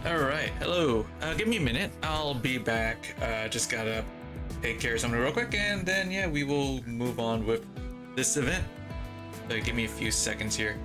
All right, hello. Give me a minute. I'll be back. Just gotta take care of something real quick, and then yeah, we will move on with this event. So give me a few seconds here.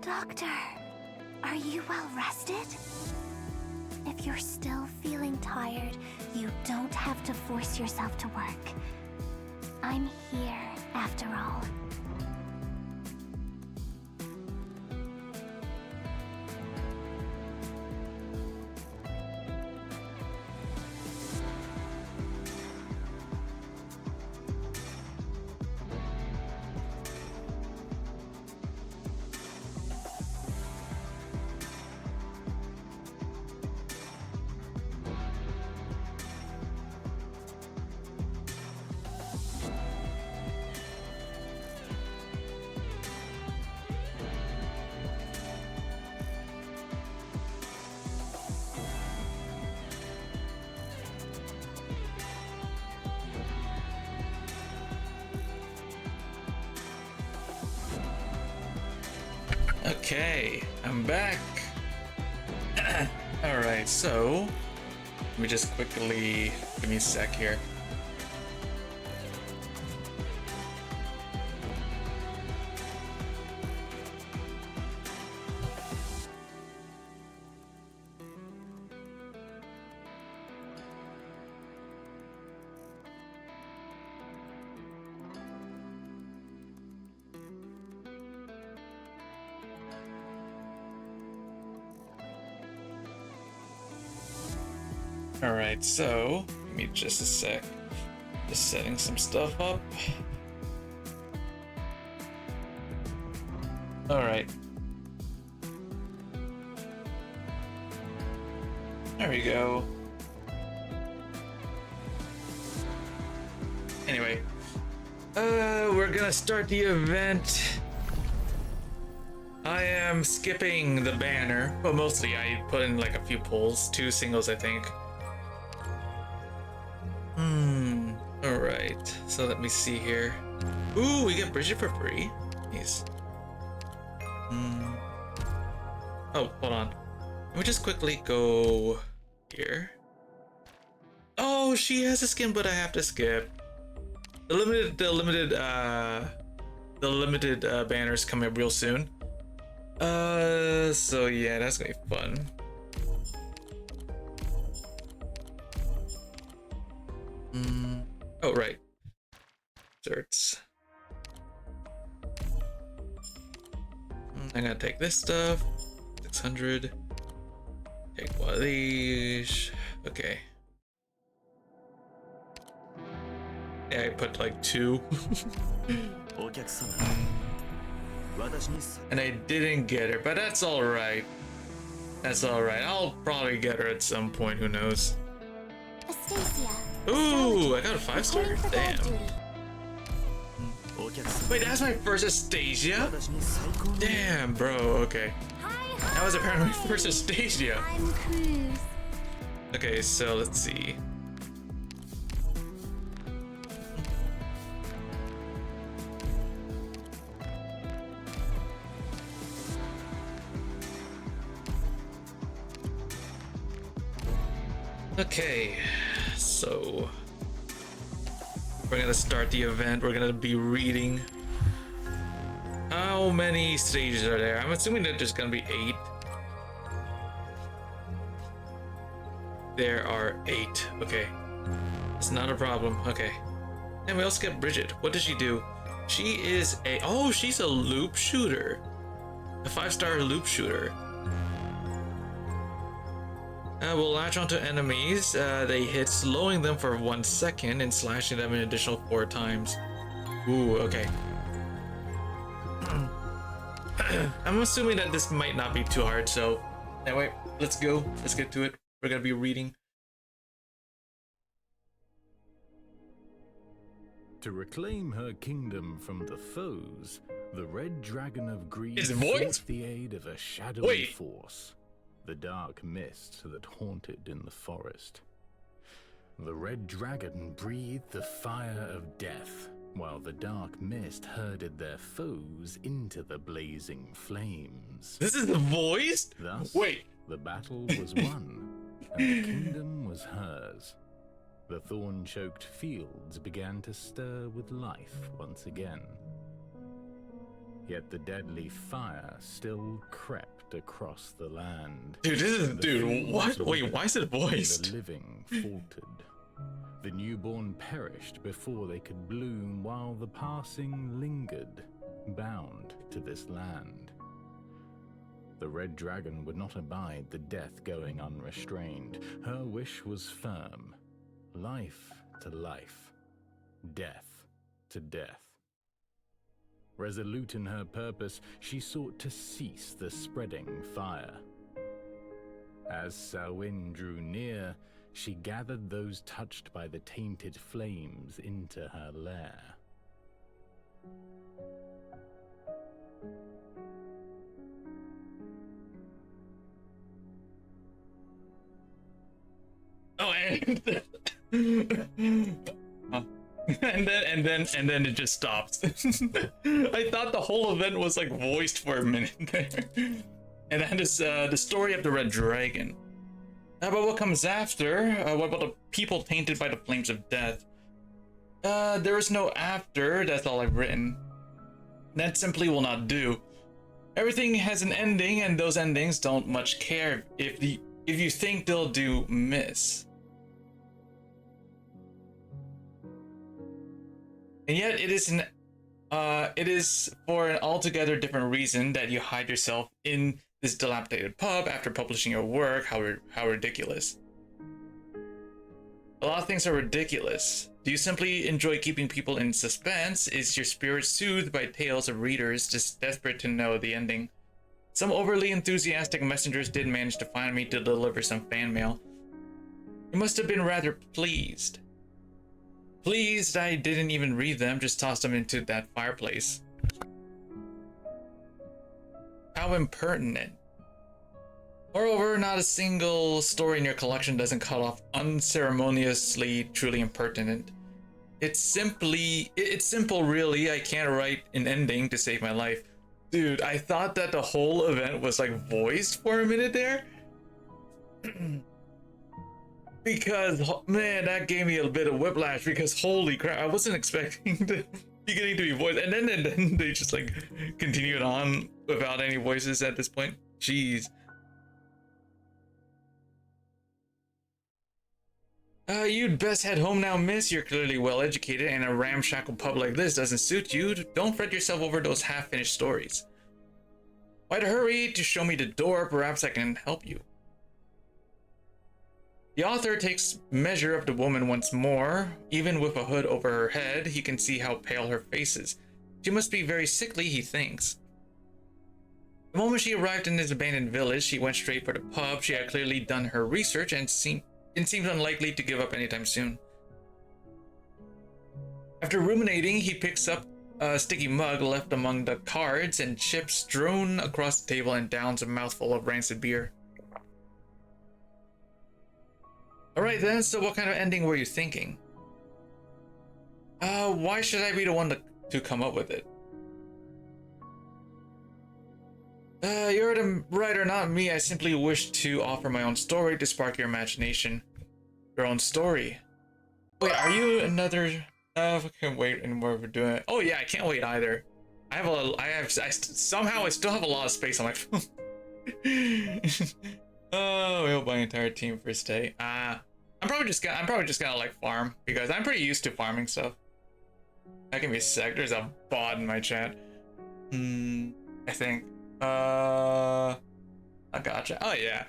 Doctor, are you well rested? If you're still feeling tired, you don't have to force yourself to work. I'm here, after all. Okay, I'm back. All right, so let me just quickly give me a sec here. All right, so give me just a sec. Just setting some stuff up. All right. There we go. Anyway, we're gonna start the event. I am skipping the banner, but mostly I put in like a few pulls, 2 singles, I think. Alright, so let me see here. Ooh, we get Bridget for free. Nice. Oh, hold on. Let me just quickly go here. Oh, she has a skin, but I have to skip. The limited banners coming up real soon. So yeah, that's gonna be fun. Oh, right. Desserts. I'm gonna take this stuff. 600. Take one of these. Okay. Yeah, I put like 2. And I didn't get her, but that's alright. That's alright. I'll probably get her at some point, who knows. Astasia. Ooh, I got a 5-star? Damn. Wait, that's my first Astasia? Damn, bro, okay. That was apparently my first Astasia. I'm Cruz. Okay, so let's see. Okay, so we're gonna start the event. We're gonna be reading. How many stages are there? I'm assuming that there's gonna be 8. There are 8. Okay, it's not a problem. Okay, and we also get Bridget. What does she do? She is a she's a loop shooter, a 5-star loop shooter. Will latch onto enemies. They hit, slowing them for 1 second and slashing them an additional 4 times. Ooh, okay. I'm assuming that this might not be too hard, so anyway, let's go. Let's get to it. We're gonna be reading. To reclaim her kingdom from the foes, the Red Dragon of Greed His voice? sought the aid of a shadowy force, the dark mist that haunted in the forest. The Red Dragon breathed the fire of death, while the dark mist herded their foes into the blazing flames. This is the voice? Thus, Wait. the battle was won, and the kingdom was hers. The thorn-choked fields began to stir with life once again. Yet the deadly fire still crept across the land. Dude, this is what? Wait, why is it voiced? The living faltered. The newborn perished before they could bloom, while the passing lingered, bound to this land. The Red Dragon would not abide the death going unrestrained. Her wish was firm. Life to life, death to death. Resolute in her purpose, she sought to cease the spreading fire. As Samhain drew near, she gathered those touched by the tainted flames into her lair. Oh, and and then it just stops. I thought the whole event was like voiced for a minute there. And that is the story of the Red Dragon. How about what comes after? What about the people tainted by the flames of death? There is no after. That's all I've written. That simply will not do. Everything has an ending, and those endings don't much care if you think they'll do miss. And yet it is for an altogether different reason that you hide yourself in this dilapidated pub after publishing your work. How ridiculous. A lot of things are ridiculous. Do you simply enjoy keeping people in suspense? Is your spirit soothed by tales of readers just desperate to know the ending? Some overly enthusiastic messengers did manage to find me to deliver some fan mail. You must have been rather pleased. Pleased I didn't even read them, just tossed them into that fireplace. How impertinent. Moreover, not a single story in your collection doesn't cut off unceremoniously truly impertinent. It's simple really. I can't write an ending to save my life. Dude, I thought that the whole event was like voiced for a minute there. Because, man, that gave me a bit of whiplash, because holy crap, I wasn't expecting the beginning to be voiced. And then they just like continued on without any voices at this point. Jeez. You'd best head home now, miss. You're clearly well educated, and a ramshackle pub like this doesn't suit you. Don't fret yourself over those half-finished stories. Why'd hurry to show me the door? Perhaps I can help you. The author takes measure of the woman once more. Even with a hood over her head, he can see how pale her face is. She must be very sickly, he thinks. The moment she arrived in this abandoned village, she went straight for the pub. She had clearly done her research and seems unlikely to give up anytime soon. After ruminating, he picks up a sticky mug left among the cards and chips strewn across the table and downs a mouthful of rancid beer. Alright then, so what kind of ending were you thinking? Why should I be the one to come up with it? You're the writer, not me. I simply wish to offer my own story to spark your imagination. your own story. Wait, are you another? I can't wait anymore for doing it. Oh yeah, I can't wait either. Somehow I still have a lot of space on my phone. Oh, I hope my entire team first day. I'm probably just gonna like farm because I'm pretty used to farming stuff. That can be sick. There's a bot in my chat. I think. I gotcha. Oh yeah.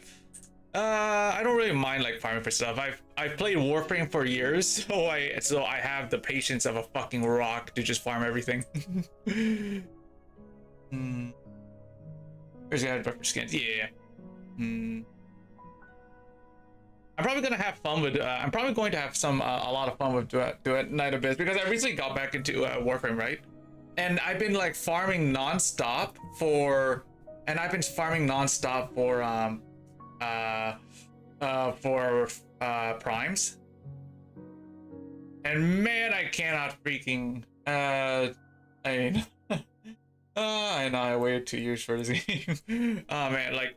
I don't really mind like farming for stuff. I've played Warframe for years, so I have the patience of a fucking rock to just farm everything. Where's the other skins? Yeah. I'm probably gonna have fun with. I'm probably going to have a lot of fun with do it Night Abyss because I recently got back into Warframe, right? And I've been like farming nonstop for, primes. And man, I cannot freaking I mean, I know I waited 2 years for this game. Oh man, like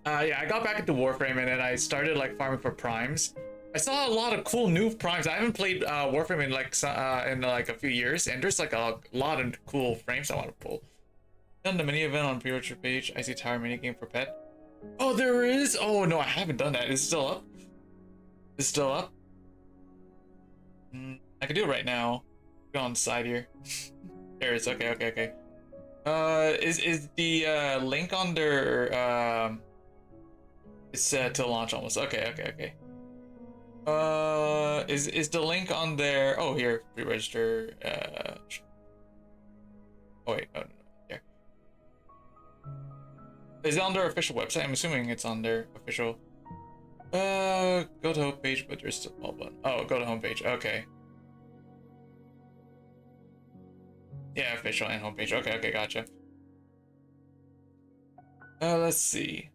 yeah, I got back into Warframe and then I started like farming for primes. I saw a lot of cool new primes. I haven't played Warframe in like a few years, and there's like a lot of cool frames I want to pull. Done the mini event on pre-order page. I see tower mini game for pet. Oh, there is. Oh no, I haven't done that. Is it still up? It's still up. I can do it right now. Go on the side here. There it is. Okay. Is the link on their it's till launch almost. Okay. Is the link on there? Oh, here, pre-register. Oh wait, no, here. Is it on their official website? I'm assuming it's on their official. Go to homepage, but there's still a button. Oh, go to homepage. Okay. Yeah, official and homepage. Okay, gotcha. Let's see.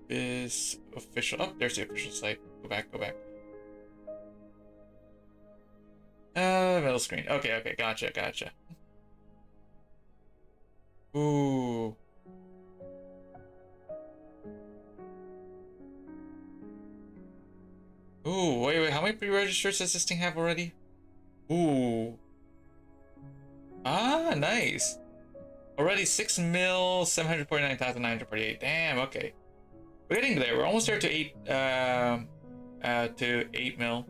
Is official. Oh, there's the official site. Go back. Middle screen. Okay, gotcha. Ooh. Ooh, wait, how many pre-registers does this thing have already? Ooh. Ah, nice. Already 6,749,948. Damn, okay. We're getting there. We're almost there to 8 mil.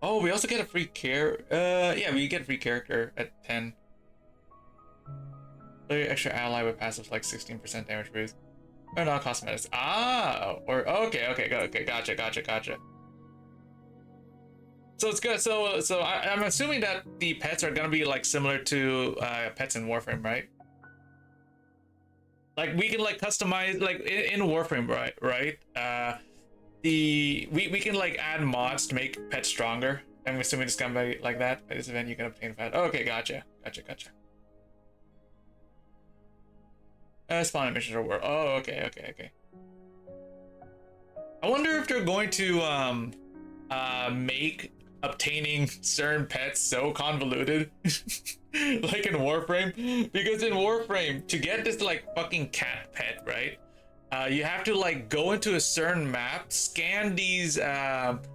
Oh, we also get a free yeah, we get a free character at 10. Extra ally with passive like 16% damage boost. Or not cosmetics. Ah, or okay, gotcha. So it's good. So I'm assuming that the pets are gonna be like similar to pets in Warframe, right? Like we can like customize like in Warframe, right? We can like add mods to make pets stronger. I'm assuming it's gonna be like that. By this event, you can obtain pet. Okay, gotcha. Spawn missions are work. Oh, okay. I wonder if they're going to make obtaining certain pets so convoluted like in Warframe, because in Warframe to get this like fucking cat pet, right, you have to like go into a certain map, scan these cavats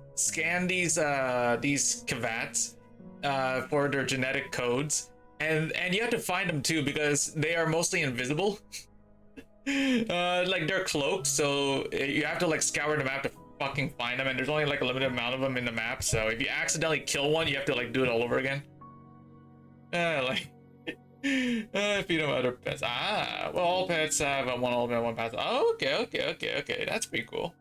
for their genetic codes, and you have to find them too because they are mostly invisible. Like they're cloaked, so you have to like scour the map to fucking find them, and there's only like a limited amount of them in the map, so if you accidentally kill one, you have to like do it all over again. Feed them other pets. Ah, well, all pets have one element, one path. Oh, okay. That's pretty cool.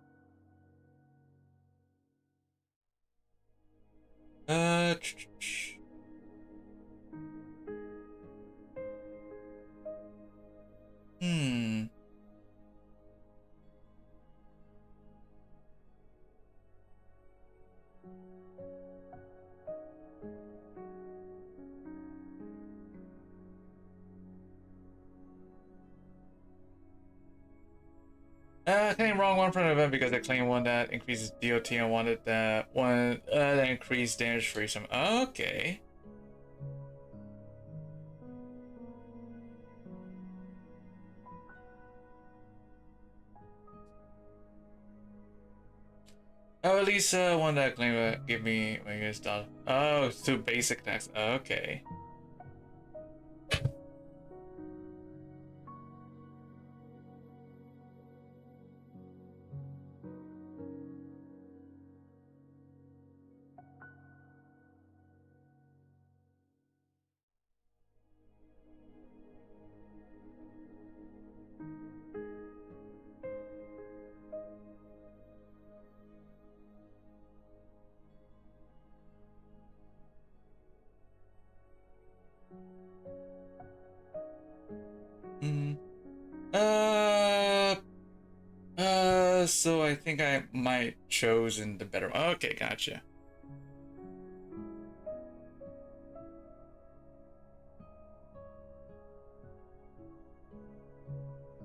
Claim wrong one from an event because I claimed one that increases DOT and wanted that one that increased damage free some. Okay. Oh, at least one that claim give me my US dollar. Oh, so basic tax. Okay. Mm. Uh, so I think I might chosen the better one. Okay, gotcha.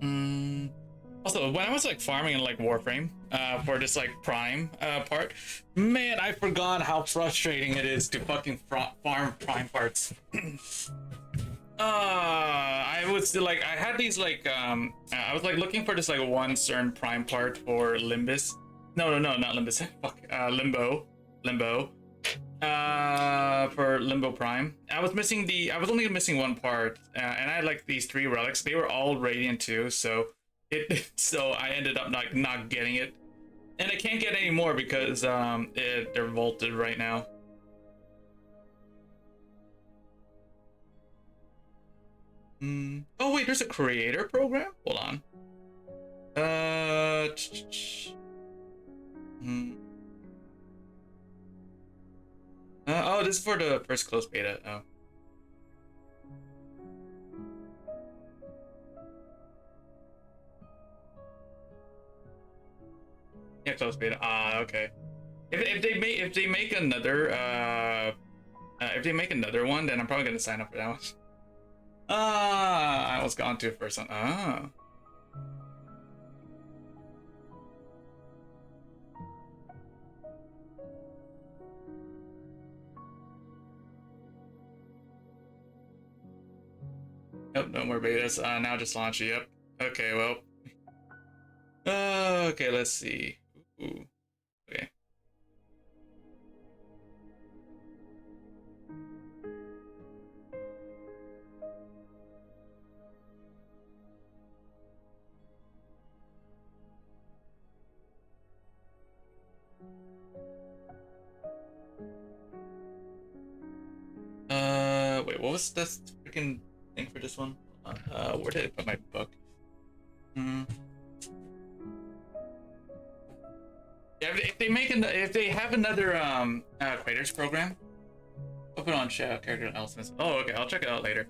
Mm. Also, when I was like farming in like Warframe, for this like Prime part, man, I forgot how frustrating it is to fucking farm Prime parts. I was like, I had these like, I was like looking for this like one certain Prime part for Limbus. No, not Limbus. Fuck, Limbo. For Limbo Prime, I was only missing one part, and I had like these three relics. They were all radiant too, so so I ended up not getting it, and I can't get any more because they're vaulted right now. Oh wait, there's a creator program. Hold on. Uh. Hmm. Oh, this is for the first closed beta. Oh. Yeah, closed beta. Ah, okay. If they make another if they make another one, then I'm probably gonna sign up for that one. I was gone to first one. Ah. Nope, no more betas. Now just launch. Yep. Okay, well. Okay, let's see. Ooh. Okay. Wait, what was this freaking thing for this one? Where did I put my book? Hmm. Yeah, if they make if they have another creators program, I'll put on show character announcements. Oh, okay, I'll check it out later.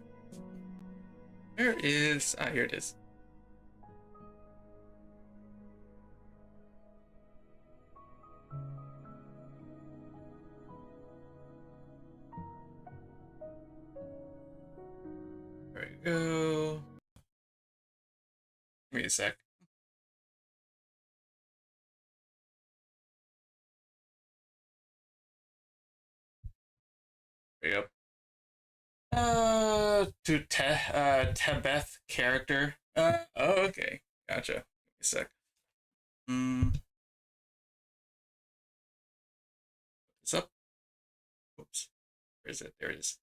Where is here it is. There we go. Give me a sec. There we go. To Tebeth character. Oh, okay, gotcha. Give me a sec. Hmm. What's up? Oops. Where is it? There it is.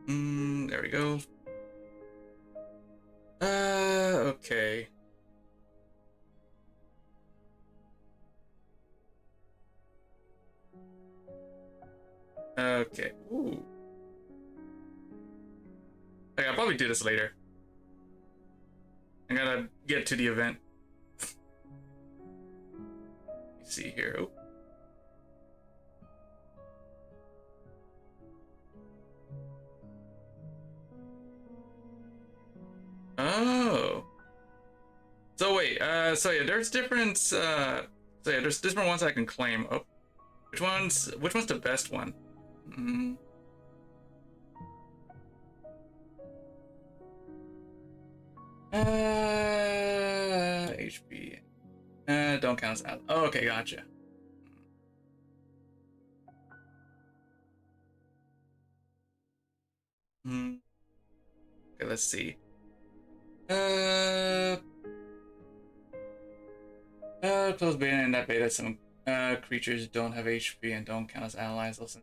There we go. Okay. Okay. Ooh. Okay, I'll probably do this later. I gotta get to the event. Let's see here. Ooh. Oh. So wait, so yeah, there's different so yeah, there's different ones I can claim. Oh. Which one's the best one? Mm. HP. Don't count as out. Oh, okay, gotcha. Hmm. Okay, let's see. Uh, Close beta and net beta. Some creatures don't have HP and don't count as allies. Listen.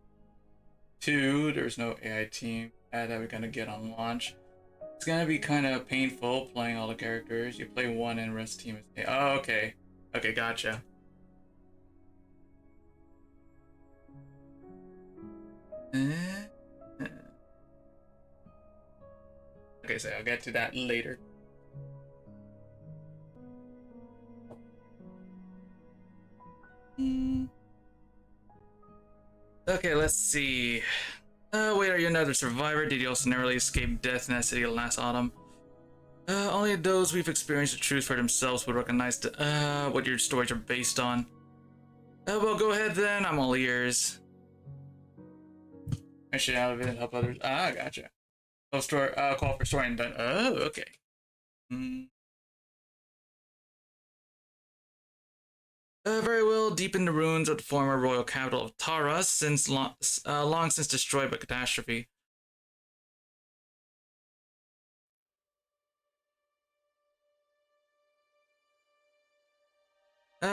2, there's no AI team that we're gonna get on launch. It's gonna be kind of painful playing all the characters. You play one and rest team is. Oh, okay. Okay, gotcha. Okay, so I'll get to that later. Okay, let's see. Wait, are you another survivor? Did you also narrowly escape death in that city last autumn? Only those we've experienced the truth for themselves would recognize what your stories are based on. Well, go ahead then. I'm all ears. I should out of it and help others. Ah, gotcha. Oh, story. Call for story and done. Oh, okay. Very well. Deep in the ruins of the former royal capital of Tara, since long since destroyed by catastrophe.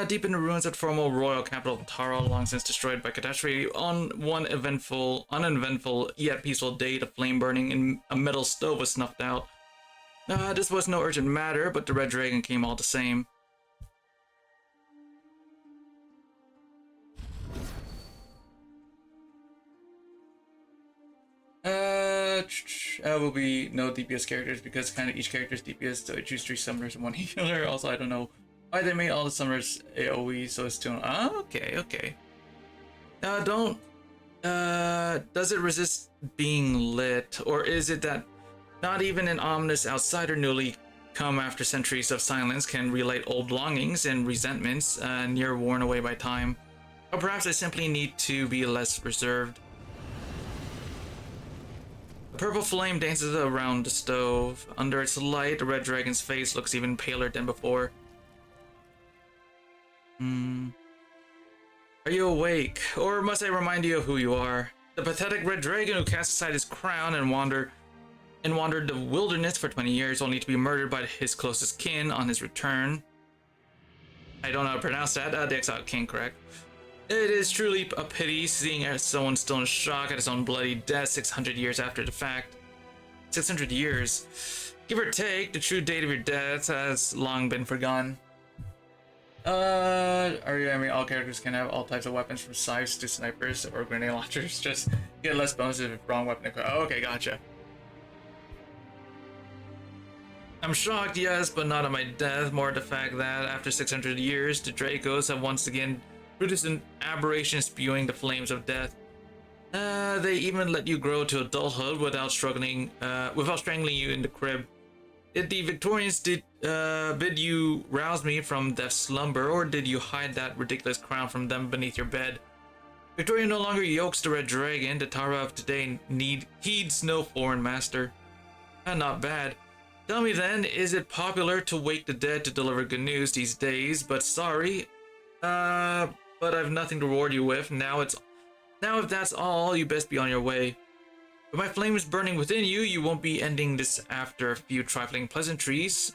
Deep in the ruins of the former royal capital of Tara, long since destroyed by catastrophe, on one uneventful yet peaceful day, the flame burning in a metal stove was snuffed out. This was no urgent matter, but the red dragon came all the same. Will be no DPS characters because kind of each character's DPS, so I choose 3 summoners and 1 healer. Also, I don't know why they made all the summoners AoE, so it's still. Okay. Does it resist being lit, or is it that not even an ominous outsider newly come after centuries of silence can relight old longings and resentments near worn away by time? Or perhaps I simply need to be less reserved. The purple flame dances around the stove. Under its light, the red dragon's face looks even paler than before. Are you awake? Or must I remind you of who you are? The pathetic red dragon who cast aside his crown and wandered the wilderness for 20 years, only to be murdered by his closest kin on his return. I don't know how to pronounce that. The exiled king, correct? It is truly a pity seeing someone still in shock at his own bloody death 600 years after the fact. 600 years. Give or take, the true date of your death has long been forgotten. I mean, all characters can have all types of weapons from scythes to snipers or grenade launchers. Just get less bonuses if wrong weapon equipped. Oh, okay, gotcha. I'm shocked, yes, but not at my death. More at the fact that after 600 years, the Dracos have once again produced an aberration spewing the flames of death. They even let you grow to adulthood without strangling you in the crib. Did the Victorians bid you rouse me from death's slumber, or did you hide that ridiculous crown from them beneath your bed? Victoria no longer yokes the red dragon. The Tara of today heeds no foreign master. Not bad. Tell me then, is it popular to wake the dead to deliver good news these days? But sorry, but I've nothing to reward you with. Now if that's all, you best be on your way. If my flame is burning within you, you won't be ending this after a few trifling pleasantries.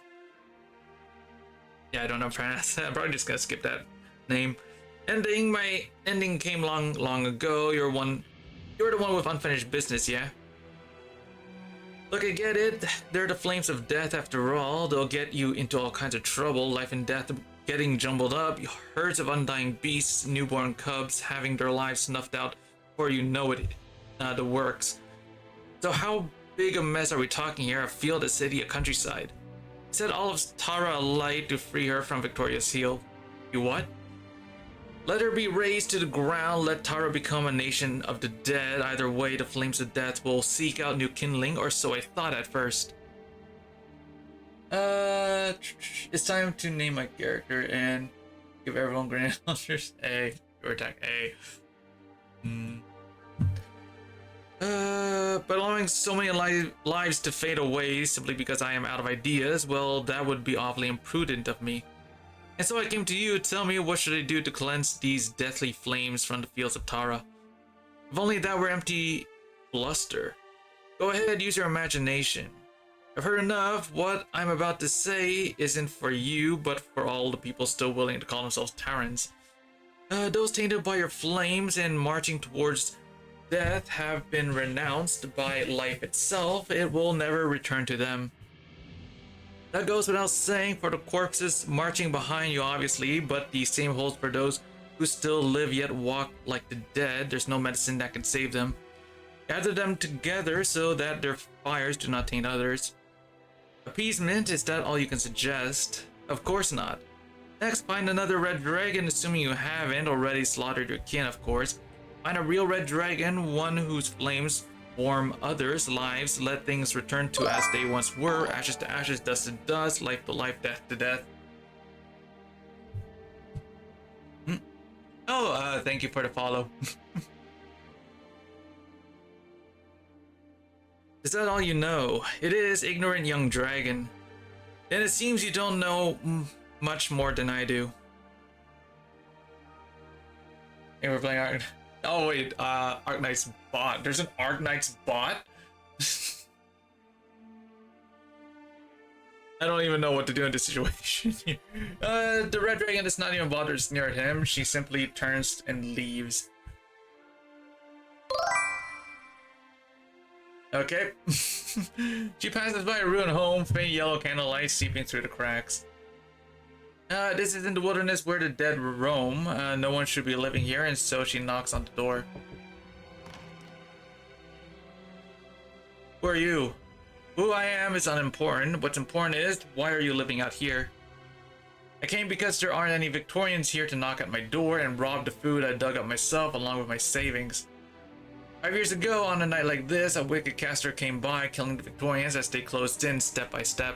Yeah, I don't know, France. I'm probably just gonna skip that name. My ending came long ago. You're the one with unfinished business, yeah? Look, I get it. They're the flames of death after all. They'll get you into all kinds of trouble. Life and death getting jumbled up. Herds of undying beasts, newborn cubs having their lives snuffed out before you know it. The works. So how big a mess are we talking here? A field, a city, a countryside? Set all of Tara alight to free her from Victoria's heel. You what? Let her be razed to the ground. Let Tara become a nation of the dead. Either way, the flames of death will seek out new kindling, or so I thought at first. It's time to name my character and give everyone grenade launchers. A. Your attack. A. But allowing so many lives to fade away simply because I am out of ideas, well, that would be awfully imprudent of me. And so I came to you. Tell me, what should I do to cleanse these deathly flames from the fields of Tara? If only that were empty bluster. Go ahead, use your imagination. I've heard enough. What I'm about to say isn't for you, but for all the people still willing to call themselves Terrans. Those tainted by your flames and marching towards death have been renounced by life itself. It will never return to them. That goes without saying for the corpses marching behind you, obviously, but the same holds for those who still live yet walk like the dead. There's no medicine that can save them. Gather them together so that their fires do not taint others. Appeasement, is that all you can suggest? Of course not. Next, find another red dragon, assuming you haven't already slaughtered your kin, of course. Find a real red dragon, one whose flames warm others' lives, let things return to as they once were, ashes to ashes, dust to dust, life to life, death to death. Oh, thank you for the follow. Is that all you know? It is, ignorant young dragon. Then it seems you don't know much more than I do. Hey, we're playing Ark. Oh wait, Arknights bot. There's an Arknights bot? I don't even know what to do in this situation. The red dragon is not even bothered near him. She simply turns and leaves. Okay. She passes by a ruined home, faint yellow candlelight seeping through the cracks. This isn't the wilderness where the dead roam. No one should be living here, and so she knocks on the door. Who are you? Who I am is unimportant. What's important is, why are you living out here? I came because there aren't any Victorians here to knock at my door and rob the food I dug up myself along with my savings. 5 years ago, on a night like this, a wicked caster came by, killing the Victorians as they closed in step by step.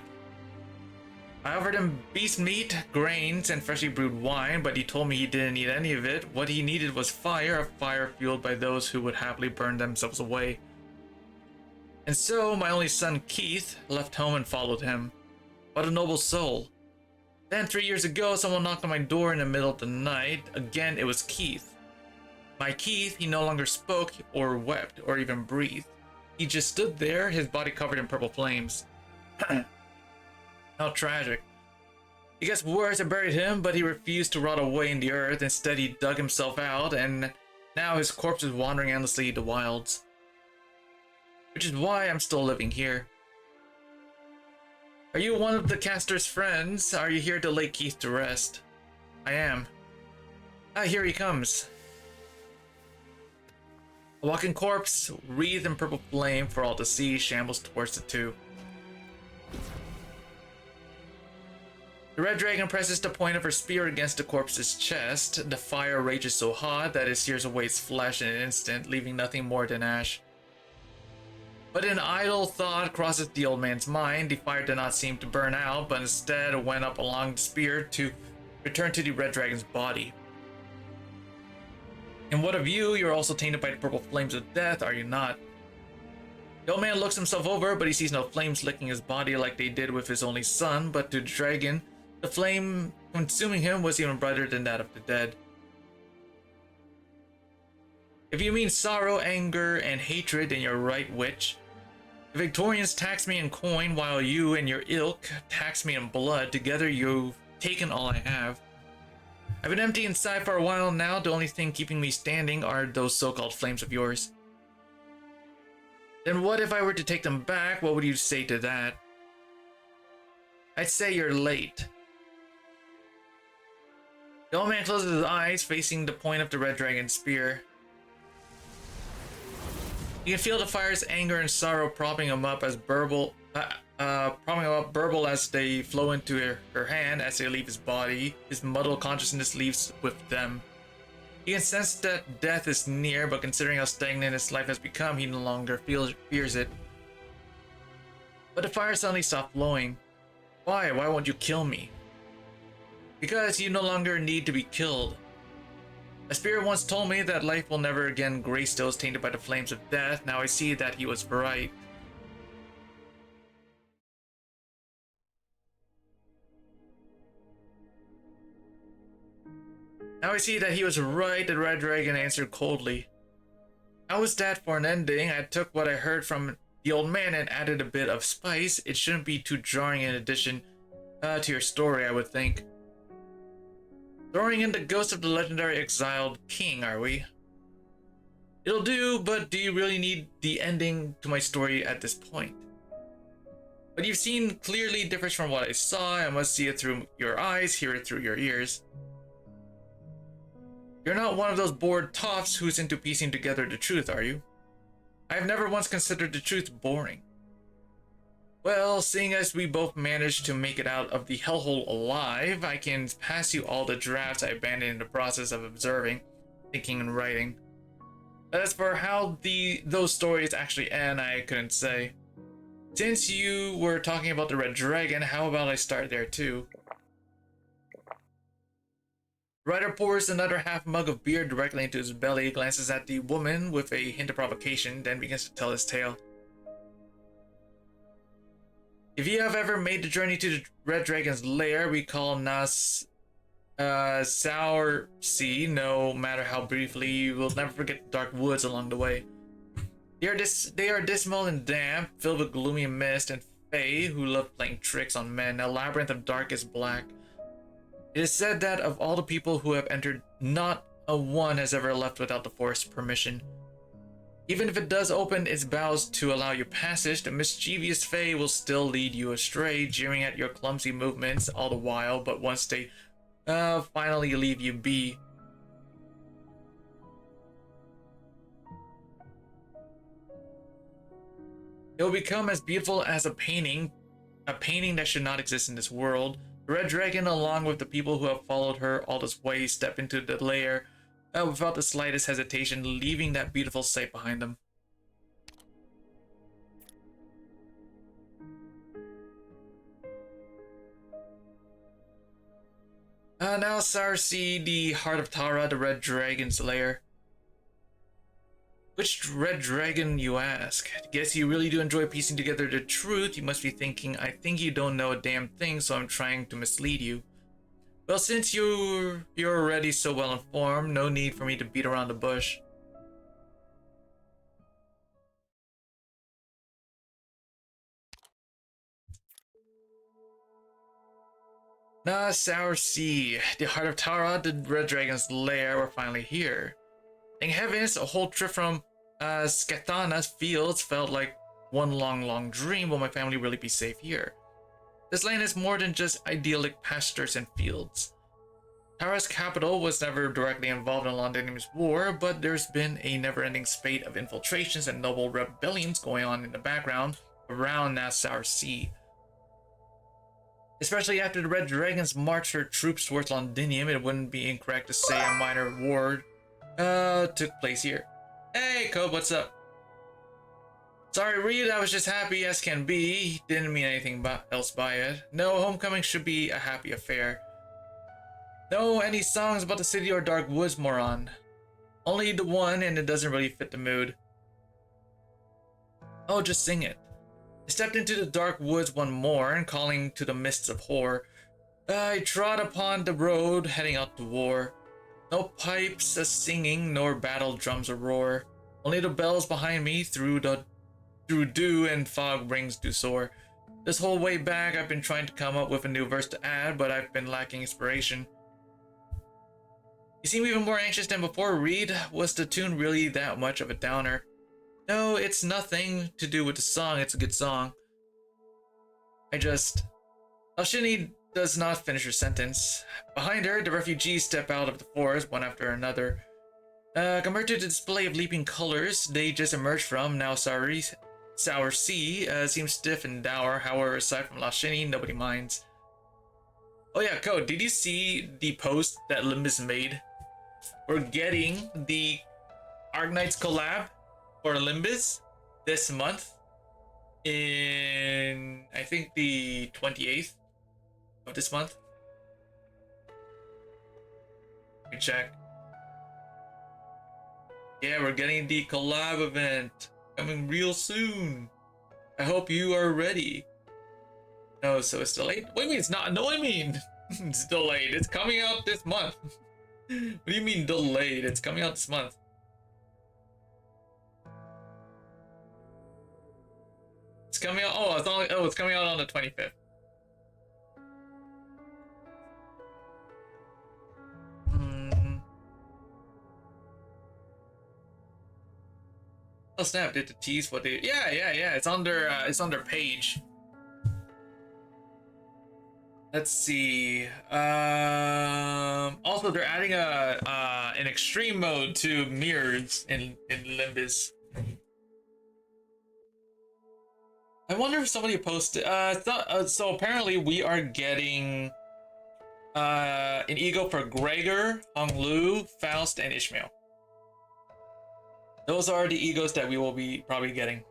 I offered him beast meat, grains, and freshly brewed wine, but he told me he didn't need any of it. What he needed was fire, a fire fueled by those who would happily burn themselves away. And so, my only son, Keith, left home and followed him. What a noble soul. Then, 3 years ago, someone knocked on my door in the middle of the night. Again, it was Keith. My Keith, he no longer spoke or wept or even breathed. He just stood there, his body covered in purple flames. How tragic. It gets worse. I buried him, but he refused to rot away in the earth. Instead, he dug himself out, and now his corpse is wandering endlessly the wilds. Which is why I'm still living here. Are you one of the caster's friends? Are you here to lay Keith to rest? I am. Ah, here he comes. A walking corpse, wreathed in purple flame for all to see, shambles towards the two. The red dragon presses the point of her spear against the corpse's chest. The fire rages so hot that it sears away its flesh in an instant, leaving nothing more than ash. But an idle thought crosses the old man's mind. The fire did not seem to burn out, but instead went up along the spear to return to the red dragon's body. And what of you? You're also tainted by the purple flames of death, are you not? The old man looks himself over, but he sees no flames licking his body like they did with his only son, but to the dragon, the flame consuming him was even brighter than that of the dead. If you mean sorrow, anger, and hatred, then you're right, witch. The Victorians tax me in coin, while you and your ilk tax me in blood. Together you've taken all I have. I've been empty inside for a while now. The only thing keeping me standing are those so-called flames of yours. Then what if I were to take them back? What would you say to that? I'd say you're late. The old man closes his eyes, facing the point of the red dragon's spear. You can feel the fire's anger and sorrow propping him up as burble as they flow into her hand as they leave his body. His muddled consciousness leaves with them. He can sense that death is near, but considering how stagnant his life has become, he no longer fears it. But the fire suddenly stopped flowing. Why? Why won't you kill me? Because you no longer need to be killed. A spirit once told me that life will never again grace those tainted by the flames of death. Now I see that he was right. Now I see that he was right, the red dragon answered coldly. How was that for an ending? I took what I heard from the old man and added a bit of spice, it shouldn't be too jarring in addition to your story, I would think. Throwing in the ghost of the legendary exiled king, are we? It'll do, but do you really need the ending to my story at this point? What you've seen clearly differs from what I saw. I must see it through your eyes, hear it through your ears. You're not one of those bored toffs who's into piecing together the truth, are you? I have never once considered the truth boring. Well, seeing as we both managed to make it out of the hellhole alive, I can pass you all the drafts I abandoned in the process of observing, thinking, and writing. As for how those stories actually end, I couldn't say. Since you were talking about the Red Dragon, how about I start there too? Ryder pours another half mug of beer directly into his belly, glances at the woman with a hint of provocation, then begins to tell his tale. If you have ever made the journey to the Red Dragon's lair we call Sour Sea, no matter how briefly, you will never forget the dark woods along the way. They are dismal and damp, filled with gloomy mist and fae who love playing tricks on men, a labyrinth of darkest black. It is said that of all the people who have entered, not a one has ever left without the forest's permission. Even if it does open its boughs to allow you passage, the mischievous fae will still lead you astray, jeering at your clumsy movements all the while, but once they finally leave you be. It will become as beautiful as a painting that should not exist in this world. The Red Dragon, along with the people who have followed her all this way, step into the lair without the slightest hesitation, leaving that beautiful sight behind them. Now Sarsi, the Heart of Tara, the Red Dragon's lair. Which Red Dragon, you ask? Guess you really do enjoy piecing together the truth. You must be thinking, I think you don't know a damn thing, so I'm trying to mislead you. Well, since you're already so well informed, no need for me to beat around the bush. Nah, Sour Sea, the Heart of Tara, the Red Dragon's lair, we're finally here. Thank heavens, a whole trip from Skathana's fields felt like one long dream. Will my family really be safe here? This land is more than just idyllic pastures and fields. Tara's capital was never directly involved in Londinium's war, but there's been a never-ending spate of infiltrations and noble rebellions going on in the background around Sour Sea. Especially after the Red Dragons marched her troops towards Londinium, it wouldn't be incorrect to say a minor war took place here. Hey, Cope, what's up? Sorry, Reed, I was just happy as can be. Didn't mean anything else by it. No, homecoming should be a happy affair. No, any songs about the city or dark woods, moron. Only the one, and it doesn't really fit the mood. Oh, just sing it. I stepped into the dark woods one more, and calling to the mists of horror, I trod upon the road, heading out to war. No pipes a singing, nor battle drums a roar. Only the bells behind me through dew and fog rings do soar. This whole way back, I've been trying to come up with a new verse to add, but I've been lacking inspiration. You seem even more anxious than before, Reed. Was the tune really that much of a downer? No, it's nothing to do with the song. It's a good song. Alshini does not finish her sentence. Behind her, the refugees step out of the forest, one after another. Compared to the display of leaping colors they just emerged from, now Sour Sea seems stiff and dour. However, aside from Lashini, nobody minds. Oh yeah, Code, did you see the post that Limbus made? We're getting the Arknights collab for Limbus this month in, I think, the 28th of this month. Let me check. Yeah, we're getting the collab event coming real soon. I hope you are ready. No, so it's delayed? What do you mean it's not? No, I mean it's delayed. It's coming out this month. What do you mean delayed? It's coming out this month. It's coming out. Oh, it's coming out on the 25th. Oh snap! Did the tease what they? Yeah. It's under page. Let's see. Also, they're adding an extreme mode to mirrors in Limbus. I wonder if somebody posted. So apparently we are getting an ego for Gregor, Hong Lu, Faust, and Ishmael. Those are the egos that we will be probably getting.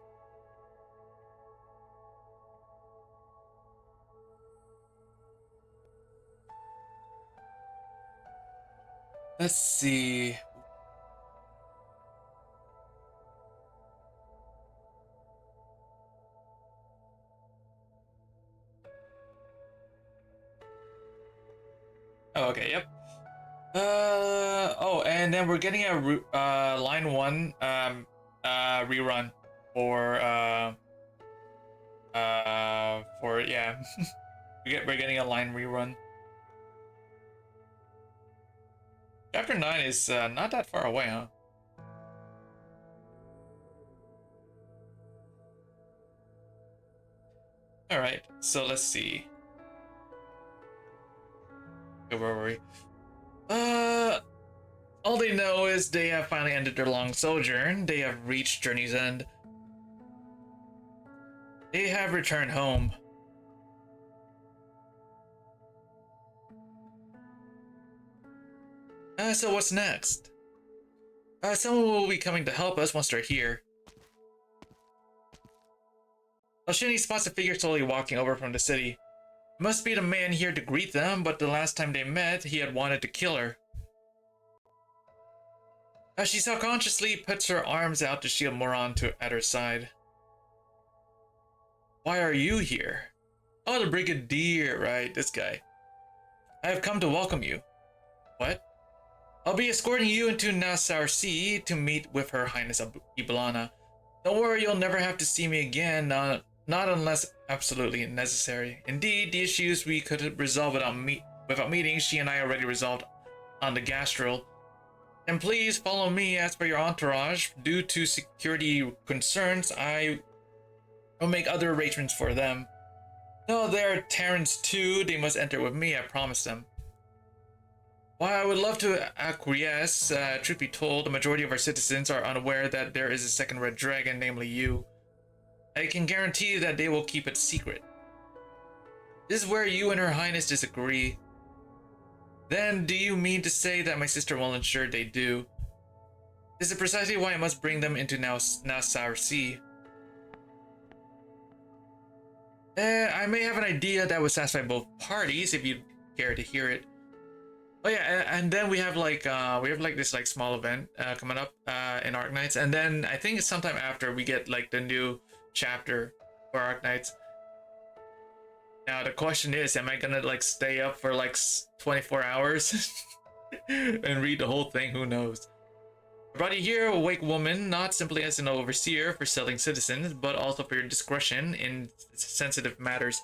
Let's see. Oh, okay, yep. Oh, and then we're getting a line 1 rerun for yeah. we're getting a line rerun. Chapter 9 is not that far away, huh? Alright, so let's see. Where were we? All they know is they have finally ended their long sojourn. They have reached journey's end. They have returned home. So what's next? Someone will be coming to help us once they're here. Shinny spots a figure slowly walking over from the city. It must be the man here to greet them, but the last time they met, he had wanted to kill her. She subconsciously puts her arms out to shield Moron at her side. Why are you here? Oh, the Brigadier, right, this guy. I have come to welcome you. What? I'll be escorting you into Nassau Sea to meet with Her Highness Iblana. Don't worry, you'll never have to see me again, not unless absolutely necessary. Indeed, the issues we could resolve without meeting, she and I already resolved on the Gastrel. And please follow me as per your entourage. Due to security concerns, I will make other arrangements for them. No, they're Terrans too. They must enter with me, I promise them. While I would love to acquiesce, truth be told, the majority of our citizens are unaware that there is a second red dragon, namely you. I can guarantee that they will keep it secret. This is where you and Her Highness disagree. Then, do you mean to say that my sister will ensure they do? This is precisely why I must bring them into Nassau Sea. I may have an idea that would satisfy both parties if you'd care to hear it. Oh yeah, and then we have like this like small event coming up in Arknights, and then I think sometime after we get like the new chapter for Arknights. Now the question is, am I gonna like stay up for like 24 hours and read the whole thing? Who knows? I brought you here, awake woman, not simply as an overseer for selling citizens, but also for your discretion in sensitive matters.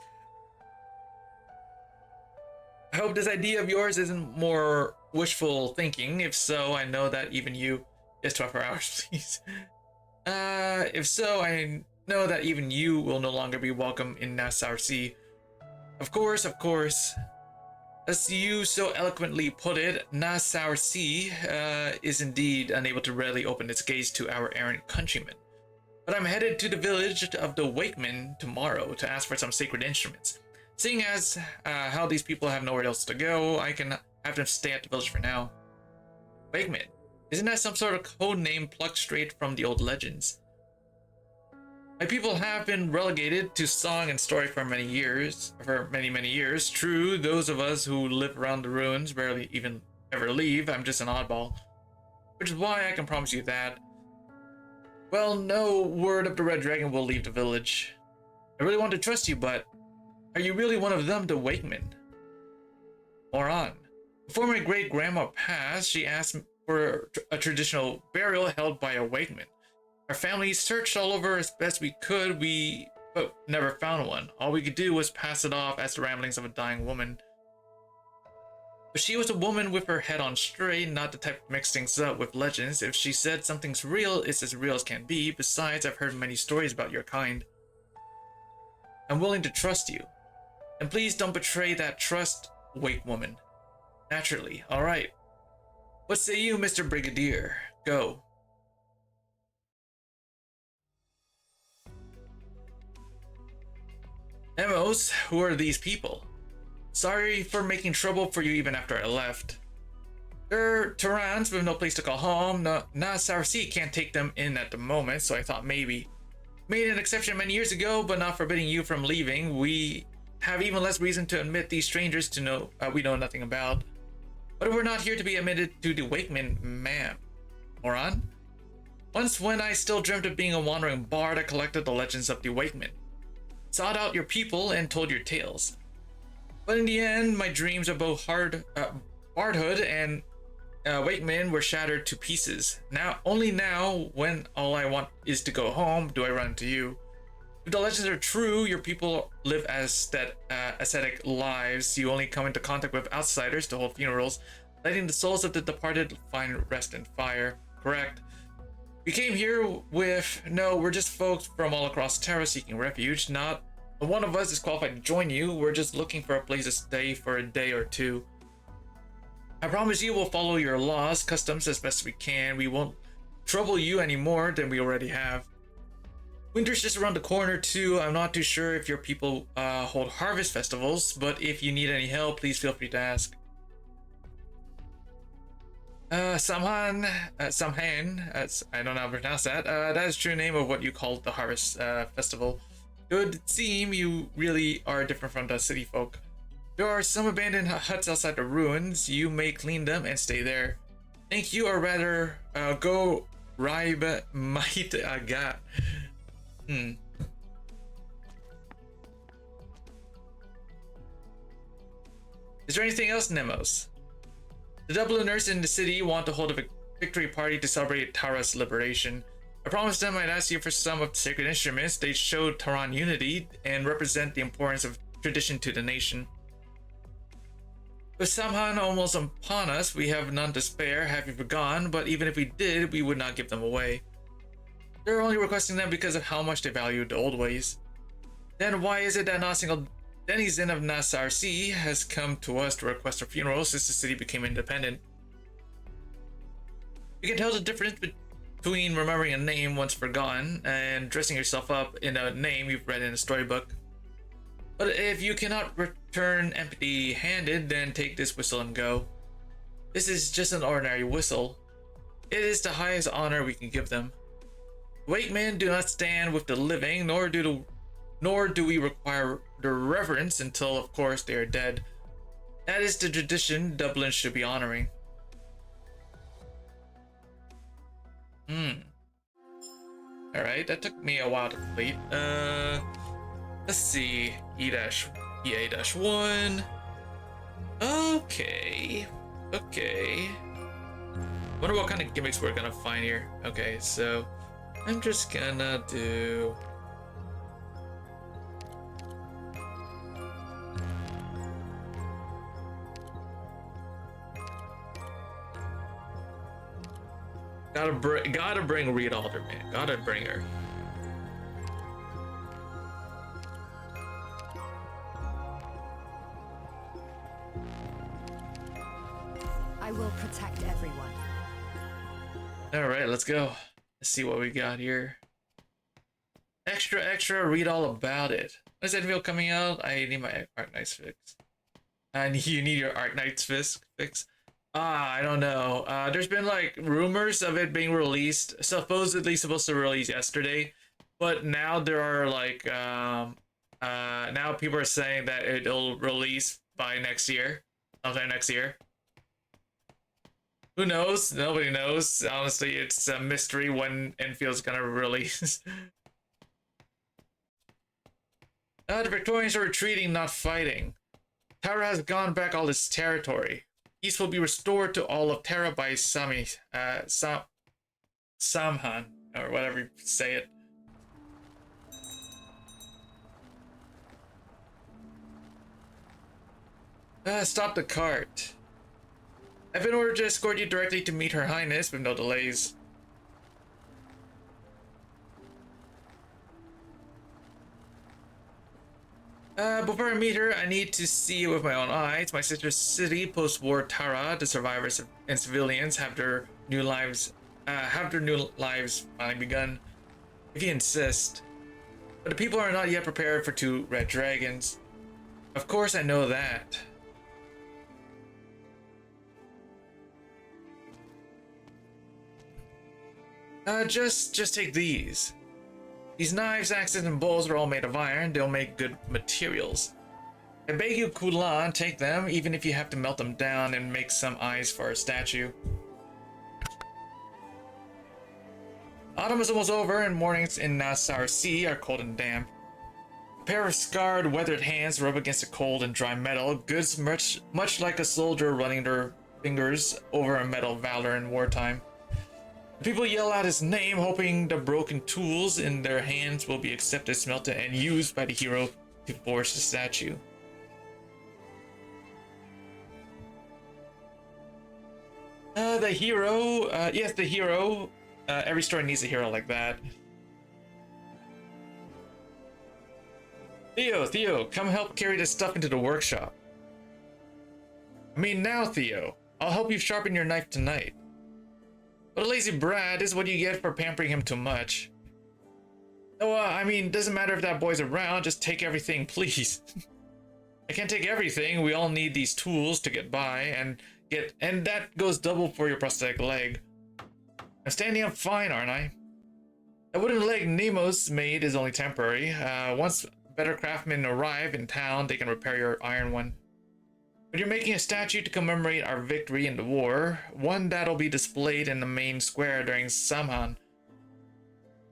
I hope this idea of yours isn't more wishful thinking. If so, I know that even you... Yes, 24 hours, please. If so, I know that even you will no longer be welcome in Nassau Sea. Of course. As you so eloquently put it, Nassau Sea is indeed unable to readily open its gates to our errant countrymen. But I'm headed to the village of the Wakemen tomorrow to ask for some sacred instruments. Seeing as how these people have nowhere else to go, I can have them stay at the village for now. Wakemen, isn't that some sort of code name plucked straight from the old legends? My people have been relegated to song and story for many years. True, those of us who live around the ruins barely even ever leave. I'm just an oddball. Which is why I can promise you that. Well, no word of the Red Dragon will leave the village. I really want to trust you, but are you really one of them, the Wakemen? More on. Before my great-grandma passed, she asked for a traditional burial held by a Wakeman. Our family searched all over as best we could. We but never found one. All we could do was pass it off as the ramblings of a dying woman. But she was a woman with her head on straight, not the type to mix things up with legends. If she said something's real, it's as real as can be. Besides, I've heard many stories about your kind. I'm willing to trust you. And please don't betray that trust, wake woman. Naturally, alright. What say you, Mr. Brigadier? Go. Emos, who are these people? Sorry for making trouble for you even after I left. They're Terrans with no place to call home. Sarsi can't take them in at the moment, so I thought maybe. Made an exception many years ago, but not forbidding you from leaving. We have even less reason to admit these strangers to know we know nothing about. But we're not here to be admitted to the Wakeman, ma'am. Moron? Once when I still dreamt of being a wandering bard, I collected the legends of the Wakeman. Sought out your people and told your tales. But in the end, my dreams of both bardhood and Wakeman were shattered to pieces. Only now, when all I want is to go home, do I run into you. If the legends are true, your people live ascetic lives. You only come into contact with outsiders to hold funerals, letting the souls of the departed find rest in fire. Correct. We came here we're just folks from all across Terra seeking refuge. Not one of us is qualified to join you. We're just looking for a place to stay for a day or two. I promise you we'll follow your laws, customs as best we can. We won't trouble you any more than we already have. Winter's just around the corner too. I'm not too sure if your people hold harvest festivals, but if you need any help, please feel free to ask. Samhan, I don't know how to pronounce that. That is the true name of what you call the harvest festival. It would seem you really are different from the city folk. There are some abandoned huts outside the ruins. You may clean them and stay there. Thank you, or rather, go Raiba Might Aga. Is there anything else, Nemos? The Dubliners in the city want to hold a victory party to celebrate Tara's liberation. I promised them I'd ask you for some of the sacred instruments. They show Taran unity and represent the importance of tradition to the nation. With Samhan almost upon us, we have none to spare. Have you forgone? But even if we did, we would not give them away. They're only requesting them because of how much they value the old ways. Then why is it that not a single denizen of Nasarsi has come to us to request a funeral since the city became independent? You can tell the difference between remembering a name once forgotten and dressing yourself up in a name you've read in a storybook. But if you cannot return empty-handed, then take this whistle and go. This is just an ordinary whistle. It is the highest honor we can give them. Wakemen do not stand with the living, nor do we require their reverence until, of course, they are dead. That is the tradition Dublin should be honoring. Alright, that took me a while to complete. Let's see. EA-1. Okay. Wonder what kind of gimmicks we're gonna find here. Okay, so I'm just gonna do... Gotta bring Reed Alder, man. Gotta bring her. I will protect everyone. All right, let's go. Let's see what we got here. Extra, read all about it. When's that video coming out? I need my Arknights fix. And you need your Arknights fix? I don't know. There's been like rumors of it being released, supposedly supposed to release yesterday, but now there are like now people are saying that it'll release by next year, sometime next year. Who knows? Nobody knows. Honestly, it's a mystery when Enfield's gonna release. The Victorians are retreating, not fighting. Tara has gone back all its territory. Peace will be restored to all of Terra by Samhan, or whatever you say it. Stop the cart. I've been ordered to escort you directly to meet Her Highness with no delays. Before I meet her, I need to see it with my own eyes. My sister's city, post-war Tara, the survivors and civilians have their new lives finally begun. If you insist. But the people are not yet prepared for 2 red dragons. Of course I know that. Just take these. These knives, axes, and bowls are all made of iron. They'll make good materials. I beg you, Kulan, take them, even if you have to melt them down and make some eyes for a statue. Autumn is almost over, and mornings in Nassau Sea are cold and damp. A pair of scarred, weathered hands rub against the cold and dry metal, goods much like a soldier running their fingers over a metal valor in wartime. The people yell out his name, hoping the broken tools in their hands will be accepted, smelted, and used by the hero to forge the statue. The hero, yes, the hero. Every story needs a hero like that. Theo, come help carry this stuff into the workshop. I mean now, Theo. I'll help you sharpen your knife tonight. But a lazy brat is what you get for pampering him too much. Oh, I mean, doesn't matter if that boy's around, just take everything, please. I can't take everything, we all need these tools to get by, and that goes double for your prosthetic leg. I'm standing up fine, aren't I? That wooden leg Nemo's made is only temporary. Once better craftsmen arrive in town, they can repair your iron one. But you're making a statue to commemorate our victory in the war, one that'll be displayed in the main square during Samhain.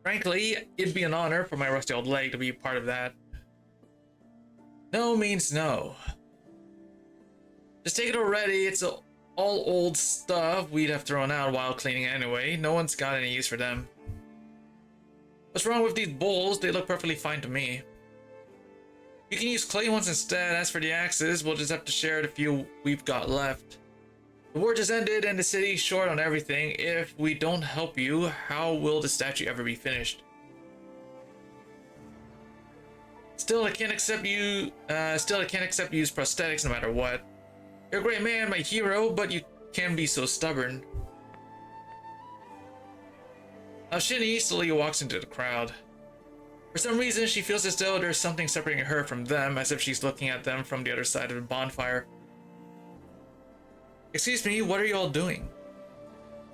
Frankly, it'd be an honor for my rusty old leg to be part of that. No means no. Just take it already, it's all old stuff we'd have thrown out while cleaning anyway. No one's got any use for them. What's wrong with these bowls? They look perfectly fine to me. You can use clay ones instead. As for the axes, we'll just have to share the few we've got left. The war just ended and the city's short on everything. If we don't help you, how will the statue ever be finished? Still, I can't accept you. Still, I can't accept you use prosthetics no matter what. You're a great man, my hero, but you can be so stubborn. Now, Shinny slowly walks into the crowd. For some reason, she feels as though there's something separating her from them, as if she's looking at them from the other side of the bonfire. Excuse me, what are you all doing?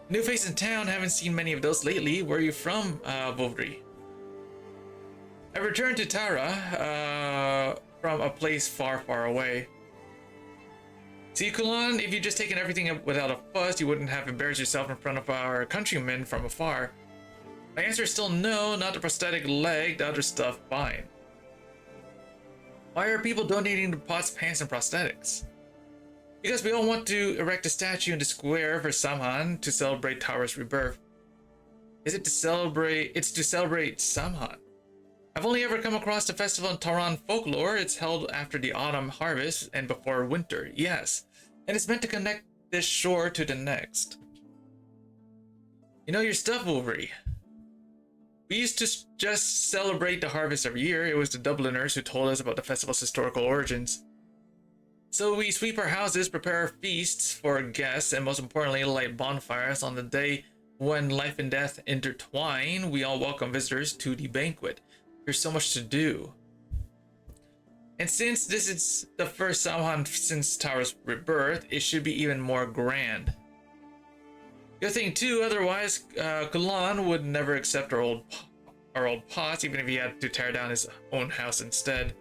New face in town, haven't seen many of those lately. Where are you from, Vovri? I returned to Tara, from a place far, far away. See, Kulan, if you'd just taken everything without a fuss, you wouldn't have embarrassed yourself in front of our countrymen from afar. My answer is still no, not the prosthetic leg, the other stuff, fine. Why are people donating the pots, pants, and prosthetics? Because we all want to erect a statue in the square for Samhain to celebrate Tara's rebirth. It's to celebrate Samhain. I've only ever come across the festival in Taran folklore. It's held after the autumn harvest and before winter, yes. And it's meant to connect this shore to the next. You know your stuff, Wolverine. We used to just celebrate the harvest every year. It was the Dubliners who told us about the festival's historical origins. So we sweep our houses, prepare our feasts for our guests, and most importantly, light bonfires on the day when life and death intertwine. We all welcome visitors to the banquet. There's so much to do. And since this is the first Samhain since Tara's rebirth, it should be even more grand. Good thing too, otherwise Kulan would never accept our old pots, even if he had to tear down his own house instead.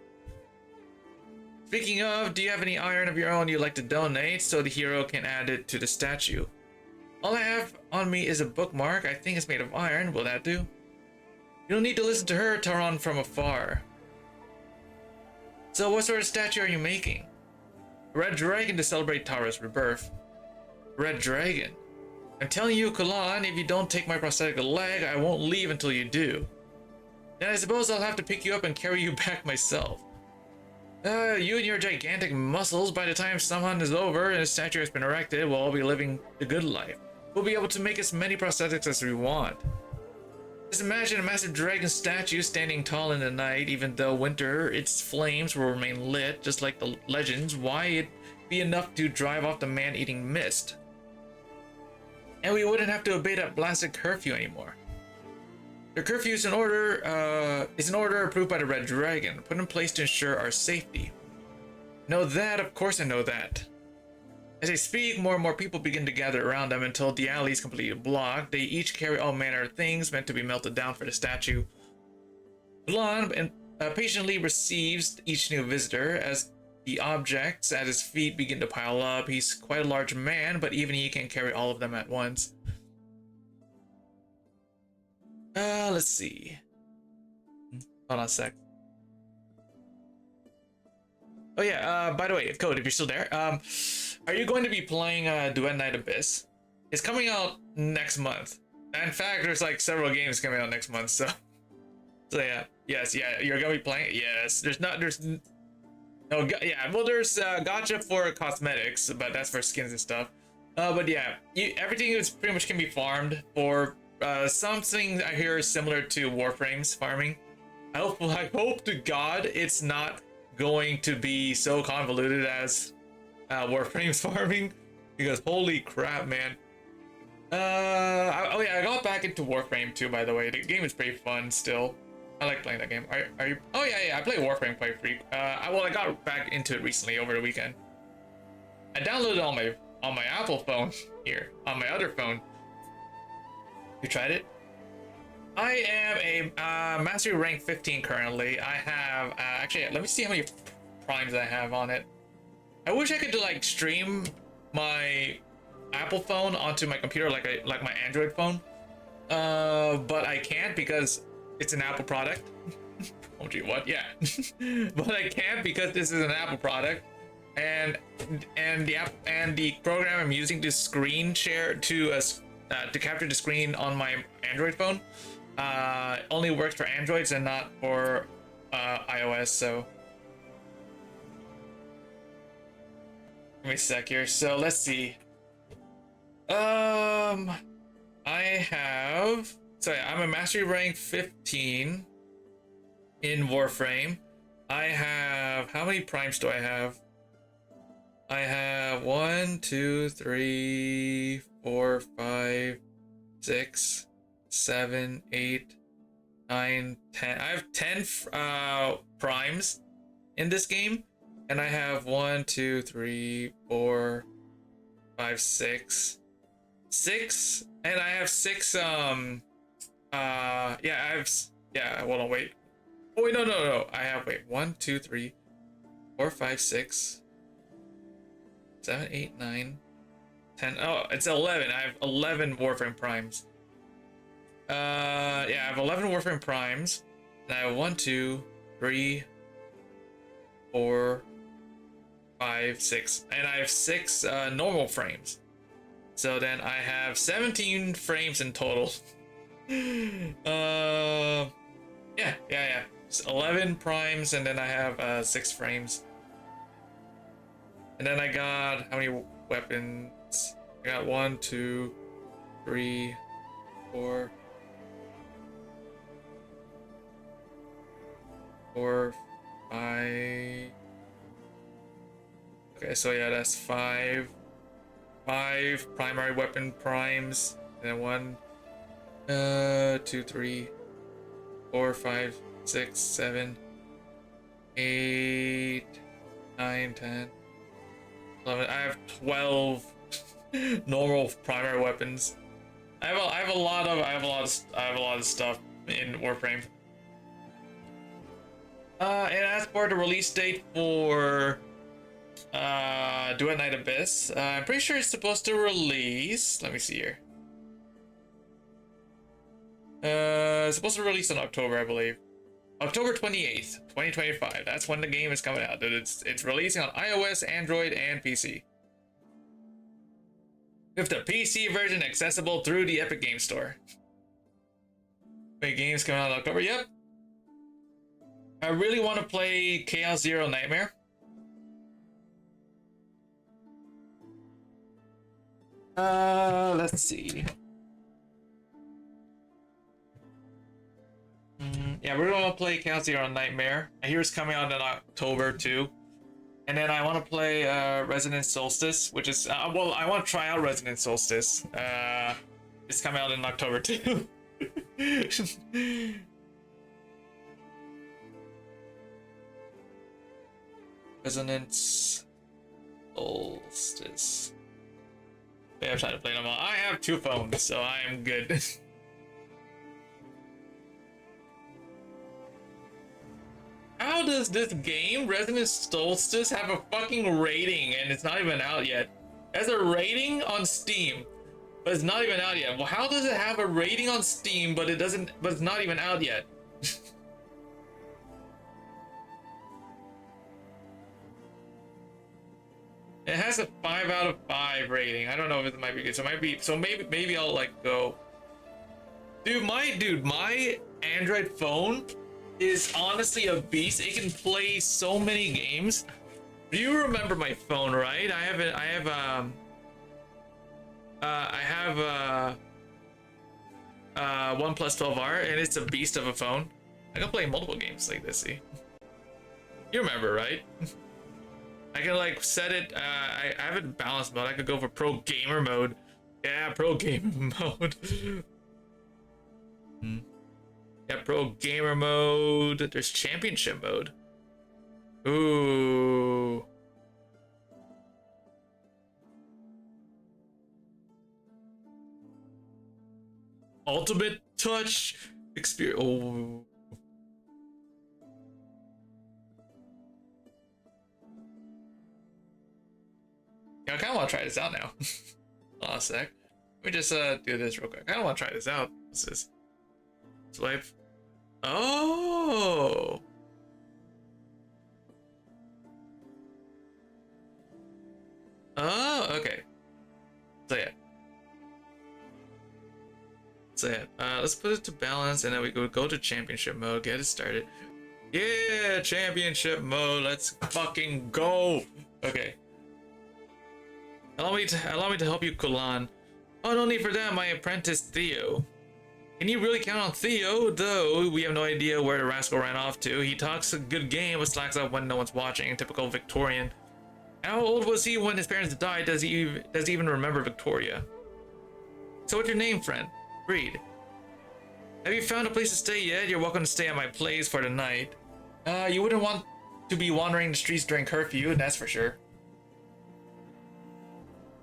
Speaking of, do you have any iron of your own you'd like to donate so the hero can add it to the statue? All I have on me is a bookmark. I think it's made of iron. Will that do? You don't need to listen to her, Taran from afar. So what sort of statue are you making? A red dragon to celebrate Tara's rebirth. Red dragon? I'm telling you, Kulan, if you don't take my prosthetic leg, I won't leave until you do. Then I suppose I'll have to pick you up and carry you back myself. You and your gigantic muscles, by the time Summon is over and a statue has been erected, will all be living the good life. We'll be able to make as many prosthetics as we want. Just imagine a massive dragon statue standing tall in the night. Even though winter, its flames will remain lit, just like the legends. Why it'd be enough to drive off the man-eating mist. And we wouldn't have to obey that blasted curfew anymore. The curfew is an order approved by the Red Dragon, put in place to ensure our safety. Know that? Of course I know that. As they speak, more and more people begin to gather around them until the alley is completely blocked. They each carry all manner of things meant to be melted down for the statue. Blonde patiently receives each new visitor as the objects at his feet begin to pile up. He's quite a large man, but even he can't carry all of them at once. Let's see. Hold on a sec. Oh yeah, by the way, Code, if you're still there, are you going to be playing Duet Night Abyss? It's coming out next month. In fact, there's like several games coming out next month, so yeah, yes, yeah, you're gonna be playing it. Yes, there's gacha for cosmetics, but that's for skins and stuff. But yeah, everything is pretty much can be farmed for something I hear is similar to Warframe's farming. I hope to God it's not going to be so convoluted as Warframe's farming, because holy crap, man. I got back into Warframe too, by the way. The game is pretty fun still. I like playing that game. Are you? Oh yeah, I play Warframe quite freak. I got back into it recently over the weekend. I downloaded it on my Apple phone here, on my other phone. You tried it? I am a mastery rank 15 currently. I have actually, let me see how many primes I have on it. I wish I could like stream my Apple phone onto my computer like my Android phone, but I can't because it's an Apple product. Oh gee, what? Yeah, but I can't because this is an Apple product, and the program I'm using to screen share to capture the screen on my Android phone only works for Androids and not for iOS. So give me a sec here. So let's see. I'm a mastery rank 15 in Warframe. I have, how many primes do I have? I have 1, 2, 3, 4, 5, 6, 7, 8, 9, 10. I have 10 primes in this game, and I have 1, 2, 3, 4, 5, 6, and I have 6. Hold on, wait. Oh wait, no. I have 1, 2, 3, 4, 5, 6, 7, 8, 9, 10. Oh, it's 11. I have 11 Warframe primes. I have 11 Warframe primes, and I have 1, 2, 3, 4, 5, 6, and I have 6 normal frames. So then I have 17 frames in total. It's 11 primes, and then I have 6 frames. And then I got, how many weapons? I got 1, 2, 3, 4, 5. Okay, so yeah, that's 5 primary weapon primes, and then 1, 2, 3, 4, 5, 6, 7, 8, 9, 10, 11. I have 12 normal primary weapons. I have a lot of stuff in Warframe. And as for the release date for Duet Night Abyss, I'm pretty sure it's supposed to release. Let me see here. It's supposed to release in October, I believe. October 28th, 2025. That's when the game is coming out. It's releasing on iOS, Android, and PC. With the PC version accessible through the Epic Game Store. Big games coming out in October. Yep. I really want to play Chaos Zero Nightmare. Let's see. Yeah, we're gonna play Chaos Zero Nightmare. I hear it's coming out in October too. And then I want to play Resonant Solstice, which is well, I want to try out Resonant Solstice. It's coming out in October too. Resonance Solstice. Yeah, I'm trying to play them all. I have 2 phones, so I am good. How does this game, Resonance Solstice, have a fucking rating and it's not even out yet? It has a rating on Steam, but it's not even out yet. Well, how does it have a rating on Steam, but it's not even out yet? It has a 5 out of 5 rating. I don't know if it might be good. So maybe I'll like go. Dude, my Android phone is honestly a beast. It can play so many games. Do you remember my phone, right? I have OnePlus 12R, and it's a beast of a phone. I can play multiple games like this. See, you remember, right? I can like set it. I have it in balanced mode. I could go for pro gamer mode. Yeah, pro gamer mode. Yeah, pro gamer mode. There's championship mode. Ooh. Ultimate touch experience. Oh. Yeah, I kind of want to try this out now. Hold on a sec. Let me just do this real quick. I kind of want to try this out. What's this? Swipe. Oh. Oh, okay. So yeah. Let's put it to balance, and then we go to championship mode. Get it started. Yeah, championship mode. Let's fucking go. Okay. Allow me to help you, Kulan. Oh, no need for that. My apprentice Theo. Can you really count on Theo? Though we have no idea where the rascal ran off to. He talks a good game, but slacks up when no one's watching. Typical Victorian. How old was he when his parents died? Does he even remember Victoria? So what's your name, friend? Reed. Have you found a place to stay yet? You're welcome to stay at my place for the night. You wouldn't want to be wandering the streets during curfew, that's for sure.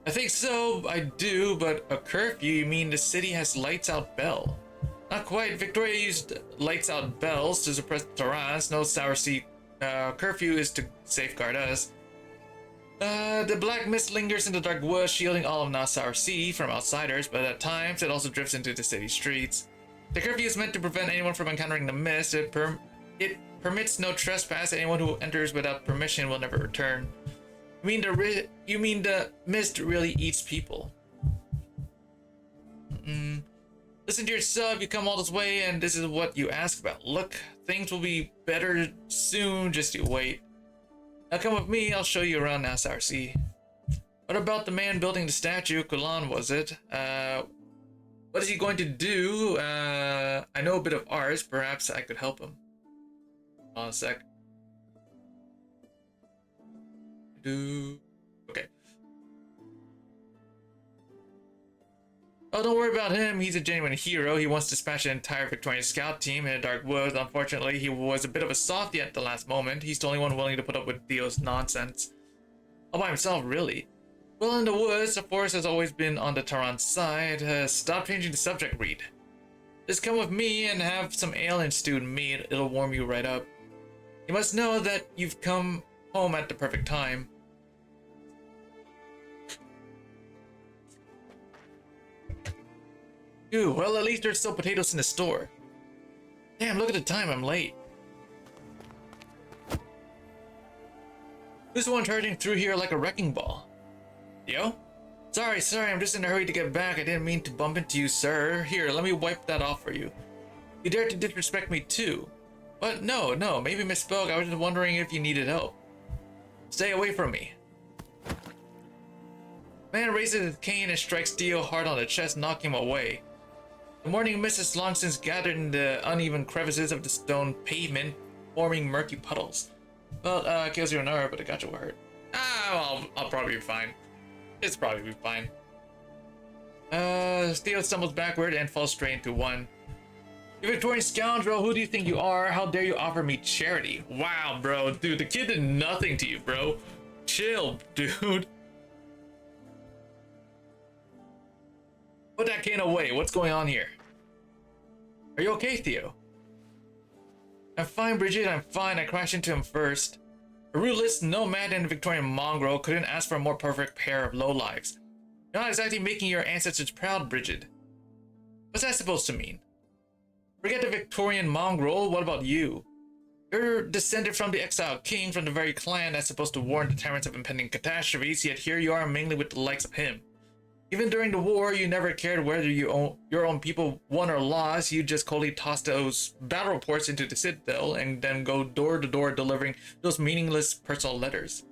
I think so, I do, but a curfew, you mean the city has lights out bell? Not quite. Victoria used lights out bells to suppress Terrans. No Sour Sea curfew is to safeguard us. The black mist lingers in the dark woods, shielding all of Nassau Sea from outsiders, but at times it also drifts into the city streets. The curfew is meant to prevent anyone from encountering the mist. It permits no trespass. Anyone who enters without permission will never return. You mean the mist really eats people? Listen to yourself. You come all this way, and this is what you ask about. Look, things will be better soon. Just you wait. Now come with me, I'll show you around Nassau Sea. What about the man building the statue? Kulan, was it? What is he going to do? I know a bit of arts, perhaps I could help him. Hold on a sec. Okay. Oh, don't worry about him. He's a genuine hero. He wants to smash an entire Victorian scout team in a dark woods. Unfortunately, he was a bit of a softie at the last moment. He's the only one willing to put up with Theo's nonsense. All by himself, really. Well, in the woods, the force has always been on the Terran side. Stop changing the subject, Reed. Just come with me and have some ale and stewed meat. It'll warm you right up. You must know that you've come home at the perfect time. Ooh, well, at least there's still potatoes in the store. Damn, look at the time, I'm late. Who's the one charging through here like a wrecking ball? Yo? Sorry, I'm just in a hurry to get back. I didn't mean to bump into you, sir. Here, let me wipe that off for you. You dare to disrespect me too. But no, maybe misspoke. I was just wondering if you needed help. Stay away from me. Man raises his cane and strikes Theo hard on the chest, knocking him away. The morning mist has long since gathered in the uneven crevices of the stone pavement, forming murky puddles. Well, kills you an hour, but it got you hurt. Well, I'll probably be fine. It's probably be fine. Theo stumbles backward and falls straight into one. You Victorian scoundrel, who do you think you are? How dare you offer me charity? Wow, bro. Dude, the kid did nothing to you, bro. Chill, dude. Put that cane away. What's going on here? Are you okay, Theo? I'm fine, Bridget. I'm fine. I crashed into him first. A ruthless nomad and a Victorian mongrel couldn't ask for a more perfect pair of lowlives. You're not exactly making your ancestors proud, Bridget. What's that supposed to mean? Forget the Victorian mongrel. What about you? You're descended from the exiled king from the very clan that's supposed to warn the tyrants of impending catastrophes, yet here you are mingling with the likes of him. Even during the war, you never cared whether your own people won or lost. You just coldly tossed those battle reports into the citadel and then go door to door delivering those meaningless personal letters.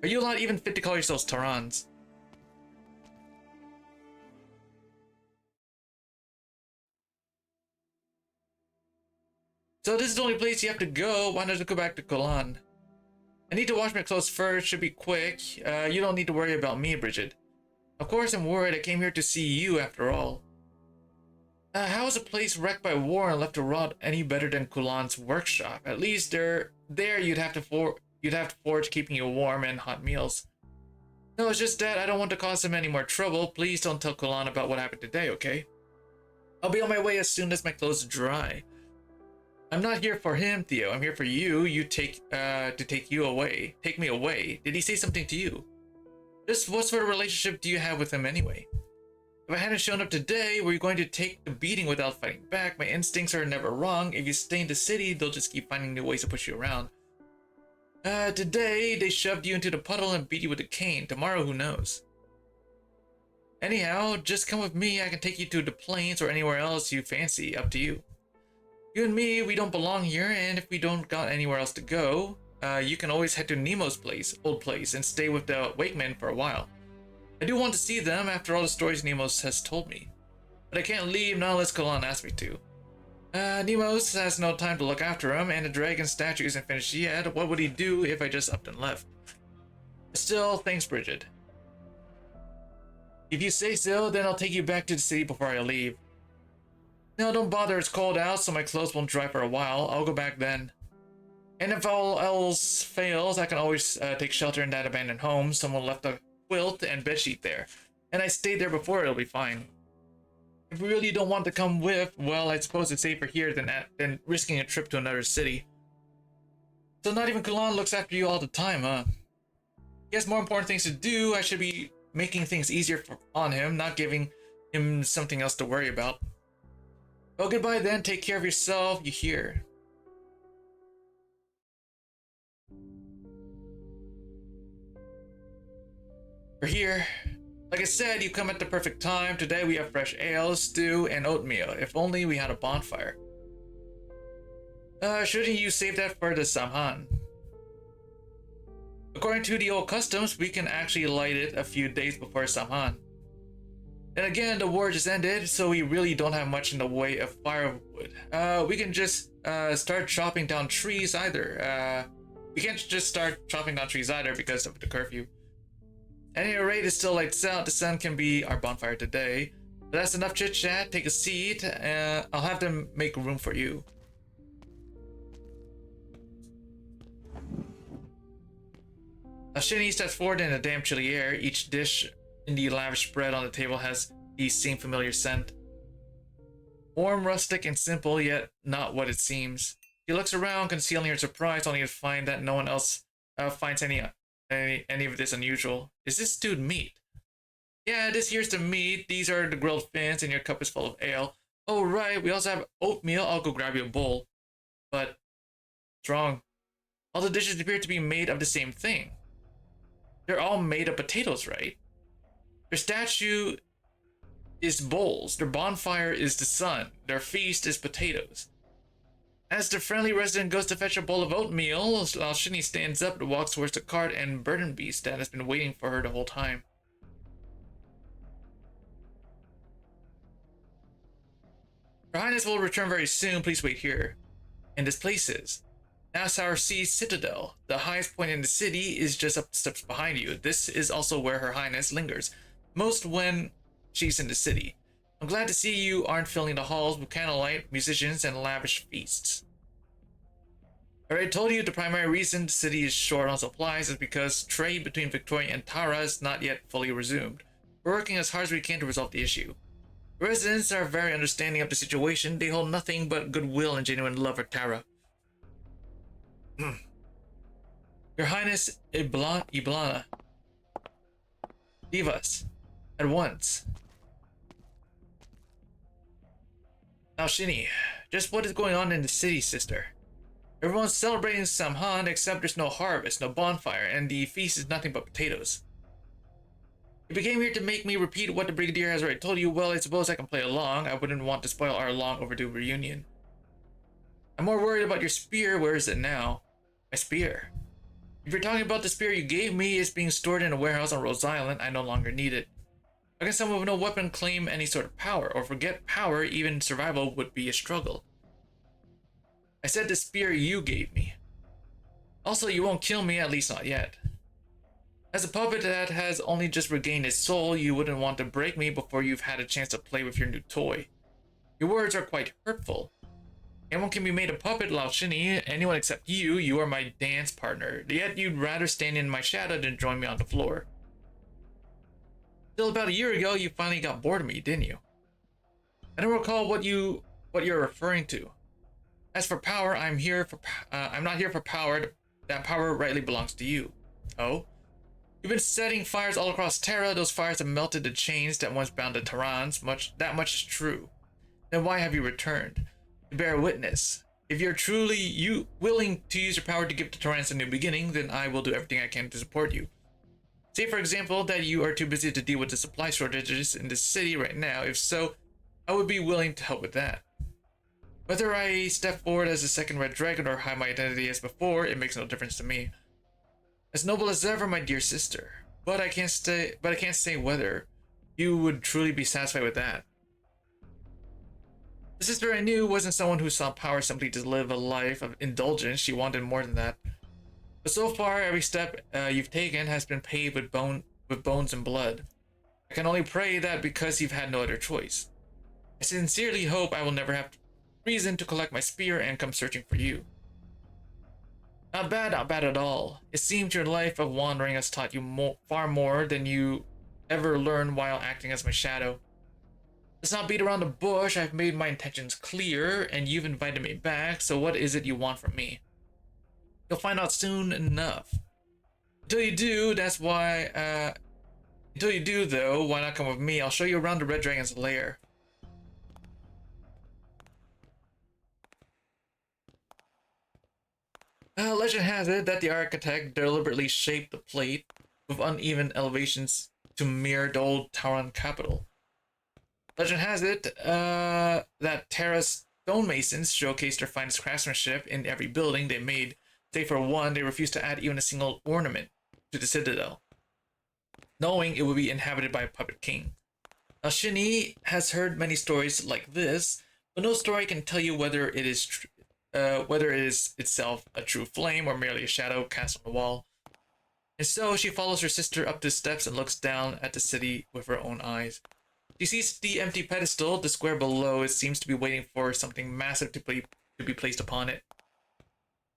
Are you not even fit to call yourselves Tarans? So this is the only place you have to go. Why not go back to Kolan? I need to wash my clothes first. Should be quick. You don't need to worry about me, Bridget. Of course I'm worried. I came here to see you after all. How is a place wrecked by war and left to rot any better than Kulan's workshop? At least there you'd have to forge keeping you warm and hot meals. No, it's just that I don't want to cause him any more trouble. Please don't tell Kulan about what happened today, okay? I'll be on my way as soon as my clothes dry. I'm not here for him, Theo. I'm here for you. To take you away. Take me away. Did he say something to you? Just what sort of relationship do you have with him anyway? If I hadn't shown up today, were you going to take the beating without fighting back? My instincts are never wrong. If you stay in the city, they'll just keep finding new ways to push you around. Today, they shoved you into the puddle and beat you with a cane. Tomorrow, who knows? Anyhow, just come with me. I can take you to the plains or anywhere else you fancy. Up to you. You and me, we don't belong here, and if we don't got anywhere else to go, you can always head to Nemo's old place, and stay with the Wakemen for a while. I do want to see them after all the stories Nemos has told me. But I can't leave not unless Kolan asks me to. Nemos has no time to look after him, and the dragon statue isn't finished yet. What would he do if I just upped and left? Still, thanks, Bridget. If you say so, then I'll take you back to the city before I leave. No, don't bother, it's cold out, so my clothes won't dry for a while. I'll go back then. And if all else fails, I can always take shelter in that abandoned home. Someone left a quilt and bedsheet there. And I stayed there before, it'll be fine. If you really don't want to come with, well, I suppose it's safer here than risking a trip to another city. So not even Kulan looks after you all the time, huh? He has more important things to do. I should be making things easier on him, not giving him something else to worry about. Well, goodbye then. Take care of yourself, you hear. We're here. Like I said, you come at the perfect time. Today we have fresh ale, stew, and oatmeal. If only we had a bonfire. Shouldn't you save that for the Samhan? According to the old customs, we can actually light it a few days before Samhan. And again, the war just ended, so we really don't have much in the way of firewood. We can just start chopping down trees either. We can't just start chopping down trees either because of the curfew. At any rate, it still lights out. The sun can be our bonfire today. But that's enough chit chat. Take a seat. I'll have them make room for you. Shinny steps forward in the damn chilly air. Each dish in the lavish spread on the table has the same familiar scent. Warm, rustic, and simple, yet not what it seems. She looks around, concealing her surprise, only to find that no one else finds any of this unusual. Is this stewed meat? Yeah, this here's the meat. These are the grilled fins, and your cup is full of ale. Oh, right, we also have oatmeal. I'll go grab you a bowl. But, what's wrong? All the dishes appear to be made of the same thing. They're all made of potatoes, right? Their statue is bowls. Their bonfire is the sun. Their feast is potatoes. As the friendly resident goes to fetch a bowl of oatmeal, Shinny stands up and walks towards the cart and burden beast that has been waiting for her the whole time. Your Highness will return very soon. Please wait here. And this place is Nassau Sea Citadel. The highest point in the city is just up the steps behind you. This is also where Her Highness lingers, most when she's in the city. I'm glad to see you aren't filling the halls with candlelight, musicians, and lavish feasts. I already told you the primary reason the city is short on supplies is because trade between Victoria and Tara is not yet fully resumed. We're working as hard as we can to resolve the issue. The residents are very understanding of the situation. They hold nothing but goodwill and genuine love for Tara. Your Highness Iblana. Leave us. At once. Now, Shinny, just what is going on in the city, sister? Everyone's celebrating Samhain, except there's no harvest, no bonfire, and the feast is nothing but potatoes. You came here to make me repeat what the Brigadier has already told you. Well, I suppose I can play along. I wouldn't want to spoil our long overdue reunion. I'm more worried about your spear. Where is it now? My spear. If you're talking about the spear you gave me, it's being stored in a warehouse on Rose Island. I no longer need it. How can someone with no weapon claim any sort of power? Or forget power, even survival would be a struggle. I said the spear you gave me. Also, you won't kill me, at least not yet. As a puppet that has only just regained its soul, you wouldn't want to break me before you've had a chance to play with your new toy. Your words are quite hurtful. Anyone can be made a puppet, Lao Shinny. Anyone except you. You are my dance partner. Yet you'd rather stand in my shadow than join me on the floor. Still, about a year ago, you finally got bored of me, didn't you? I don't recall what you're referring to. As for power, I'm not here for power. That power rightly belongs to you. Oh? You've been setting fires all across Terra. Those fires have melted the chains that once bound the Terrans. That much is true. Then why have you returned? To bear witness. If you're truly willing to use your power to give the Terrans a new beginning, then I will do everything I can to support you. Say, for example, that you are too busy to deal with the supply shortages in the city right now. If so, I would be willing to help with that. Whether I step forward as a second Red Dragon or hide my identity as before, it makes no difference to me. As noble as ever, my dear sister. But I can't say whether you would truly be satisfied with that. The sister I knew wasn't someone who saw power simply to live a life of indulgence. She wanted more than that. But so far, every step you've taken has been paved with bones and blood. I can only pray that because you've had no other choice. I sincerely hope I will never have reason to collect my spear and come searching for you. Not bad at all. It seems your life of wandering has taught you far more than you ever learned while acting as my shadow. Let's not beat around the bush. I've made my intentions clear, and you've invited me back, so what is it you want from me? You'll find out soon enough. Until you do, though, why not come with me? I'll show you around the Red Dragon's lair. Legend has it that the architect deliberately shaped the plate with uneven elevations to mirror the old Tauran capital. Legend has it that Terra's stonemasons showcased their finest craftsmanship in every building they made. Save for one, they refused to add even a single ornament to the citadel, knowing it would be inhabited by a puppet king. Now, Shinny has heard many stories like this, but no story can tell you whether it is itself a true flame or merely a shadow cast on the wall. And so she follows her sister up the steps and looks down at the city with her own eyes. She sees the empty pedestal. The square below it seems to be waiting for something massive to be placed upon it.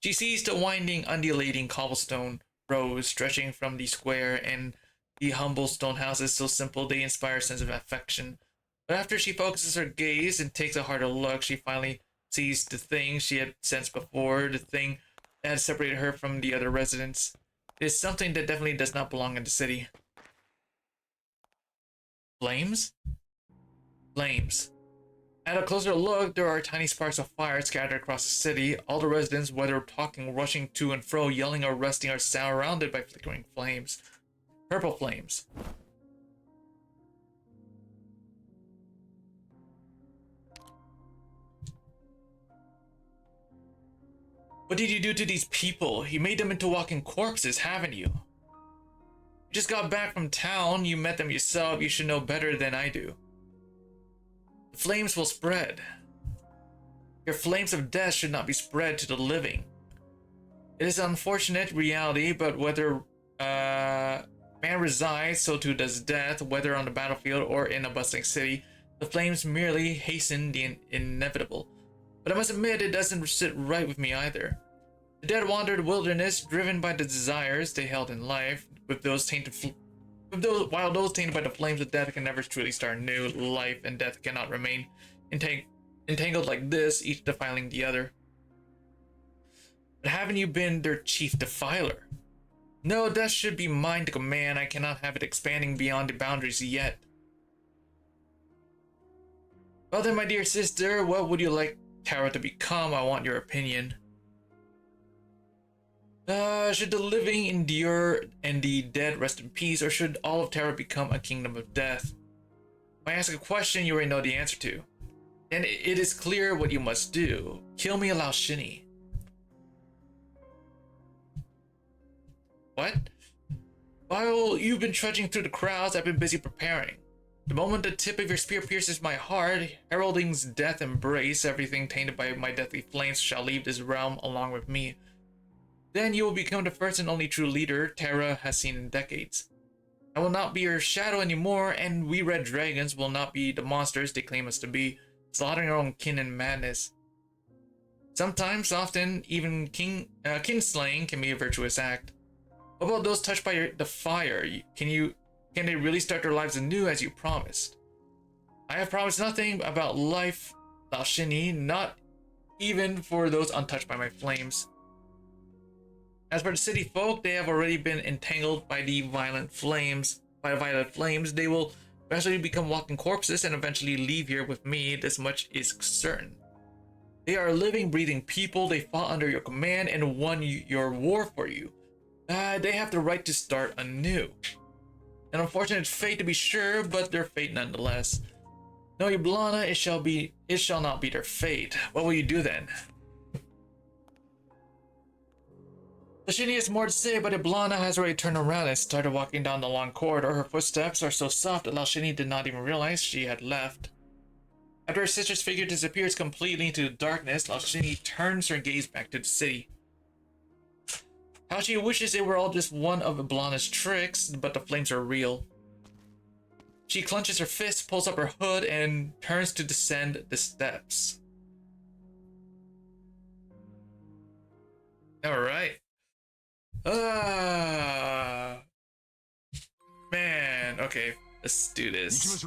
She sees the winding, undulating cobblestone rows stretching from the square, and the humble stone houses so simple they inspire a sense of affection. But after she focuses her gaze and takes a harder look, she finally sees the thing she had sensed before, the thing that had separated her from the other residents. It is something that definitely does not belong in the city. Flames? Flames. At a closer look, there are tiny sparks of fire scattered across the city. All the residents, whether talking, rushing to and fro, yelling or resting, are surrounded by flickering flames. Purple flames. What did you do to these people? You made them into walking corpses, haven't you? You just got back from town, you met them yourself, you should know better than I do. The flames will spread. Your flames of death should not be spread to the living. It is an unfortunate reality, but whether man resides, so too does death, whether on the battlefield or in a bustling city. The flames merely hasten the inevitable. But I must admit, it doesn't sit right with me either. The dead wander the wilderness, driven by the desires they held in life, while those tainted by the flames of death can never truly start anew. Life and death cannot remain entangled like this, each defiling the other. But haven't you been their chief defiler? No, death should be mine to command. I cannot have it expanding beyond the boundaries yet. Well then, my dear sister, what would you like Tara to become? I want your opinion. Should the living endure and the dead rest in peace, or should all of Terra become a kingdom of death? If I ask a question you already know the answer to. And it is clear what you must do. Kill me, allow Shinny. What? While you've been trudging through the crowds, I've been busy preparing. The moment the tip of your spear pierces my heart, heralding's death embrace, everything tainted by my deathly flames shall leave this realm along with me. Then you will become the first and only true leader Terra has seen in decades. I will not be your shadow anymore, and we red dragons will not be the monsters they claim us to be, slaughtering our own kin in madness. Sometimes, often, even kinslaying can be a virtuous act. What about those touched by the fire? Can they really start their lives anew as you promised? I have promised nothing about life, Laoshini, not even for those untouched by my flames. As for the city folk, they have already been entangled by the violent flames. They will eventually become walking corpses and eventually leave here with me. This much is certain. They are living, breathing people. They fought under your command and won your war for you. They have the right to start anew. An unfortunate fate to be sure, but their fate nonetheless. No, Yablana, it shall not be their fate. What will you do then? Lashini has more to say, but Yablana has already turned around and started walking down the long corridor. Her footsteps are so soft that Lashini did not even realize she had left. After her sister's figure disappears completely into the darkness, Lashini turns her gaze back to the city. How she wishes it were all just one of Yablana's tricks, but the flames are real. She clenches her fist, pulls up her hood, and turns to descend the steps. Alright. Man, okay, let's do this.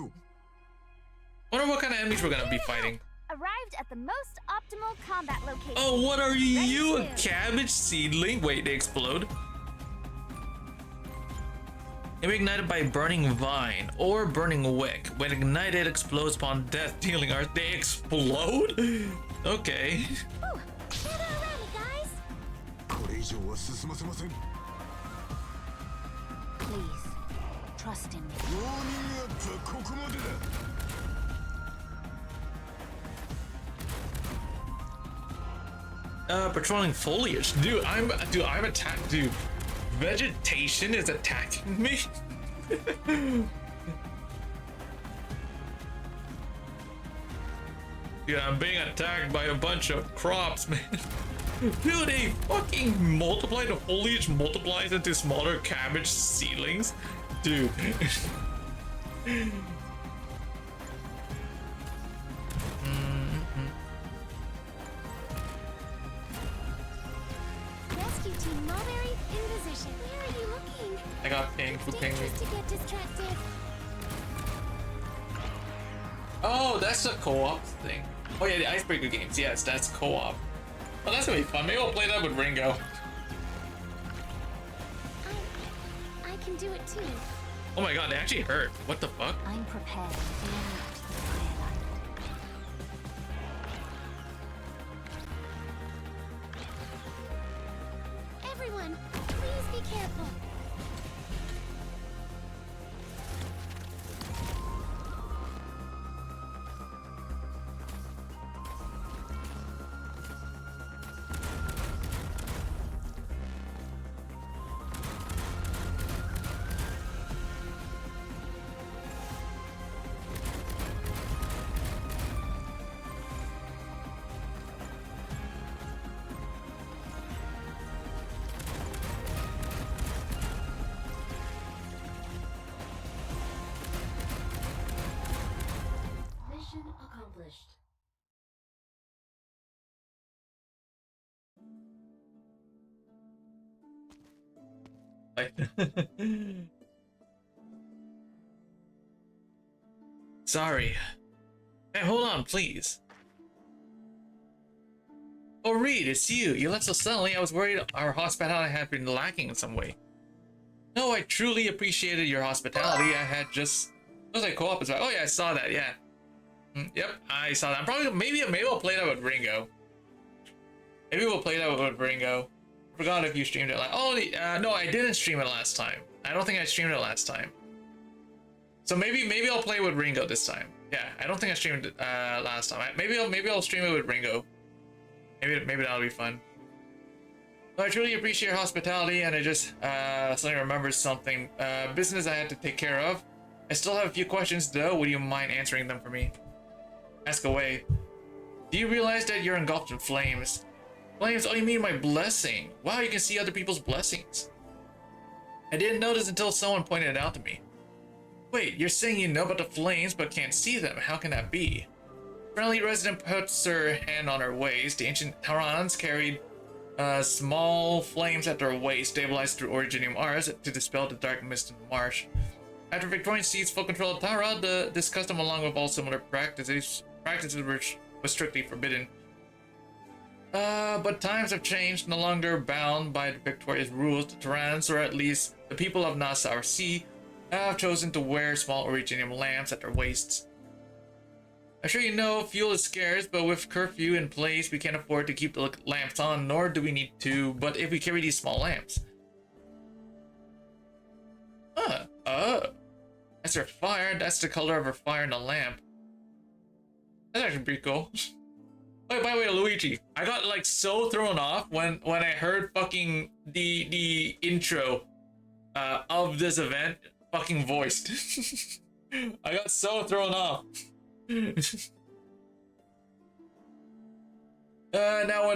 Wonder what kind of enemies we're gonna be fighting. Arrived at the most optimal combat location. Oh, what are you? A cabbage seedling? Wait, they explode? They be ignited by burning vine or burning wick. When ignited, explodes upon death, dealing art. They explode? Okay. Ooh, gather around me, guys. Please, trust in me. Patrolling foliage. Dude, I'm attacked. Dude, vegetation is attacking me. Yeah, I'm being attacked by a bunch of crops, man. Dude, they fucking multiply. The foliage multiplies into smaller cabbage seedlings. Dude. Rescue Team Mulberry in position. Where are you looking? I got pinged. Who pinged me? Dangerous to get distracted. Oh, that's a co-op thing. Oh yeah, the Icebreaker games. Yes, that's co-op. Oh, that's gonna be fun. Maybe I'll play that with Ringo. I can do it too. Oh my god, they actually hurt. What the fuck? I'm prepared to react to the firelight. Everyone, please be careful. Like, sorry. Hey, hold on, please. Oh, Reed, it's you. You left so suddenly, I was worried our hospitality had been lacking in some way. No, I truly appreciated your hospitality. I had just... It was like co-op as well. Oh yeah, I saw that, yeah. Yep, I saw that. Maybe I'll play that with Ringo. Maybe we'll play that with Ringo. Forgot if you streamed it no, I didn't stream it last time. I don't think I streamed it last time. So maybe I'll play with Ringo this time. Yeah, I don't think I streamed it last time. Maybe I'll stream it with Ringo. Maybe that'll be fun. So I truly appreciate your hospitality, and I just suddenly remembered something. Business I had to take care of. I still have a few questions though. Would you mind answering them for me? Ask away. Do you realize that you're engulfed in flames? Flames? Oh, you mean my blessing? Wow, you can see other people's blessings. I didn't notice until someone pointed it out to me. Wait, you're saying you know about the flames but can't see them? How can that be? Friendly resident puts her hand on her waist. The ancient Tarans carried small flames at their waist, stabilized through Originium Ars to dispel the dark mist in the marsh. After Victorian seized full control of Tara, this custom, along with all similar practices was strictly forbidden. But times have changed. No longer bound by the Victoria's rules, the Tarans, or at least the people of Nassau Sea, have chosen to wear small Originium lamps at their waists. I'm sure you know fuel is scarce, but with curfew in place, we can't afford to keep the lamps on, nor do we need to, but if we carry these small lamps. That's her fire. That's the color of her fire in the lamp. That's actually pretty cool. By the way, Luigi, I got like so thrown off when I heard fucking the intro of this event fucking voiced. I got so thrown off. Now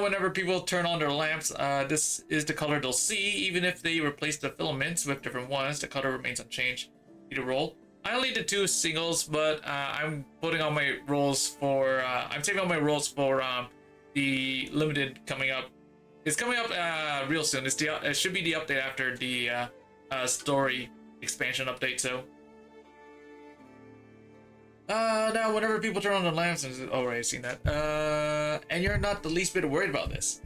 whenever people turn on their lamps, this is the color they'll see. Even if they replace the filaments with different ones, the color remains unchanged. Need a roll? I only did 2 singles, but I'm putting on my rolls for I'm saving all my rolls for the limited coming up. It's coming up real soon. It should be the update after the story expansion update. So now whenever people turn on the lamps, already seen that. And you're not the least bit worried about this.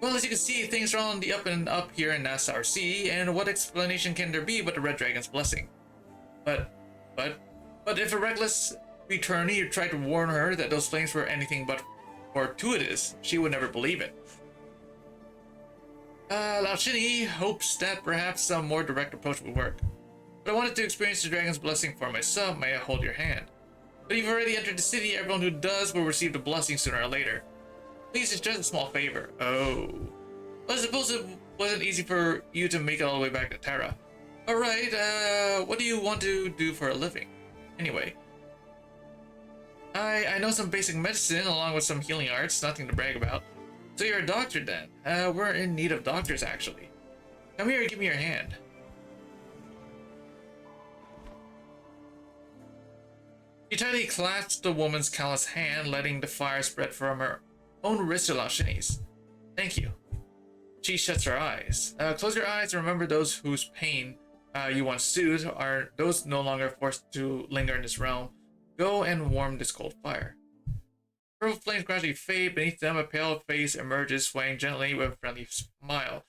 Well, as you can see, things are on the up and up here in Nassau Sea, and what explanation can there be but the Red Dragon's blessing? But if a reckless returnee tried to warn her that those flames were anything but fortuitous, she would never believe it. Laushini hopes that perhaps some more direct approach would work. But I wanted to experience the dragon's blessing for myself. May I hold your hand? But you've already entered the city. Everyone who does will receive the blessing sooner or later. Please, it's just a small favor. Oh. Well, I suppose it wasn't easy for you to make it all the way back to Terra. Alright, what do you want to do for a living? Anyway. I know some basic medicine along with some healing arts, nothing to brag about. So you're a doctor then? We're in need of doctors actually. Come here and give me your hand. She tightly clasped the woman's callous hand, letting the fire spread from her own wrist to Laushini's. Thank you. She shuts her eyes. Close your eyes and remember those whose pain you once soothed are those no longer forced to linger in this realm. Go and warm this cold fire. Purple flames gradually fade. Beneath them, a pale face emerges, swaying gently with a friendly smile.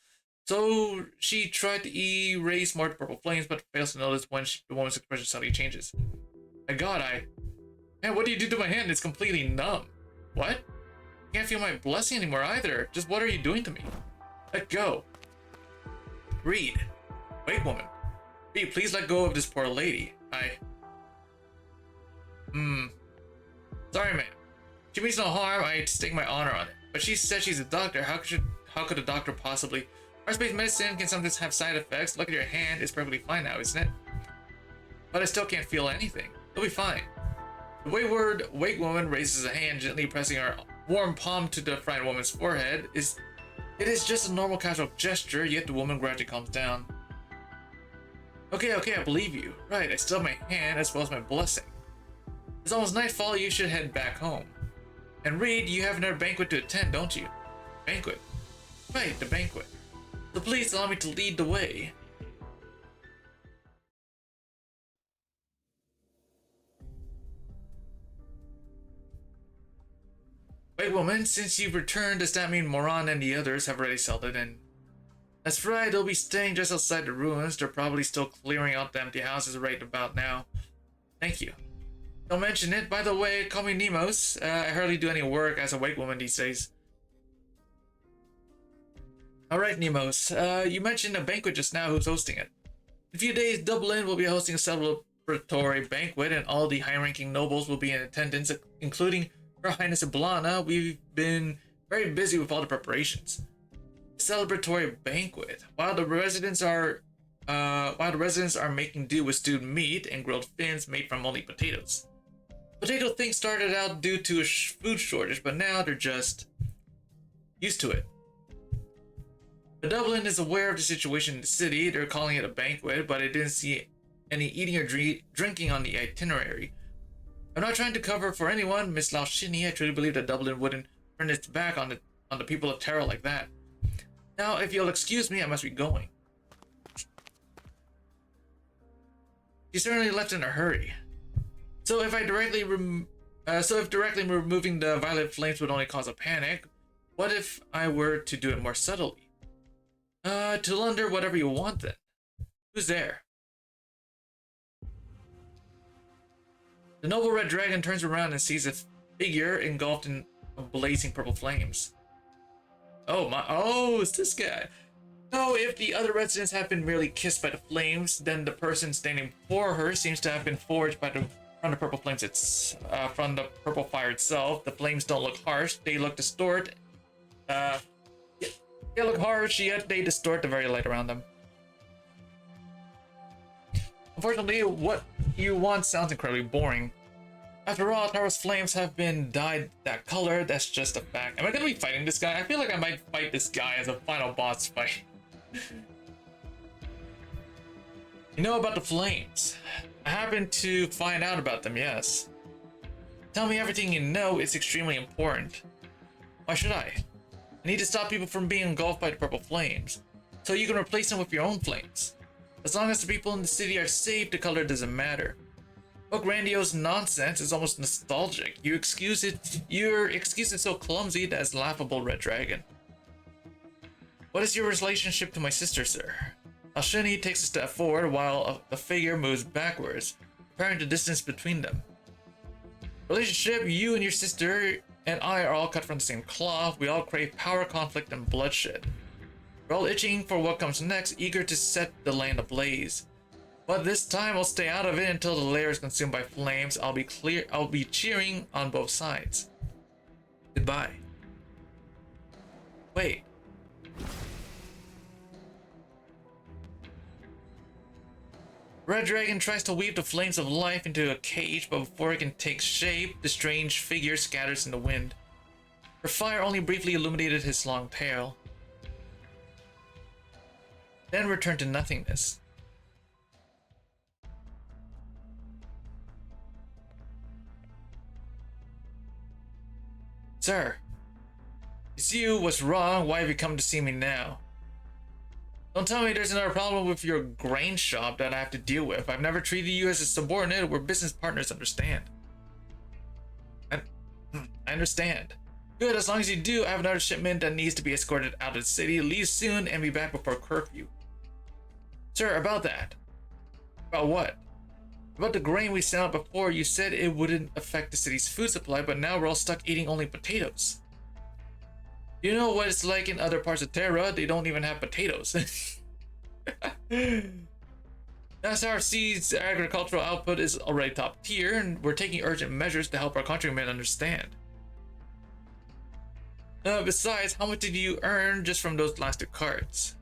So she tried to erase more purple flames, but fails to notice when the woman's expression suddenly changes. My God, man, what do you do to my hand? It's completely numb. What? I can't feel my blessing anymore either. Just what are you doing to me? Let go. Reed. Wait, woman. Reed, please let go of this poor lady. Sorry, ma'am. She means no harm. I stake my honor on it. But she said she's a doctor. How could a doctor possibly? Arts-based medicine can sometimes have side effects. Look at your hand. It's perfectly fine now, isn't it? But I still can't feel anything. It'll be fine. The wayward wait woman raises a hand, gently pressing her warm palm to the frightened woman's forehead. It is just a normal casual gesture, yet the woman gradually calms down. Okay, I believe you. Right, I still have my hand as well as my blessing. It's almost nightfall, you should head back home. And Reed, you have another banquet to attend, don't you? Banquet? Right, the banquet. So please allow me to lead the way. Wait, woman, since you've returned, does that mean Moran and the others have already settled in? That's right, they'll be staying just outside the ruins. They're probably still clearing out the empty houses right about now. Thank you. Don't mention it. By the way, call me Nemos. I hardly do any work as a white woman these days. Alright, Nemos. You mentioned a banquet just now. Who's hosting it? In a few days, Dublin will be hosting a celebratory banquet, and all the high-ranking nobles will be in attendance, including Her Highness Blana. We've been very busy with all the preparations. Celebratory banquet. While the residents are making do with stewed meat and grilled fins made from only potatoes. Potato thing started out due to a food shortage, but now they're just used to it. But Dublin is aware of the situation in the city. They're calling it a banquet, but I didn't see any eating or drinking on the itinerary. I'm not trying to cover for anyone, Miss Laushini. I truly believe that Dublin wouldn't turn its back on the people of Terra like that. Now, if you'll excuse me, I must be going. She certainly left in a hurry. So if directly removing the violet flames would only cause a panic, what if I were to do it more subtly? To launder whatever you want then. Who's there? The noble red dragon turns around and sees a figure engulfed in blazing purple flames. Oh, it's this guy. No, if the other residents have been merely kissed by the flames, then the person standing before her seems to have been forged from the purple flames. From the purple fire itself. The flames don't look harsh; they look distort. They look harsh, yet they distort the very light around them. Unfortunately, what you want sounds incredibly boring. After all, Tara's flames have been dyed that color. That's just a fact. Am I gonna be fighting this guy? I feel like I might fight this guy as a final boss fight. You know about the flames? I happened to find out about them, yes. Tell me everything you know. It's extremely important. Why should I? I need to stop people from being engulfed by the purple flames, so you can replace them with your own flames. As long as the people in the city are safe, the color doesn't matter. What grandiose nonsense is almost nostalgic. Your excuse is so clumsy that it's laughable, Red Dragon. What is your relationship to my sister, sir? Alshini takes a step forward while the figure moves backwards, preparing the distance between them. Relationship, you and your sister and I are all cut from the same cloth. We all crave power, conflict, and bloodshed. We're all itching for what comes next, eager to set the land ablaze. But this time I'll stay out of it until the lair is consumed by flames. I'll be cheering on both sides. Goodbye. Wait. Red Dragon tries to weave the flames of life into a cage, but before it can take shape, the strange figure scatters in the wind. Her fire only briefly illuminated his long tail, then returned to nothingness. Sir, it's you. What's wrong? Why have you come to see me now? Don't tell me there's another problem with your grain shop that I have to deal with. I've never treated you as a subordinate. We're business partners, understand? I understand. Good, as long as you do. I have another shipment that needs to be escorted out of the city. Leave soon and be back before curfew. Sir, about that. About what? About the grain we sent out before. You said it wouldn't affect the city's food supply, but now we're all stuck eating only potatoes. You know what it's like in other parts of Terra? They don't even have potatoes. SRC's agricultural output is already top tier, and we're taking urgent measures to help our countrymen understand. Besides, how much did you earn just from those last 2 carts?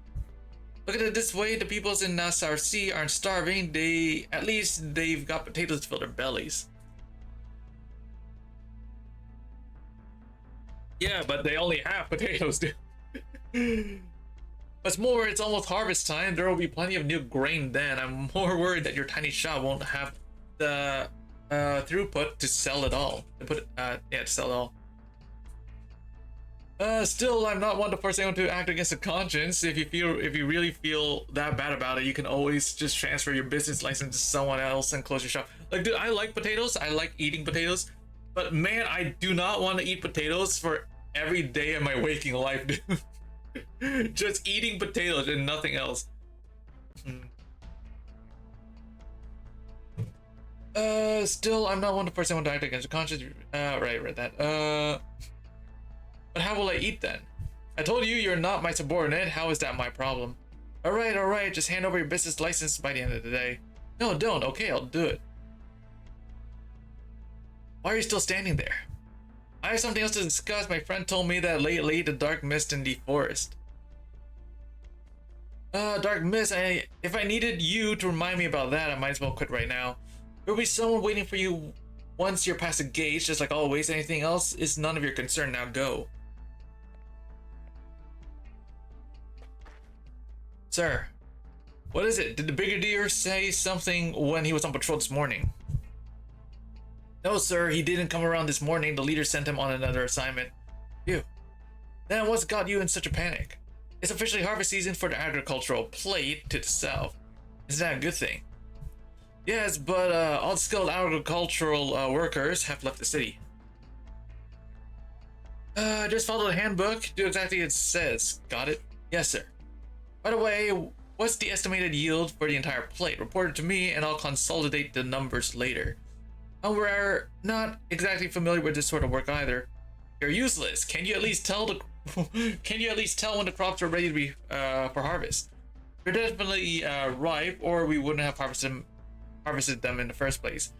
Look at it this way, the peoples in SRC aren't starving. At least they've got potatoes to fill their bellies. Yeah, but they only have potatoes, dude. What's more, it's almost harvest time. There will be plenty of new grain then. I'm more worried that your tiny shop won't have the throughput to sell it all. To sell it all. Still, I'm not one to force anyone to act against a conscience. If you really feel that bad about it, you can always just transfer your business license to someone else and close your shop. Like, dude, I like potatoes. I like eating potatoes, but man, I do not want to eat potatoes for every day of my waking life, dude. Just eating potatoes and nothing else. Still, I'm not one to force anyone to act against a conscience. Right, read that. But how will I eat then? I told you you're not my subordinate. How is that my problem? Alright, just hand over your business license by the end of the day. No, don't. Okay, I'll do it. Why are you still standing there? I have something else to discuss. My friend told me that lately the dark mist in the forest. Dark mist, if I needed you to remind me about that, I might as well quit right now. There'll be someone waiting for you once you're past the gates, just like always. Anything else is none of your concern. Now go. Sir, what is it? Did the brigadier say something when he was on patrol this morning? No, sir, he didn't come around this morning. The leader sent him on another assignment. Phew. Then what's got you in such a panic? It's officially harvest season for the agricultural plate to the south. Isn't that a good thing? Yes, but all skilled agricultural workers have left the city. Just follow the handbook. Do exactly as it says. Got it? Yes, sir. By the way, what's the estimated yield for the entire plate? Report it to me and I'll consolidate the numbers later. We're not exactly familiar with this sort of work either. You're useless. Can you at least tell Can you at least tell when the crops are ready to be for harvest? They're definitely ripe, or we wouldn't have harvested them in the first place.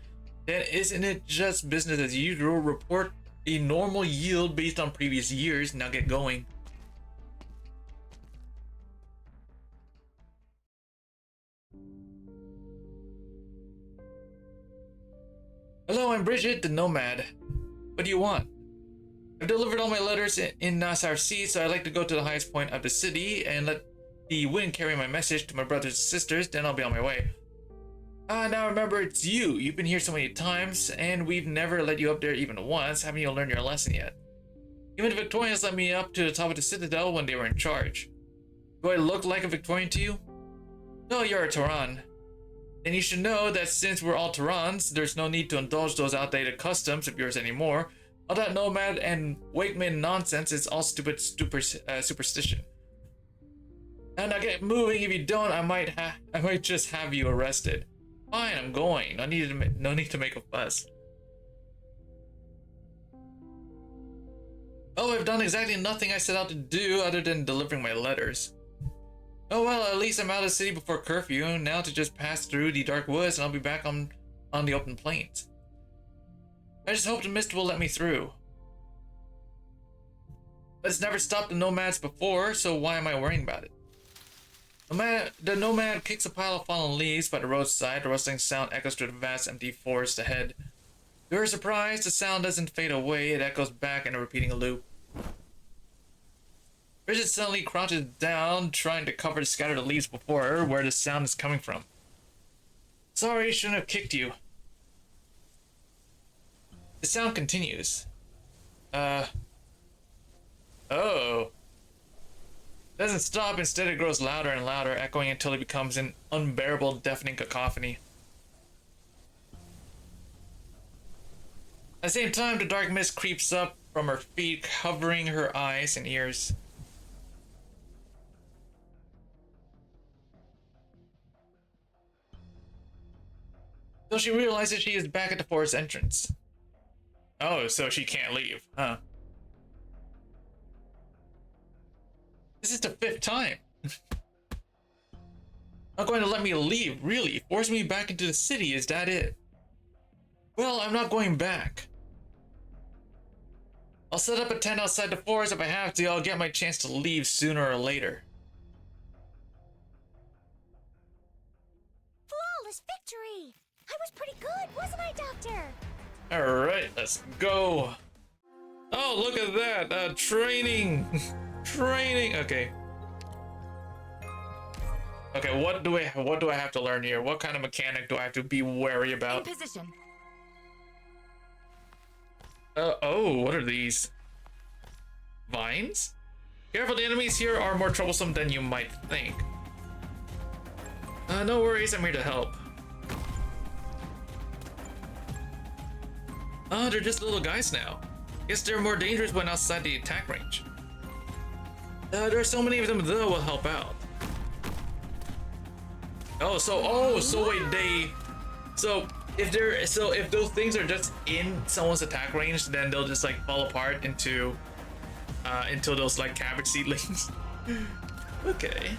Then isn't it just business as usual? Report a normal yield based on previous years. Now get going. Hello, I'm Bridget, the Nomad. What do you want? I've delivered all my letters in Nassar Sea, so I'd like to go to the highest point of the city and let the wind carry my message to my brothers and sisters, then I'll be on my way. Now remember, it's you. You've been here so many times, and we've never let you up there even once. Haven't you learned your lesson yet? Even the Victorians let me up to the top of the citadel when they were in charge. Do I look like a Victorian to you? No, you're a Tehran. And you should know that since we're all Tehrans, there's no need to indulge those outdated customs of yours anymore. All that nomad and wakeman nonsense is all stupid superstition. And now get moving. If you don't, I might just have you arrested. Fine, I'm going. No need to make a fuss. Oh, I've done exactly nothing I set out to do other than delivering my letters. Oh well, at least I'm out of the city before curfew. Now to just pass through the dark woods and I'll be back on the open plains. I just hope the mist will let me through. But it's never stopped the nomads before, so why am I worrying about it? The nomad kicks a pile of fallen leaves by the roadside. The rustling sound echoes through the vast empty forest ahead. To her surprise, the sound doesn't fade away. It echoes back in a repeating loop. Bridget suddenly crouches down, trying to cover the scattered leaves before her, where the sound is coming from. Sorry, shouldn't have kicked you. The sound continues. Oh. It doesn't stop, instead it grows louder and louder, echoing until it becomes an unbearable, deafening cacophony. At the same time, the dark mist creeps up from her feet, covering her eyes and ears. So she realizes she is back at the forest entrance. Oh, so she can't leave, huh? This is the 5th time. Not going to let me leave, really? Force me back into the city, is that it? Well, I'm not going back. I'll set up a tent outside the forest if I have to. I'll get my chance to leave sooner or later. Flawless victory! I was pretty good, wasn't I, Doctor? Alright, let's go. Oh, look at that. Training. Training. Okay. Okay, what do I have to learn here? What kind of mechanic do I have to be wary about? In position. Oh, what are these? vines? Careful, the enemies here are more troublesome than you might think. No worries, I'm here to help. Oh, they're just little guys now. Guess they're more dangerous when outside the attack range. There are so many of them though will help out. So wait, if those things are just in someone's attack range, then they'll just like fall apart into those like cabbage seedlings. Okay.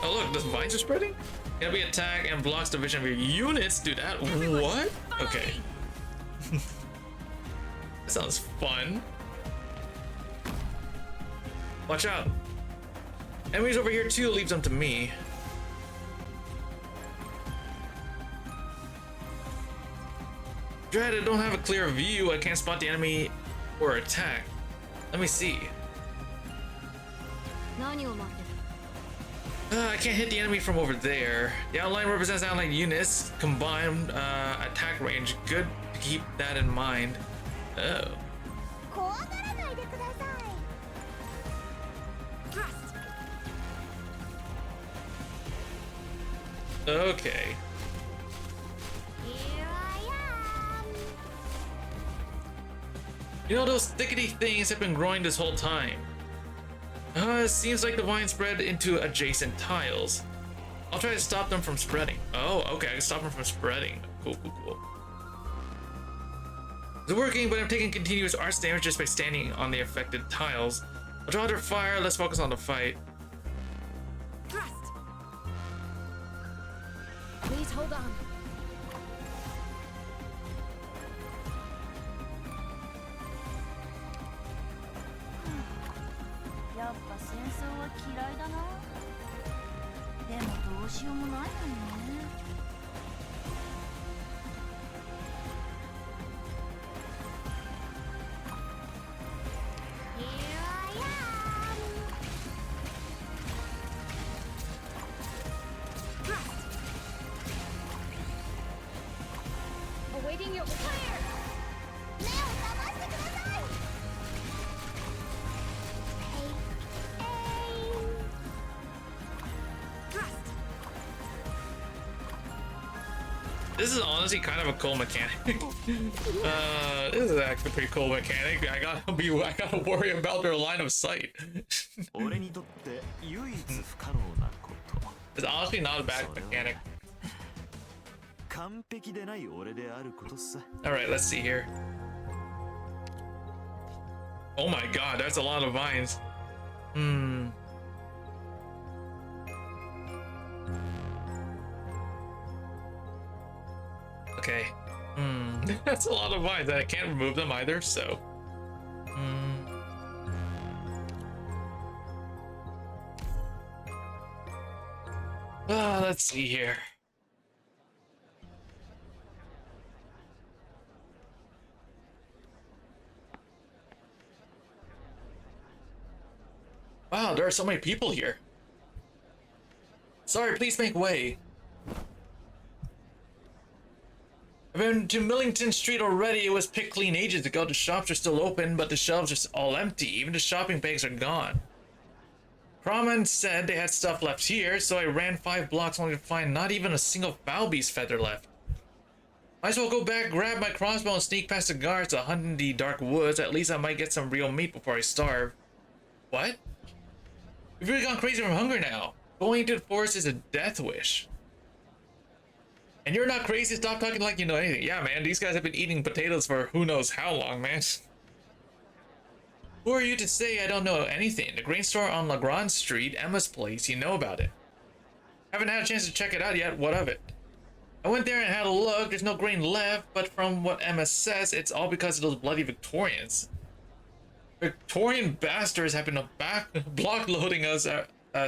Oh look, the vines are spreading? Enemy attack and blocks the vision of your units. Do that? What? Okay. That sounds fun. Watch out. Enemies over here too, leaves them to me. Dread, I don't have a clear view. I can't spot the enemy or attack. Let me see. I can't hit the enemy from over there. The outline represents allied units. Combined attack range. Good to keep that in mind. Oh. Okay. Here I am. You know, those thickety things have been growing this whole time. It seems like the vines spread into adjacent tiles. I'll try to stop them from spreading. Oh, okay, I can stop them from spreading. Cool. It's working, but I'm taking continuous arts damage just by standing on the affected tiles. I'll draw their fire, let's focus on the fight. Thrust. Please hold on. Awaiting your fire. This is honestly kind of a cool mechanic. This is actually a pretty cool mechanic. I gotta worry about their line of sight. It's honestly not a bad mechanic. Alright, let's see here. Oh my god, that's a lot of vines. Okay. That's a lot of vines, and I can't remove them either, so. Let's see here. Wow, there are so many people here. Sorry, please make way. I've been to Millington Street already. It was picked clean ages ago. The shops are still open, but the shelves are all empty. Even the shopping bags are gone. Cromman said they had stuff left here, so I ran 5 blocks only to find not even a single foul beast feather left. Might as well go back, grab my crossbow, and sneak past the guards to hunt in the dark woods. At least I might get some real meat before I starve. What? You've really gone crazy from hunger now. Going into the forest is a death wish. And you're not crazy, stop talking like you know anything. Yeah, man, these guys have been eating potatoes for who knows how long, man. Who are you to say I don't know anything? The grain store on Legrand Street, Emma's place, you know about it. Haven't had a chance to check it out yet, what of it? I went there and had a look, there's no grain left, but from what Emma says, it's all because of those bloody Victorians. Victorian bastards have been block loading us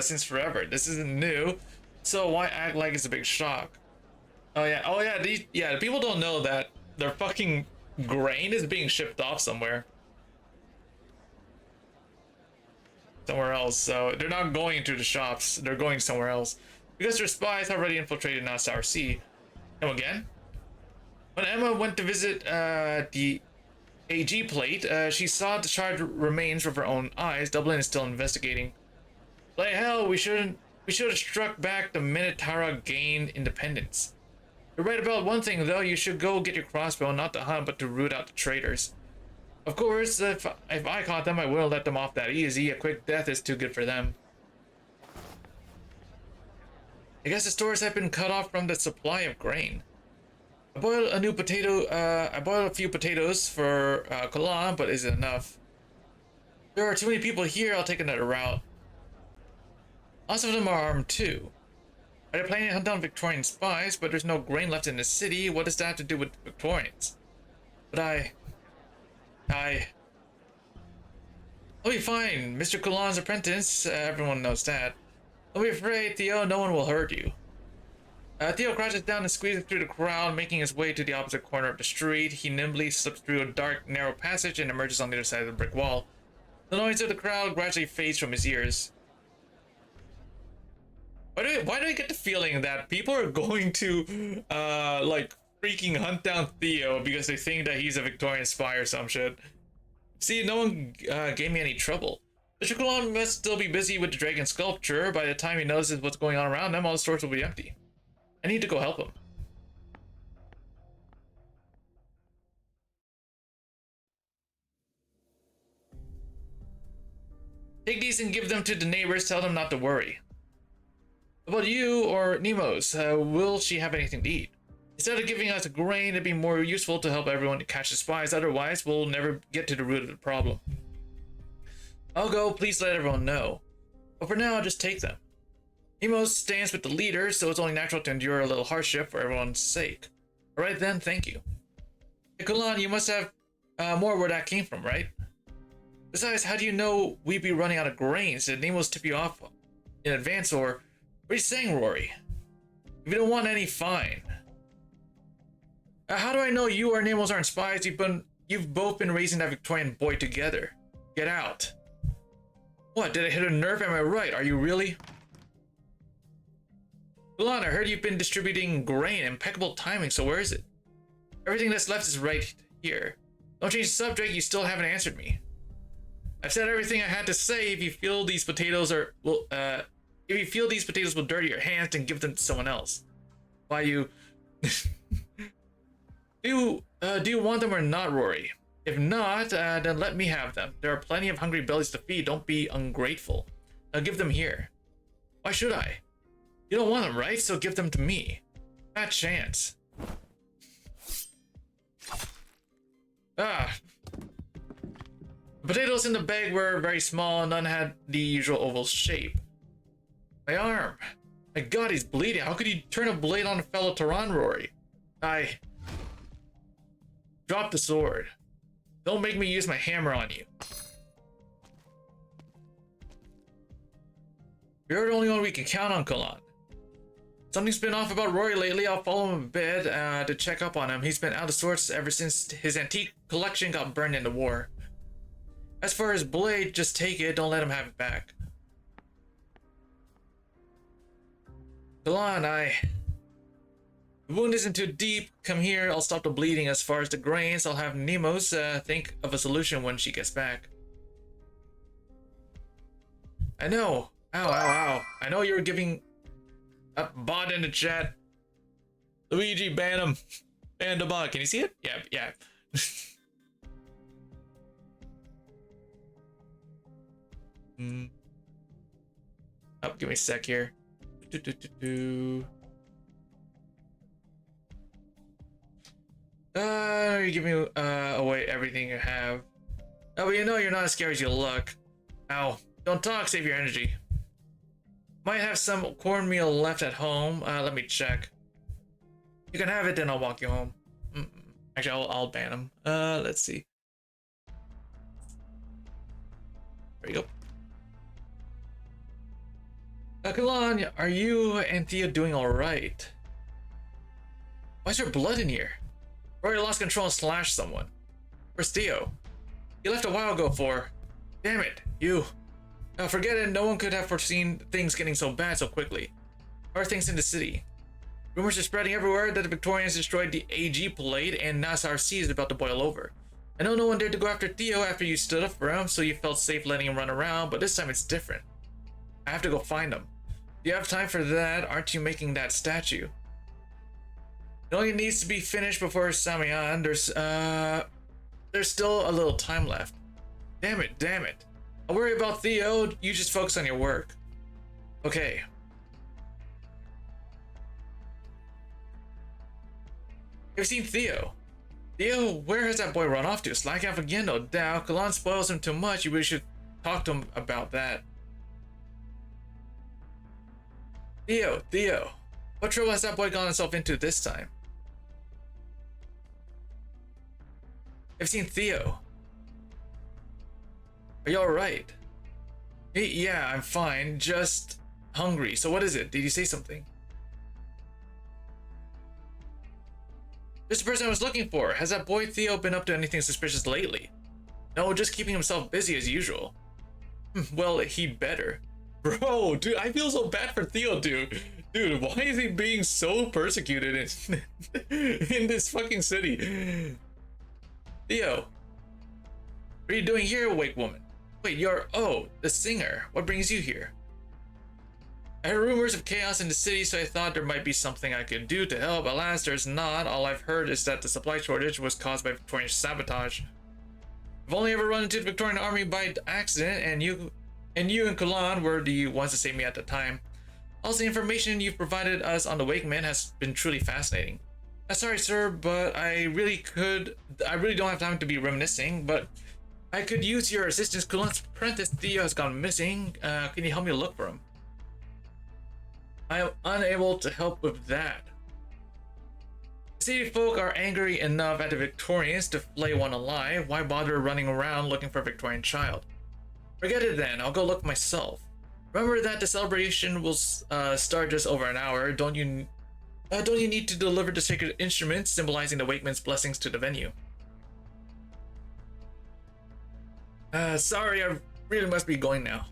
since forever. This isn't new, so why act like it's a big shock? Oh yeah, the people don't know that their fucking grain is being shipped off somewhere else, so they're not going to the shops, they're going somewhere else. Because their spies have already infiltrated North Sour Sea. Come again? When Emma went to visit the AG plate. She saw the charred remains with her own eyes. Dublin is still investigating. Like hell, we should have struck back the minute Tara gained independence. You're right about one thing though, you should go get your crossbow, not to hunt, but to root out the traitors. Of course, if I caught them, I wouldn't let them off that easy. A quick death is too good for them. I guess the stores have been cut off from the supply of grain. I boiled a few potatoes for Kalan, but is it enough? There are too many people here, I'll take another route. Lots of them are armed too. Are they planning to hunt down Victorian spies, but there's no grain left in the city? What does that have to do with Victorians? But I'll be fine. Mr. Kalan's apprentice, everyone knows that. Don't be afraid, Theo, no one will hurt you. Theo crouches down and squeezes through the crowd, making his way to the opposite corner of the street. He nimbly slips through a dark, narrow passage and emerges on the other side of the brick wall. The noise of the crowd gradually fades from his ears. Why do I get the feeling that people are going to, like, freaking hunt down Theo because they think that he's a Victorian spy or some shit? See, no one gave me any trouble. Mr. Kalan must still be busy with the dragon sculpture. By the time he notices what's going on around them, all the stores will be empty. I need to go help him. Take these and give them to the neighbors. Tell them not to worry. About you or Nemo's, will she have anything to eat? Instead of giving us a grain, it'd be more useful to help everyone to catch the spies. Otherwise, we'll never get to the root of the problem. I'll go. Please let everyone know. But for now, I'll just take them. Nemo stands with the leader, so it's only natural to endure a little hardship for everyone's sake. Alright then, thank you. Hey, Kalan, you must have more where that came from, right? Besides, how do you know we'd be running out of grains? Did Nemo's tip you off in advance, or what are you saying, Rory? If you don't want any, fine. How do I know you or Nemo's aren't spies? You've both been raising that Victorian boy together. Get out. What, did I hit a nerve? Am I right? Are you really? Kalan, I heard you've been distributing grain. Impeccable timing, so where is it? Everything that's left is right here. Don't change the subject, you still haven't answered me. I've said everything I had to say. If you feel these potatoes will dirty your hands, then give them to someone else. Why you do you want them or not, Rory? If not, then let me have them. There are plenty of hungry bellies to feed. Don't be ungrateful. Now give them here. Why should I? You don't want them, right? So give them to me. Bad chance. The potatoes in the bag were very small, none had the usual oval shape. My arm. My god, he's bleeding. How could you turn a blade on a fellow Tehran, Rory? I... Drop the sword. Don't make me use my hammer on you. You're the only one we can count on, Kalan. Something's been off about Rory lately. I'll follow him a bit to check up on him. He's been out of sorts ever since his antique collection got burned in the war. As for his blade, just take it. Don't let him have it back. Kalan, the wound isn't too deep. Come here. I'll stop the bleeding. As far as the grains, I'll have Nemo's think of a solution when she gets back. I know. Ow, ow, ow. I know you're giving a bot in the chat. Luigi, ban him. Ban the bot. Can you see it? Yeah, yeah. Oh, give me a sec here. You give me away everything you have. Oh, but you know you're not as scary as you look. Ow. Don't talk, save your energy. Might have some cornmeal left at home. Let me check. You can have it, then I'll walk you home. Actually, I'll ban him. Let's see. There you go. Kalan, are you and Thea doing alright? Why is there blood in here? Rory lost control and slashed someone. Where's Theo? He left a while ago for... Damn it, you. Now forget it, no one could have foreseen things getting so bad so quickly. How are things in the city? Rumors are spreading everywhere that the Victorians destroyed the AG plate and Nassar Sea is about to boil over. I know no one dared to go after Theo after you stood up for him, so you felt safe letting him run around, but this time it's different. I have to go find him. Do you have time for that? Aren't you making that statue? It only needs to be finished before Samian. There's still a little time left. Damn it. I'll worry about Theo. You just focus on your work. Okay. You've seen Theo. Theo, where has that boy run off to? Slack off again, no doubt. Kalan spoils him too much. You really should talk to him about that. Theo. What trouble has that boy gotten himself into this time? I've seen Theo. Are you alright? Yeah, I'm fine. Just hungry. So what is it? Did you say something? Just the person I was looking for. Has that boy Theo been up to anything suspicious lately? No, just keeping himself busy as usual. Well, he'd better. Bro, dude, I feel so bad for Theo, dude. Dude, why is he being so persecuted in this fucking city? Theo, what are you doing here, awake woman? Wait, you're, the singer. What brings you here? I heard rumors of chaos in the city, so I thought there might be something I could do to help. Alas, there's not. All I've heard is that the supply shortage was caused by Victorian sabotage. I've only ever run into the Victorian army by accident, and you and Kalan were the ones to save me at the time. Also, the information you've provided us on the Wake Men has been truly fascinating. Sorry, sir, but I really don't have time to be reminiscing, but I could use your assistance. Kalan's apprentice Theo has gone missing. Can you help me look for him? I am unable to help with that. The city folk are angry enough at the Victorians to flay one alive. Why bother running around looking for a Victorian child? Forget it then, I'll go look myself. Remember that the celebration will start just over an hour. Don't you need to deliver the sacred instruments symbolizing the Wakeman's blessings to the venue? Sorry, I really must be going now.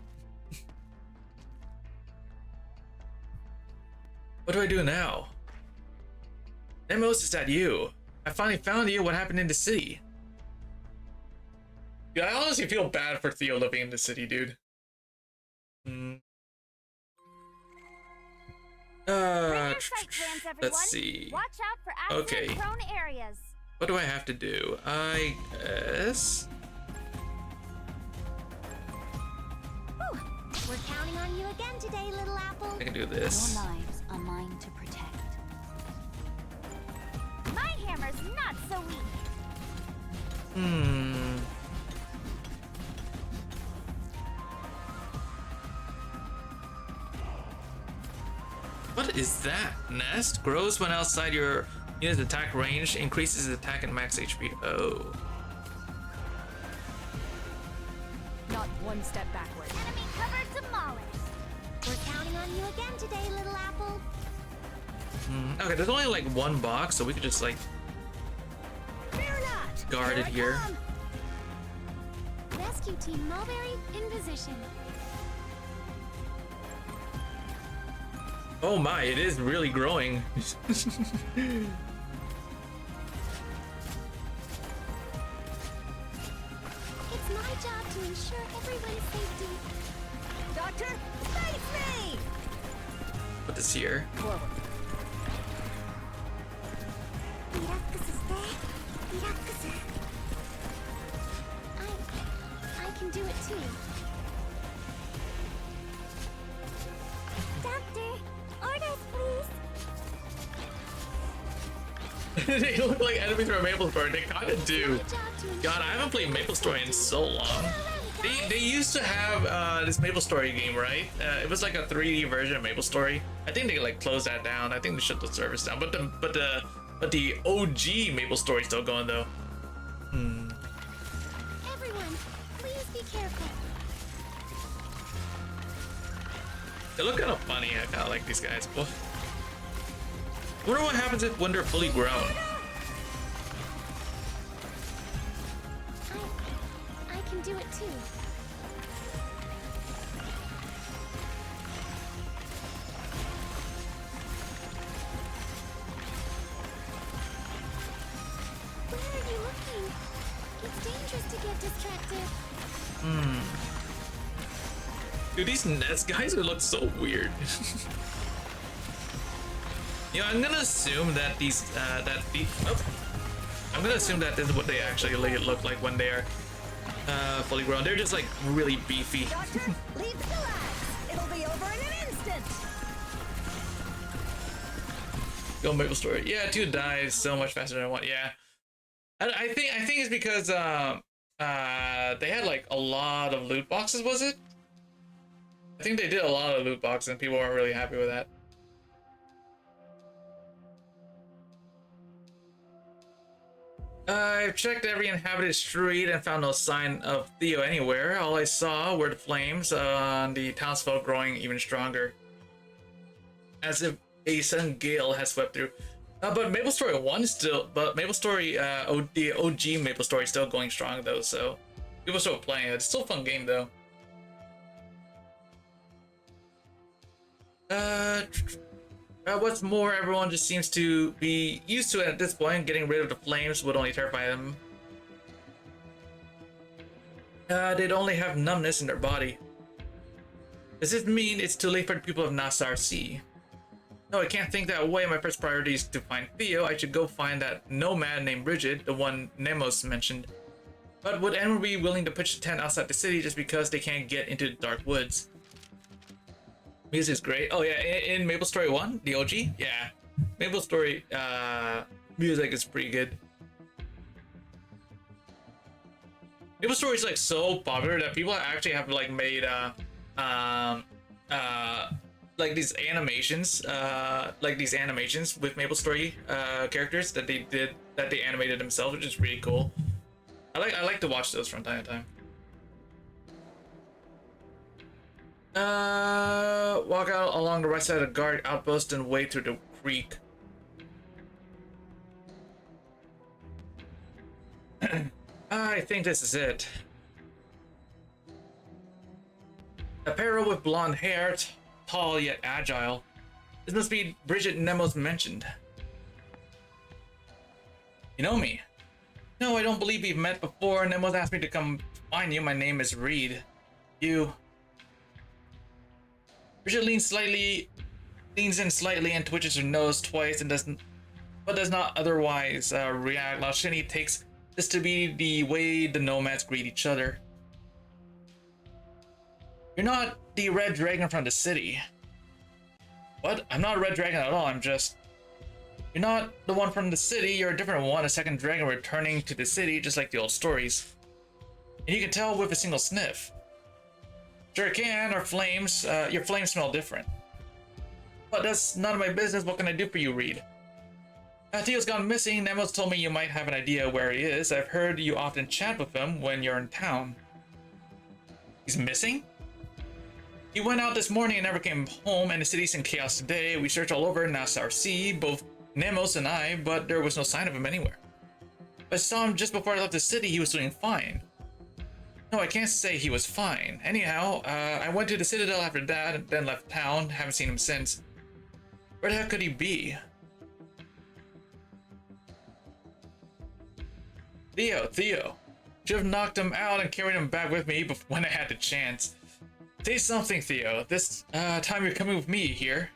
What do I do now? Nemos, is that you? I finally found you. What happened in the city? Yeah, I honestly feel bad for Theo living in the city, dude. Let's see. Watch out for accident-prone areas. What do I have to do? I guess. Whew. We're counting on you again today, little apple. I can do this. Your lives are mine to protect. My hammer's not so weak. What is that? Nest? Grows when outside your unit's attack range, increases attack and max HP. Oh. Not one step backward. Enemy cover demolished. We're counting on you again today, little apple. Okay, there's only like one box, so we could just like Fear not. guard it here. Rescue Team Mulberry in position. Oh my, it is really growing. It's my job to ensure everyone's safety. Doctor, face me! Put this here. Forward. I can do it too. Doctor, orders please. They look like enemies from MapleStory. They kind of do. God, I haven't played MapleStory in so long. They used to have this MapleStory game, right? It was like a 3D version of MapleStory. I think they like closed that down. I think they shut the service down. But the OG MapleStory is still going though. Everyone, please be careful. They look kind of funny. I kind of like these guys. Well, I wonder what happens when they're fully grown. I can do it too. Where are you looking? It's dangerous to get distracted. Dude, these Nets guys look so weird. I'm gonna assume that these I'm gonna assume that this is what they actually look like when they are fully grown. They're just like really beefy. Doctor, leave the relax. It'll be over in an instant. Go Maple Story. Yeah, 2 dies so much faster than 1. Yeah, I think it's because they had like a lot of loot boxes. Was it? I think they did a lot of loot boxes and people weren't really happy with that. I've checked every inhabited street and found no sign of Theo anywhere. All I saw were the flames on the townsfolk growing even stronger, as if a sudden gale has swept through. But Maple Story 1 still, but Maple Story, the OG Maple Story is still going strong though, so people still playing it. It's still a fun game though. What's more, everyone just seems to be used to it at this point. Getting rid of the flames would only terrify them. They'd only have numbness in their body. Does this mean it's too late for the people of Nassar Sea? No, I can't think that way. My first priority is to find Theo. I should go find that nomad named Bridget, the one Nemos mentioned. But would anyone be willing to pitch a tent outside the city just because they can't get into the dark woods? Music's great. Oh yeah, in Maple Story 1, the OG, yeah. Maple Story music is pretty good. Maple Story is like so popular that people actually have like made like these animations with Maple Story characters that they animated themselves, which is really cool. I like to watch those from time to time. Walk out along the right side of the guard outpost and wade through the creek. I think this is it. A Apparel with blonde hair, tall yet agile. This must be Bridget Nemos mentioned. You know me? No, I don't believe we've met before. Nemos asked me to come find you. My name is Reed. You... Bridget leans in slightly and twitches her nose twice and does not otherwise react. While Shinny takes this to be the way the nomads greet each other. You're not the red dragon from the city. What? I'm not a red dragon at all. You're not the one from the city. You're a different one. A second dragon returning to the city, just like the old stories. And you can tell with a single sniff. Sure can, your flames smell different. But that's none of my business. What can I do for you, Reed? Theo's gone missing. Nemos told me you might have an idea where he is. I've heard you often chat with him when you're in town. He's missing? He went out this morning and never came home, and the city's in chaos today. We searched all over Nassar Sea, both Nemos and I, but there was no sign of him anywhere. I saw him just before I left the city. He was doing fine. No, I can't say he was fine. Anyhow, I went to the Citadel after that and then left town. Haven't seen him since. Where the heck could he be? Theo. Should have knocked him out and carried him back with me when I had the chance. Say something, Theo. This time you're coming with me here.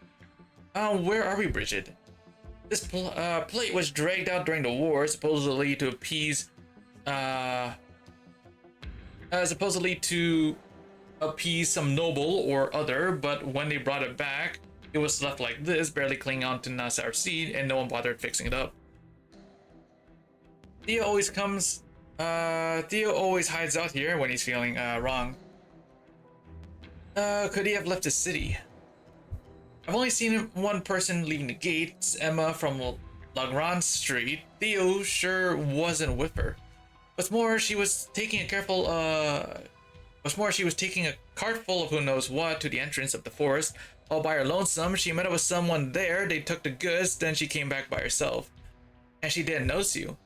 Where are we, Bridget? This plate was dragged out during the war, supposedly to appease some noble or other, but when they brought it back, it was left like this, barely clinging on to Nassar Sea, and no one bothered fixing it up. Theo always hides out here when he's feeling wrong. Could he have left the city? I've only seen one person leaving the gates, Emma from Lagrange Street. Theo sure wasn't with her. What's more, she was taking a cart full of who knows what to the entrance of the forest, all by her lonesome. She met up with someone there, they took the goods, then she came back by herself. And she didn't notice you.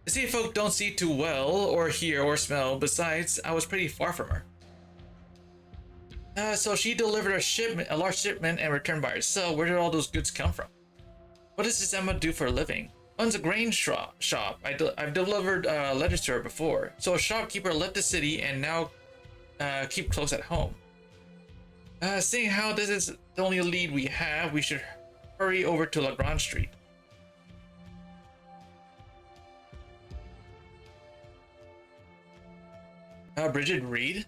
The city folk don't see too well, or hear, or smell. Besides, I was pretty far from her. So she delivered a large shipment, and returned by herself. Where did all those goods come from? What does this Emma do for a living? Owns a grain shop. I've delivered letters to her before. So a shopkeeper left the city and now keep close at home. Seeing how this is the only lead we have, we should hurry over to Lagrange Street. Bridget Reed?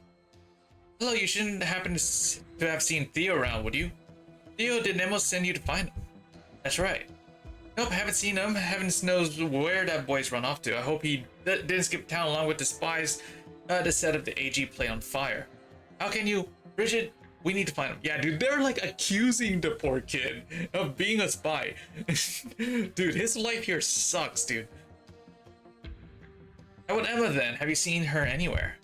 Hello, you shouldn't happen to have seen Theo around, would you? Theo, did Nemo send you to find him? That's right. Nope, haven't seen him. Heavens knows where that boy's run off to. I hope he didn't skip town along with the spies to set up the AG play on fire. How can you? Bridget, we need to find him. Yeah, dude, they're like accusing the poor kid of being a spy. Dude, his life here sucks, dude. How about Emma then? Have you seen her anywhere?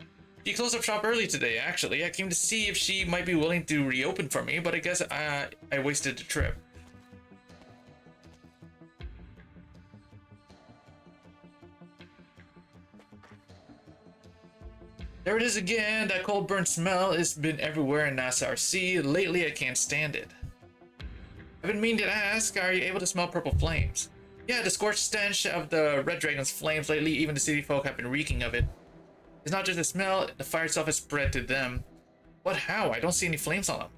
She closed up shop early today, actually. I came to see if she might be willing to reopen for me, but I guess I wasted the trip. There it is again. That cold burnt smell has been everywhere in Nassau Sea. Lately, I can't stand it. I've been meaning to ask, are you able to smell purple flames? Yeah, the scorched stench of the Red Dragon's flames lately, even the city folk have been reeking of it. It's not just the smell, the fire itself has spread to them. What, how? I don't see any flames on them.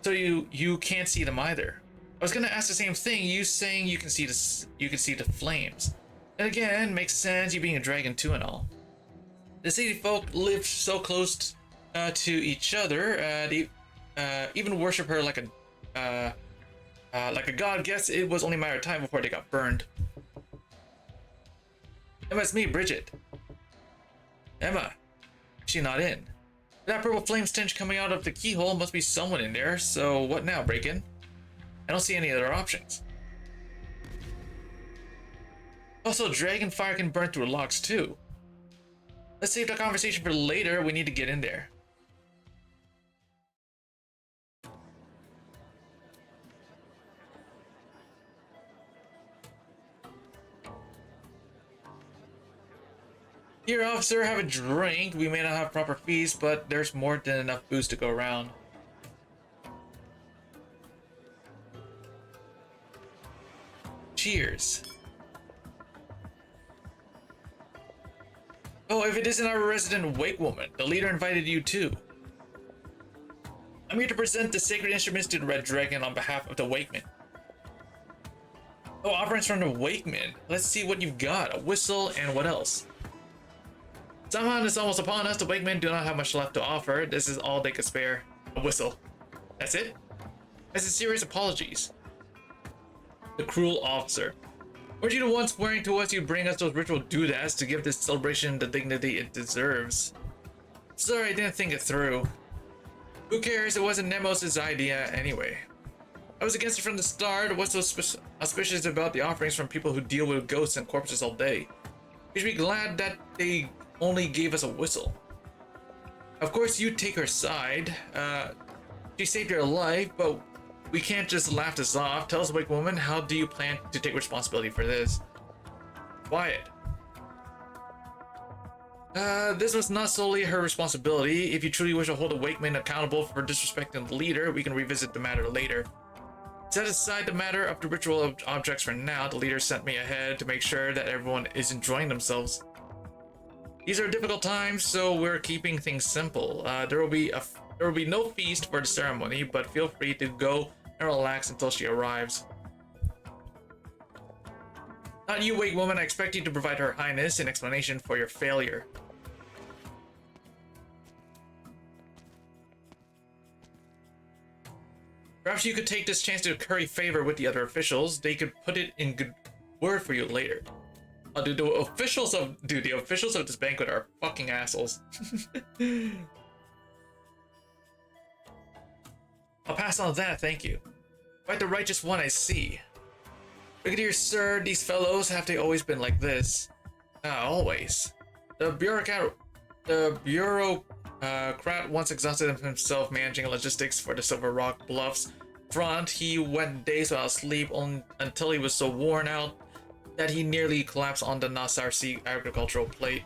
So you can't see them either. I was gonna ask the same thing, you saying you can see the flames. And again, makes sense, you being a dragon too and all. The city folk live so close to each other, they even worship her like a god. Guess it was only a matter of time before they got burned. Emma, it's me, Bridget. Emma, she's not in. That purple flame stench coming out of the keyhole must be someone in there, so what now, break in? I don't see any other options. Also, dragon fire can burn through locks too. Let's save the conversation for later, we need to get in there. Here, officer, have a drink. We may not have proper fees, but there's more than enough booze to go around. Cheers. Oh, if it isn't our resident wake woman, the leader invited you too. I'm here to present the sacred instruments to the Red Dragon on behalf of the Wakemen. Oh, offerings from the Wakemen. Let's see what you've got. A whistle and what else? Somehow it's almost upon us. The Wakemen do not have much left to offer. This is all they could spare. A whistle. That's it? That's a serious apologies. The cruel officer. Weren't you the ones swearing to us you'd bring us those ritual doodads to give this celebration the dignity it deserves? Sorry, I didn't think it through. Who cares? It wasn't Nemos' idea anyway. I was against it from the start. What's so auspicious about the offerings from people who deal with ghosts and corpses all day? You should be glad that they only gave us a whistle. Of course, you take her side. She saved your life, but we can't just laugh this off. Tell us, Wake Woman, how do you plan to take responsibility for this? Quiet. This was not solely her responsibility. If you truly wish to hold the Wakeman accountable for disrespecting the leader, we can revisit the matter later. Set aside the matter of the ritual objects for now. The leader sent me ahead to make sure that everyone is enjoying themselves. These are difficult times, so we're keeping things simple. There will be no feast for the ceremony, but feel free to go and relax until she arrives. Not you, Wake Woman. I expect you to provide Her Highness an explanation for your failure. Perhaps you could take this chance to curry favor with the other officials. They could put it in good word for you later. Oh, dude, the officials of this banquet are fucking assholes. I'll pass on that, thank you. Quite the righteous one, I see. Brigadier Sir, these fellows, have they always been like this? Always. The bureaucrat once exhausted himself managing logistics for the Silver Rock Bluffs front. He went days without sleep until he was so worn out that he nearly collapsed on the Nassau Sea agricultural plate.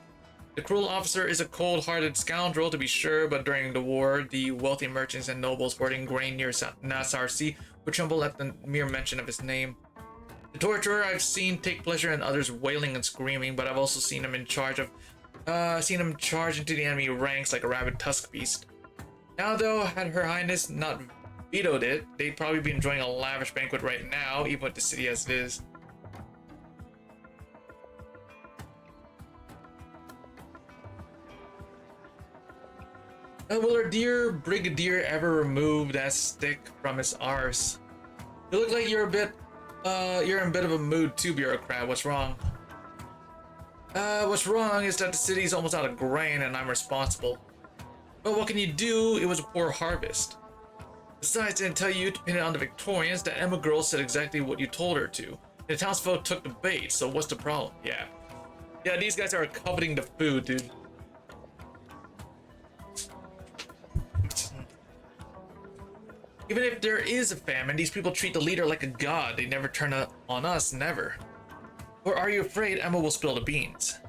The cruel officer is a cold-hearted scoundrel, to be sure, but during the war, the wealthy merchants and nobles hoarding grain near Nassau Sea would tremble at the mere mention of his name. The torturer I've seen take pleasure in others wailing and screaming, but I've also seen him charge into the enemy ranks like a rabid tusk beast. Now though, had Her Highness not vetoed it, they'd probably be enjoying a lavish banquet right now, even with the city as it is. Will our dear brigadier ever remove that stick from his arse? You look like you're in a bit of a mood too, bureaucrat. What's wrong? What's wrong is that the city's almost out of grain and I'm responsible. But what can you do? It was a poor harvest. Besides, I didn't tell you to pin it on the Victorians. That Emma girl said exactly what you told her to. The townsfolk took the bait, so what's the problem? Yeah, these guys are coveting the food, dude. Even if there is a famine, these people treat the leader like a god. They never turn on us, never. Or are you afraid Emma will spill the beans?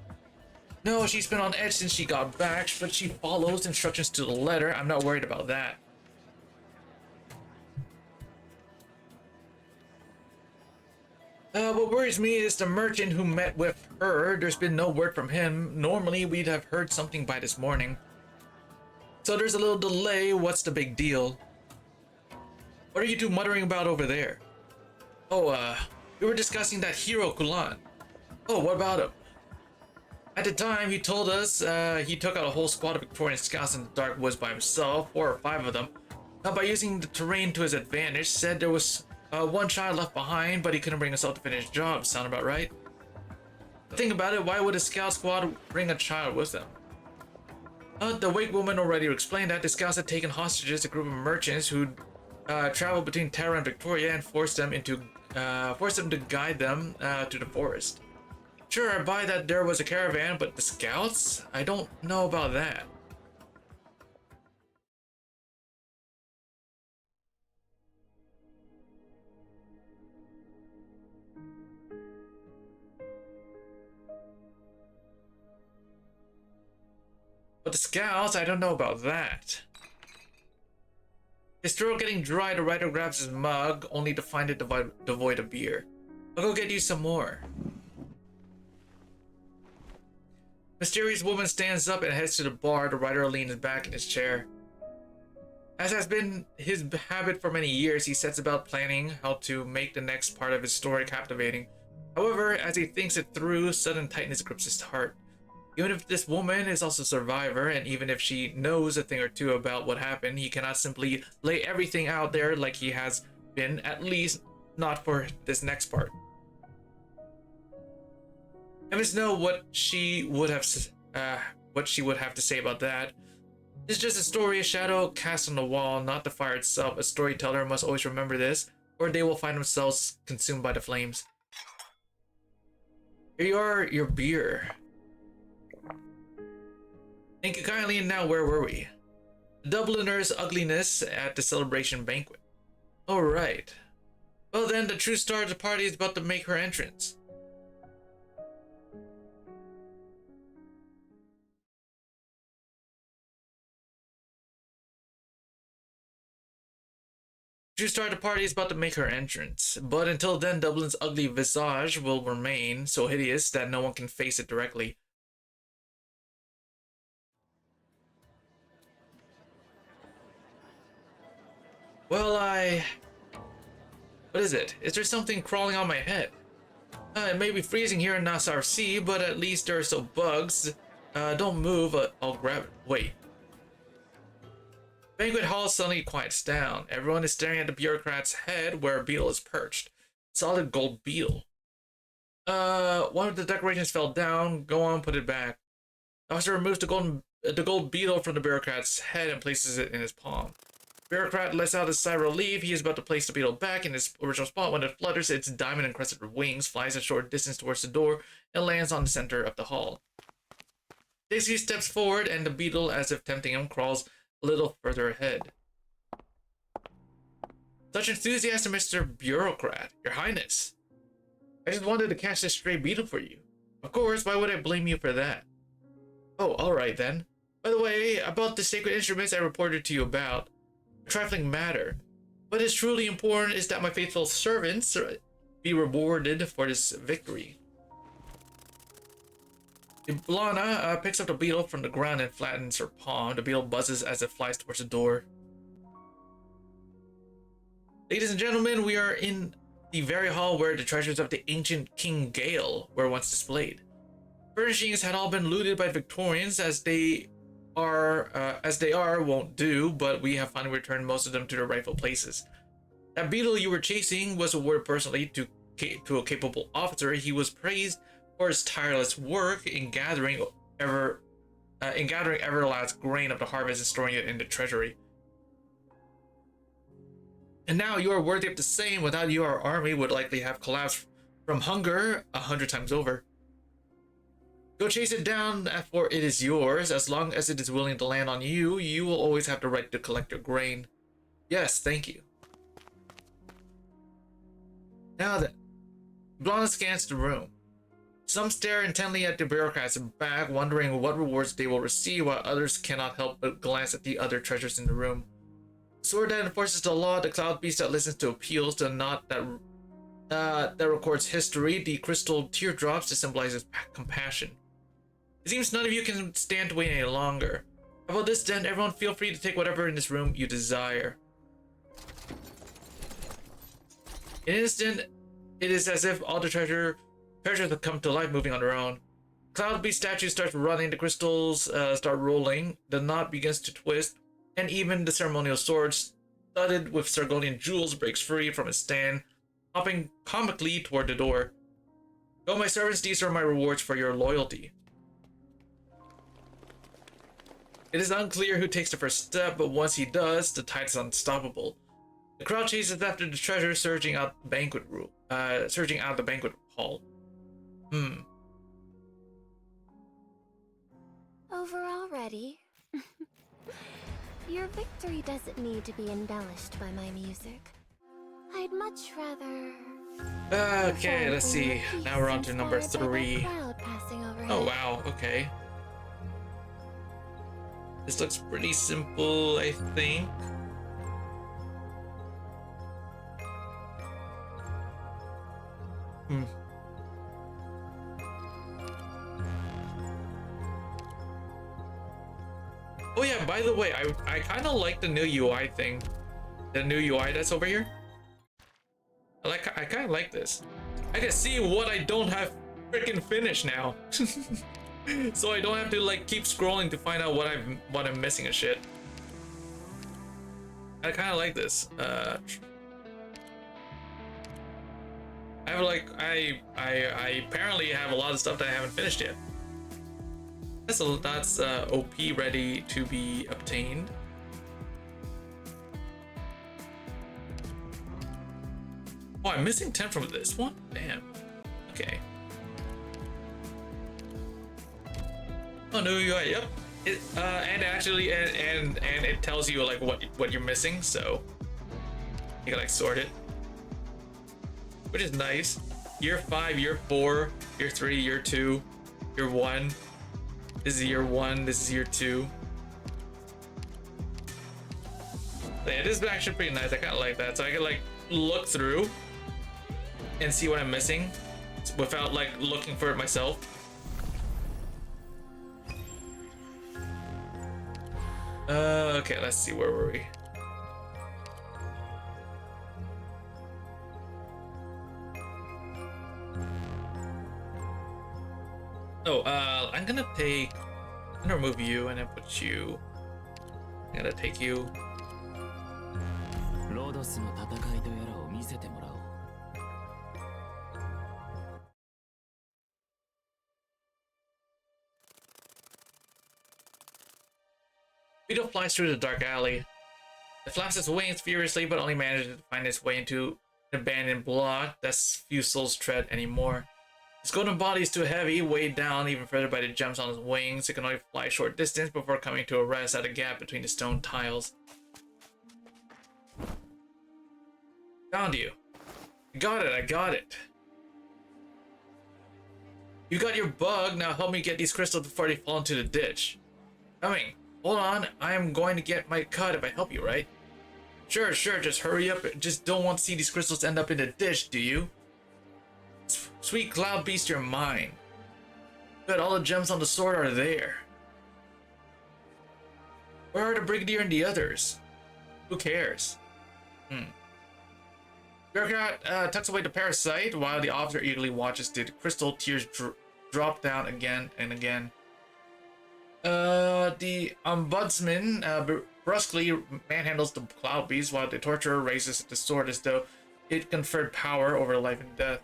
No, she's been on edge since she got back, but she follows instructions to the letter. I'm not worried about that. What worries me is the merchant who met with her. There's been no word from him. Normally, we'd have heard something by this morning. So there's a little delay. What's the big deal? What are you two muttering about over there? Oh, we were discussing that hero Kulan. Oh, what about him? At the time, he told us he took out a whole squad of Victorian scouts in the dark woods by himself, 4 or 5 of them. Now, by using the terrain to his advantage, said there was one child left behind, but he couldn't bring himself to finish the job. Sound about right? Think about it, why would a scout squad bring a child with them? The wake woman already explained that the scouts had taken hostages a group of merchants who'd traveled between Terra and Victoria and forced them to guide them to the forest. Sure, I buy that there was a caravan, but the scouts? I don't know about that. But the scouts? I don't know about that. His throat getting dry, the writer grabs his mug, only to find it devoid of beer. I'll go get you some more. Mysterious woman stands up and heads to the bar. The writer leans back in his chair. As has been his habit for many years, he sets about planning how to make the next part of his story captivating. However, as he thinks it through, sudden tightness grips his heart. Even if this woman is also a survivor, and even if she knows a thing or two about what happened, he cannot simply lay everything out there like he has been, at least not for this next part. I must know what she would have to say about that. It's just a story, a shadow cast on the wall, not the fire itself. A storyteller must always remember this, or they will find themselves consumed by the flames. Here you are, your beer. Thank you kindly, and now where were we? The Dubliner's ugliness at the celebration banquet. Alright. Well then, the true star of the party is about to make her entrance. True star of the party is about to make her entrance, but until then, Dublin's ugly visage will remain so hideous that no one can face it directly. Well, what is it? Is there something crawling on my head? It may be freezing here in Nassau Sea, but at least there are still bugs. Don't move, I'll grab it. Wait. Banquet hall suddenly quiets down. Everyone is staring at the bureaucrat's head where a beetle is perched. Solid gold beetle. One of the decorations fell down. Go on, put it back. The officer removes the gold beetle from the bureaucrat's head and places it in his palm. Bureaucrat lets out a sigh of relief. He is about to place the beetle back in its original spot when it flutters its diamond-encrusted wings, flies a short distance towards the door, and lands on the center of the hall. Daisy steps forward, and the beetle, as if tempting him, crawls a little further ahead. Such enthusiasm, Mr. Bureaucrat, Your Highness. I just wanted to catch this stray beetle for you. Of course, why would I blame you for that? Oh, alright then. By the way, about the sacred instruments I reported to you about. A trifling matter. What is truly important is that my faithful servants be rewarded for this victory. Blana picks up the beetle from the ground and flattens her palm. The beetle buzzes as it flies towards the door. Ladies and gentlemen, we are in the very hall where the treasures of the ancient King Gale were once displayed. Furnishings had all been looted by Victorians, as they are won't do, but we have finally returned most of them to their rightful places. That beetle you were chasing was awarded personally to a capable officer. He was praised for his tireless work in gathering ever last grain of the harvest and storing it in the treasury. And now you are worthy of the same. Without you, our army would likely have collapsed from hunger 100 times over. Go chase it down, for it is yours. As long as it is willing to land on you, you will always have the right to collect your grain. Yes, thank you. Now then, Blana scans the room. Some stare intently at the bureaucrats back, wondering what rewards they will receive, while others cannot help but glance at the other treasures in the room. The sword that enforces the law, the cloud beast that listens to appeals, the knot that records history, the crystal teardrops that symbolizes compassion. It seems none of you can stand to wait any longer. How about this then? Everyone feel free to take whatever in this room you desire. In an instant, it is as if all the treasures have come to life, moving on their own. Cloud beast statue starts running, the crystals start rolling, the knot begins to twist, and even the ceremonial sword, studded with Sargonian jewels, breaks free from its stand, hopping comically toward the door. Go, my servants, these are my rewards for your loyalty. It is unclear who takes the first step, but once he does, the tide is unstoppable. The crowd chases after the treasure, surging out the banquet hall. Over already? Your victory doesn't need to be embellished by my music. I'd much rather... Okay, let's see. Now we're on to number 3. Oh wow, okay. This looks pretty simple, I think. Oh yeah, by the way, I kind of like the new UI thing. The new UI that's over here. I kind of like this. I can see what I don't have freaking finished now. So I don't have to like keep scrolling to find out what I'm missing and shit. I kind of like this. I have I apparently have a lot of stuff that I haven't finished yet. That's OP ready to be obtained. Oh, I'm missing 10 from this one? Damn. Okay. Oh, no UI, yep. And actually, and it tells you like what you're missing, so you can like sort it, which is nice. Year 5, year 4, year 3, year 2, year 1. This is year 1. This is year 2. But yeah, this is actually pretty nice. I kind of like that, so I can like look through and see what I'm missing without like looking for it myself. Okay, let's see, where were we? Oh, I'm gonna remove you and then put you. I'm gonna take you. Beetle flies through the dark alley. It flaps its wings furiously, but only manages to find its way into an abandoned block that few souls tread anymore. Its golden body is too heavy, weighed down even further by the gems on its wings. It can only fly a short distance before coming to a rest at a gap between the stone tiles. Found you. Got it, I got it. You got your bug, now help me get these crystals before they fall into the ditch. Coming. Hold on, I am going to get my cut if I help you, right? Sure, just hurry up. Just don't want to see these crystals end up in the ditch, do you? Sweet cloud beast, you're mine. But all the gems on the sword are there. Where are the brigadier and the others? Who cares? Bureaucrat tucks away the parasite while the officer eagerly watches the crystal tears drop down again and again. The ombudsman brusquely manhandles the cloud beast while the torturer raises the sword as though it conferred power over life and death.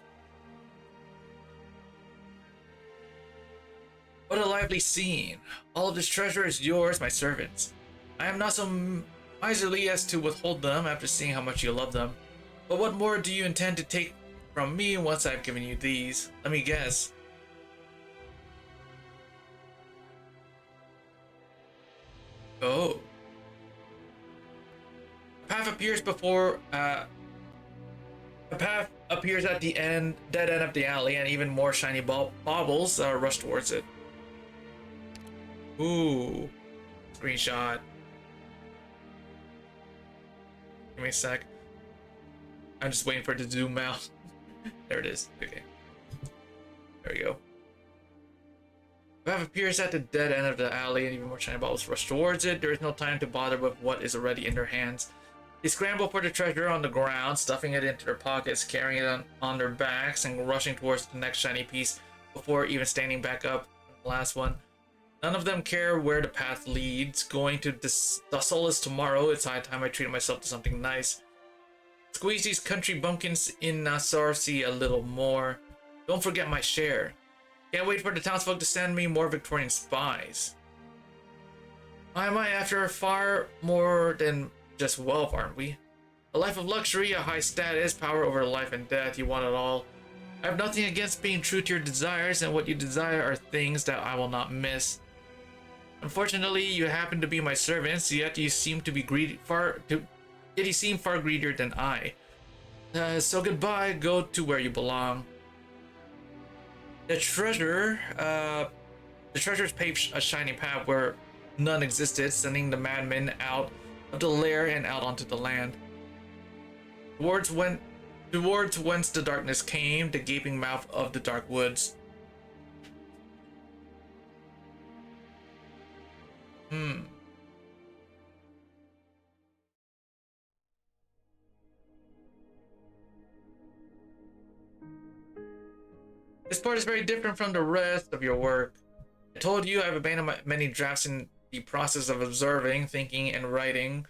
What a lively scene. All of this treasure is yours, my servants. I am not so miserly as to withhold them after seeing how much you love them. But what more do you intend to take from me once I've given you these? Let me guess. Oh. A path appears before a path appears at the dead end of the alley, and even more shiny baubles rush towards it. Ooh. Screenshot. Give me a sec. I'm just waiting for it to zoom out. There it is. Okay. There we go. Path appears at the dead end of the alley, and even more shiny baubles rush towards it. There is no time to bother with what is already in their hands. They scramble for the treasure on the ground, stuffing it into their pockets, carrying it on their backs, and rushing towards the next shiny piece before even standing back up. The last one. None of them care where the path leads. Going to the Solace tomorrow. It's high time I treated myself to something nice. Squeeze these country bumpkins in Sarsi a little more. Don't forget my share. Can't wait for the townsfolk to send me more Victorian spies. Why am I after far more than just wealth, aren't we? A life of luxury, a high status, power over life and death, you want it all. I have nothing against being true to your desires, and what you desire are things that I will not miss. Unfortunately, you happen to be my servants, yet you seem to be yet you seem far greedier than I. So goodbye, go to where you belong. The treasures paved a shining path where none existed, sending the madmen out of the lair and out onto the land. Towards whence the darkness came, the gaping mouth of the dark woods. This part is very different from the rest of your work. I told you I've abandoned many drafts in the process of observing, thinking, and writing.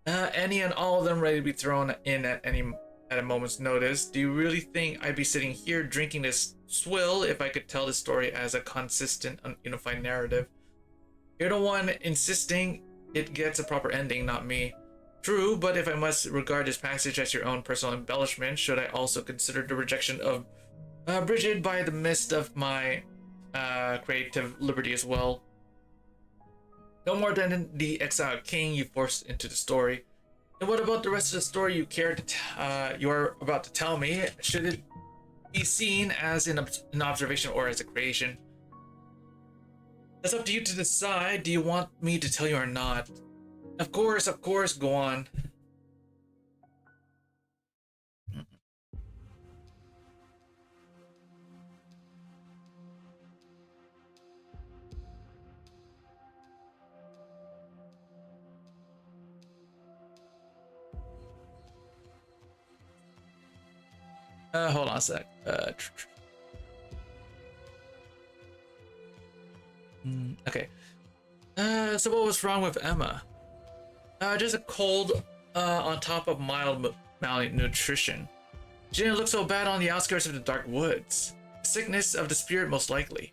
Any and all of them ready to be thrown in at a moment's notice. Do you really think I'd be sitting here drinking this swill if I could tell the story as a consistent, unified narrative? You're the one insisting it gets a proper ending, not me. True, but if I must regard this passage as your own personal embellishment, should I also consider the rejection of Bridget by the midst of my creative liberty as well? No more than the exiled king you forced into the story. And what about the rest of the story you are about to tell me? Should it be seen as an observation or as a creation? That's up to you to decide. Do you want me to tell you or not? Of course, go on. Hold on a sec. Okay. So what was wrong with Emma? Just a cold on top of mild malnutrition. She didn't look so bad on the outskirts of the dark woods. Sickness of the spirit, most likely.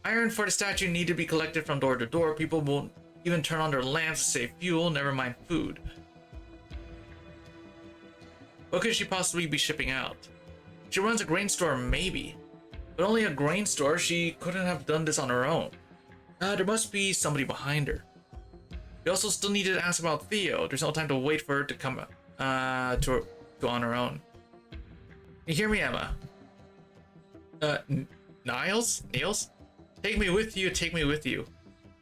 Iron for the statue need to be collected from door to door. People won't even turn on their lamps to save fuel, never mind food. What could she possibly be shipping out? She runs a grain store, maybe. But only a grain store, she couldn't have done this on her own. There must be somebody behind her. We also still needed to ask about Theo. There's no time to wait for her to come to on her own. You hear me, Emma? Niles? Take me with you, take me with you.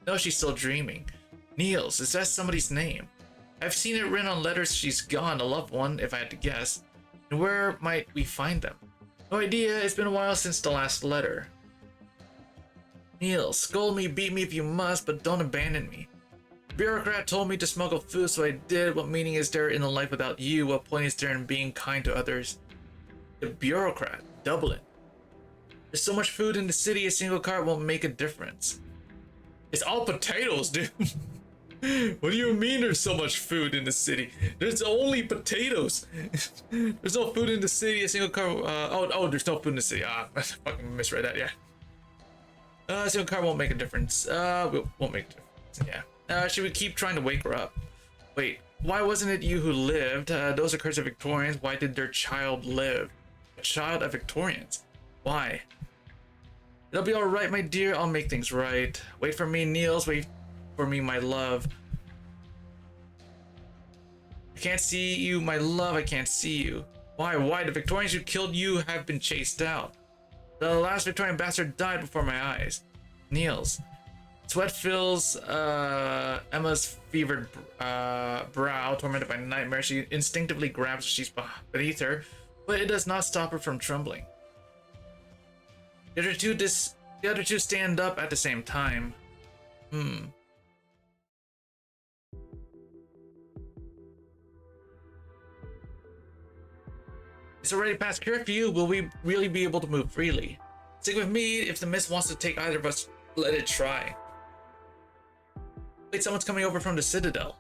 No, she's still dreaming. Niels, is that somebody's name? I've seen it written on letters. She's gone, a loved one, if I had to guess. And where might we find them? No idea, it's been a while since the last letter. Neil, scold me, beat me if you must, but don't abandon me. The bureaucrat told me to smuggle food, so I did. What meaning is there in a life without you? What point is there in being kind to others? The bureaucrat, Dublin. There's so much food in the city, a single cart won't make a difference. It's all potatoes, dude. What do you mean there's so much food in the city? There's only potatoes. There's no food in the city, a single cart. There's no food in the city. I fucking misread that, yeah. A single cart won't make a difference. Won't make a difference, yeah. She would keep trying to wake her up. Wait, why wasn't it you who lived? Those are curses of Victorians. Why did their child live? A child of Victorians. Why? It'll be alright, my dear. I'll make things right. Wait for me, Niels. Wait for me, my love. I can't see you, my love. I can't see you. Why? Why? The Victorians who killed you have been chased out. The last Victorian bastard died before my eyes. Niels. Sweat fills Emma's fevered brow, tormented by nightmares. She instinctively grabs what she's beneath her, but it does not stop her from trembling. The other two stand up at the same time. It's already past curfew. Will we really be able to move freely? Stick with me. If the mist wants to take either of us, let it try. Wait, someone's coming over from the Citadel.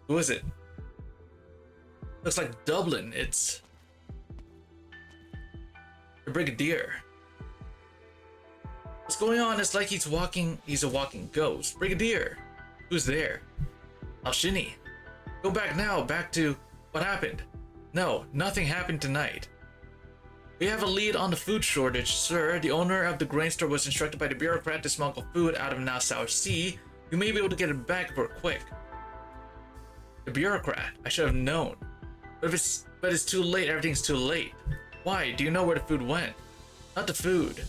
Who is it? Looks like Dublin. It's the Brigadier. What's going on? It's like he's a walking ghost. Brigadier. Who's there? Alshini. Go back now. Back to what happened. No, nothing happened tonight. We have a lead on the food shortage, sir. The owner of the grain store was instructed by the bureaucrat to smuggle food out of Nassau Sea. You may be able to get it back if we're quick. The bureaucrat. I should have known. But it's too late. Everything's too late. Why? Do you know where the food went? Not the food.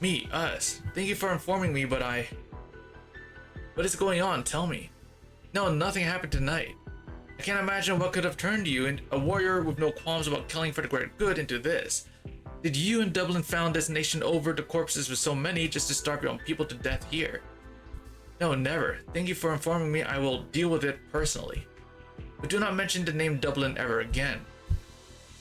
Me, us. Thank you for informing me, but what is going on? Tell me. No, nothing happened tonight. I can't imagine what could have turned you, and a warrior with no qualms about killing for the greater good, into this. Did you and Dublin found this nation over the corpses with so many just to starve your own people to death here? No, never. Thank you for informing me. I will deal with it personally. But do not mention the name Dublin ever again.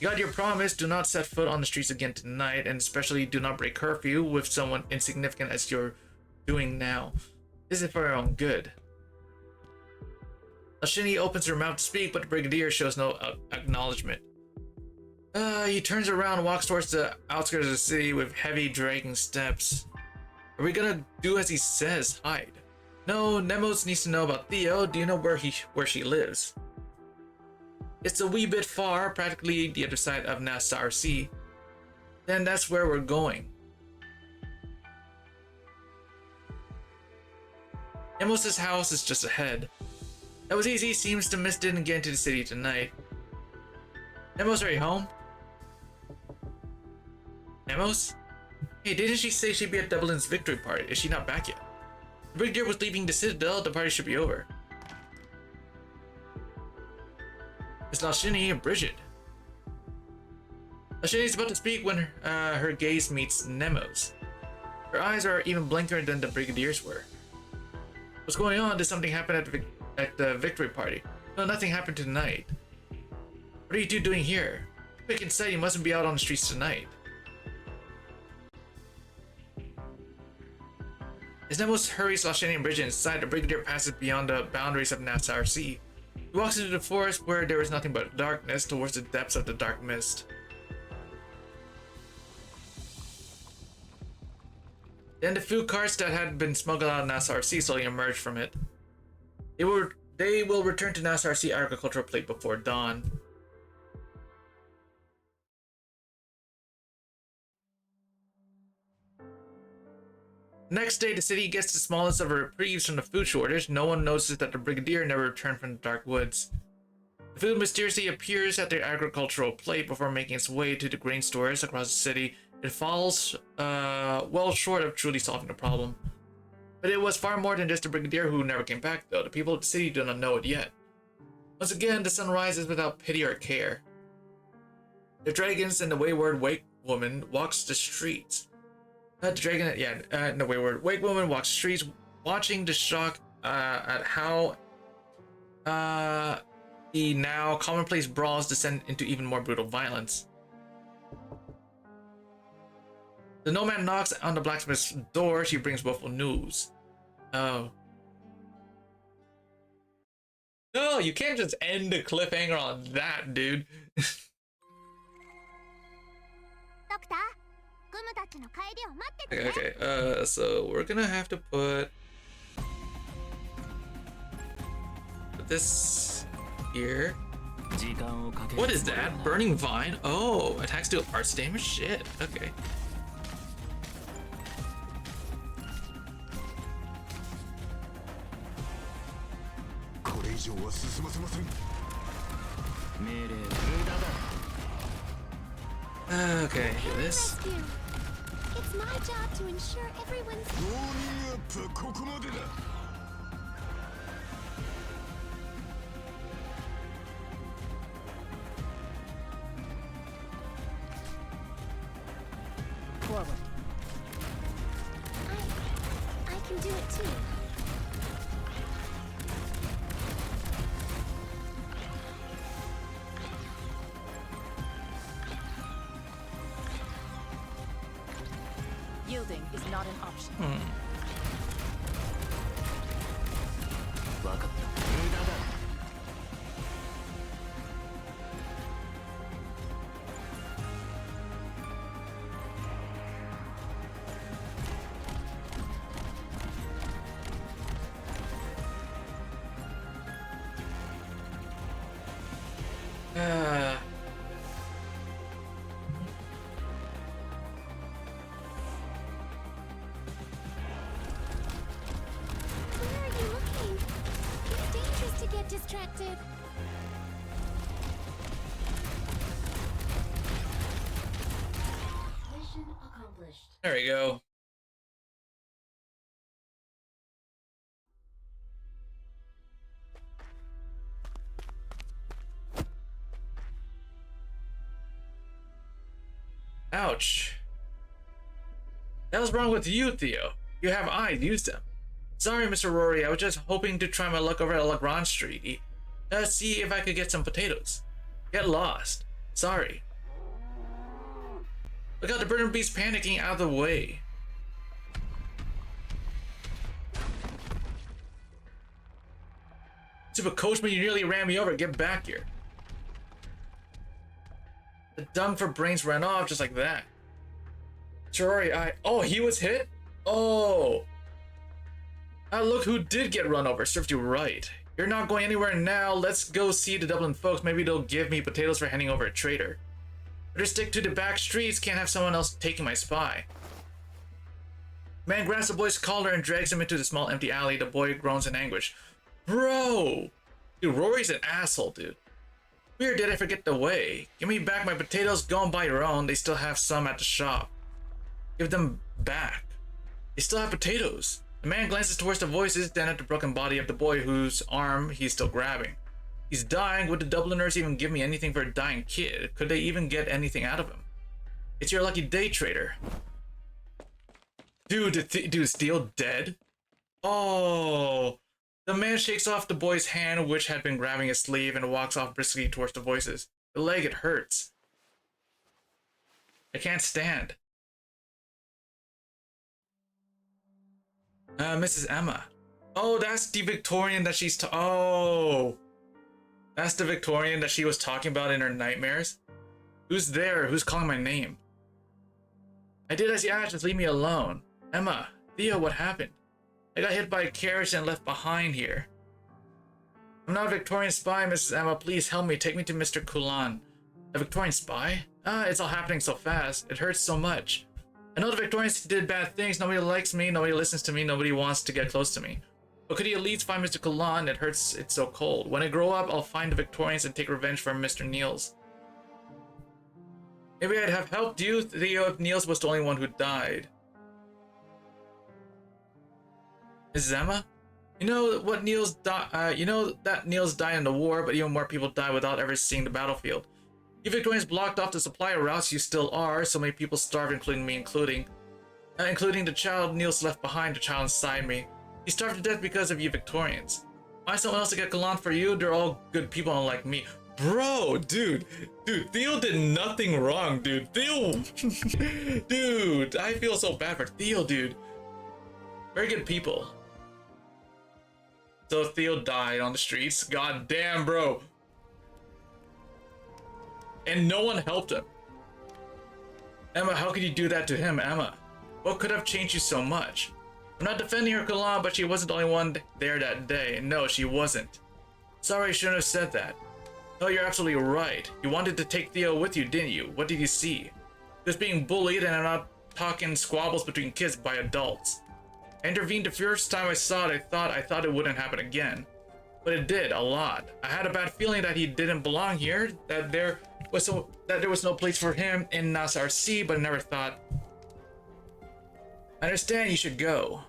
You got your promise. Do not set foot on the streets again tonight, and especially do not break curfew with someone insignificant as you're doing now. This is for your own good. Alshini opens her mouth to speak, but the Brigadier shows no acknowledgement. He turns around and walks towards the outskirts of the city with heavy, dragging steps. Are we gonna do as he says? Hide. No, Nemos needs to know about Theo. Do you know where she lives? It's a wee bit far, practically the other side of Nassau Sea. Then that's where we're going. Nemos' house is just ahead. That was easy. Seems the mist didn't get into the city tonight. Nemos, are you home? Nemos? Hey, didn't she say she'd be at Dublin's victory party? Is she not back yet? The Brigadier was leaving the Citadel. The party should be over. It's Alshini and Bridget. Alshini's about to speak when her gaze meets Nemo's. Her eyes are even blanker than the Brigadier's were. What's going on? Did something happen at the victory party? No, nothing happened tonight. What are you two doing here? Quick and say, you mustn't be out on the streets tonight. As Nemos hurries Alshini and Bridget inside, the Brigadier passes beyond the boundaries of Nassau Sea. He walks into the forest where there is nothing but darkness towards the depths of the dark mist. Then the food carts that had been smuggled out of Nassau Sea slowly emerge from it. They will return to Nassau Sea agricultural plate before dawn. Next day, the city gets the smallest of reprieves from the food shortage. No one notices that the Brigadier never returned from the dark woods. The food mysteriously appears at the agricultural plate before making its way to the grain stores across the city. It falls well short of truly solving the problem. But it was far more than just the Brigadier who never came back, though. The people of the city do not know it yet. Once again, the sun rises without pity or care. The dragons and the wayward woman walks the streets. The dragon, no, wait, wake woman walks streets, watching the shock at how the now commonplace brawls descend into even more brutal violence. The nomad knocks on the blacksmith's door. She brings woeful news. Oh. No, you can't just end the cliffhanger on that, dude. Okay, so we're gonna have to put this here. What is that? Burning vine? Oh, attacks do arts damage? Shit, okay. Okay, this. It's my job to ensure everyone's. Forward. I can do it too. Yielding is not an option. Where are you looking? It's dangerous to get distracted. Mission accomplished. There we go. Ouch. That was wrong with you, Theo. You have eyes, use them. Sorry, Mr. Rory, I was just hoping to try my luck over at Lagrange Street. See if I could get some potatoes. Get lost. Sorry. Look out, the bird and beast panicking out of the way. Super coachman, you nearly ran me over. Get back here. The dung for brains ran off just like that. Rory, oh, he was hit? Oh. Look who did get run over. Served you right. You're not going anywhere now. Let's go see the Dublin folks. Maybe they'll give me potatoes for handing over a traitor. Better stick to the back streets. Can't have someone else taking my spy. Man grabs the boy's collar and drags him into the small empty alley. The boy groans in anguish. Bro! Dude, Rory's an asshole, dude. Where did I forget the way? Give me back my potatoes. Go and buy your own. They still have some at the shop. Give them back. They still have potatoes. The man glances towards the voices, then at the broken body of the boy whose arm he's still grabbing. He's dying. Would the Dubliners even give me anything for a dying kid? Could they even get anything out of him? It's your lucky day, traitor. Dude, dude, is Theo dead? Oh. The man shakes off the boy's hand, which had been grabbing his sleeve, and walks off briskly towards the voices. The leg, it hurts. I can't stand. Mrs. Emma. Oh, that's the Victorian that she's oh. That's the Victorian that she was talking about in her nightmares. Who's there? Who's calling my name? I did as you asked, just leave me alone. Emma, Theo, what happened? I got hit by a carriage and left behind here. I'm not a Victorian spy, Mrs. Emma. Please help me. Take me to Mr. Coulan. A Victorian spy? It's all happening so fast. It hurts so much. I know the Victorians did bad things. Nobody likes me. Nobody listens to me. Nobody wants to get close to me. But could you at least find Mr. Coulan? It hurts. It's so cold. When I grow up, I'll find the Victorians and take revenge for Mr. Niels. Maybe I'd have helped you, Theo, if Niels was the only one who died. Mrs. Emma? You know what Niels you know that Niels died in the war, but even more people died without ever seeing the battlefield. You Victorians blocked off the supply routes. You still are. So many people starved, including me, including the child Niels left behind, the child inside me. He starved to death because of you Victorians. Find someone else to get Galan for you. They're all good people unlike me. Bro, dude, Theo did nothing wrong, dude. Theo, dude, I feel so bad for Theo, dude. Very good people. So Theo died on the streets. God damn, bro. And no one helped him. Emma, how could you do that to him, Emma? What could have changed you so much? I'm not defending her, Galan, but she wasn't the only one there that day. No, she wasn't. Sorry, I shouldn't have said that. No, you're absolutely right. You wanted to take Theo with you, didn't you? What did you see? He was being bullied, and I'm not talking squabbles between kids by adults. I intervened the first time I saw it. I thought it wouldn't happen again. But it did, a lot. I had a bad feeling that he didn't belong here, that there was no place for him in Nassar Sea, but I never thought. I understand you should go.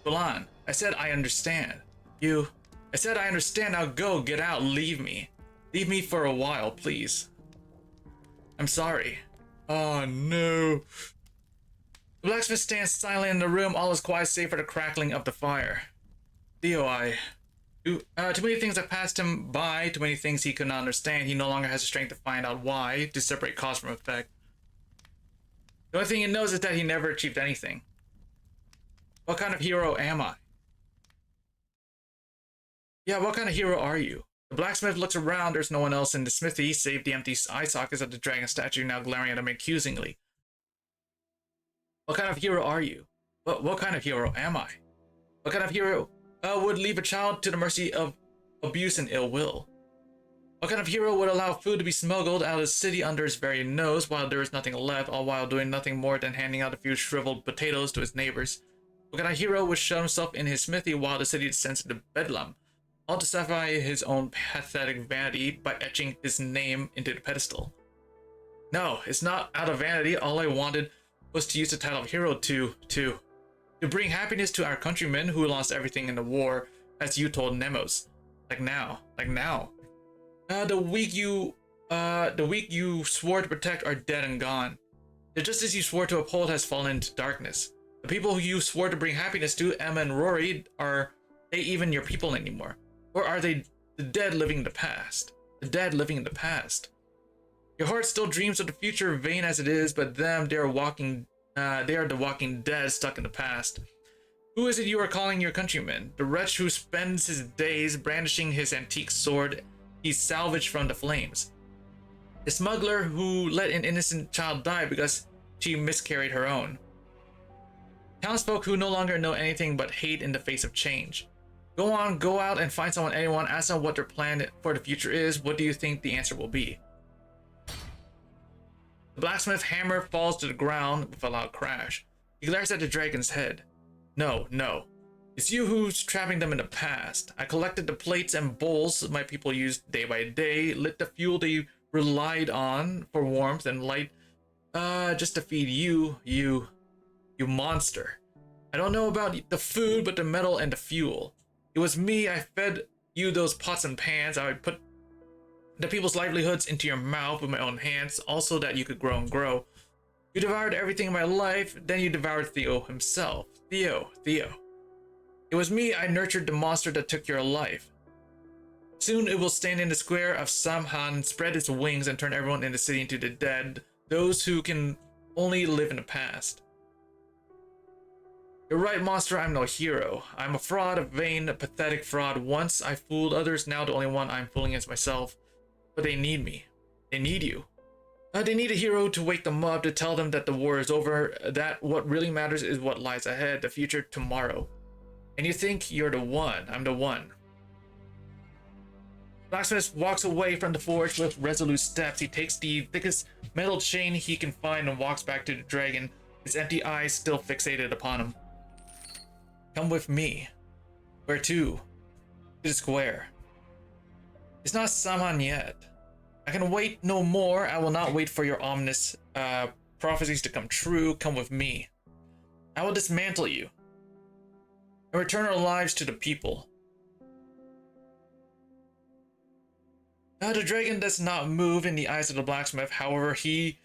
Galan, I said I understand. I said I understand, now go, get out, leave me. Leave me for a while, please. I'm sorry. Oh no. The blacksmith stands silent in the room, all is quiet save for the crackling of the fire. Theo, too many things have passed him by, too many things he could not understand. He no longer has the strength to find out why, to separate cause from effect. The only thing he knows is that he never achieved anything. What kind of hero am I? Yeah, what kind of hero are you? The blacksmith looks around. There's no one else in the smithy save the empty eye sockets of the dragon statue now glaring at him accusingly. What kind of hero are you? What kind of hero am I? What kind of hero would leave a child to the mercy of abuse and ill will? What kind of hero would allow food to be smuggled out of the city under his very nose while there is nothing left, all while doing nothing more than handing out a few shriveled potatoes to his neighbors? What kind of hero would shut himself in his smithy while the city descends into bedlam, all to satisfy his own pathetic vanity by etching his name into the pedestal? No, it's not out of vanity. All I wanted was to use the title of hero to bring happiness to our countrymen who lost everything in the war, as you told Nemos. Like now. The weak you swore to protect are dead and gone. The justice you swore to uphold has fallen into darkness. The people who you swore to bring happiness to, Emma and Rory, are they even your people anymore? Or are they the dead living in the past? The dead living in the past. Your heart still dreams of the future, vain as it is, but them, they are the walking dead stuck in the past. Who is it you are calling your countrymen? The wretch who spends his days brandishing his antique sword he's salvaged from the flames. The smuggler who let an innocent child die because she miscarried her own. Townsfolk who no longer know anything but hate in the face of change. Go out and find anyone, ask them what their plan for the future is. What do you think the answer will be? The blacksmith's hammer falls to the ground with a loud crash. He glares at the dragon's head. No. It's you who's trapping them in the past. I collected the plates and bowls my people used day by day, lit the fuel they relied on for warmth and light, just to feed you monster. I don't know about the food, but the metal and the fuel. It was me. I fed you those pots and pans. I would put the people's livelihoods into your mouth with my own hands, also that you could grow and grow. You devoured everything in my life, then you devoured Theo himself. Theo. It was me. I nurtured the monster that took your life. Soon it will stand in the square of Samhan, spread its wings, and turn everyone in the city into the dead, those who can only live in the past. You're right, monster, I'm no hero. I'm a fraud, a vain, a pathetic fraud. Once I fooled others, now the only one I'm fooling is myself. But they need me. They need you. They need a hero to wake them up, to tell them that the war is over, that what really matters is what lies ahead, the future tomorrow. And you think you're the one. I'm the one. Blacksmith walks away from the forge with resolute steps. He takes the thickest metal chain he can find and walks back to the dragon, his empty eyes still fixated upon him. Come with me. Where to? To the square. It's not Samhan yet. I can wait no more. I will not wait for your ominous prophecies to come true. Come with me. I will dismantle you and return our lives to the people. The dragon does not move in the eyes of the blacksmith. However, he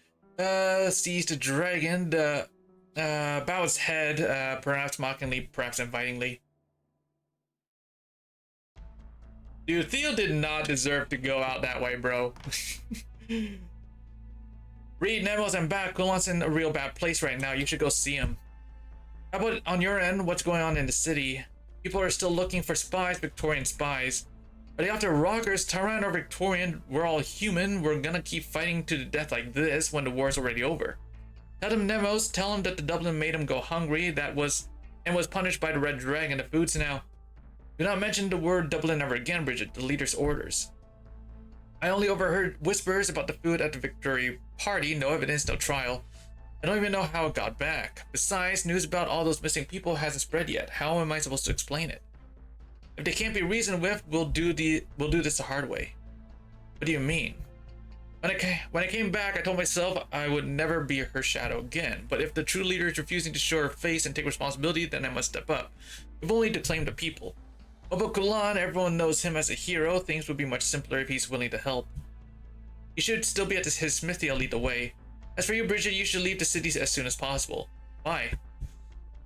sees the dragon, bow its head, perhaps mockingly, perhaps invitingly. Dude, Theo did not deserve to go out that way, bro. Reed, Nemos, and back. Kulan's in a real bad place right now. You should go see him. How about on your end? What's going on in the city? People are still looking for spies, Victorian spies. Are they after rockers, Tyran or Victorian? We're all human. We're gonna keep fighting to the death like this when the war's already over. Tell them, Nemos, tell him that the Dublin made him go hungry, was punished by the Red Dragon. The food's now. Do not mention the word Dublin ever again, Bridget. The leader's orders. I only overheard whispers about the food at the victory party. No evidence, no trial. I don't even know how it got back. Besides, news about all those missing people hasn't spread yet. How am I supposed to explain it? If they can't be reasoned with, we'll do this the hard way. What do you mean? When I came back, I told myself I would never be her shadow again. But if the true leader is refusing to show her face and take responsibility, then I must step up. If only to claim the people. About Kulan, everyone knows him as a hero. Things would be much simpler if he's willing to help. He should still be at his smithy. I'll lead the way. As for you, Bridget, you should leave the cities as soon as possible. Why?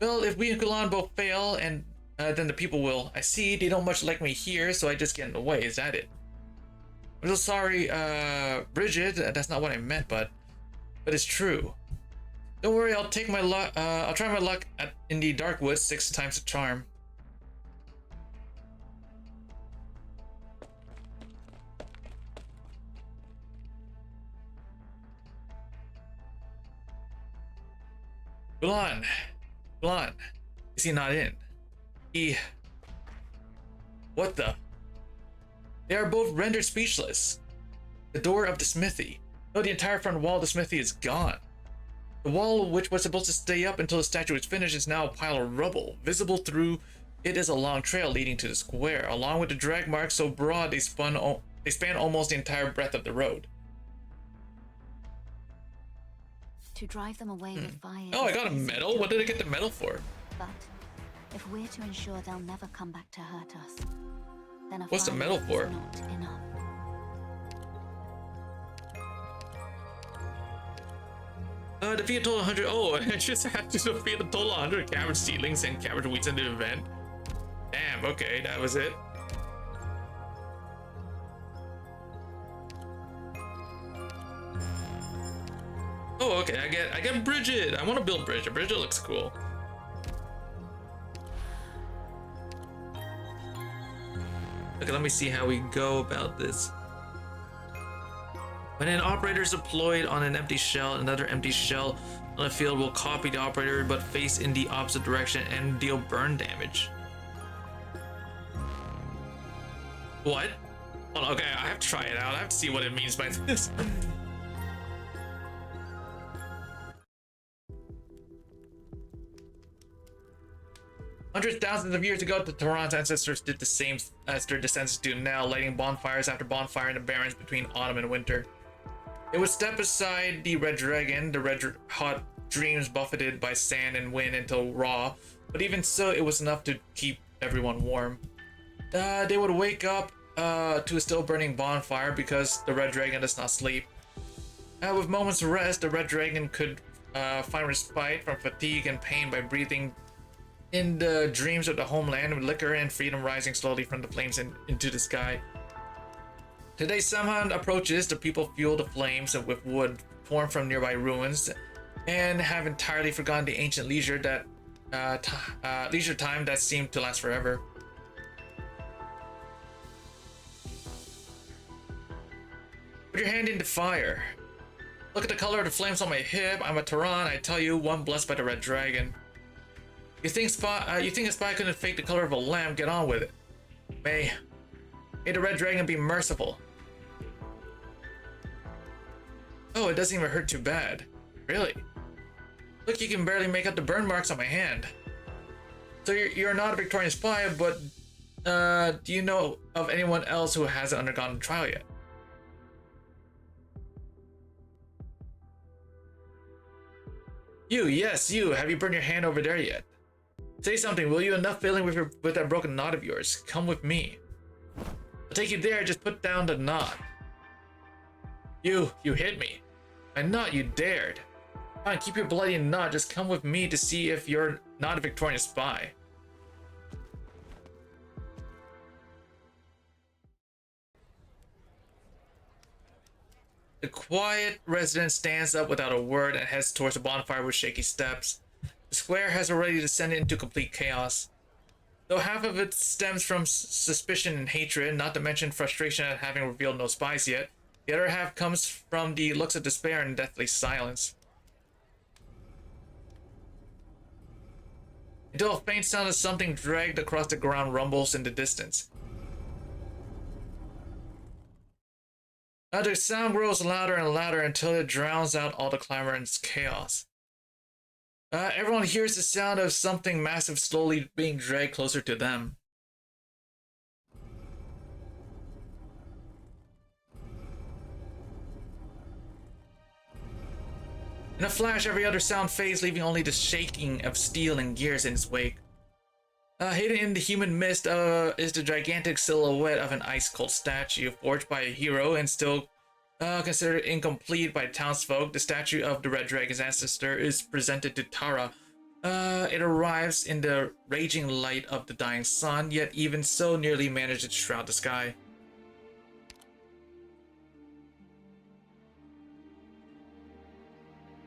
Well, if we and Kulan both fail, and then the people will. I see they don't much like me here, so I just get in the way. Is that it? I'm so sorry, Bridget. That's not what I meant, but it's true. Don't worry, I'll take my luck. I'll try my luck in the dark woods 6 times the charm. Kulan, is he not in? What the? They are both rendered speechless. The door of the smithy. No, the entire front wall of the smithy is gone. The wall, which was supposed to stay up until the statue was finished, is now a pile of rubble. Visible through it is a long trail leading to the square, along with the drag marks so broad they span almost the entire breadth of the road. To drive them away with fire. Oh, I got a medal? What did I get the medal for? But if we're to ensure they'll never come back to hurt us, then What's the medal for? is not enough. Defeat a total 100. Oh, I just had to defeat a total 100 cabbage seedlings and cabbage weeds in the event. Damn, okay, that was it. Oh, okay, I get Bridget. I want to build Bridget. Bridget looks cool. Okay, let me see how we go about this. When an operator is deployed on an empty shell, another empty shell on the field will copy the operator but face in the opposite direction and deal burn damage. What? Hold on, okay, I have to try it out. I have to see what it means by this. Hundreds, thousands of years ago, the Tehran's ancestors did the same as their descendants do now, lighting bonfires after bonfire in the barrens between autumn and winter. They would step aside the red dragon, the red hot dreams buffeted by sand and wind until raw, but even so, it was enough to keep everyone warm. They would wake up to a still burning bonfire because the red dragon does not sleep. With moments of rest, the red dragon could find respite from fatigue and pain by breathing in the dreams of the homeland with liquor and freedom rising slowly from the flames into the sky. Today, Samhain approaches. The people fuel the flames with wood torn from nearby ruins and have entirely forgotten the ancient leisure time that seemed to last forever. Put your hand in the fire. Look at the color of the flames on my hip. I'm a Tehran, I tell you, one blessed by the red dragon. You think a spy couldn't fake the color of a lamp? Get on with it. May the red dragon be merciful. Oh, it doesn't even hurt too bad. Really? Look, you can barely make out the burn marks on my hand. So you're not a Victorian spy, but do you know of anyone else who hasn't undergone the trial yet? Yes, you. Have you burned your hand over there yet? Say something, will you? Enough fiddling with that broken knot of yours. Come with me. I'll take you there, just put down the knot. You hit me. I not you dared. Fine, keep your bloody nod. Just come with me to see if you're not a Victorian spy. The quiet resident stands up without a word and heads towards the bonfire with shaky steps. The square has already descended into complete chaos. Though half of it stems from suspicion and hatred, not to mention frustration at having revealed no spies yet, the other half comes from the looks of despair and deathly silence. Until a faint sound of something dragged across the ground rumbles in the distance. The sound grows louder and louder until it drowns out all the clamor and chaos. Everyone hears the sound of something massive slowly being dragged closer to them. In a flash, every other sound fades, leaving only the shaking of steel and gears in its wake. Hidden in the human mist is the gigantic silhouette of an ice-cold statue forged by a hero and still considered incomplete by townsfolk. The statue of the Red Dragon's ancestor is presented to Tara. It arrives in the raging light of the dying sun, yet even so nearly manages to shroud the sky.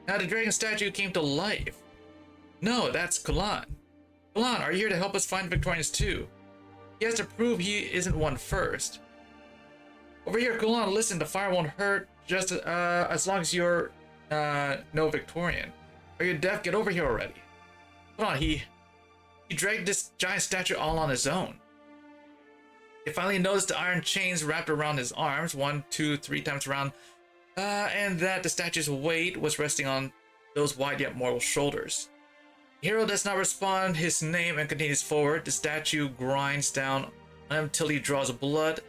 Now the dragon statue came to life. No, that's Kulan. Kulan, are you here to help us find Victorians too? He has to prove he isn't one first. Over here, Kulan, listen, the fire won't hurt just as long as you're no Victorian. Are you deaf? Get over here already. Hold on, he dragged this giant statue all on his own. He finally noticed the iron chains wrapped around his arms, 1, 2, 3 times around, and that the statue's weight was resting on those wide yet mortal shoulders. The hero does not respond his name and continues forward. The statue grinds down on him till he draws blood.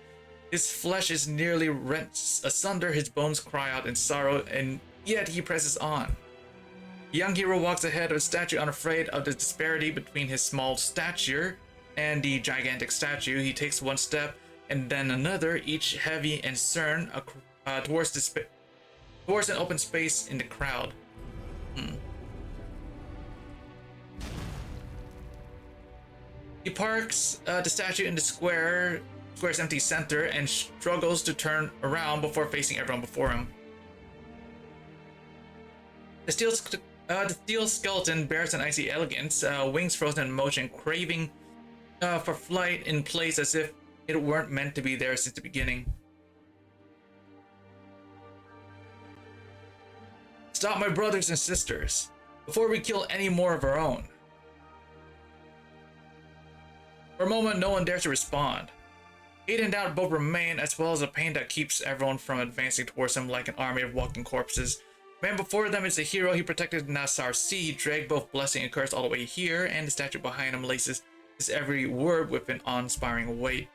His flesh is nearly rent asunder, his bones cry out in sorrow, and yet he presses on. The young hero walks ahead of the statue, unafraid of the disparity between his small stature and the gigantic statue. He takes one step and then another, each heavy and stern, towards an open space in the crowd. He parks the statue in the square's empty center and struggles to turn around before facing everyone before him. The steel skeleton bears an icy elegance, wings frozen in motion, craving for flight in place as if it weren't meant to be there since the beginning. Stop, my brothers and sisters, before we kill any more of our own. For a moment, no one dares to respond. Hate and doubt both remain, as well as a pain that keeps everyone from advancing towards him like an army of walking corpses. The man before them is the hero. He protected Nassar C. He dragged both blessing and curse all the way here, and the statue behind him laces his every word with an awe-inspiring weight.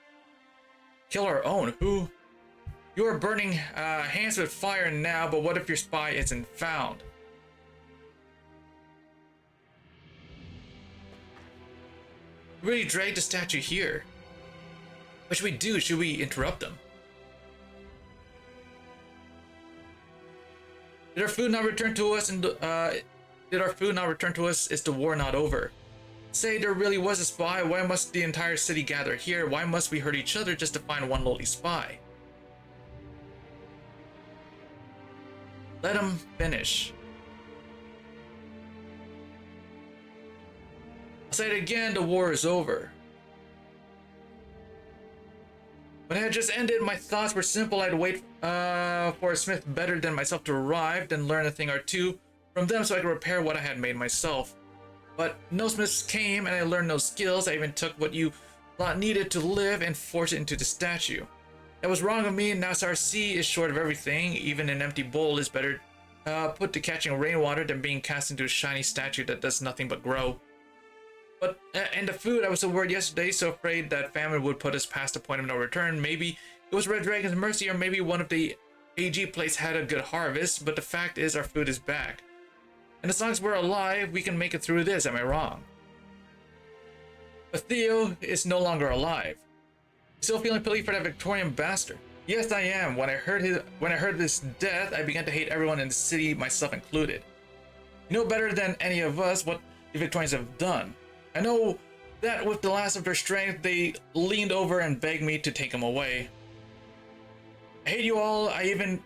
Kill our own? Who? You are burning hands with fire now, but what if your spy isn't found? We really dragged the statue here. What should we do? Should we interrupt them? Did our food not return to us? Is the war not over? Say there really was a spy. Why must the entire city gather here? Why must we hurt each other just to find one lowly spy? Let him finish. I'll say it again, the war is over. When it had just ended, my thoughts were simple. I'd wait for a smith better than myself to arrive, then learn a thing or two from them so I could repair what I had made myself. But no smiths came, and I learned no skills. I even took what you thought needed to live and forced it into the statue. That was wrong of me, and Nassar C is short of everything. Even an empty bowl is better put to catching rainwater than being cast into a shiny statue that does nothing but grow. But, and the food, I was so worried yesterday, so afraid that famine would put us past the point of no return. Maybe it was Red Dragon's mercy, or maybe one of the AG plates had a good harvest, but the fact is our food is back. And as long as we're alive, we can make it through this, am I wrong? But Theo is no longer alive. Still feeling pity for that Victorian bastard. Yes, I am. When I heard his death, I began to hate everyone in the city, myself included. You know better than any of us what the Victorians have done. I know that with the last of their strength, they leaned over and begged me to take him away. I hate you all. I even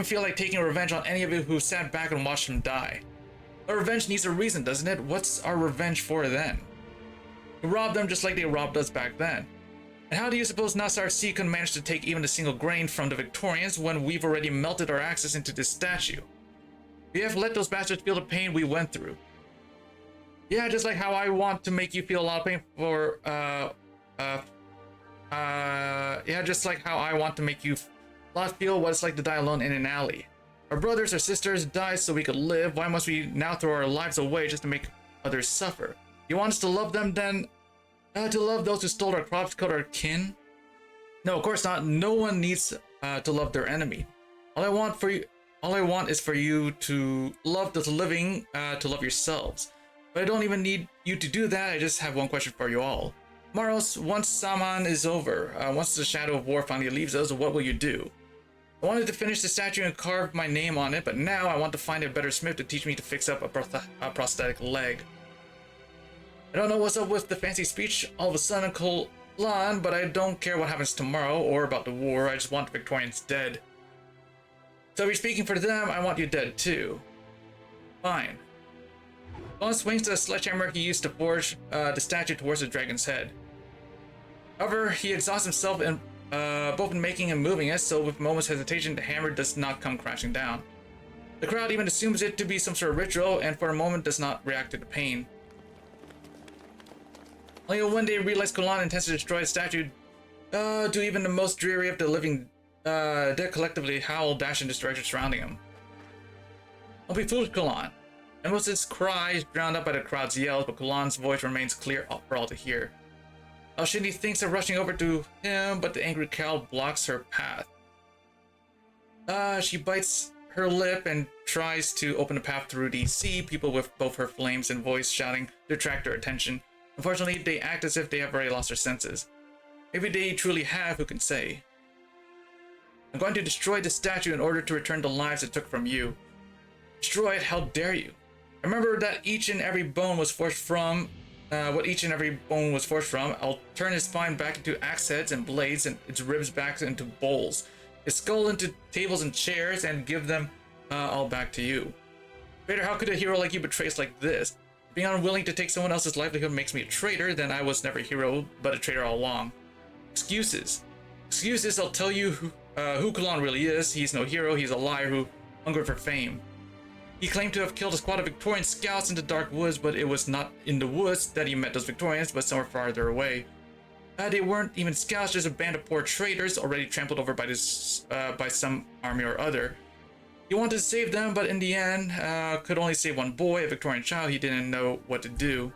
feel like taking revenge on any of you who sat back and watched him die. But revenge needs a reason, doesn't it? What's our revenge for then? We robbed them just like they robbed us back then. And how do you suppose Nassar C could manage to take even a single grain from the Victorians when we've already melted our axes into this statue? We have let those bastards feel the pain we went through. Yeah, just like how I want to make you feel a lot of pain for, yeah, just like how I want to make you feel what it's like to die alone in an alley. Our brothers or sisters died so we could live. Why must we now throw our lives away just to make others suffer? You want us to love them then? To love those who stole our crops, killed our kin? No, of course not. No one needs to love their enemy. All I want is for you to love the living, to love yourselves. But I don't even need you to do that. I just have one question for you all. Maros, once Saman is over, once the shadow of war finally leaves us, what will you do? I wanted to finish the statue and carve my name on it, but now I want to find a better smith to teach me to fix up a prosthetic leg. I don't know what's up with the fancy speech all of a sudden, Kulan, but I don't care what happens tomorrow or about the war. I just want the Victorians dead. So if you're speaking for them, I want you dead too. Fine. Kulan swings the sledgehammer he used to forge the statue towards the dragon's head. However, he exhausts himself in both in making and moving it, so with a moment's hesitation, the hammer does not come crashing down. The crowd even assumes it to be some sort of ritual, and for a moment does not react to the pain. Only when they realize Kulan intends to destroy the statue, do even the most dreary of the living dead collectively howl, dash in this direction surrounding him. Don't be foolish, Kulan. And most of his cries drowned out by the crowd's yells, but Kulan's voice remains clear for all to hear. Alshindi thinks of rushing over to him, but the angry cow blocks her path. She bites her lip and tries to open a path through the sea, people with both her flames and voice shouting to attract her attention. Unfortunately, they act as if they have already lost their senses. Maybe they truly have, who can say? I'm going to destroy the statue in order to return the lives it took from you. Destroy it, how dare you? Remember that each and every bone was forged from what each and every bone was forged from. I'll turn his spine back into axe heads and blades, and its ribs back into bowls, his skull into tables and chairs, and give them all back to you. Vader, how could a hero like you betray us like this? Being unwilling to take someone else's livelihood makes me a traitor, then I was never a hero, but a traitor all along. Excuses. Excuses, I'll tell you who Kulan really is. He's no hero, he's a liar who hungered for fame. He claimed to have killed a squad of Victorian scouts in the dark woods, but it was not in the woods that he met those Victorians, but somewhere farther away. They weren't even scouts, just a band of poor traitors already trampled over by some army or other. He wanted to save them, but in the end, could only save one boy, a Victorian child. He didn't know what to do.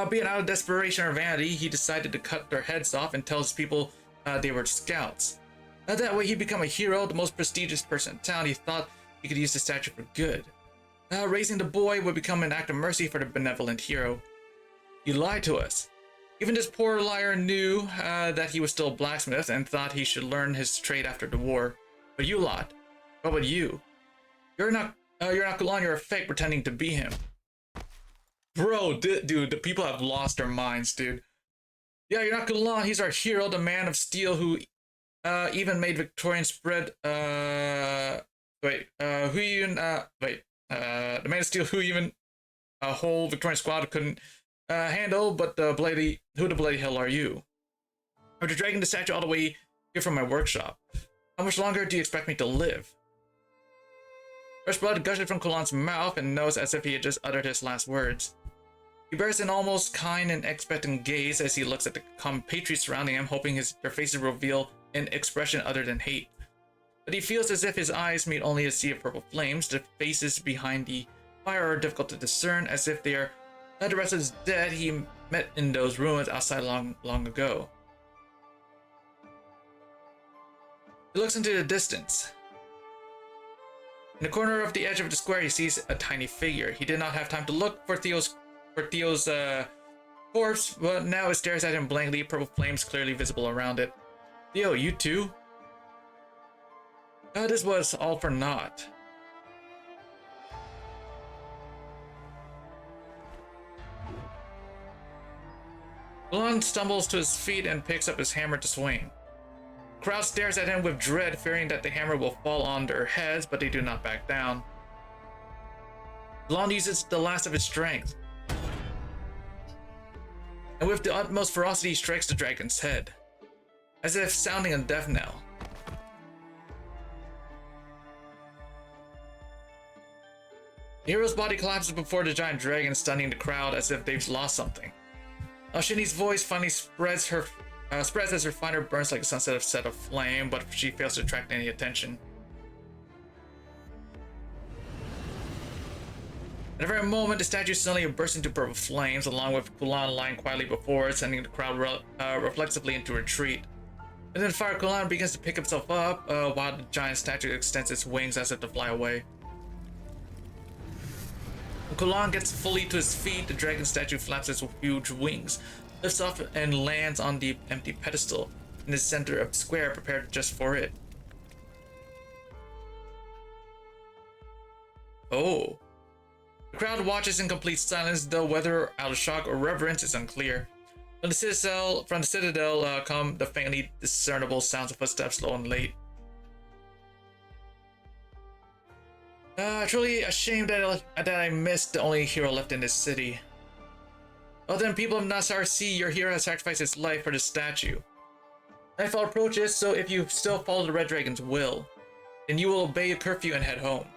Being out of desperation or vanity, he decided to cut their heads off and tell his people they were scouts. That way he'd become a hero, the most prestigious person in town. He thought he could use the statue for good. Raising the boy would become an act of mercy for the benevolent hero. You lied to us. Even this poor liar knew that he was still a blacksmith and thought he should learn his trade after the war. But you lied. What about you? You're not Kulan, you're a fake pretending to be him. Bro, dude, the people have lost their minds, dude. Yeah, you're not Kulan, he's our hero, the man of steel who even made Victorian spread, the man of steel who even a whole Victorian squad couldn't handle, but who the bloody hell are you? After dragging the statue all the way here from my workshop, how much longer do you expect me to live? Fresh blood gushes from Kulan's mouth and nose as if he had just uttered his last words. He bears an almost kind and expectant gaze as he looks at the compatriots surrounding him, hoping their faces reveal an expression other than hate. But he feels as if his eyes meet only a sea of purple flames. The faces behind the fire are difficult to discern, as if they are the rest of his dead he met in those ruins outside long ago. He looks into the distance. In the corner of the edge of the square, he sees a tiny figure. He did not have time to look for Theo's corpse, but now it stares at him blankly, purple flames clearly visible around it. Yo, you too? This was all for naught. Kulon stumbles to his feet and picks up his hammer to swing. The crowd stares at him with dread, fearing that the hammer will fall on their heads, but they do not back down. Kulon uses the last of his strength, and with the utmost ferocity strikes the dragon's head, as if sounding a death knell. The hero's body collapses before the giant dragon, stunning the crowd as if they've lost something. Shini's voice finally spreads as her fighter burns like a sunset set of flame, but she fails to attract any attention. At a very moment, the statue suddenly bursts into purple flames, along with Kulon lying quietly before it, sending the crowd reflexively into retreat. And then Fire Kulon begins to pick himself up, while the giant statue extends its wings as if to fly away. When Kulon gets fully to his feet, the dragon statue flaps its huge wings, lifts off and lands on the empty pedestal in the center of the square prepared just for it. Oh. The crowd watches in complete silence, though whether out of shock or reverence is unclear. From the citadel come the faintly discernible sounds of footsteps, slow and late. Truly ashamed that I missed the only hero left in this city. Oh, then, people of Nassar, see, your hero has sacrificed his life for the statue. Nightfall approaches, so if you still follow the Red Dragon's will, then you will obey a curfew and head home.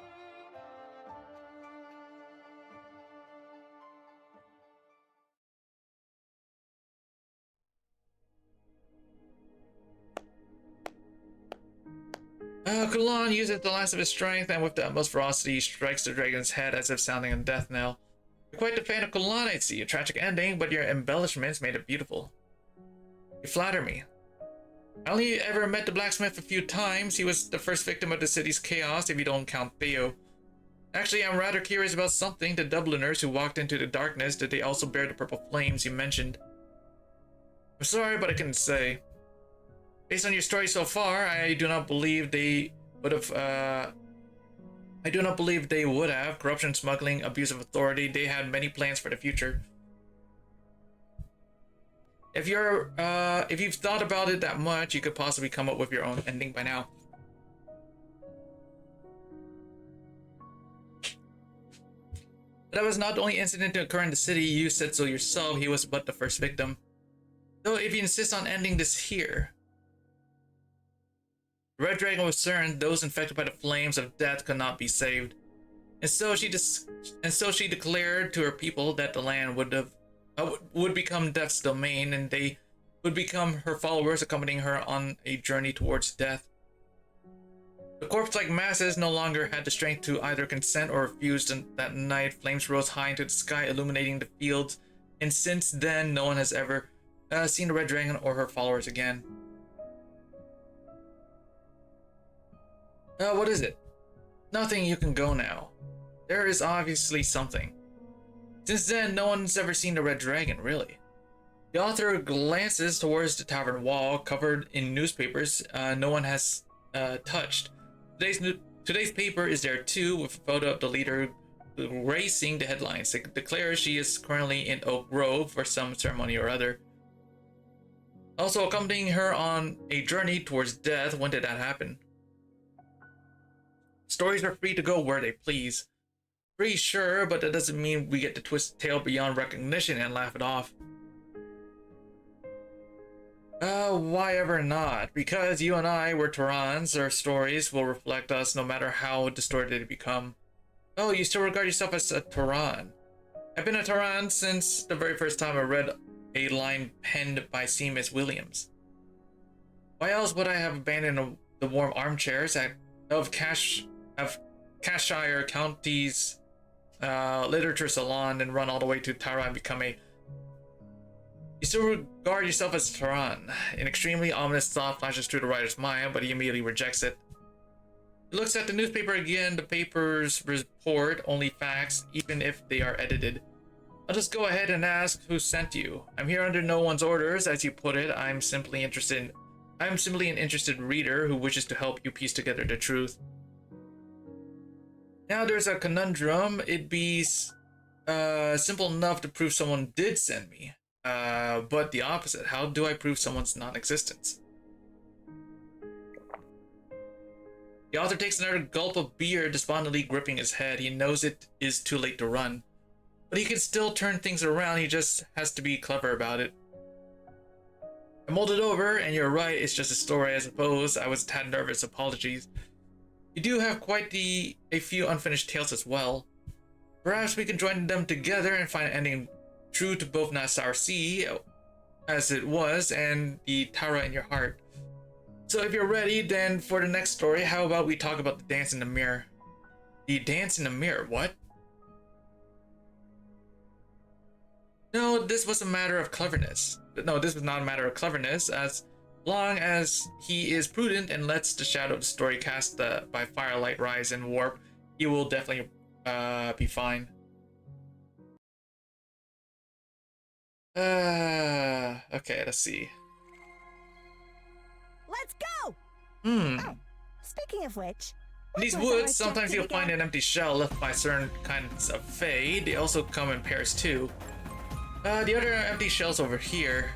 Kulon uses the last of his strength and with the utmost ferocity strikes the dragon's head as if sounding a death knell. You're quite a fan of Kulon, I see. A tragic ending, but your embellishments made it beautiful. You flatter me. I only ever met the blacksmith a few times. He was the first victim of the city's chaos, if you don't count Theo. Actually, I'm rather curious about something. The Dubliners who walked into the darkness, did they also bear the purple flames you mentioned? I'm sorry, but I couldn't say. Based on your story so far, I do not believe they would have. Corruption, smuggling, abuse of authority. They had many plans for the future. If you've thought about it that much, you could possibly come up with your own ending by now. But that was not the only incident to occur in the city. You said so yourself. He was but the first victim. So if you insist on ending this here. The Red Dragon was certain those infected by the flames of death could not be saved, and so she declared to her people that the land would become Death's domain, and they would become her followers, accompanying her on a journey towards death. The corpse-like masses no longer had the strength to either consent or refuse, and that night flames rose high into the sky, illuminating the fields. And since then, no one has ever seen the Red Dragon or her followers again. What is it? Nothing, you can go now. There is obviously something. Since then, no one's ever seen the Red Dragon, really. The author glances towards the tavern wall, covered in newspapers no one has touched. Today's paper is there too, with a photo of the leader gracing the headlines. It declares she is currently in Oak Grove for some ceremony or other. Also accompanying her on a journey towards death. When did that happen? Stories are free to go where they please. Free, sure, but that doesn't mean we get to twist the tale beyond recognition and laugh it off. Why ever not? Because you and I were Terrans, our stories will reflect us no matter how distorted they become. Oh, you still regard yourself as a Terran? I've been a Terran since the very first time I read a line penned by Seamus Williams. Why else would I have abandoned the warm armchairs of Cashire County's literature salon and run all the way to Tara and become a... You still regard yourself as a Terran. An extremely ominous thought flashes through the writer's mind, but he immediately rejects it. He looks at the newspaper again. The papers report only facts, even if they are edited. I'll just go ahead and ask who sent you. I'm here under no one's orders, as you put it. I'm simply interested in I'm simply an interested reader who wishes to help you piece together the truth. Now there's a conundrum. It'd be simple enough to prove someone did send me. But the opposite. How do I prove someone's non-existence? The author takes another gulp of beer, despondently gripping his head. He knows it is too late to run. But he can still turn things around, he just has to be clever about it. I mulled it over, and you're right, it's just a story, I suppose. I was a tad nervous, apologies. You do have quite a few unfinished tales as well. Perhaps we can join them together and find an ending true to both Nassau Sea, as it was, and the Tara in your heart. So if you're ready, then for the next story, how about we talk about the dance in the mirror? The dance in the mirror, what? No, this was a matter of cleverness. No, this was not a matter of cleverness, as long as he is prudent and lets the shadow of the story cast by firelight rise and warp, he will definitely be fine. Okay, let's see. Let's go! Oh, Speaking of which... in these what was our woods, sometimes you'll objective find again? an empty shell left by certain kinds of fae. They also come in pairs too. The other empty shell's over here.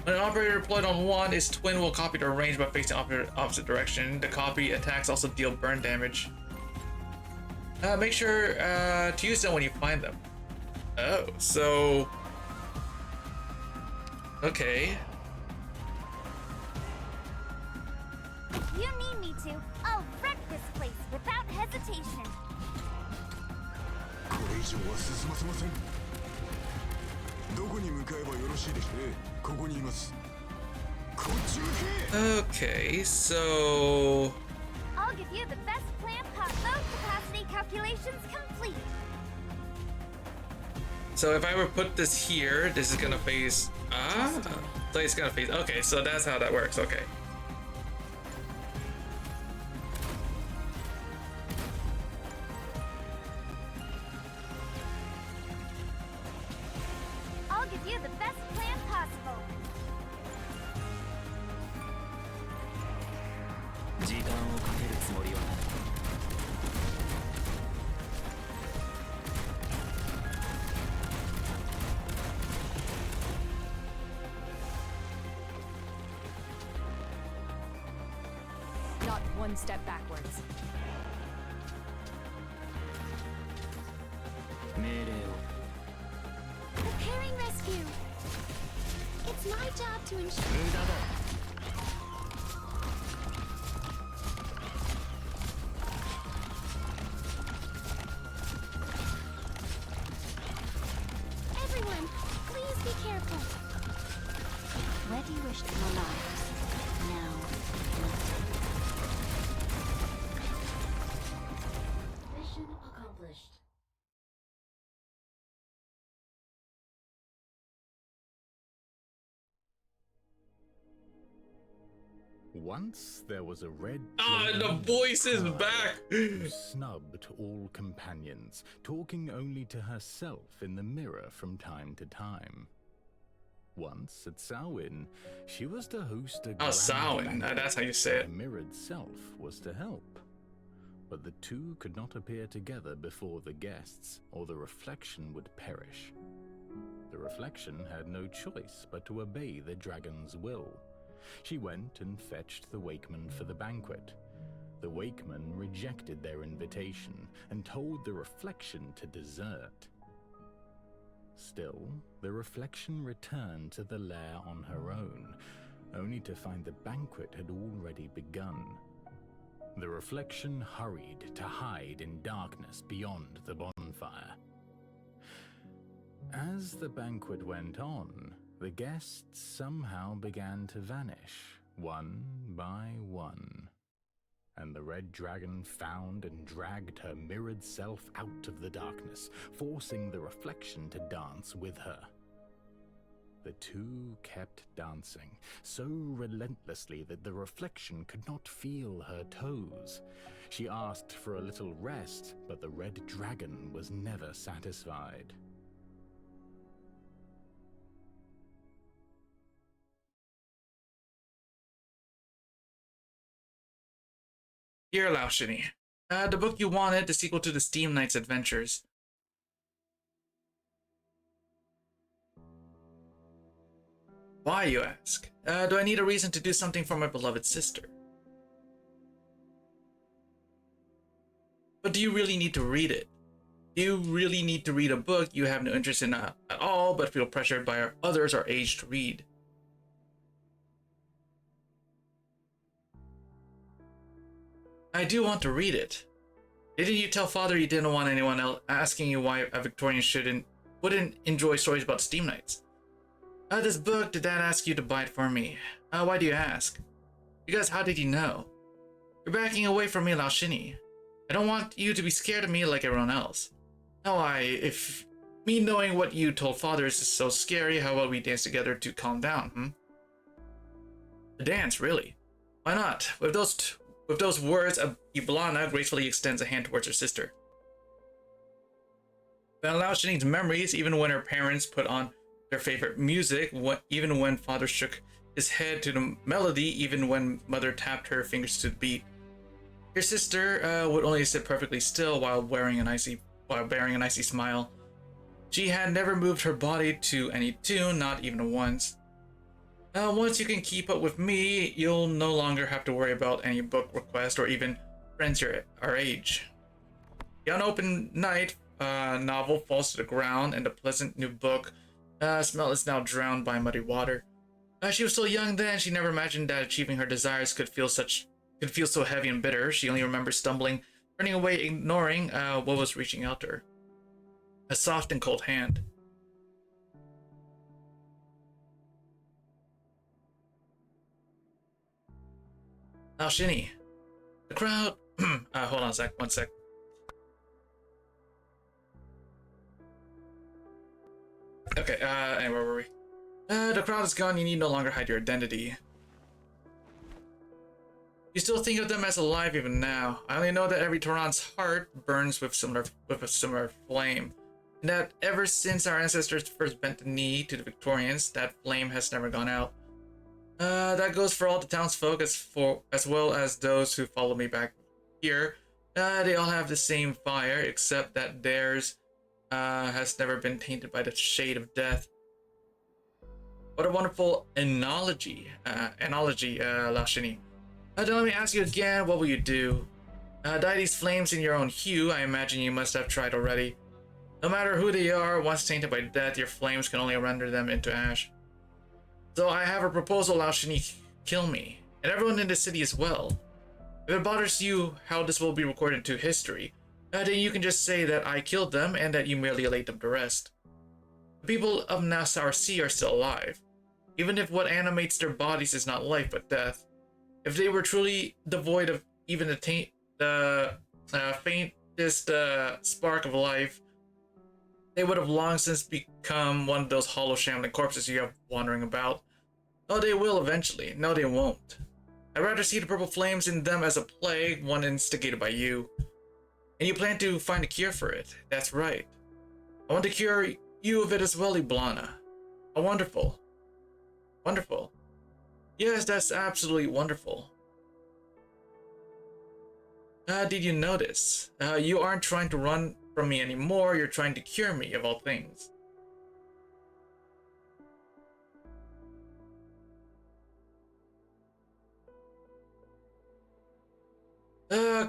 When an operator deployed on one, its twin will copy the range by facing opposite direction. The copy attacks also deal burn damage. Make sure to use them when you find them. Oh, so... okay. If you need me to, I'll wreck this place without hesitation. これ以上は進ませません。どこに向かえばよろしいでしょう。ここにいます。こっち向け。 Okay, so... I'll give you the best plan load capacity calculations complete. So if I were to put this here, this is gonna face... so it's gonna face... okay, so that's how that works, okay. I'll give you the best plan possible. 時間をかけるつもりはない。Not one step backwards. 命令を。 Preparing rescue. It's my job to ensure. 無駄だ。 Everyone, please be careful. Where do you wish to go lives? Now. Mission accomplished. Once there was a red Ah, the dragon voice is who back! snubbed all companions, talking only to herself in the mirror from time to time. Once at Samhain, she was to host a Oh, grand Samhain, banquet. that's how you say it. The mirrored self was to help. But the two could not appear together before the guests, or the reflection would perish. The reflection had no choice but to obey the dragon's will. She went and fetched the wakeman for the banquet. The wakeman rejected their invitation and told the reflection to desert. Still, the reflection returned to the lair on her own, only to find the banquet had already begun. The reflection hurried to hide in darkness beyond the bonfire. As the banquet went on, the guests somehow began to vanish, one by one. And the red dragon found and dragged her mirrored self out of the darkness, forcing the reflection to dance with her. The two kept dancing, so relentlessly that the reflection could not feel her toes. She asked for a little rest, but the red dragon was never satisfied. Here, Lao Shini. The book you wanted, the sequel to the Steam Knights adventures. Why, you ask? Do I need a reason to do something for my beloved sister? But do you really need to read it? Do you really need to read a book you have no interest in at all, but feel pressured by others our age to read? I do want to read it. Didn't you tell father you didn't want anyone else asking you why a Victorian wouldn't enjoy stories about Steam Knights? This book, did Dad ask you to buy it for me? Why do you ask? Because how did you know? You're backing away from me, Lao Shini. I don't want you to be scared of me like everyone else. No, if me knowing what you told father is so scary, how about we dance together to calm down, A dance, really? Why not? With those words, Iblana gracefully extends a hand towards her sister. Then Lao Shini's memories, even when her parents put on their favorite music, even when father shook his head to the melody, even when mother tapped her fingers to the beat. Your sister would only sit perfectly still while bearing an icy smile. She had never moved her body to any tune, not even once. Once you can keep up with me, you'll no longer have to worry about any book request or even friends our age. The unopened night novel falls to the ground, and the pleasant new book smell is now drowned by muddy water. She was so young then, she never imagined that achieving her desires could feel so heavy and bitter. She only remembers stumbling, turning away, ignoring what was reaching out to her. A soft and cold hand. Lao Shini. The crowd... hold on a sec, one sec. Okay, and where were we? The crowd is gone, you need no longer hide your identity. You still think of them as alive even now. I only know that every Tauran's heart burns with a similar flame. And that ever since our ancestors first bent the knee to the Victorians, that flame has never gone out. That goes for all the townsfolk as well as those who follow me back here. They all have the same fire, except that theirs has never been tainted by the shade of death. What a wonderful analogy, Lao Shini. Then let me ask you again, what will you do? Dye these flames in your own hue, I imagine you must have tried already. No matter who they are, once tainted by death, your flames can only render them into ash. So I have a proposal, Lao Shini, kill me, and everyone in the city as well. If it bothers you how this will be recorded to history, then you can just say that I killed them and that you merely laid them to rest. The people of Nassau Sea are still alive, even if what animates their bodies is not life but death. If they were truly devoid of even the faintest spark of life, they would have long since become one of those hollow shambling corpses you have wandering about. Oh, they will eventually. No, they won't. I'd rather see the purple flames in them as a plague, one instigated by you. And you plan to find a cure for it. That's right. I want to cure you of it as well, Iblana. Oh, wonderful. Wonderful. Yes, that's absolutely wonderful. Did you notice? You aren't trying to run from me anymore, you're trying to cure me, of all things.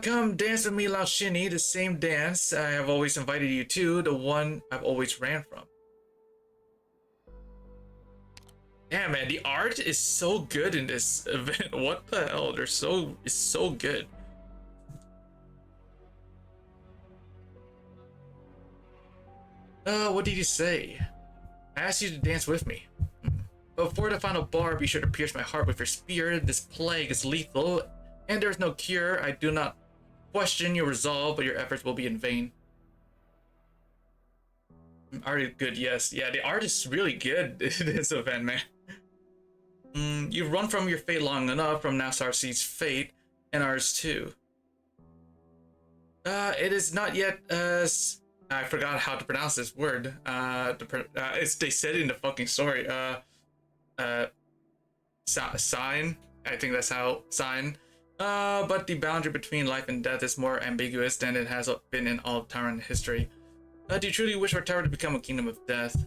Come dance with me, Lao Shini, the same dance I have always invited you to, the one I've always ran from. Yeah, man, the art is so good in this event. What the hell? It's so good. What did you say? I asked you to dance with me. Before the final bar, be sure to pierce my heart with your spear. This plague is lethal, and there is no cure. I do not question your resolve, but your efforts will be in vain. Art is good, yes. Yeah, the art is really good in this event, man. You've run from your fate long enough, from Nassau Sea's fate, and ours too. It is not yet, I forgot how to pronounce this word. They said it in the fucking story. Sign. I think that's how sign. But the boundary between life and death is more ambiguous than it has been in all of Terran history. Do you truly wish for Terra to become a kingdom of death?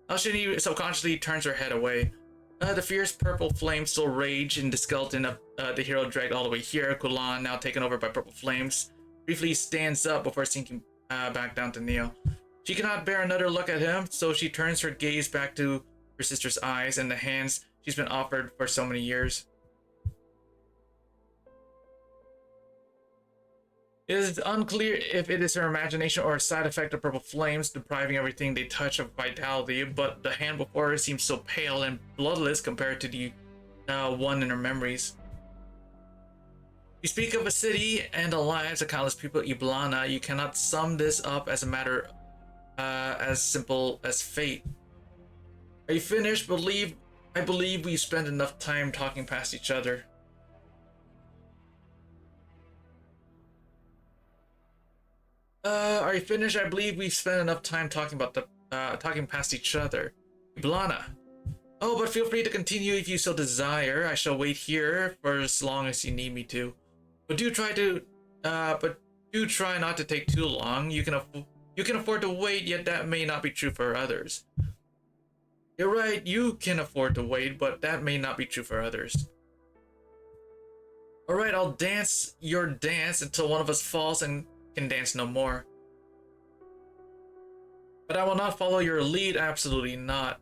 Alshini subconsciously turns her head away. The fierce purple flames still rage in the skeleton of the hero dragged all the way here. Kulan, now taken over by purple flames, briefly stands up before sinking back down to kneel. She cannot bear another look at him, so she turns her gaze back to her sister's eyes and the hands she's been offered for so many years. It is unclear if it is her imagination or a side effect of purple flames depriving everything they touch of vitality, but the hand before her seems so pale and bloodless compared to the one in her memories. You speak of a city and the lives of countless people, Iblana. You cannot sum this up as a matter as simple as fate. Are you finished? I believe we've spent enough time talking past each other. Are you finished? I believe we've spent enough time talking past each other. Iblana. Oh, but feel free to continue if you so desire. I shall wait here for as long as you need me to. But do try not to take too long. You can afford to wait, yet that may not be true for others. You're right, you can afford to wait, but that may not be true for others. Alright, I'll dance your dance until one of us falls and can dance no more. But I will not follow your lead, absolutely not.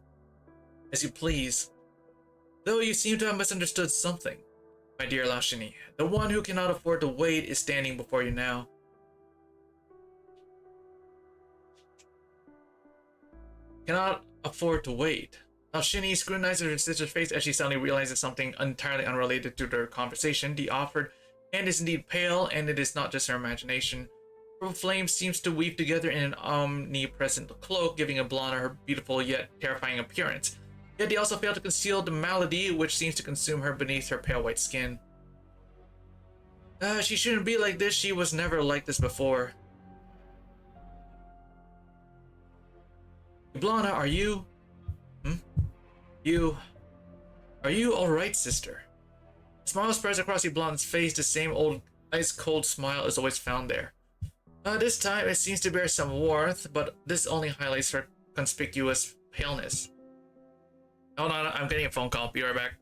As you please. Though you seem to have misunderstood something, my dear Lashini. The one who cannot afford to wait is standing before you now. Cannot afford to wait. Lashini scrutinizes her sister's face as she suddenly realizes something entirely unrelated to their conversation. The offered hand is indeed pale, and it is not just her imagination. Purple flame seems to weave together in an omnipresent cloak, giving Iblana her beautiful yet terrifying appearance. Yet they also fail to conceal the malady which seems to consume her beneath her pale white skin. She shouldn't be like this. She was never like this before. Iblana, are you? Are you alright, sister? A smile spreads across Iblana's face, the same old ice-cold smile is always found there. This time it seems to bear some warmth, but this only highlights her conspicuous paleness. Hold on, I'm getting a phone call. Be right back.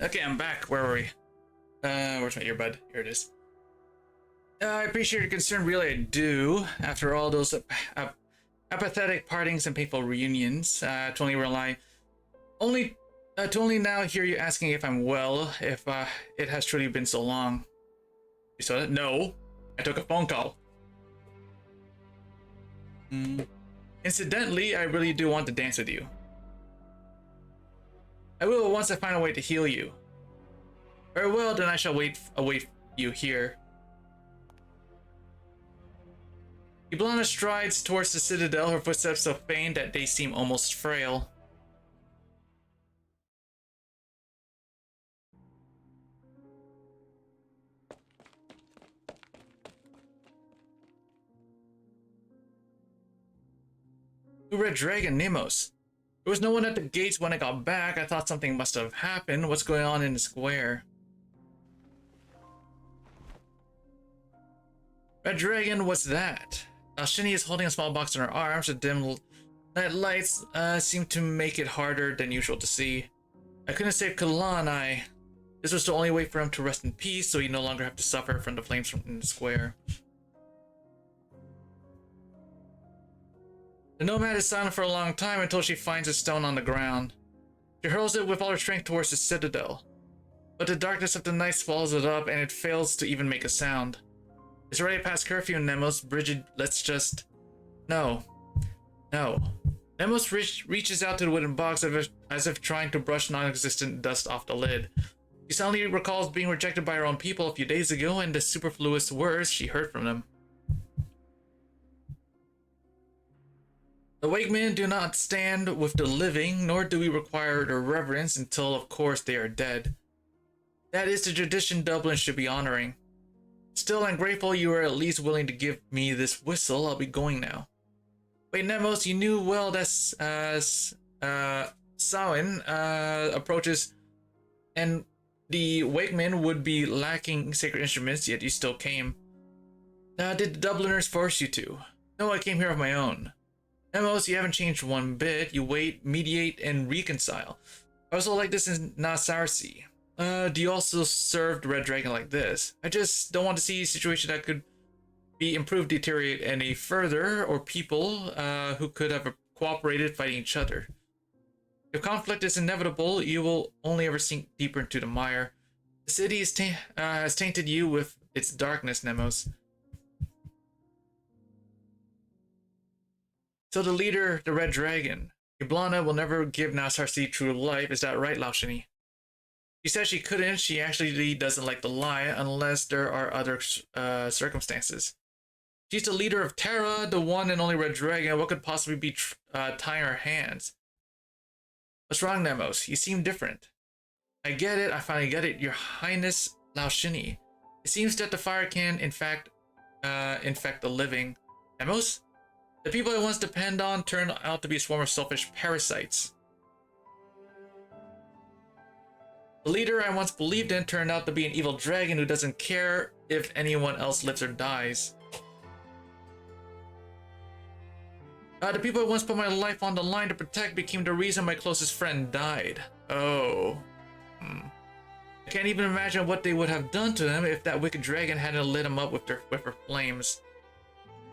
Okay, I'm back. Where were we? Where's my earbud? Here it is. I appreciate your concern, really I do. After all those apathetic partings and painful reunions, to only To only now hear you asking if I'm well, if it has truly been so long. You saw it? No. I took a phone call. Incidentally, I really do want to dance with you. I will once I find a way to heal you. Very well, then I shall await you here. Iblana strides towards the citadel, her footsteps so faint that they seem almost frail. The Red Dragon, Nemos. There was no one at the gates when I got back. I thought something must have happened. What's going on in the square? Red Dragon, what's that? Shinny is holding a small box in her arms. The dim night lights seem to make it harder than usual to see. I couldn't save Kalan. This was the only way for him to rest in peace, so he no longer have to suffer from the flames in the square. The nomad is silent for a long time until she finds a stone on the ground. She hurls it with all her strength towards the citadel. But the darkness of the night swallows it up and it fails to even make a sound. It's already past curfew, Nemos. Bridget, let's just... No. Nemos reaches out to the wooden box as if trying to brush non-existent dust off the lid. She suddenly recalls being rejected by her own people a few days ago and the superfluous words she heard from them. The Wakemen do not stand with the living, nor do we require their reverence until, of course, they are dead. That is the tradition Dublin should be honoring. Still, I'm grateful you are at least willing to give me this whistle. I'll be going now. Wait, Nemos, you knew well that Samhain approaches and the Wakemen would be lacking sacred instruments, yet you still came. Did the Dubliners force you to? No, I came here of my own. Nemos, you haven't changed one bit. You wait, mediate, and reconcile. I also like this in Nasarsi. Do you also serve the Red Dragon like this? I just don't want to see a situation that could be improved deteriorate any further, or people who could have cooperated fighting each other. If conflict is inevitable, you will only ever sink deeper into the mire. The city has tainted you with its darkness, Nemos. So the leader, the Red Dragon, Iblana will never give Nasarsi true life. Is that right, Laushini? She said she couldn't. She actually doesn't like the lie unless there are other circumstances. She's the leader of Terra, the one and only Red Dragon. What could possibly be tying her hands? What's wrong, Nemos? You seem different. I get it. I finally get it. Your Highness Laushini. It seems that the fire can, in fact, infect the living. Nemos? The people I once depend on turned out to be a swarm of selfish parasites. The leader I once believed in turned out to be an evil dragon who doesn't care if anyone else lives or dies. The people I once put my life on the line to protect became the reason my closest friend died. Oh. I can't even imagine what they would have done to him if that wicked dragon hadn't lit him up with her flames.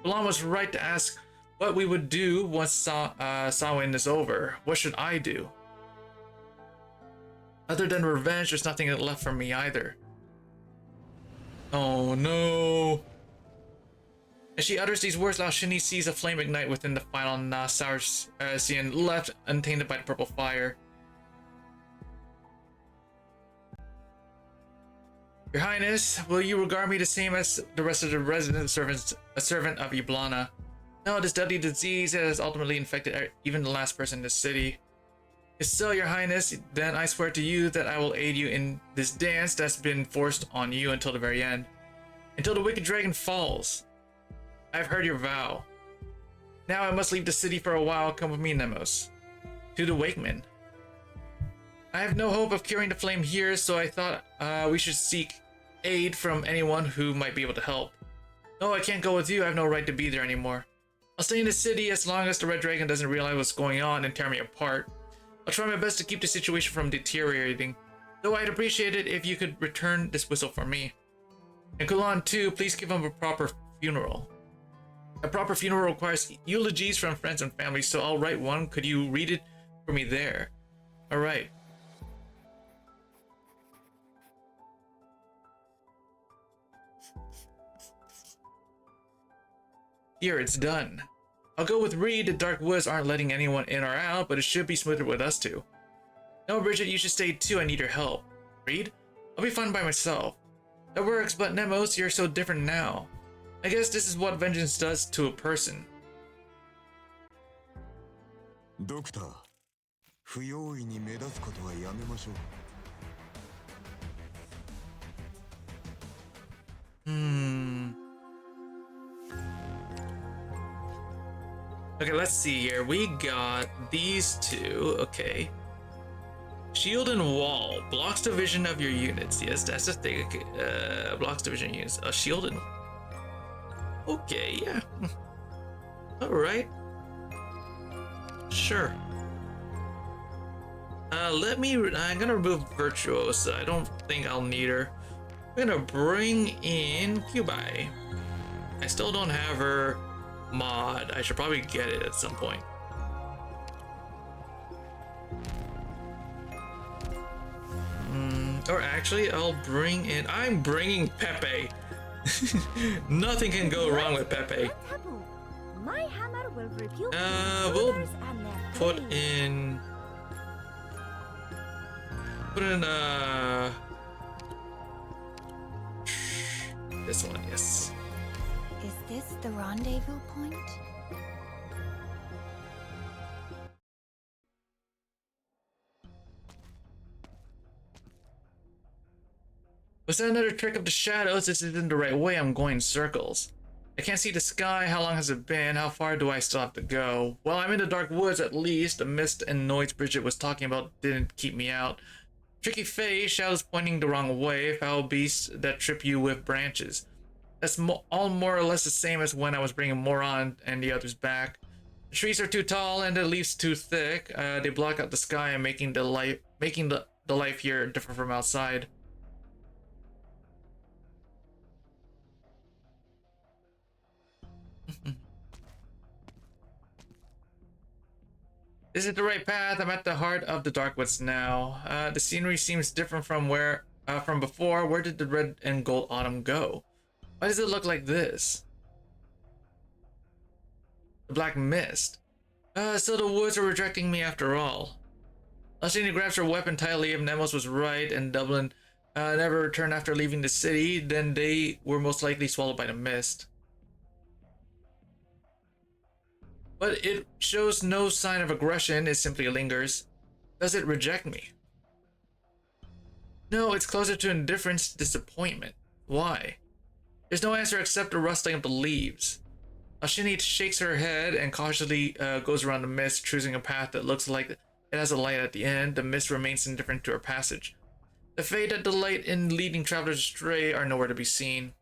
Balan was right to ask what we would do once Samhain is over. What should I do? Other than revenge, there's nothing left for me either. Oh no. As she utters these words, Laushini sees a flame ignite within the final Nasarsian left untainted by the purple fire. Your Highness, will you regard me the same as the rest of the resident servants, a servant of Iblana? No, this deadly disease has ultimately infected even the last person in the city. If so, Your Highness, then I swear to you that I will aid you in this dance that's been forced on you until the very end. Until the wicked dragon falls. I've heard your vow. Now I must leave the city for a while. Come with me, Nemos. To the Wakemen. I have no hope of curing the flame here, so I thought we should seek aid from anyone who might be able to help. No, I can't go with you. I have no right to be there anymore. I'll stay in the city as long as the Red Dragon doesn't realize what's going on and tear me apart. I'll try my best to keep the situation from deteriorating, though I'd appreciate it if you could return this whistle for me. And Kulan too, please give him a proper funeral. A proper funeral requires eulogies from friends and family, so I'll write one. Could you read it for me there? Alright. Here, it's done. I'll go with Reed. The dark woods aren't letting anyone in or out, but it should be smoother with us two. No, Bridget, you should stay too. I need your help. Reed? I'll be fine by myself. That works, but Nemos, you're so different now. I guess this is what vengeance does to a person. ドクター、不用意に目立つことはやめましょう。Okay, let's see here. We got these two. Okay. Shield and wall blocks the vision of your units. Yes, that's the thing. Okay. Blocks the vision of units. Shield and. Okay, yeah. All right. Sure. I'm gonna remove Virtuosa. I don't think I'll need her. I'm gonna bring in Cubai. I still don't have her mod. I should probably get it at some point. Or actually, I'm bringing Pepe. Nothing can go wrong with Pepe. My hammer will rebuke We'll put in this one, yes. Is this the rendezvous point? Was that another trick of the shadows? This isn't the right way. I'm going in circles. I can't see the sky. How long has it been? How far do I still have to go? Well, I'm in the dark woods at least. The mist and noise Bridget was talking about didn't keep me out. Tricky face, shadows pointing the wrong way, foul beasts that trip you with branches. That's all more or less the same as when I was bringing Moron and the others back. The trees are too tall and the leaves too thick. They block out the sky and making the life here different from outside. Is it the right path? I'm at the heart of the Darkwoods now. The scenery seems different from from before. Where did the red and gold autumn go? Why does it look like this? The black mist. So the woods are rejecting me after all. Lashini grabs her weapon tightly. If Nemos was right and Dublin never returned after leaving the city, then they were most likely swallowed by the mist. But it shows no sign of aggression, it simply lingers. Does it reject me? No, it's closer to indifference, disappointment. Why? There's no answer except the rustling of the leaves. Ashini shakes her head and cautiously goes around the mist, choosing a path that looks like it has a light at the end. The mist remains indifferent to her passage. The fate that delight in leading travelers astray are nowhere to be seen.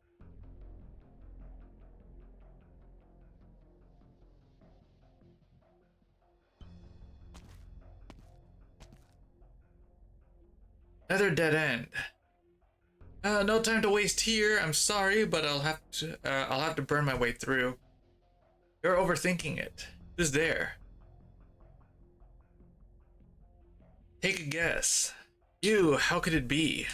Another dead end. No time to waste here. I'm sorry, but I'll have to burn my way through. You're overthinking it. Who's there? Take a guess. You, how could it be?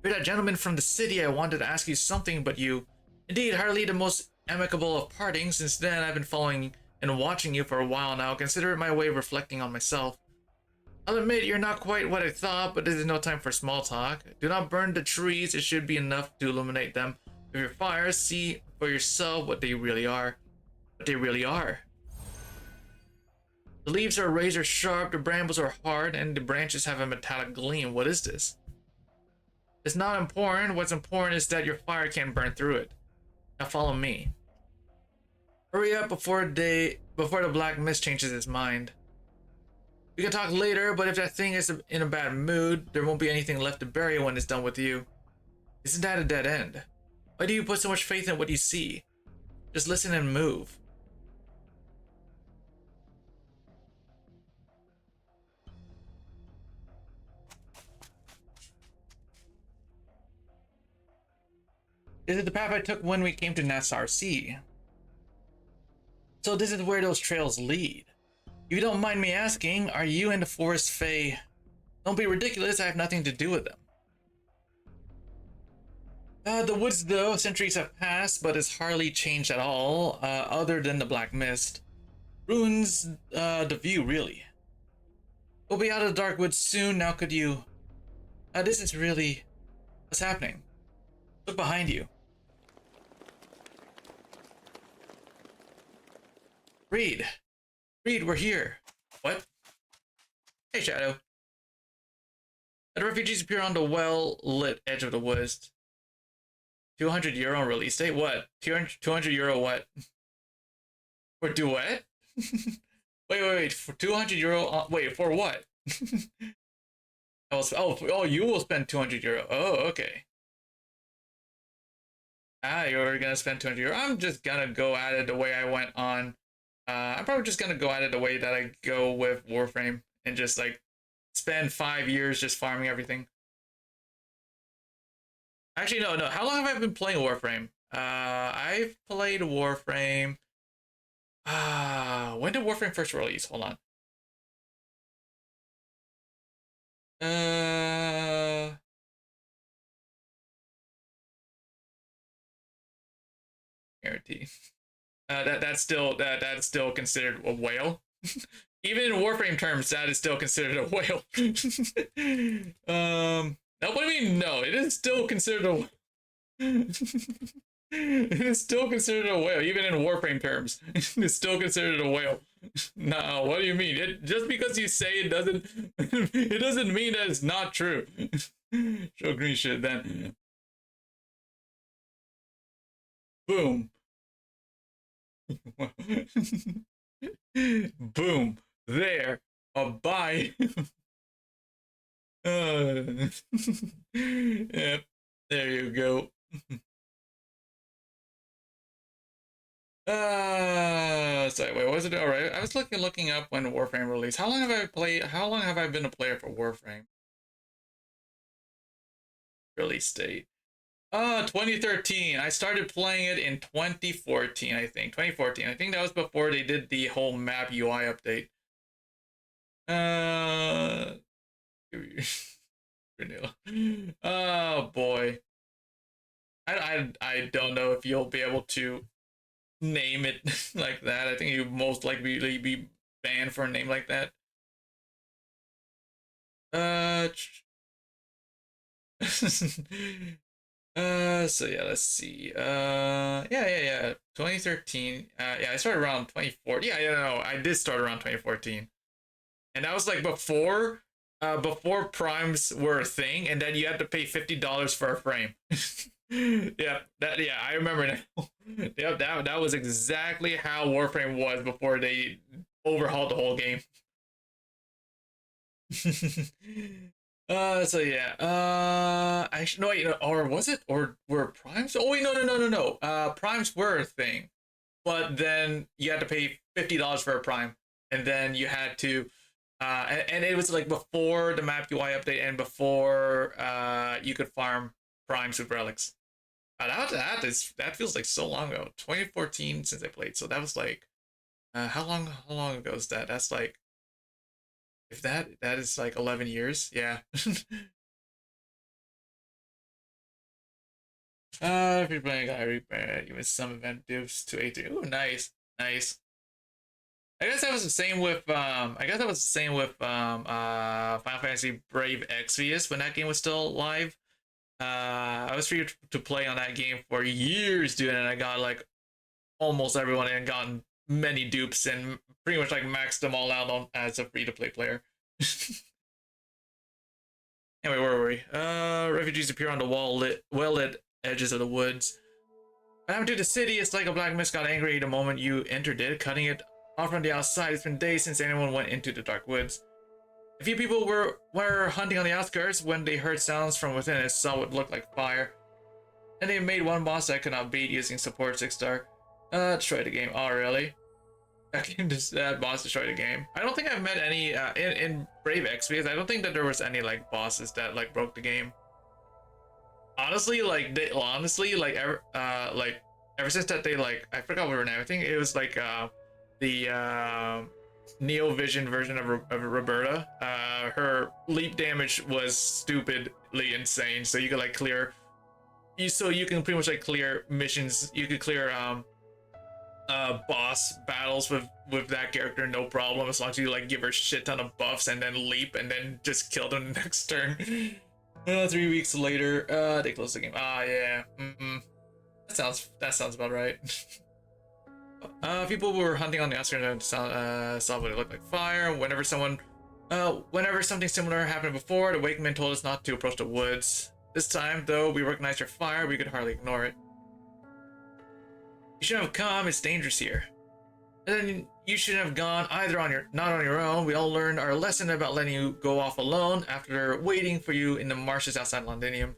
You're that gentleman from the city. I wanted to ask you something, but you... Indeed, hardly the most amicable of partings. Since then, I've been following and watching you for a while now. Consider it my way of reflecting on myself. I'll admit you're not quite what I thought, but this is no time for small talk. Do not burn the trees. It should be enough to illuminate them with your fire. See for yourself what they really are. What they really are. The leaves are razor sharp, the brambles are hard, and the branches have a metallic gleam. What is this? It's not important. What's important is that your fire can't burn through it. Now follow me. Hurry up before the black mist changes its mind. We can talk later, but if that thing is in a bad mood, there won't be anything left to bury when it's done with you. Isn't that a dead end? Why do you put so much faith in what you see? Just listen and move. This is the path I took when we came to Nassau Sea. So this is where those trails lead. If you don't mind me asking, are you in the Forest Fae? Don't be ridiculous, I have nothing to do with them. The woods, though, centuries have passed, but it's hardly changed at all, other than the black mist. Ruins the view, really. We'll be out of the dark woods soon, now could you... this is really... What's happening? Look behind you. Reed! Reed, we're here! What? Hey, Shadow. The refugees appear on the well-lit edge of the woods. 200 euro release date? What? 200 euro what? For duet? wait. For 200 euro? Wait, for what? Oh, you will spend 200 euro. Oh, okay. You're gonna spend 200 euro. I'm just gonna go at it the way I went on. I'm probably just gonna go at it the way that I go with Warframe and just like spend 5 years just farming everything. Actually, no. How long have I been playing Warframe? I've played Warframe. When did Warframe first release? Hold on. Guarantee. That's still considered a whale. Even in Warframe terms, that is still considered a whale. No, what do you mean? No, it is still considered a. It is still considered a whale, even in Warframe terms. It's still considered a whale. No, what do you mean? Just because you say it doesn't, it doesn't mean that it's not true. Show green shit then. Boom. Boom. There. Bye. Yep. There you go. Sorry, wait, what was it? All right, I was looking up when Warframe released. How long have I played? How long have I been a player for Warframe? Release date. 2013. I started playing it in 2014, I think. 2014. I think that was before they did the whole map UI update. Oh boy. I don't know if you'll be able to name it like that. I think you most likely be banned for a name like that. So yeah, let's see. Yeah. 2013. Yeah, I started around 2014. Yeah, no, I did start around 2014. And that was like before primes were a thing, and then you had to pay $50 for a frame. Yeah, I remember now. Yep, that was exactly how Warframe was before they overhauled the whole game. So yeah. Actually, no, wait, or was it? Or were primes? Oh wait, no. Primes were a thing, but then you had to pay $50 for a prime, and then you had to. And it was like before the map UI update and before you could farm primes with relics. That feels like so long ago. 2014 since I played, so that was like how long ago is that? That's like, if that is like 11 years, yeah. If you're playing even some event divs to A3. Ooh, nice. I guess that was the same with Final Fantasy Brave Exvius when that game was still live. I was free to play on that game for years, dude, and I got like almost everyone and gotten many dupes and pretty much like maxed them all out on as a free to play player. Anyway, where were we? Refugees appear on the well-lit edges of the woods. What happened to the city? It's like a black mist got angry the moment you entered it, cutting it off from the outside. It's been days since anyone went into the dark woods. A few people were hunting on the outskirts when they heard sounds from within and saw what looked like fire. And they made one boss that could not beat using support 6-star. Destroy the game. Oh, really? That boss destroyed the game. I don't think I've met any in Brave Exvius. I don't think that there was any like bosses that like broke the game. Honestly, like ever since that they like, I forgot what her name. I think it was like the Neo Vision version of Roberta. Her leap damage was stupidly insane, so you could like clear so you can pretty much like clear missions. You could clear boss battles with that character no problem, as long as you like give her a shit ton of buffs and then leap and then just kill them the next turn. 3 weeks later, they close the game. Yeah. That sounds about right. People were hunting on the outskirts and saw what it looked like fire. Whenever something similar happened before, the Wakeman told us not to approach the woods. This time, though, we recognized your fire, we could hardly ignore it. You shouldn't have come, it's dangerous here. And then you shouldn't have gone either not on your own. We all learned our lesson about letting you go off alone after waiting for you in the marshes outside Londinium.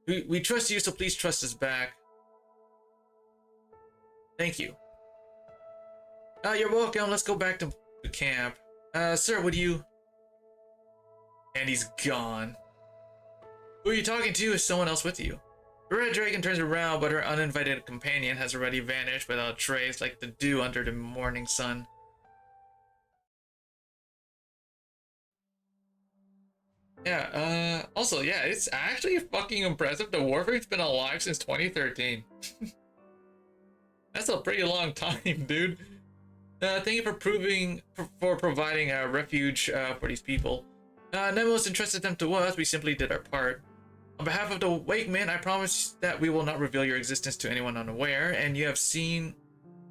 We trust you, so please trust us back. Thank you. You're welcome. Let's go back to the camp. Sir, would you... And he's gone. Who are you talking to? Is someone else with you? The Red Dragon turns around, but her uninvited companion has already vanished without a trace, like the dew under the morning sun. Yeah, also, yeah, it's actually fucking impressive. The Warframe's been alive since 2013. That's a pretty long time, dude. Thank you for providing a refuge for these people. Nemos entrusted them to us. We simply did our part. On behalf of the Wakemen, I promise that we will not reveal your existence to anyone unaware, and you have seen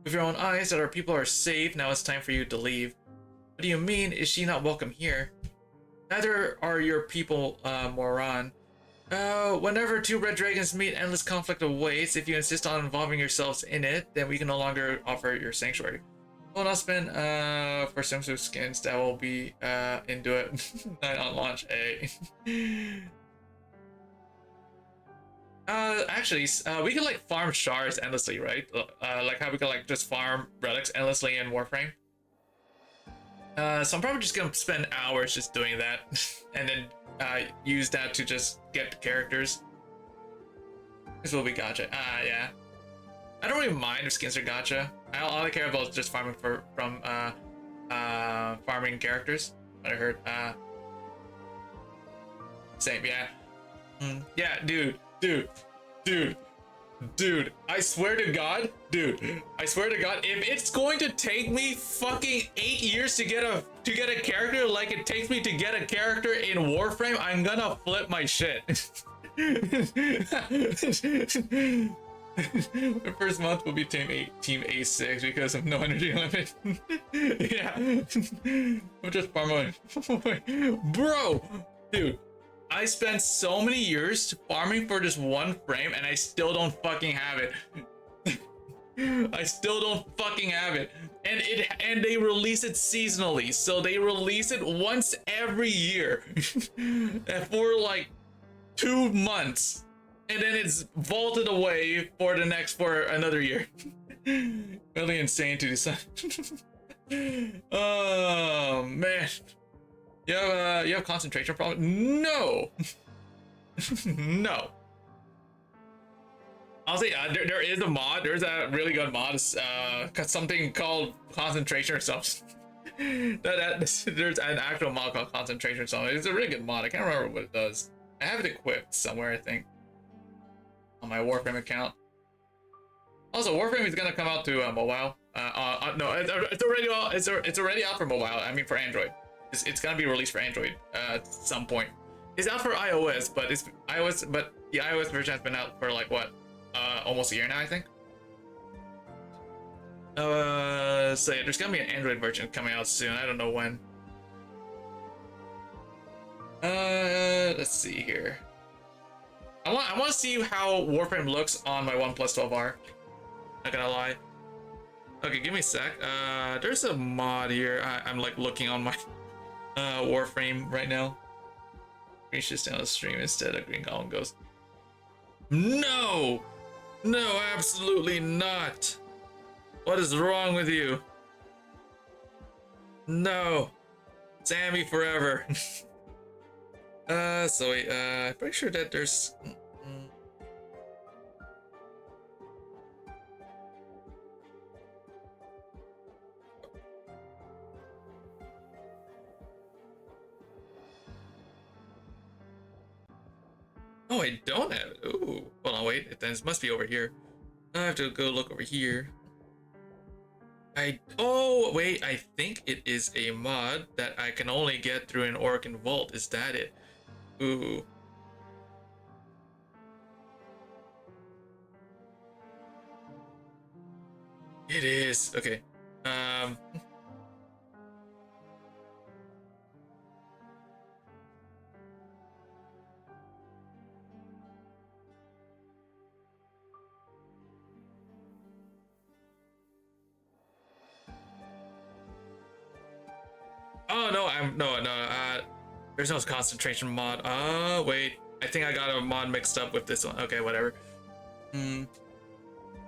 with your own eyes that our people are safe. Now it's time for you to leave. What do you mean? Is she not welcome here? Neither are your people, moron. Whenever two red dragons meet, endless conflict awaits. If you insist on involving yourselves in it, then we can no longer offer your sanctuary. Will not spend for swimsuit skins that will be into it. Night on launch A. Actually, we can like farm shards endlessly, right? Like how we can like just farm relics endlessly in Warframe. So I'm probably just gonna spend hours just doing that, and then use that to just get characters. This will be gacha. Yeah. I don't really mind if skins are gacha. All I care about is just farming from farming characters. What I heard. Same, yeah. Yeah, dude. I swear to God, if it's going to take me fucking 8 years to get a character like it takes me to get a character in Warframe, I'm gonna flip my shit. The first month will be team A6 because of no energy limit. Yeah. I'm just farming. Bro, dude. I spent so many years farming for this one frame and I still don't fucking have it. I still don't fucking have it. And they release it seasonally. So they release it once every year. For like 2 months. And then it's vaulted away for another year. Really insane to decide. Oh man. You have concentration problem? No. No. I'll say there is a mod. There's a really good mod. Something called concentration or something. There's an actual mod called concentration or something. It's a really good mod. I can't remember what it does. I have it equipped somewhere, I think, on my Warframe account. Also, Warframe is gonna come out to mobile. No, it's already out for mobile. I mean, for Android. It's gonna be released for Android at some point. It's out for iOS, but the iOS version has been out for like what, almost a year now, I think. So yeah, there's gonna be an Android version coming out soon. I don't know when. Let's see here. I want to see how Warframe looks on my OnePlus 12R. Not gonna lie. Okay, give me a sec. There's a mod here. I'm like looking on my Warframe right now. Green should stay on the stream instead of green column goes. No! No, absolutely not! What is wrong with you? No! Sammy forever! So wait, I'm pretty sure that there's... Oh, I don't have it. Ooh. Hold on, wait. It then it must be over here. I have to go look over here. Oh, wait. I think it is a mod that I can only get through an Organ Vault. Is that it? Ooh. It is. Okay. Oh no, there's no concentration mod. Wait. I think I got a mod mixed up with this one. Okay, whatever.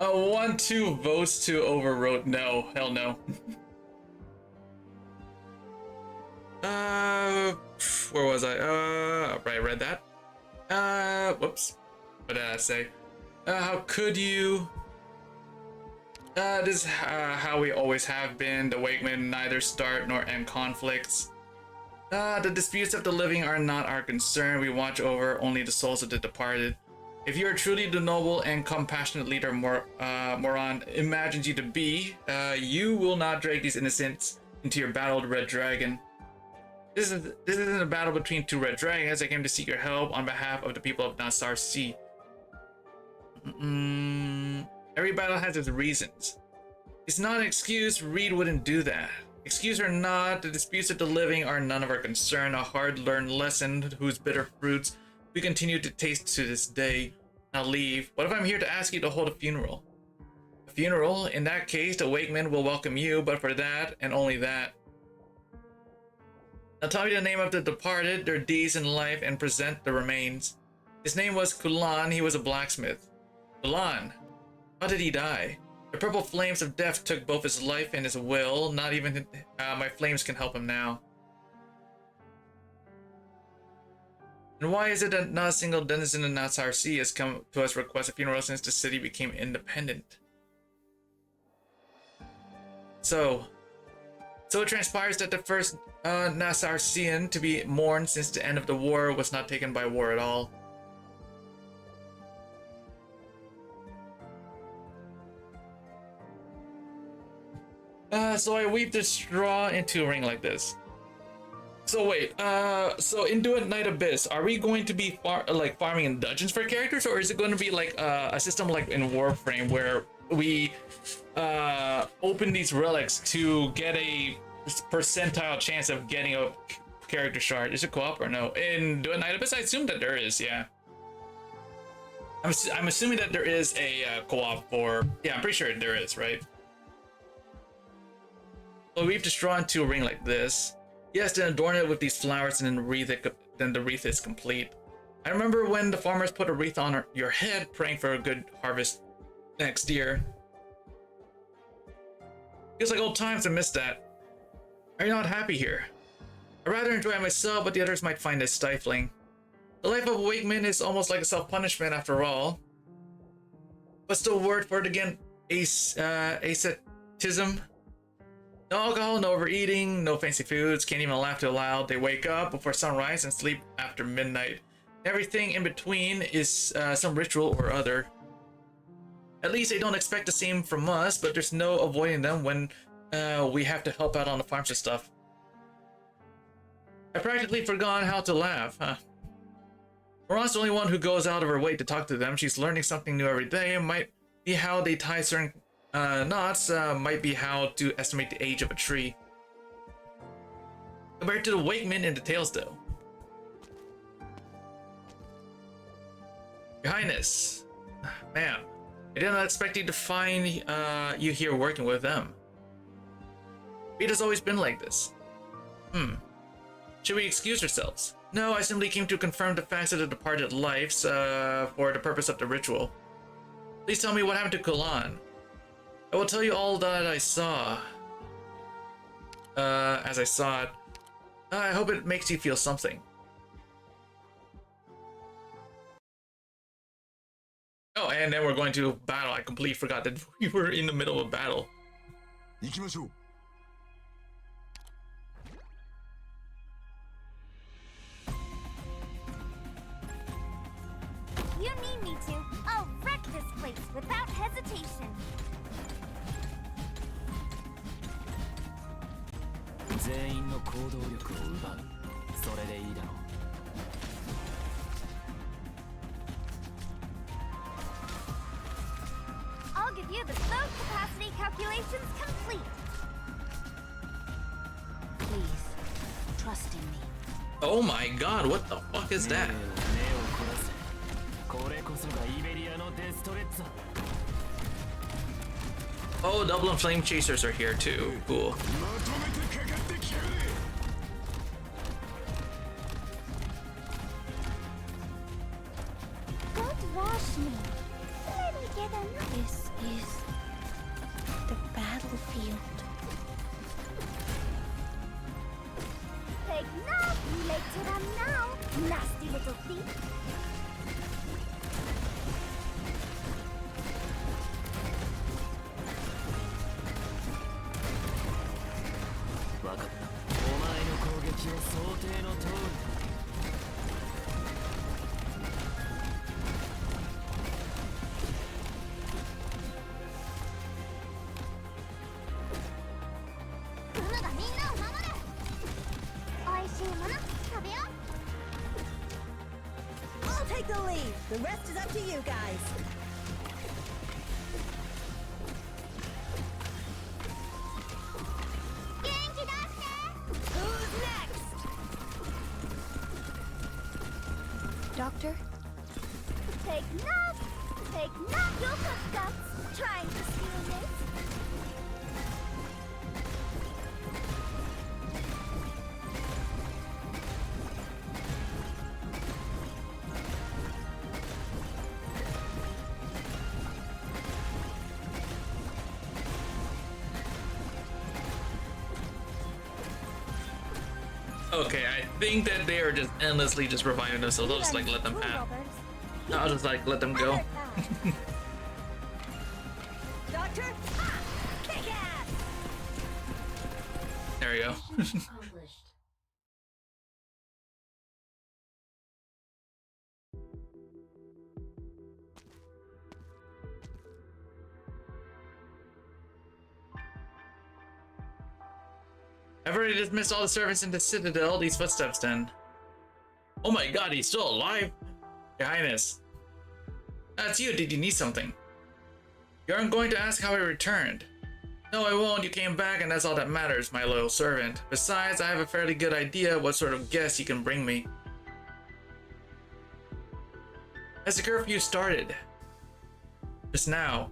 1-2 votes to overwrote. No, hell no. Where was I? Right, I read that. Whoops. What did I say? How could you? This is how we always have been. The Wakemen neither start nor end conflicts. The disputes of the living are not our concern. We watch over only the souls of the departed. If you are truly the noble and compassionate leader Moron imagines you to be, you will not drag these innocents into your battle with Red Dragon. This isn't a battle between two Red Dragons. I came to seek your help on behalf of the people of Nassar Sea. Every battle has its reasons. It's not an excuse. Reed wouldn't do that. Excuse or not, the disputes of the living are none of our concern. A hard-learned lesson whose bitter fruits we continue to taste to this day. Now leave. What if I'm here to ask you to hold a funeral? A funeral? In that case, the Wakemen will welcome you, but for that, and only that. Now tell me the name of the departed, their deeds in life, and present the remains. His name was Kulan. He was a blacksmith. Kulan. How did he die? The purple flames of death took both his life and his will. Not even my flames can help him now. And why is it that not a single denizen of Nassar Sea has come to us request a funeral since the city became independent? So it transpires that the first Nassar Sean to be mourned since the end of the war was not taken by war at all. So I weave the straw into a ring like this. So wait, so in doing Night Abyss, are we going to be farming in dungeons for characters, or is it going to be like a system like in Warframe where we open these relics to get a percentile chance of getting a character shard? Is it co-op or no? In doing Night Abyss, I assume that there is, yeah. I'm assuming that there is a co-op for, yeah, I'm pretty sure there is, right? So weave the straw into a ring like this. Yes, then adorn it with these flowers and then the wreath is complete. I remember when the farmers put a wreath on your head, praying for a good harvest next year. Feels like old times. I miss that. Are you not happy here? I rather enjoy it myself, but the others might find it stifling. The life of a Wakeman is almost like a self-punishment after all. What's the word for it again? Asceticism? No alcohol, no overeating, no fancy foods, can't even laugh too loud. They wake up before sunrise and sleep after midnight. Everything in between is some ritual or other. At least they don't expect the same from us, but there's no avoiding them when we have to help out on the farms and stuff. I practically forgot how to laugh, huh? Moron's the only one who goes out of her way to talk to them. She's learning something new every day. It might be how they tie certain knots, might be how to estimate the age of a tree. Compared to the Wakemen in the tales, though. Your Highness, ma'am, I did not expect you to find you here working with them. It has always been like this. Should we excuse ourselves? No, I simply came to confirm the facts of the departed lives for the purpose of the ritual. Please tell me what happened to Kulan. I will tell you all that I saw. As I saw it. I hope it makes you feel something. Oh, and then we're going to battle. I completely forgot that we were in the middle of battle. 行きましょう。need me to, I'll wreck this place without hesitation. 全員の行動力を奪う。それでいいだろう。 I'll give you the slow capacity calculations complete. Please, trust in me. Oh my god, what the fuck is that? 目を凝らせ。これこそがイベリアのデストレッツァ。 Oh, double and flame chasers are here too. Cool. まとめてかかってきやがれ。 Don't rush me. Let me get enough. This is the battlefield. Take now, late to them now, nasty little thief. わかった。お前の攻撃は想定の通り。 雲がみんなを守る。美味しいもの食べよう。 I'll take the lead. The rest is up to you guys. Who's next? Doctor? Take note! Take note, you footsteps! Trying to steal this? Okay, I think that they are just endlessly just reviving themselves. I'll just like let them have. I'll just like let them go. Doctor? Ha! Kick ass! There we go. Mission accomplished. I've already dismissed all the servants in the Citadel. These footsteps then. Oh my god, he's still alive? Your Highness. That's you. Did you need something? You aren't going to ask how I returned. No, I won't. You came back and that's all that matters, my loyal servant. Besides, I have a fairly good idea what sort of guest you can bring me. As the curfew started just now,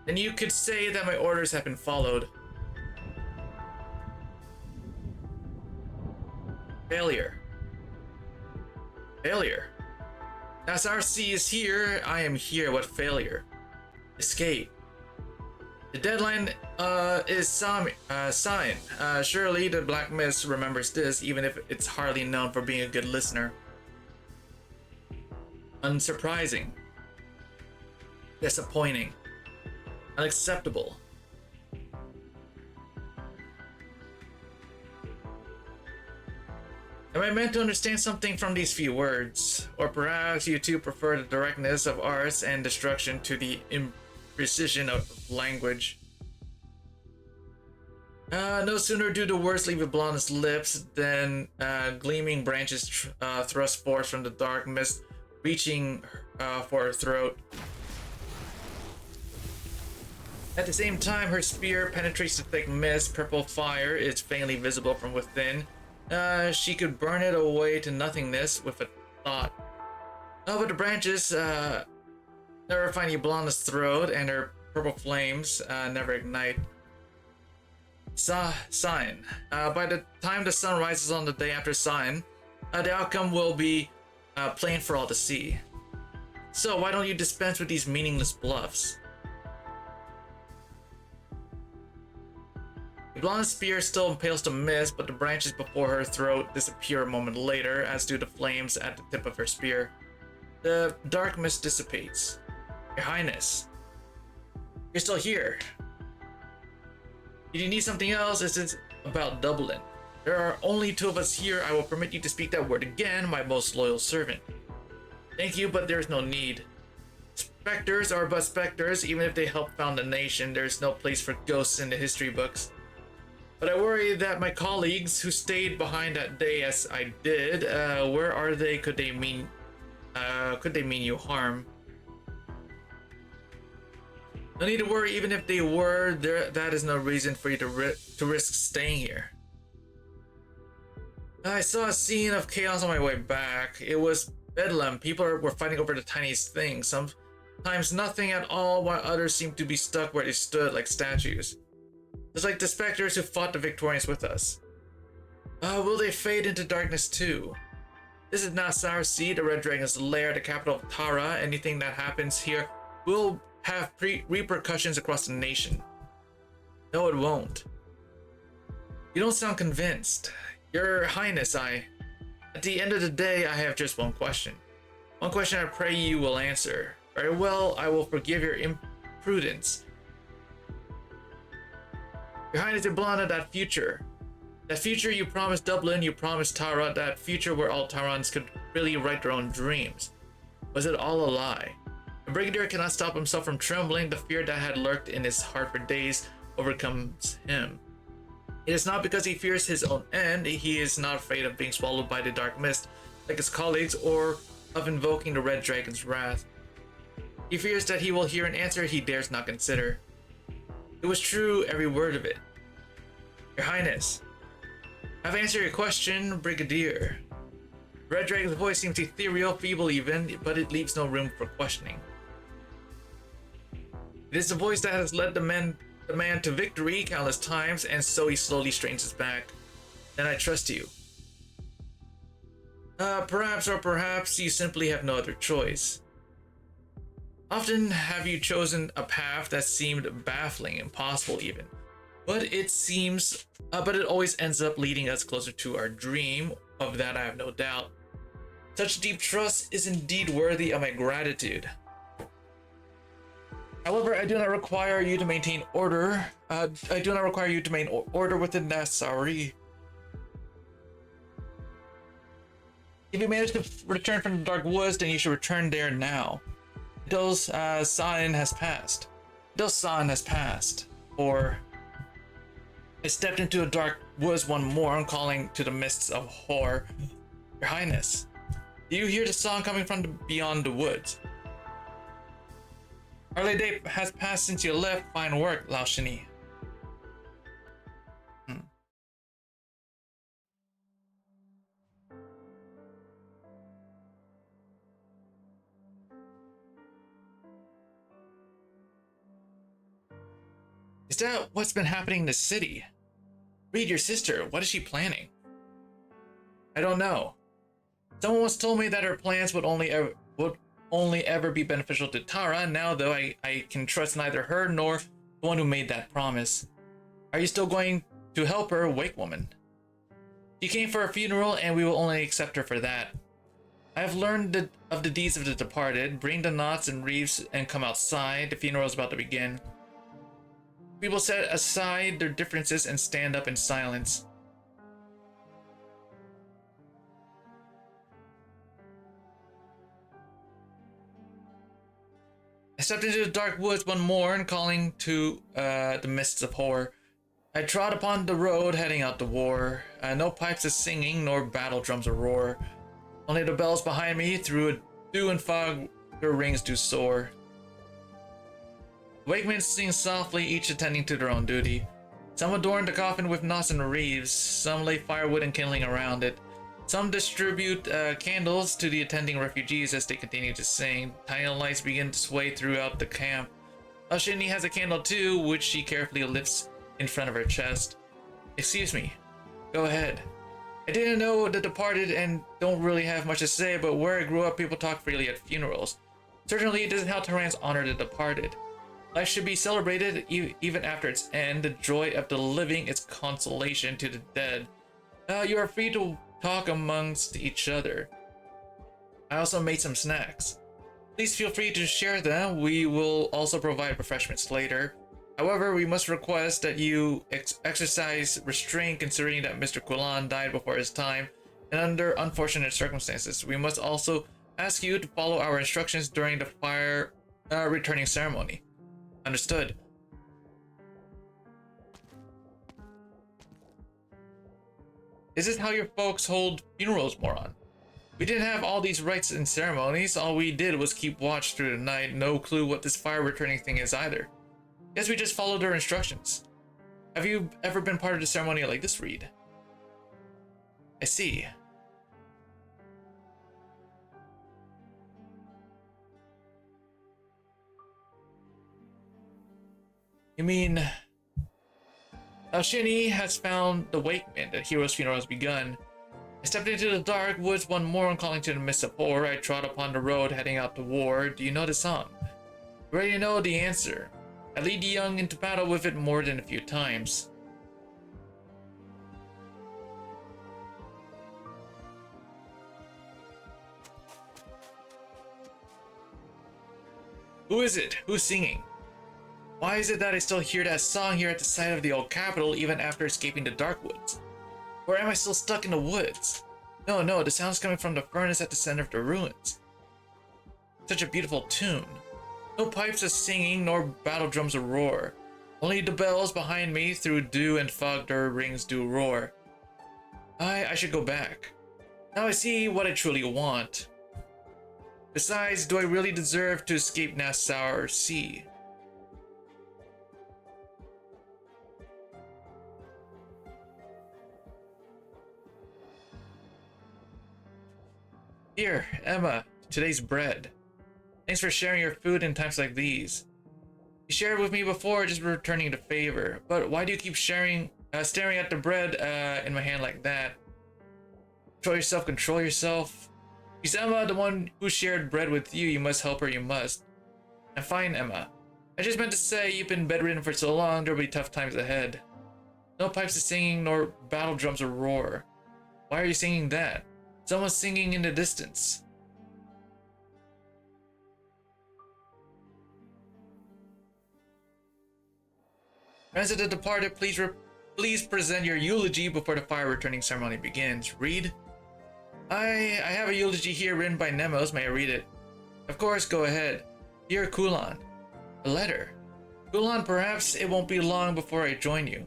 then you could say that my orders have been followed. Failure. Failure. As RC is here, I am here. What failure? Escape. The deadline is signed. Surely the Black Mist remembers this, even if it's hardly known for being a good listener. Unsurprising. Disappointing. Unacceptable. Am I meant to understand something from these few words? Or perhaps you two prefer the directness of ours and destruction to the imprecision of language? No sooner do the words leave Blonde's lips than gleaming branches thrust forth from the dark mist, reaching for her throat. At the same time, her spear penetrates the thick mist. Purple fire is faintly visible from within. She could burn it away to nothingness with a thought. Oh, but the branches never find Blonde's throat, and her purple flames never ignite. Sign. By the time the sun rises on the day after sign, the outcome will be plain for all to see. So why don't you dispense with these meaningless bluffs? Blonde's spear still impales the mist, but the branches before her throat disappear a moment later, as do the flames at the tip of her spear. The dark mist dissipates. Your Highness, you're still here. If you need something else, this is about Dublin. There are only two of us here. I will permit you to speak that word again, my most loyal servant. Thank you, but there's no need. Spectres are but spectres. Even if they help found a nation, there's no place for ghosts in the history books. But I worry that my colleagues who stayed behind that day as I did, where are they? Could they mean you harm? No need to worry. Even if they were, that is no reason for you to risk staying here. I saw a scene of chaos on my way back. It was bedlam. People were fighting over the tiniest things. Sometimes nothing at all, while others seemed to be stuck where they stood like statues. Just like the specters who fought the Victorians with us. Will they fade into darkness too? This is not Sour Sea, the Red Dragon's lair, the capital of Tara. Anything that happens here will have repercussions across the nation. No, it won't. You don't sound convinced. Your Highness, at the end of the day, I have just one question. One question I pray you will answer. Very well, I will forgive your imprudence. Your Highness Iblana, that future. That future you promised Dublin, you promised Tara, that future where all Tarans could really write their own dreams. Was it all a lie? The Brigadier cannot stop himself from trembling. The fear that had lurked in his heart for days overcomes him. It is not because he fears his own end. He is not afraid of being swallowed by the dark mist, like his colleagues, or of invoking the Red Dragon's wrath. He fears that he will hear an answer he dares not consider. It was true, every word of it. Your Highness, I've answered your question, Brigadier. Red Dragon's voice seems ethereal, feeble even, but it leaves no room for questioning. It is the voice that has led the man to victory countless times, and so he slowly straightens his back. Then I trust you. Perhaps you simply have no other choice. Often have you chosen a path that seemed baffling, impossible even. But it always ends up leading us closer to our dream. Of that I have no doubt. Such deep trust is indeed worthy of my gratitude. However, I do not require you to maintain order. Within that Sauri. If you manage to return from the Dark Woods, then you should return there now. Until Sa'in has passed. Or I stepped into a dark woods one more, calling to the mists of horror. Your Highness, do you hear the song coming from beyond the woods? Early day has passed since you left. Fine work, Lao Shini. Is that what's been happening in the city? Read your sister. What is she planning? I don't know. Someone once told me that her plans would only ever be beneficial to Tara. Now, though, I can trust neither her nor the one who made that promise. Are you still going to help her, Wake Woman? She came for a funeral, and we will only accept her for that. I have learned of the deeds of the departed. Bring the knots and wreaths and come outside. The funeral is about to begin. People set aside their differences and stand up in silence. I stepped into the dark woods one more and calling to the mists of horror. I trod upon the road heading out to war. No pipes a singing, nor battle drums a roar. Only the bells behind me through a dew and fog their rings do soar. Wakemen sing softly, each attending to their own duty. Some adorn the coffin with knots and wreaths. Some lay firewood and kindling around it. Some distribute candles to the attending refugees as they continue to sing. Tiny lights begin to sway throughout the camp. Ashini has a candle too, which she carefully lifts in front of her chest. Excuse me. Go ahead. I didn't know the departed and don't really have much to say, but where I grew up, people talk freely at funerals. Certainly, this is how Terrans honor the departed. Life should be celebrated even after its end. The joy of the living is consolation to the dead. You are free to talk amongst each other. I also made some snacks. Please feel free to share them. We will also provide refreshments later. However, we must request that you exercise restraint considering that Mr. Quillan died before his time and under unfortunate circumstances. We must also ask you to follow our instructions during the returning ceremony. Understood. Is this how your folks hold funerals, moron? We didn't have all these rites and ceremonies. All we did was keep watch through the night. No clue what this fire returning thing is either. Guess we just followed their instructions. Have you ever been part of the ceremony like this, Reed? I see. You mean... Alshini has found the Wakeman. The hero's funeral has begun. I stepped into the dark woods one morning, calling to the mist of horror. I trod upon the road, heading out to war. Do you know the song? You already know the answer. I lead the young into battle with it more than a few times. Who is it? Who's singing? Why is it that I still hear that song here at the site of the old capital even after escaping the dark woods? Or am I still stuck in the woods? No, the sound's coming from the furnace at the center of the ruins. Such a beautiful tune. No pipes are singing, nor battle drums a roar. Only the bells behind me through dew and fog their rings do roar. I should go back. Now I see what I truly want. Besides, do I really deserve to escape Nassau Sea? Here, Emma, today's bread. Thanks for sharing your food in times like these. You shared with me before, just returning the favor. But why do you keep staring at the bread in my hand like that? Control yourself. She's Emma, the one who shared bread with you. You must help her, you must. I'm fine, Emma. I just meant to say you've been bedridden for so long, there'll be tough times ahead. No pipes are singing, nor battle drums a roar. Why are you singing that? Someone's singing in the distance. Friends of the departed, please present your eulogy before the fire returning ceremony begins. Read. I have a eulogy here written by Nemos. May I read it? Of course, go ahead. Dear Kulan. A letter. Kulan, perhaps it won't be long before I join you.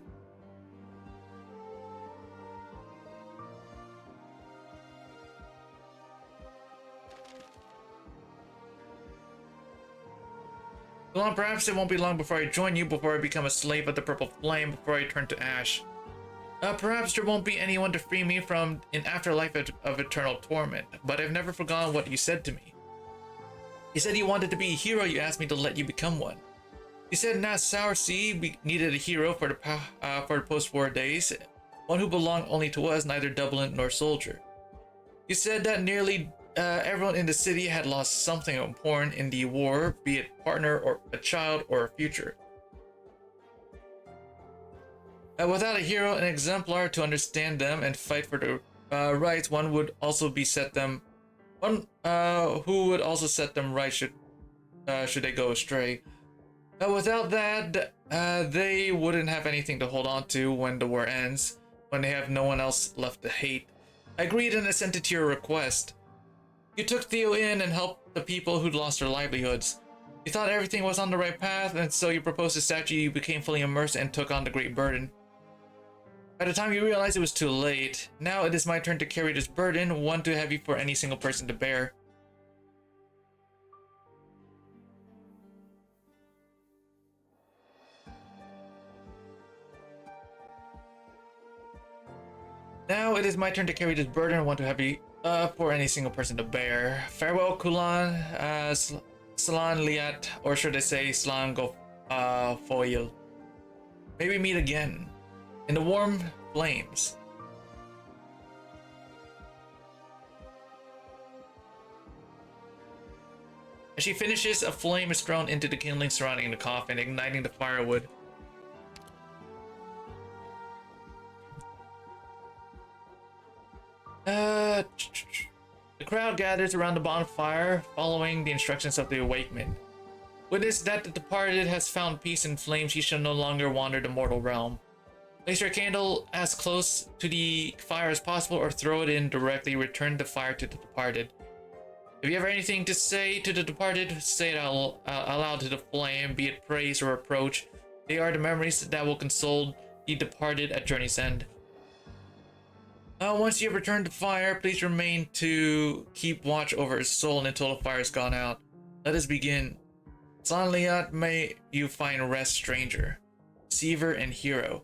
Kulan, perhaps it won't be long before I join you, before I become a slave of the purple flame, before I turn to ash. Perhaps there won't be anyone to free me from an afterlife of eternal torment, but I've never forgotten what you said to me. You said you wanted to be a hero, you asked me to let you become one. You said Nassau Sea needed a hero for the post-war days, one who belonged only to us, neither Dublin nor soldier. You said that nearly everyone in the city had lost something important in the war, be it partner or a child or a future. Without a hero, an exemplar to understand them and fight for the rights, one would also set them right should they go astray. Without that, they wouldn't have anything to hold on to when the war ends, when they have no one else left to hate. I agreed and assented to your request. You took Theo in and helped the people who'd lost their livelihoods. You thought everything was on the right path, and so you proposed a statue. You became fully immersed and took on the great burden. By the time you realized it was too late, now it is my turn to carry this burden, one too heavy for any single person to bear. Now it is my turn to carry this burden, one too heavy for any single person to bear. Farewell, Kulan, Salan Liat, or should I say Slan Go Foil. Maybe meet again in the warm flames. As she finishes, a flame is thrown into the kindling surrounding the coffin, igniting the firewood. The crowd gathers around the bonfire, following the instructions of the Awakeman. Witness that the departed has found peace in flames, he shall no longer wander the mortal realm. Place your candle as close to the fire as possible or throw it in directly. Return the fire to the departed. If you have anything to say to the departed, say it out aloud to the flame, be it praise or reproach. They are the memories that will console the departed at journey's end. Once you have returned to fire, please remain to keep watch over his soul until the fire has gone out. Let us begin. Sanliat, may you find rest, stranger, deceiver, and hero.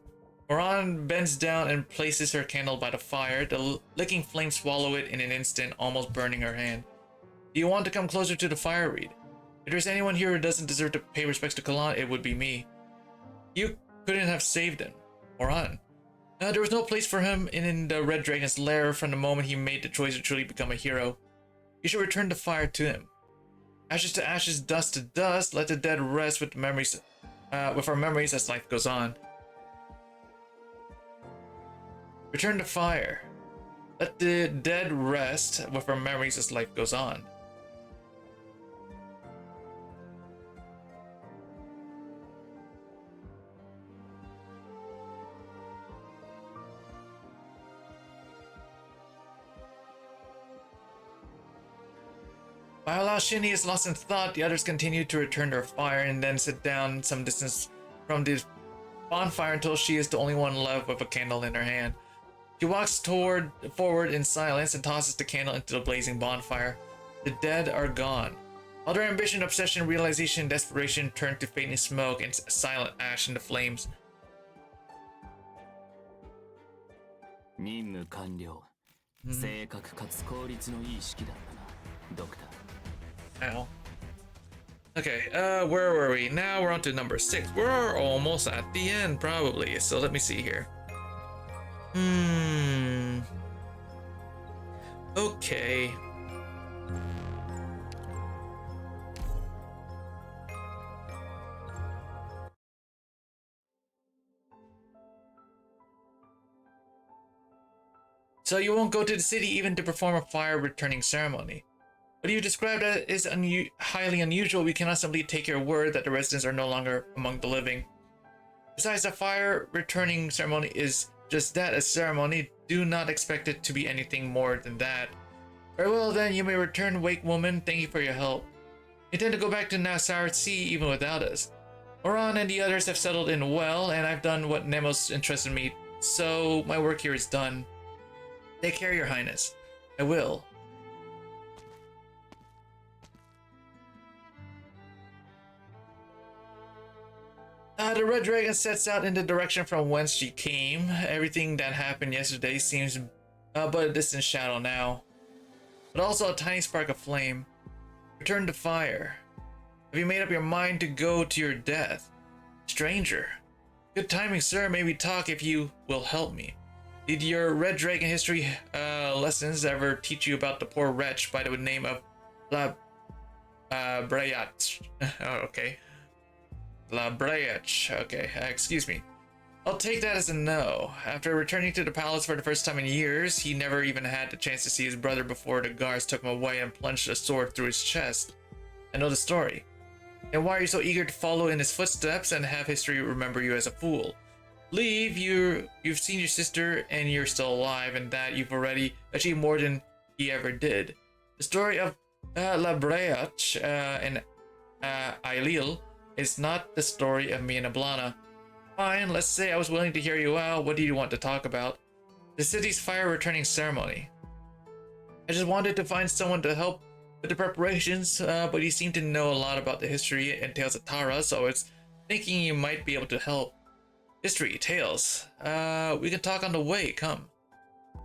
Moran bends down and places her candle by the fire. The licking flames swallow it in an instant, almost burning her hand. Do you want to come closer to the fire, Reed? If there's anyone here who doesn't deserve to pay respects to Kalan, it would be me. You couldn't have saved him. Moran. There was no place for him in the Red Dragon's lair from the moment he made the choice to truly become a hero. You should return the fire to him. Ashes to ashes, dust to dust, let the dead rest with memories, with our memories as life goes on. Return to fire. Let the dead rest with our memories as life goes on. While Shinny is lost in thought, the others continue to return to her fire and then sit down some distance from the bonfire until she is the only one left with a candle in her hand. She walks forward in silence and tosses the candle into the blazing bonfire. The dead are gone. All their ambition, obsession, realization, and desperation turn to fading smoke and silent ash in the flames. 任務完了。正確かつ効率のいい式だったな、ドクター。 Ow. Okay, where were we? Now we're on to number 6. We're almost at the end, probably. So let me see here. Okay. So you won't go to the city even to perform a fire returning ceremony. What you described as highly unusual. We cannot simply take your word that the residents are no longer among the living. Besides, the fire returning ceremony is just that, a ceremony. Do not expect it to be anything more than that. Very well then, you may return, Wake Woman. Thank you for your help. You intend to go back to Nassau Sea even without us. Oran and the others have settled in well, and I've done what Nemos entrusted me, so my work here is done. Take care, Your Highness. I will. The Red Dragon sets out in the direction from whence she came. Everything that happened yesterday seems but a distant shadow now, but also a tiny spark of flame. Return to fire. Have you made up your mind to go to your death? Stranger. Good timing, sir. May we talk if you will help me. Did your Red Dragon history lessons ever teach you about the poor wretch by the name of La Brayat? Oh, okay. La Brayach. Okay, excuse me. I'll take that as a no. After returning to the palace for the first time in years, he never even had the chance to see his brother before the guards took him away and plunged a sword through his chest. I know the story. And why are you so eager to follow in his footsteps and have history remember you as a fool? Leave, you've seen your sister and you're still alive, and that you've already achieved more than he ever did. The story of La Brayach and Ailil is not the story of me and Ablana. Fine, let's say I was willing to hear you out. What do you want to talk about? The city's fire returning ceremony. I just wanted to find someone to help with the preparations, but you seem to know a lot about the history and tales of Tara, so I was thinking you might be able to help. History, tales. We can talk on the way, come.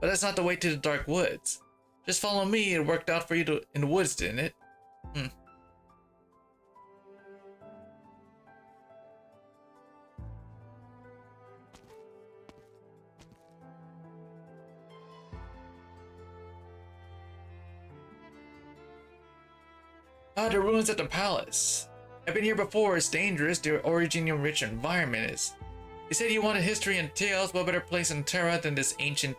But that's not the way to the Dark Woods. Just follow me, it worked out for you in the woods, didn't it? The ruins at the palace. I've been here before. It's dangerous. The origin-rich environment is. You said you wanted history and tales. What better place in Terra than this ancient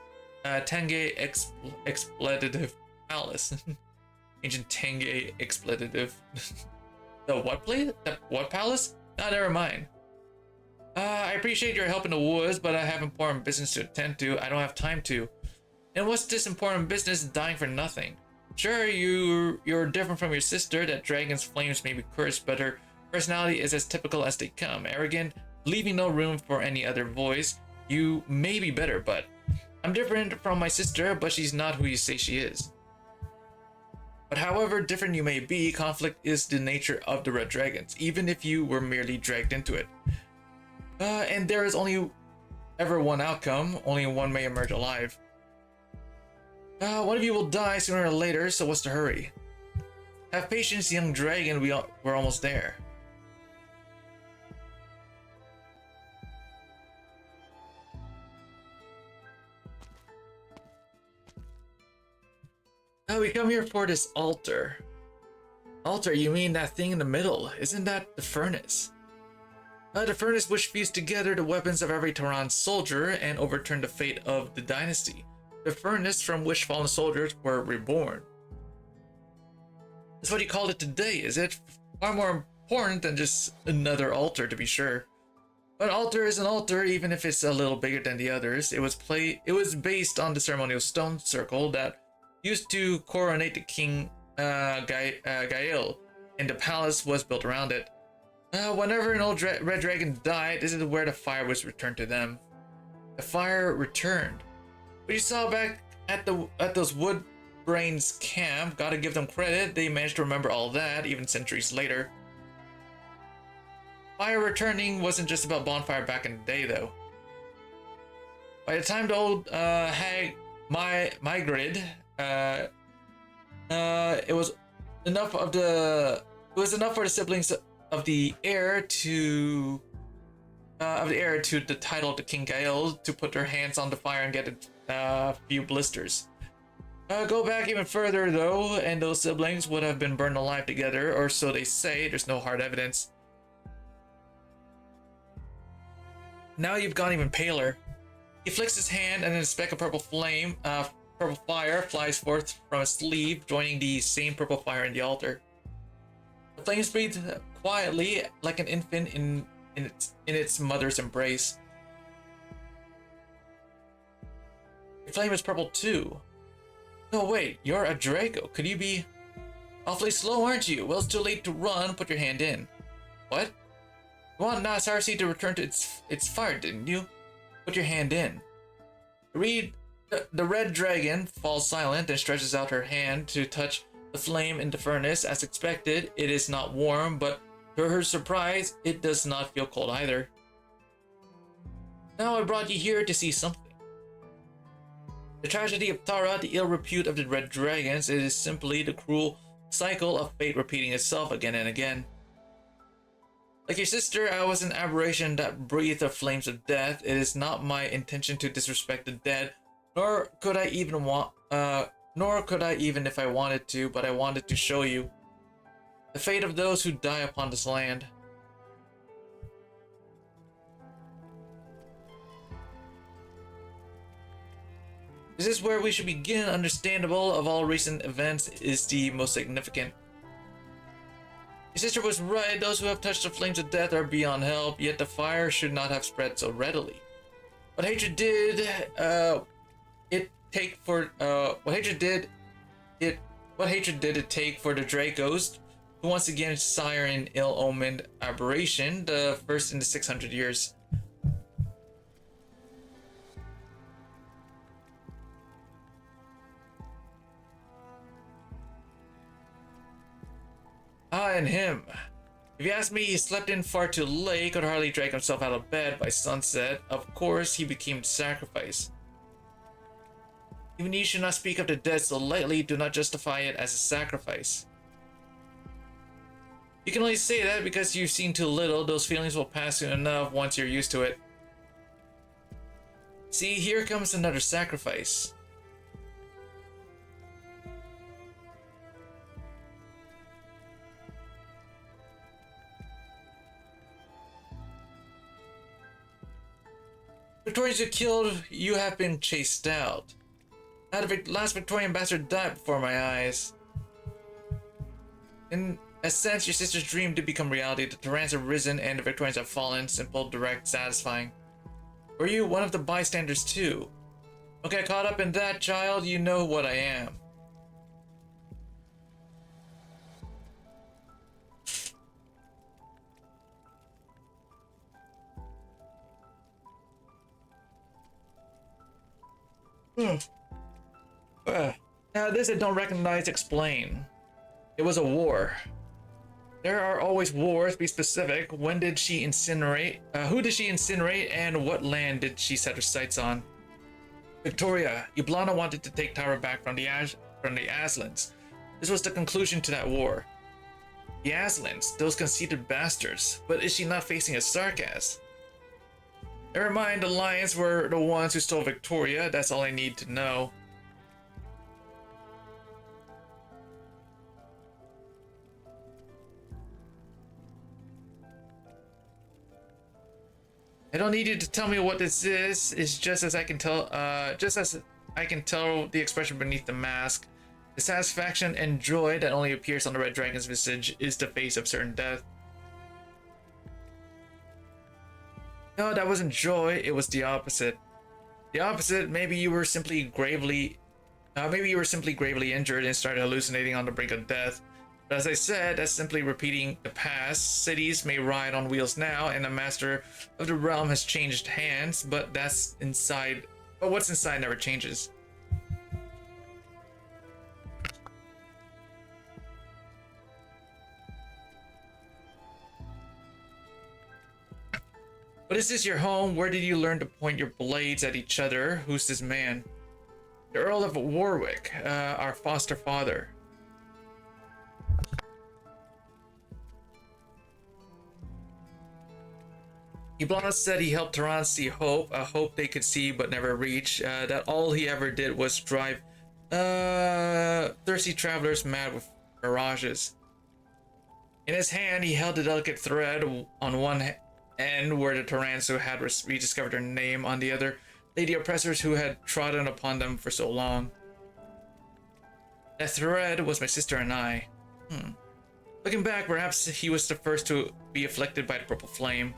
Tenge expletive palace? Ancient Tenge expletive. The what place? The what palace? Ah, never mind. I appreciate your help in the woods, but I have important business to attend to. I don't have time to. And what's this important business dying for nothing? Sure, you're different from your sister, that dragon's flames may be cursed, but her personality is as typical as they come. Arrogant, leaving no room for any other voice. You may be better, but I'm different from my sister, but she's not who you say she is. But however different you may be, conflict is the nature of the Red Dragons, even if you were merely dragged into it. And there is only ever one outcome, only one may emerge alive. One of you will die sooner or later, so what's the hurry? Have patience, young dragon, we're almost there. We come here for this altar. Altar, you mean that thing in the middle? Isn't that the furnace? The furnace which fused together the weapons of every Tehran soldier and overturned the fate of the dynasty. The furnace from which fallen soldiers were reborn. That's what you called it today, is it? Far more important than just another altar, to be sure. But an altar is an altar, even if it's a little bigger than the others. It was based on the ceremonial stone circle that used to coronate the king Gael, and the palace was built around it. Whenever an old red dragon died, this is where the fire was returned to them. The fire returned. But you saw back at those wood brains camp, gotta give them credit, they managed to remember all that, even centuries later. Fire returning wasn't just about bonfire back in the day, though. By the time the old hag migrated, it was enough for the siblings of the heir to the title of the King Gael to put their hands on the fire and get a few blisters. Go back even further though, and those siblings would have been burned alive together, or so they say. There's no hard evidence. Now you've gone even paler. He flicks his hand, and then a speck of purple fire flies forth from his sleeve, joining the same purple fire in the altar. The flames breathe quietly, like an infant in its mother's embrace. Your flame is purple too. No, wait, you're a Draco. Could you be awfully slow, aren't you? Well, it's too late to run. Put your hand in. What? You want Nasarsi to return to its fire, didn't you? Put your hand in. The red dragon falls silent and stretches out her hand to touch the flame in the furnace. As expected, it is not warm, but to her surprise, it does not feel cold either. Now I brought you here to see something. The tragedy of Tara, the ill repute of the red dragons, it is simply the cruel cycle of fate repeating itself again and again. Like your sister, I was an aberration that breathed the flames of death. It is not my intention to disrespect the dead, nor could I even if I wanted to, but I wanted to show you the fate of those who die upon this land. This is where we should begin. Understandable of all recent events is the most significant. Your sister was right. Those who have touched the flames of death are beyond help, yet the fire should not have spread so readily. What hatred did it take for the Dracos to once again sire an ill-omened aberration, the first in the 600 years. And him. If you ask me, he slept in far too late, could hardly drag himself out of bed by sunset. Of course, he became the sacrifice. Even you should not speak of the dead so lightly. Do not justify it as a sacrifice. You can only say that because you've seen too little. Those feelings will pass soon enough once you're used to it. See, here comes another sacrifice. Victorians you killed, you have been chased out. Now the last Victorian bastard died before my eyes. In a sense, your sister's dream did become reality. The Terrans have risen and the Victorians have fallen. Simple, direct, satisfying. Were you one of the bystanders too? Don't get caught up in that, child. You know what I am. Now this I don't recognize, explain. It was a war. There are always wars, be specific. When did she incinerate? Who did she incinerate, and what land did she set her sights on? Victoria, Yablana wanted to take Tyra back from the Aslans. This was the conclusion to that war. The Aslans, those conceited bastards. But is she not facing a Sarkaz? Never mind, the Lions were the ones who stole Victoria. That's all I need to know. I don't need you to tell me what this is. It's just as I can tell. Just as I can tell the expression beneath the mask. The satisfaction and joy that only appears on the Red Dragon's visage is the face of certain death. No, that wasn't joy. It was the opposite. The opposite. Maybe you were simply gravely injured and started hallucinating on the brink of death. But as I said, that's simply repeating the past. Cities may ride on wheels now, and the master of the realm has changed hands, but that's inside. But what's inside never changes. But is this your home? Where did you learn to point your blades at each other? Who's this man? The Earl of Warwick, our foster father. Yablana said he helped Tehran see hope, a hope they could see but never reach. That all he ever did was drive thirsty travelers mad with mirages. In his hand, he held a delicate thread. On one end were the Terrans who had rediscovered her name, on the other lay the oppressors who had trodden upon them for so long. That thread was my sister and I. Looking back, perhaps he was the first to be afflicted by the purple flame.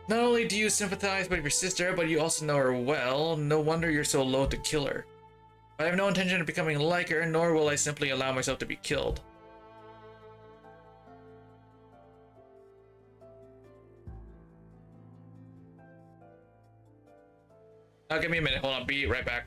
Not only do you sympathize with your sister, but you also know her well. No wonder you're so loath to kill her. I have no intention of becoming like her, nor will I simply allow myself to be killed. Now give me a minute, hold on, be right back.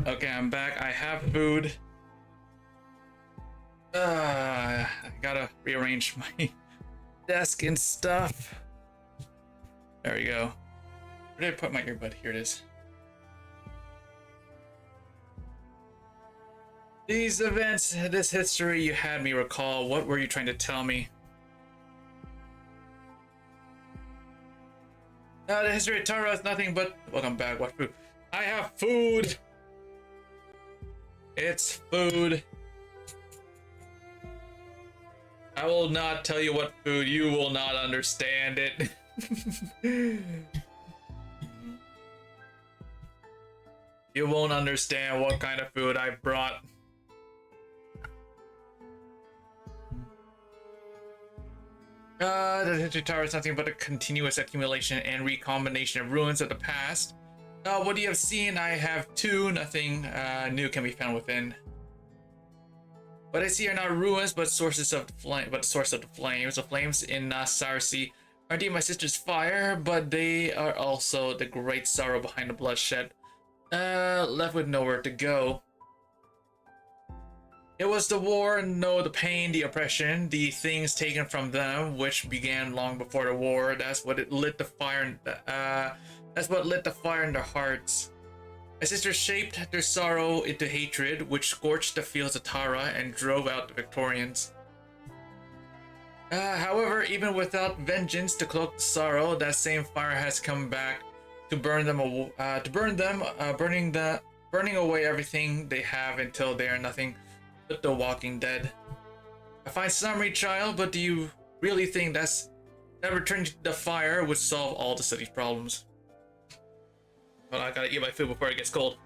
Okay, I'm back. I have food. I gotta rearrange my desk and stuff. There we go. Where did I put my earbud? Here it is. These events, this history you had me recall. What were you trying to tell me? The history of Tara is nothing but... Welcome back. What food? I have food! It's food. I will not tell you what food. You will not understand it. You won't understand what kind of food I brought. The history tower is nothing but a continuous accumulation and recombination of ruins of the past. What you have seen, I have two. Nothing new can be found within. What I see are not ruins, but sources of the flame. But the source of the flames. The flames in Sarsi are indeed my sister's fire, but they are also the great sorrow behind the bloodshed. Left with nowhere to go. It was the war, no, the pain, the oppression, the things taken from them, which began long before the war. That's what lit the fire. That's what lit the fire in their hearts. My sister shaped their sorrow into hatred, which scorched the fields of Tara and drove out the Victorians. However, even without vengeance to cloak the sorrow, that same fire has come back to burn them. Burning away everything they have until they are nothing but the walking dead. I find summary, child, but do you really think that returning to the fire would solve all the city's problems? Well, I gotta eat my food before it gets cold.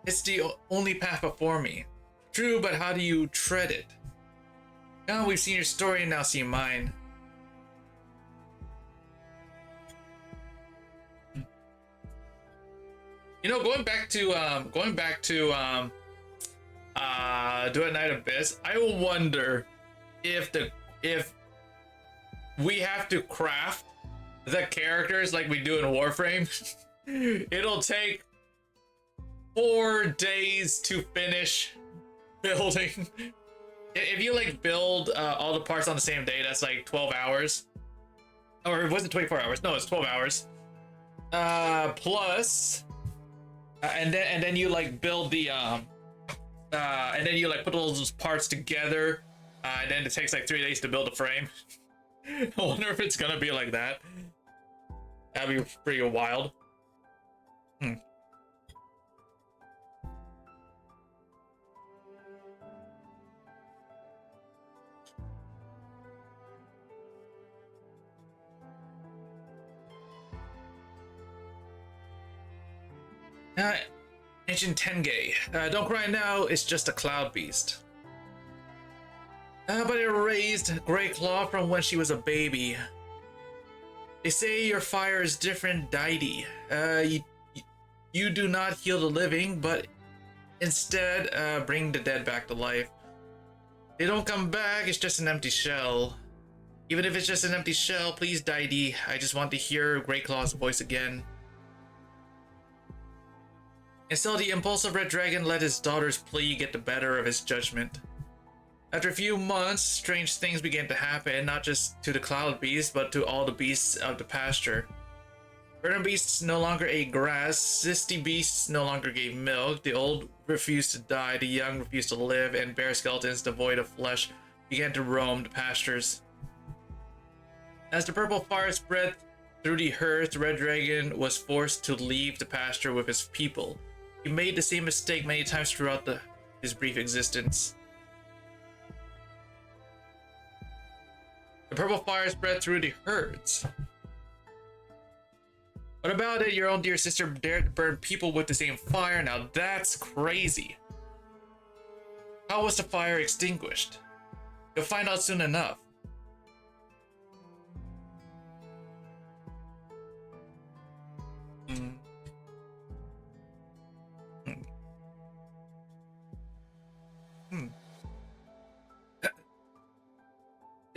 It's the only path before me. True, but how do you tread it? Now we've seen your story and now see mine. You know, going back to Do It Night Abyss, I wonder if we have to craft the characters like we do in Warframe. It'll take 4 days to finish building. If you like build all the parts on the same day, that's like 12 hours. Or was it 24 hours? No, it's 12 hours. Plus, and then you like build the and then you like put all those parts together, and then it takes like 3 days to build a frame. I wonder if it's gonna be like that. That'd be pretty wild. Ancient Tenge. Don't cry now, it's just a cloud beast. But it raised Grey Claw from when she was a baby. They say your fire is different deity. You do not heal the living, but instead bring the dead back to life. They don't come back, it's just an empty shell. Even if it's just an empty shell, please deity, I just want to hear Grey Claw's voice again. And so the impulsive red dragon let his daughter's plea get the better of his judgment. After a few months, strange things began to happen, not just to the cloud beast, but to all the beasts of the pasture. Verdant beasts no longer ate grass, cysty beasts no longer gave milk, the old refused to die, the young refused to live, and bear skeletons devoid of flesh began to roam the pastures. As the purple fire spread through the herds, the red dragon was forced to leave the pasture with his people. He made the same mistake many times throughout his brief existence. The purple fire spread through the herds. What about it? Your own dear sister dared to burn people with the same fire? Now that's crazy. How was the fire extinguished? You'll find out soon enough.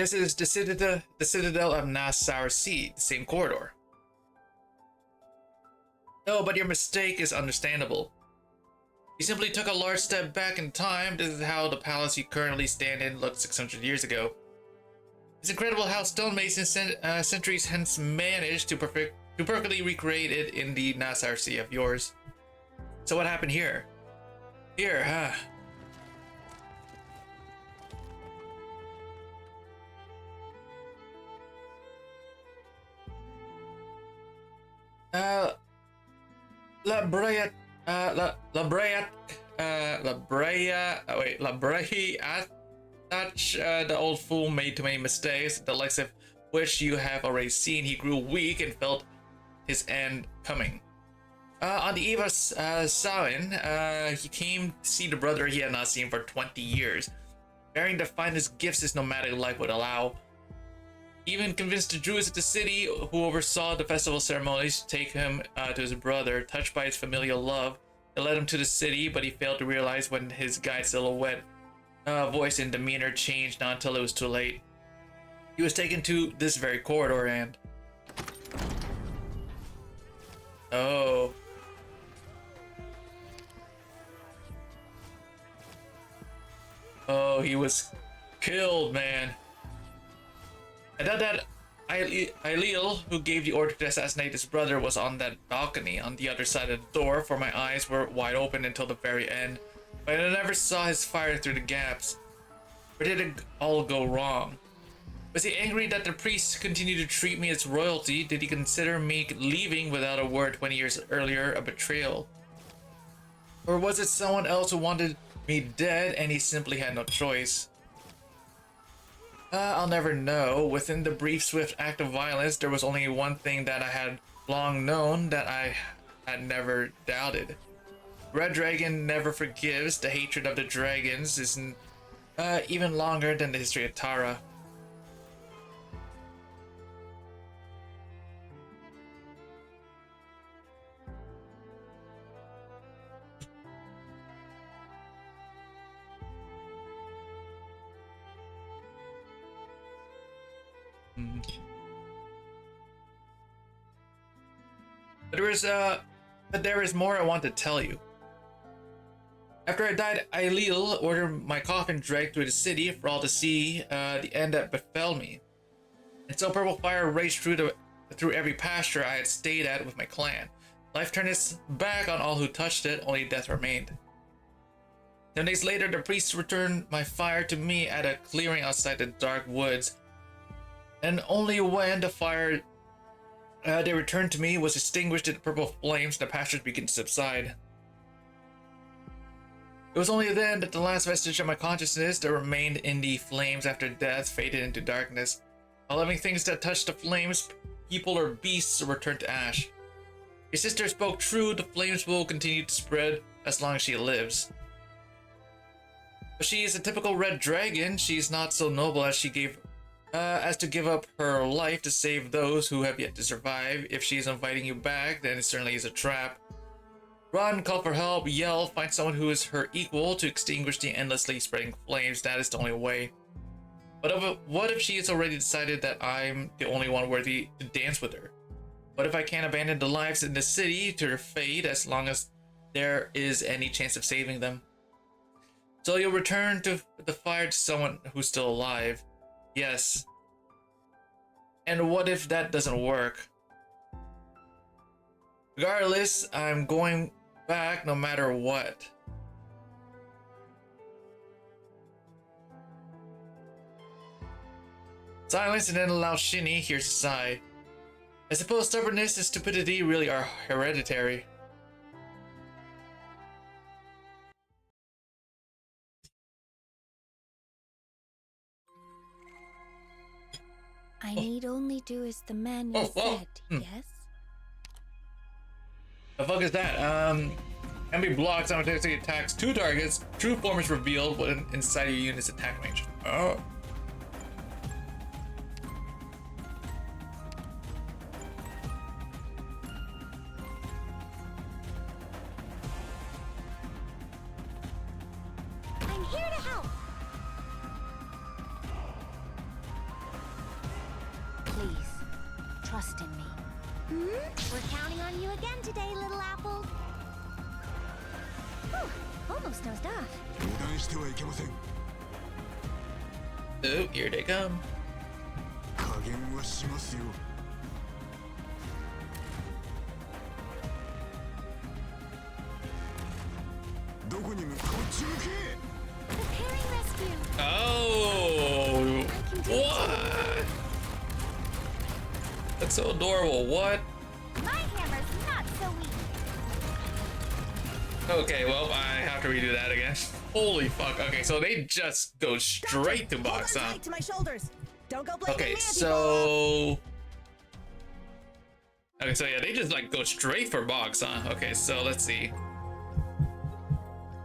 This is the Citadel of Nassau Sea, the same corridor. No, but your mistake is understandable. You simply took a large step back in time. This is how the palace you currently stand in looked 600 years ago. It's incredible how stonemasons centuries hence managed to perfectly recreate it in the Nassau Sea of yours. So what happened here? Here, huh? La Brea, the old fool made too many mistakes, the likes of which you have already seen. He grew weak and felt his end coming. On the eve of Samhain, he came to see the brother he had not seen for 20 years, bearing the finest gifts his nomadic life would allow. Even convinced the Druids of the city, who oversaw the festival ceremonies, to take him to his brother. Touched by his familial love, they led him to the city, but he failed to realize when his guide's silhouette, voice, and demeanor changed, not until it was too late. He was taken to this very corridor and... Oh. Oh, he was killed, man. I thought that Ailil, who gave the order to assassinate his brother, was on that balcony on the other side of the door, for my eyes were wide open until the very end. But I never saw his fire through the gaps. Where did it all go wrong? Was he angry that the priests continued to treat me as royalty? Did he consider me leaving without a word 20 years earlier a betrayal? Or was it someone else who wanted me dead and he simply had no choice? I'll never know. Within the brief, swift act of violence, there was only one thing that I had long known, that I had never doubted. Red Dragon never forgives. The hatred of the dragons is even longer than the history of Tara. But there is more I want to tell you. After I died, Ailil ordered my coffin dragged through the city for all to see the end that befell me. And so purple fire raged through every pasture I had stayed at with my clan. Life turned its back on all who touched it, only death remained. 10 days later, the priests returned my fire to me at a clearing outside the dark woods. And only when the fire they returned to me was extinguished in the purple flames, the pastures began to subside. It was only then that the last vestige of my consciousness that remained in the flames after death faded into darkness. All living things that touched the flames, people or beasts, returned to ash. Your sister spoke true. The flames will continue to spread as long as she lives. But she is a typical red dragon. She is not so noble as to give up her life to save those who have yet to survive. If she is inviting you back, then it certainly is a trap. Run, call for help, yell, find someone who is her equal to extinguish the endlessly spreading flames. That is the only way. But what if she has already decided that I'm the only one worthy to dance with her? What if I can't abandon the lives in the city to their fate as long as there is any chance of saving them? So you'll return to the fire to someone who's still alive. Yes. And what if that doesn't work? Regardless, I'm going back no matter what. Silence, and then allow Shinny hears a sigh. I suppose stubbornness and stupidity really are hereditary. I need only do as the man you said, yes? The fuck is that? Enemy blocks simultaneously attacks 2 targets. True form is revealed when inside your unit's attack range. Oh. I'm here to help! trust in me. We're counting on you again today, little apple. Whew, almost dozed off. 油断してはいけません。 Oh, here they come. 加減はしますよ。どこに向こっち向け。 Preparing rescue. Oh, what? That's so adorable. What? My hammer's not so weak. Okay, well, I have to redo that again. Holy fuck. Okay, so they just go straight to box, Hold on huh? tight to my shoulders. Don't go blaming Okay, me, so... Okay, so yeah, they just like go straight for box, huh? Okay, so let's see.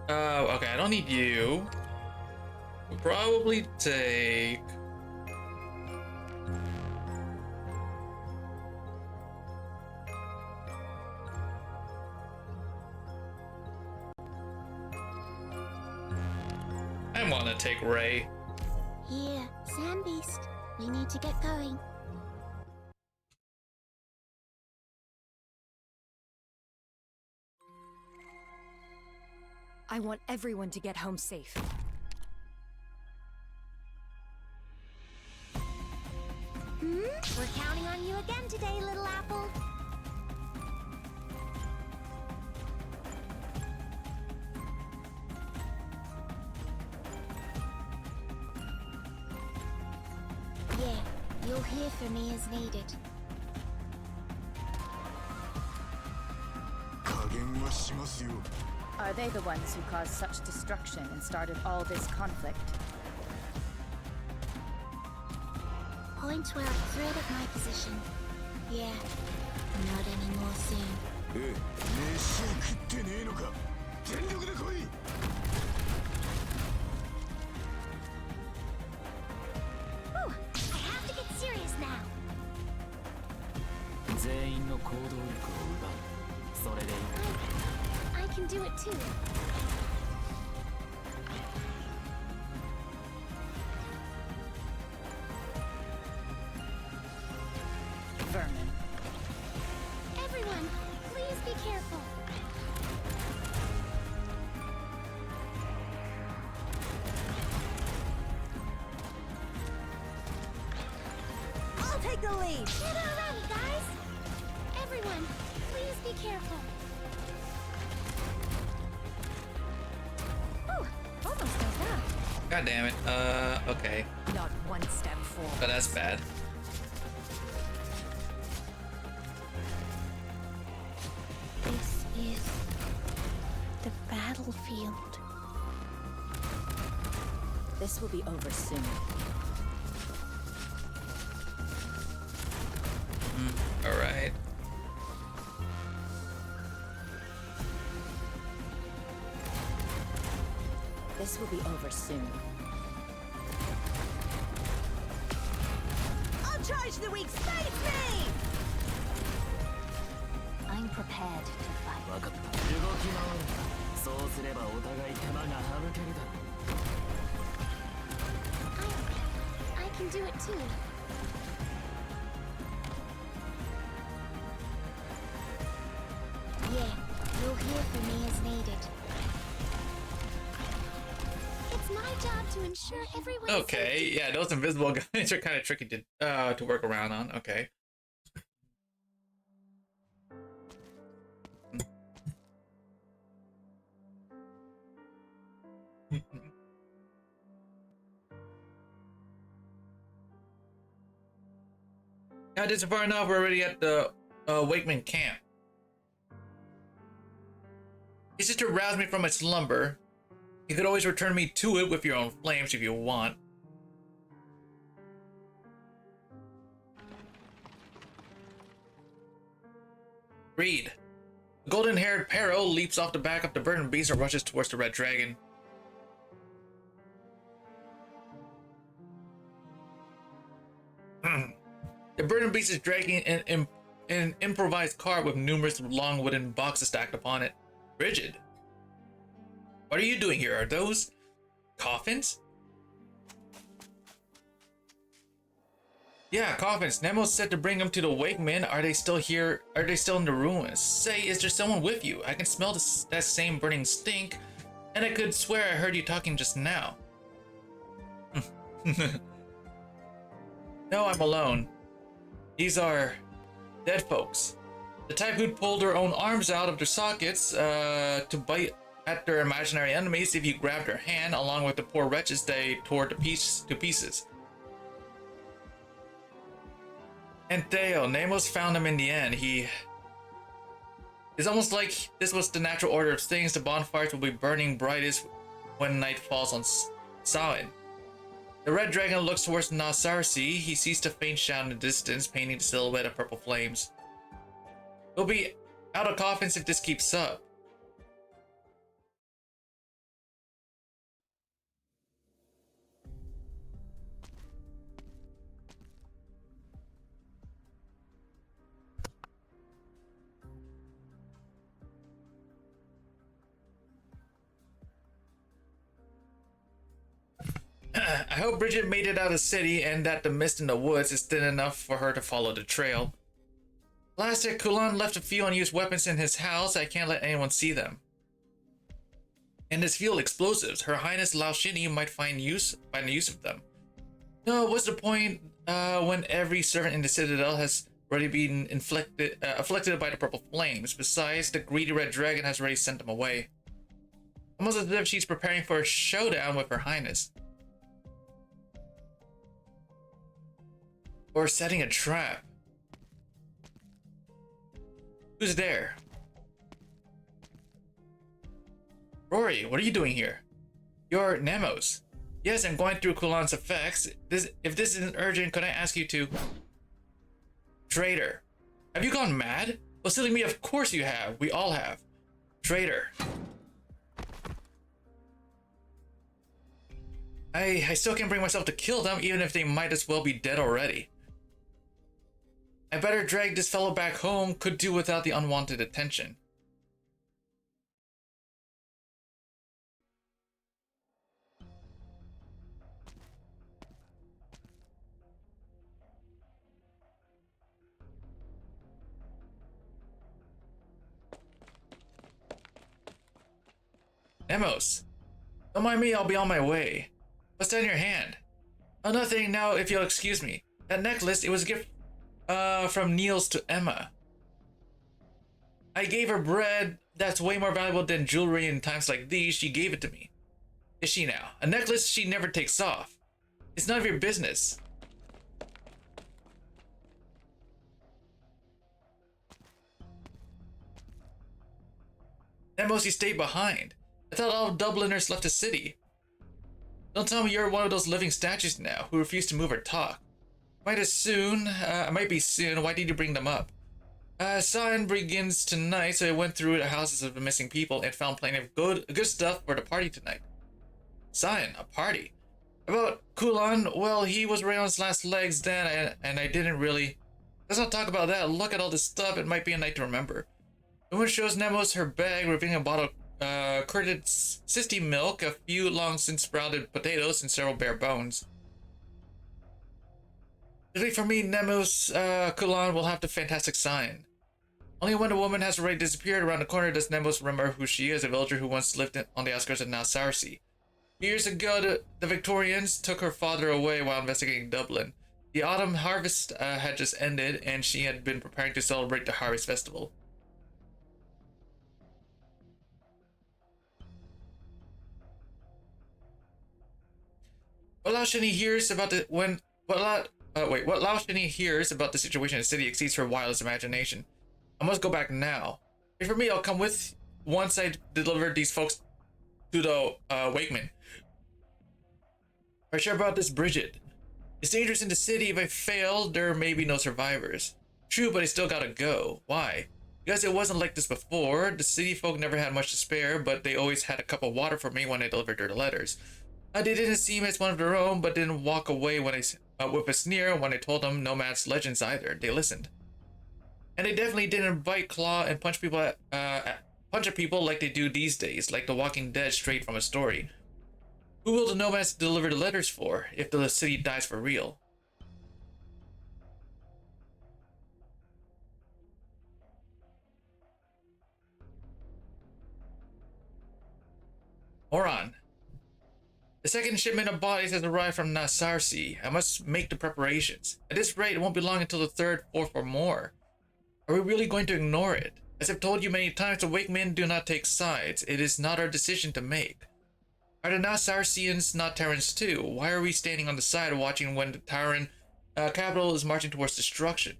Okay, I don't need you. We'll probably take... I want to take Ray. Here, Sand Beast. We need to get going. I want everyone to get home safe. We're counting on you again today, little apple. Yeah, you'll hear from me as needed. 加減はしますよ。 Are they the ones who caused such destruction and started all this conflict? Point where I thread at my position. Yeah, not anymore soon. ええ、飯を食ってねえのか。全力で来い。 Whew, I have to get serious now. 全員の行動力を奪う。それでいい。 I can do it too. Vermin. Everyone, please be careful. I'll take the lead. Get ready, guys. Everyone, please be careful. Whew, almost dozed off. God damn it. Okay. Not one step forward. Oh, that's bad. This is the battlefield. This will be over soon. Alright. This will be over soon. I'll charge the weak spite me! I'm prepared to fight. 分かった。動き回る。そうすればお互い手間が省けるだろう。 I can do it too. Yeah, you'll hear from me as needed. It's my job to ensure everyone's Okay, safety. yeah, those invisible guys are kind of tricky to work around on. Okay. Now, this is far enough. We're already at the Wakeman camp. This is to rouse me from my slumber. You could always return me to it with your own flames if you want. Read. The golden-haired Pero leaps off the back of the burning beast and rushes towards the red dragon. The burning beast is dragging an improvised cart with numerous long wooden boxes stacked upon it. Rigid. What are you doing here? Are those coffins? Yeah, coffins. Nemo said to bring them to the Wakemen. Are they still here? Are they still in the ruins? Say, is there someone with you? I can smell that same burning stink, and I could swear I heard you talking just now. No, I'm alone. These are dead folks. The type who'd pull their own arms out of their sockets to bite at their imaginary enemies if you grabbed their hand, along with the poor wretches they tore to pieces. And Theo, Nemos found him in the end. It's almost like this was the natural order of things. The bonfires will be burning brightest when night falls on Samhain. The red dragon looks towards Nasarsi. He sees the faint shadow in the distance, painting the silhouette of purple flames. We'll be out of coffins if this keeps up. I hope Bridget made it out of the city and that the mist in the woods is thin enough for her to follow the trail. Last year, Kulan left a few unused weapons in his house. I can't let anyone see them. And his field explosives. Her Highness Lao Shini might find use of them. No, what's the point when every servant in the Citadel has already been afflicted by the purple flames? Besides, the greedy red dragon has already sent them away. Almost as if she's preparing for a showdown with Her Highness. Or setting a trap. Who's there? Rory, what are you doing here? You're Nemos. Yes, I'm going through Kulan's effects. If this isn't urgent, could I ask you to... Traitor. Have you gone mad? Well, silly me, of course you have. We all have. Traitor. I still can't bring myself to kill them, even if they might as well be dead already. I better drag this fellow back home. Could do without the unwanted attention. Nemos, don't mind me, I'll be on my way. What's that in your hand? Oh, nothing. Now, if you'll excuse me. That necklace, it was a gift from Niels to Emma. I gave her bread that's way more valuable than jewelry in times like these. She gave it to me. Is she now? A necklace she never takes off. It's none of your business. Nemos, you stayed behind. I thought all Dubliners left the city. Don't tell me you're one of those living statues now who refuse to move or talk. Might be soon. Why did you bring them up? Samhain begins tonight, so I went through the houses of the missing people and found plenty of good stuff for the party tonight. Samhain, a party? About Kulan, well, he was right on his last legs then, and I didn't really... Let's not talk about that. Look at all this stuff. It might be a night to remember. The woman shows Nemos her bag, revealing a bottle of curded cysty milk, a few long since sprouted potatoes, and several bare bones. Luckily for me, Nemos, Kulan will have the fantastic sign. Only when the woman has already disappeared around the corner does Nemos remember who she is, a villager who once lived on the outskirts of Nasarsi. Years ago, the Victorians took her father away while investigating Dublin. The autumn harvest had just ended, and she had been preparing to celebrate the harvest festival. What Lao Shini hears about the situation in the city exceeds her wildest imagination. I must go back now. Wait for me, I'll come with once I deliver these folks to the Wakemen. Are you sure about this, Bridget? It's dangerous in the city. If I fail, there may be no survivors. True, but I still gotta go. Why? Because it wasn't like this before. The city folk never had much to spare, but they always had a cup of water for me when I delivered their letters. They didn't seem as one of their own, but didn't walk away when with a sneer when I told them nomads' legends either. They listened. And they definitely didn't bite, claw, and punch at people like they do these days, like The Walking Dead straight from a story. Who will the nomads deliver the letters for, if the city dies for real? Oran. The second shipment of bodies has arrived from Nasarsi. I must make the preparations. At this rate, it won't be long until the third, fourth, or more. Are we really going to ignore it? As I've told you many times, awake men do not take sides. It is not our decision to make. Are the Nasarsians not Terrans too? Why are we standing on the side watching when the Terran capital is marching towards destruction?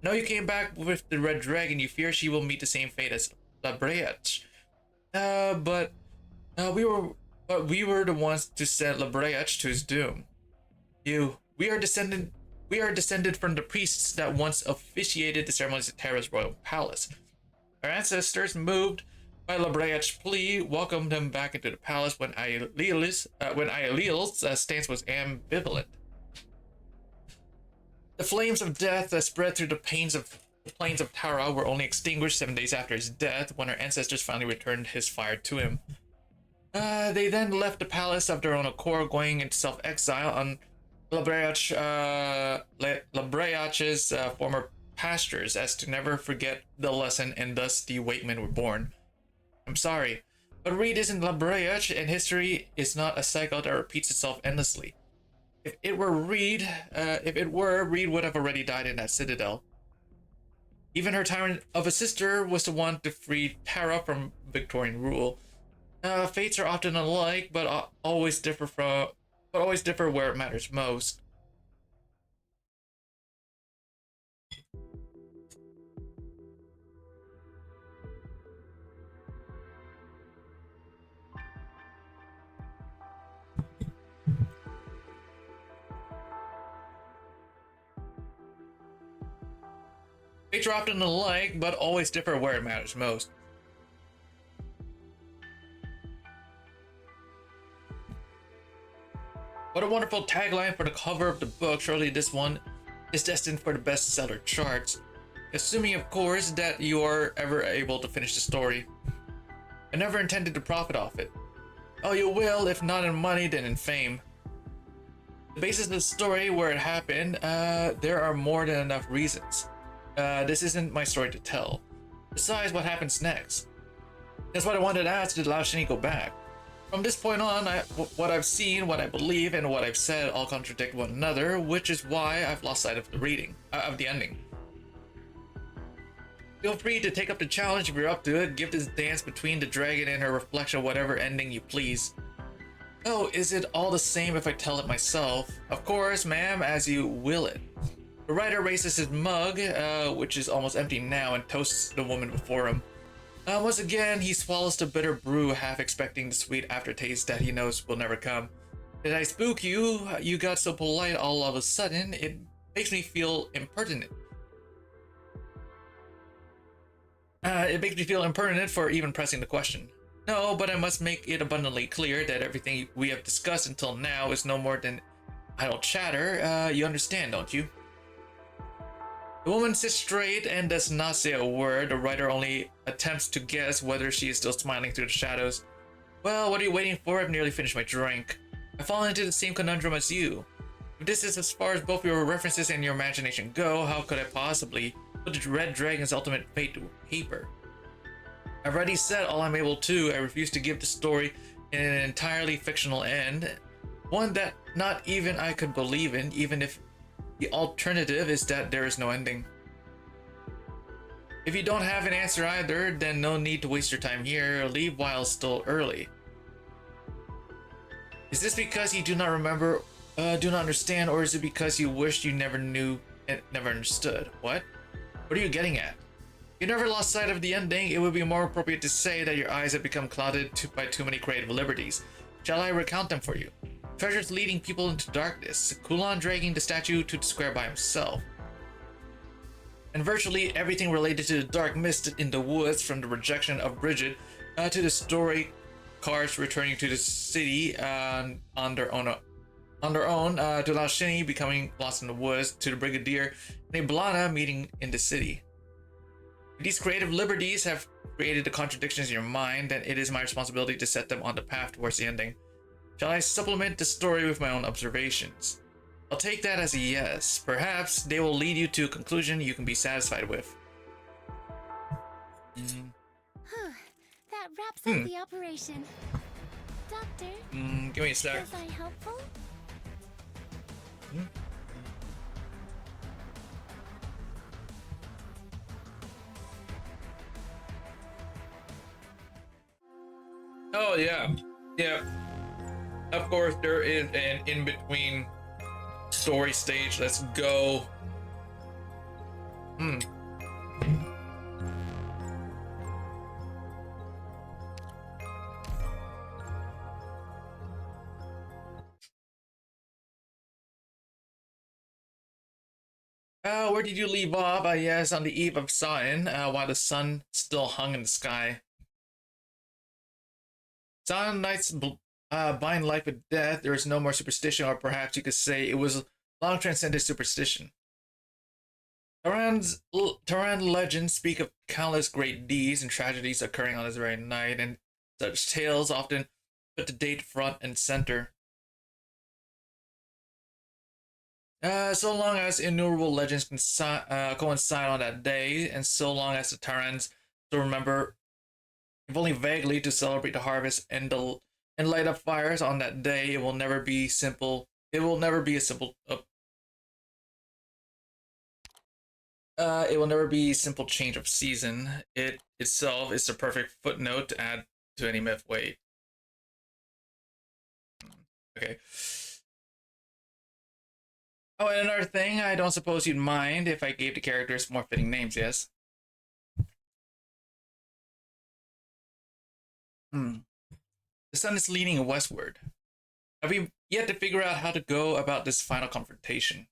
Now you came back with the Red Dragon. You fear she will meet the same fate as Labreach. But we were the ones to send Labreach to his doom. We are descended from the priests that once officiated the ceremonies at Terra's royal palace. Our ancestors, moved by Labreach's plea, welcomed him back into the palace when Aileel's stance was ambivalent. The flames of death that spread through the plains of Tara were only extinguished 7 days after his death, when our ancestors finally returned his fire to him. They then left the palace of their own accord, going into self-exile on Labreach's former pastures, as to never forget the lesson, and thus the Wakemen were born. I'm sorry, but Reed isn't Labreach, and history is not a cycle that repeats itself endlessly. If it were, Reed would have already died in that citadel. Even her tyrant of a sister was the one to free Tara from Victorian rule. Fates are often alike, but always differ where it matters most. Fates are often alike, but always differ where it matters most. What a wonderful tagline for the cover of the book. Surely this one is destined for the bestseller charts. Assuming, of course, that you are ever able to finish the story. I never intended to profit off it. Oh, you will, if not in money, then in fame. The basis of the story, where it happened, there are more than enough reasons. This isn't my story to tell. Besides, what happens next? That's what I wanted to ask. Did Lao Shini go back? From this point on, what I've seen, what I believe, and what I've said all contradict one another, which is why I've lost sight of the ending. Feel free to take up the challenge if you're up to it. Give this dance between the dragon and her reflection whatever ending you please. Oh, is it all the same if I tell it myself? Of course, ma'am, as you will it. The writer raises his mug, which is almost empty now, and toasts the woman before him. Once again, he swallows the bitter brew, half expecting the sweet aftertaste that he knows will never come. Did I spook you? You got so polite all of a sudden. It makes me feel impertinent. It makes me feel impertinent for even pressing the question. No, but I must make it abundantly clear that everything we have discussed until now is no more than idle chatter. You understand, don't you? The woman sits straight and does not say a word. The writer only attempts to guess whether she is still smiling through the shadows. Well, what are you waiting for? I've nearly finished my drink. I fall into the same conundrum as you. If this is as far as both your references and your imagination go, how could I possibly put the Red Dragon's ultimate fate to paper? I've already said all I'm able to. I refuse to give the story an entirely fictional end. One that not even I could believe in, even if the alternative is that there is no ending. If you don't have an answer either, then no need to waste your time here. Leave while it's still early. Is this because you do not remember, do not understand, or is it because you wished you never knew and never understood? What? What are you getting at? You never lost sight of the ending. It would be more appropriate to say that your eyes have become clouded by too many creative liberties. Shall I recount them for you? Treasures leading people into darkness, Kulan dragging the statue to the square by himself, and virtually everything related to the dark mist in the woods, from the rejection of Bridget to the story cards returning to the city on their own, to Lao Shini becoming lost in the woods, to the Brigadier and Blana meeting in the city. If these creative liberties have created the contradictions in your mind, then it is my responsibility to set them on the path towards the ending. Shall I supplement the story with my own observations? I'll take that as a yes. Perhaps they will lead you to a conclusion you can be satisfied with. That wraps up the operation. Doctor, Give me a sec. was I helpful? Oh yeah, yeah. Of course, there is an in-between story stage. Let's go. Where did you leave off? Yes, on the eve of Zion, while the sun still hung in the sky. Zion Knight's bind life with death. There is no more superstition, or perhaps you could say it was long transcended superstition. Tehran legends speak of countless great deeds and tragedies occurring on this very night, and such tales often put the date front and center. So long as innumerable legends coincide on that day, and so long as the Terrans still remember, if only vaguely, to celebrate the harvest and light up fires on that day, it will never be simple. It will never be a simple. It will never be a simple change of season. It itself is the perfect footnote to add to any myth. Wait. Okay. Oh, and another thing, I don't suppose you'd mind if I gave the characters more fitting names, yes? The sun is leaning westward. Have we yet to figure out how to go about this final confrontation?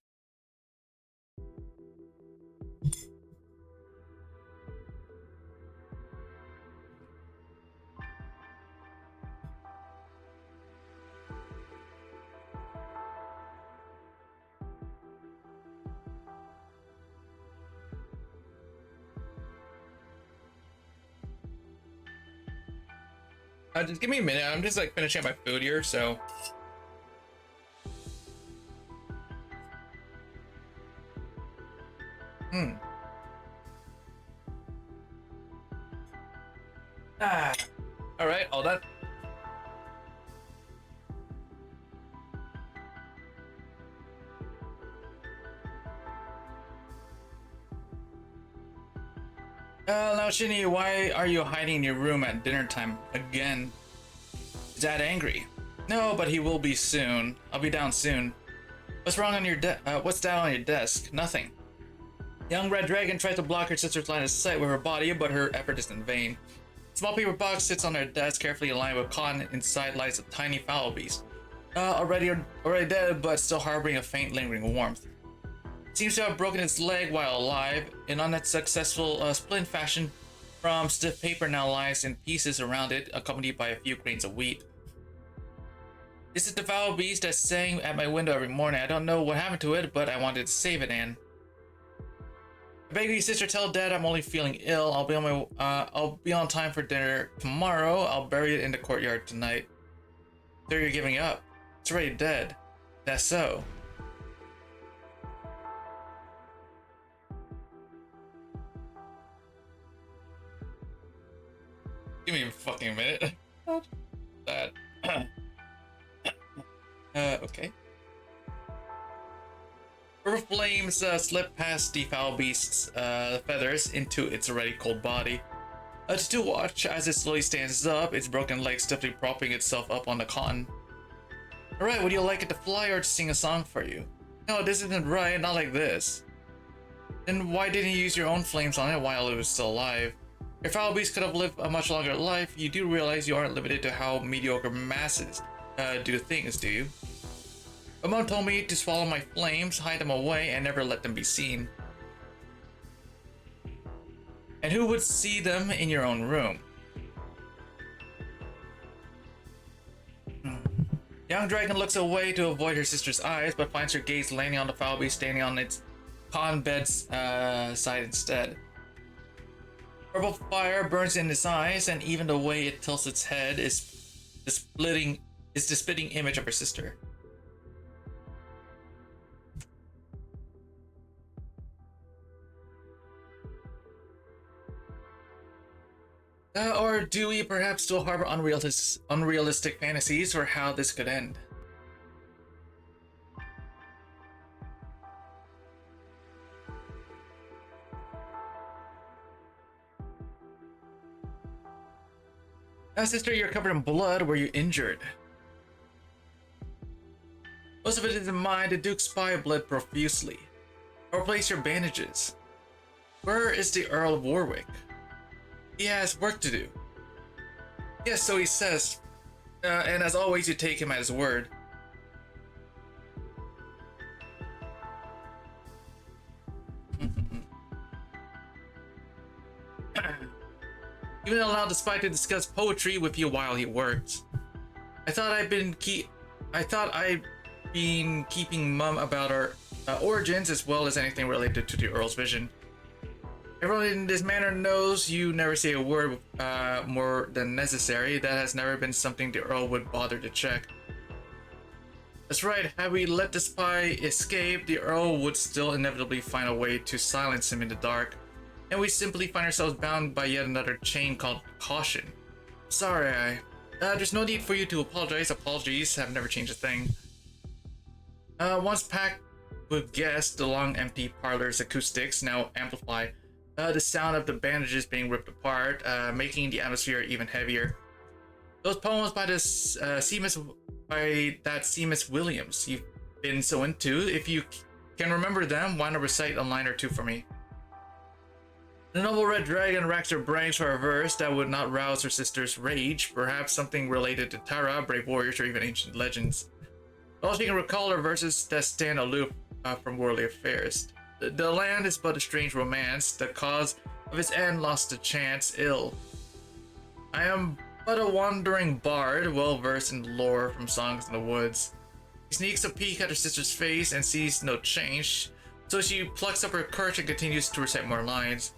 Just give me a minute. I'm just like finishing my food here, so. All right, all done. Now Shinny, why are you hiding in your room at dinner time again? Is Dad angry? No, but he will be soon. I'll be down soon. What's wrong on your what's down on your desk? Nothing. Young Red Dragon tried to block her sister's line of sight with her body, but her effort is in vain. A small paper box sits on her desk, carefully aligned with cotton. Inside lies a tiny fowl beast. Already dead, but still harboring a faint, lingering warmth. Seems to have broken its leg while alive. In unsuccessful splint fashion from stiff paper now lies in pieces around it, accompanied by a few grains of wheat. This is the foul beast that sang at my window every morning. I don't know what happened to it, but I wanted to save it, Anne. I beg you, sister, tell Dad I'm only feeling ill. I'll be on time for dinner tomorrow. I'll bury it in the courtyard tonight. So you're giving up? It's already dead. That's so. Give me a fucking minute. That. Okay. Purple flames slip past the foul beast's feathers into its already cold body. To watch as it slowly stands up, its broken legs stiffly propping itself up on the cotton. Alright, would you like it to fly or to sing a song for you? No, this isn't right, not like this. Then why didn't you use your own flames on it while it was still alive? If foul beast could have lived a much longer life, you do realize you aren't limited to how mediocre masses do things, do you? But Mom told me to swallow my flames, hide them away, and never let them be seen. And who would see them in your own room? Young Dragon looks away to avoid her sister's eyes, but finds her gaze landing on the foul beast standing on its cotton bed's side instead. Purple fire burns in its eyes, and even the way it tilts its head is the spitting image of her sister. Or do we perhaps still harbor unrealistic fantasies for how this could end? Sister, you're covered in blood. Were you injured? Most of it is in mine. The Duke's spy bled profusely. I'll replace your bandages. Where is the Earl of Warwick? He has work to do. Yes, so he says. And as always, you take him at his word. Even allowed the spy to discuss poetry with you while he worked. I thought I'd been keeping mum about our origins as well as anything related to the Earl's vision. Everyone in this manor knows you never say a word more than necessary. That has never been something the Earl would bother to check. That's right, had we let the spy escape, the Earl would still inevitably find a way to silence him in the dark. And we simply find ourselves bound by yet another chain called caution. Sorry, there's no need for you to apologize. Apologies have never changed a thing. Once packed with guests, the long empty parlor's acoustics now amplify the sound of the bandages being ripped apart, making the atmosphere even heavier. Those poems by that Seamus Williams you've been so into, if you can remember them, why not recite a line or two for me? The noble red dragon racks her brains for a verse that would not rouse her sister's rage, perhaps something related to Tara, brave warriors, or even ancient legends. All she can recall are verses that stand aloof from worldly affairs. The land is but a strange romance, the cause of its end lost to chance ill. I am but a wandering bard, well versed in lore from songs in the woods. He sneaks a peek at her sister's face and sees no change, so she plucks up her courage and continues to recite more lines.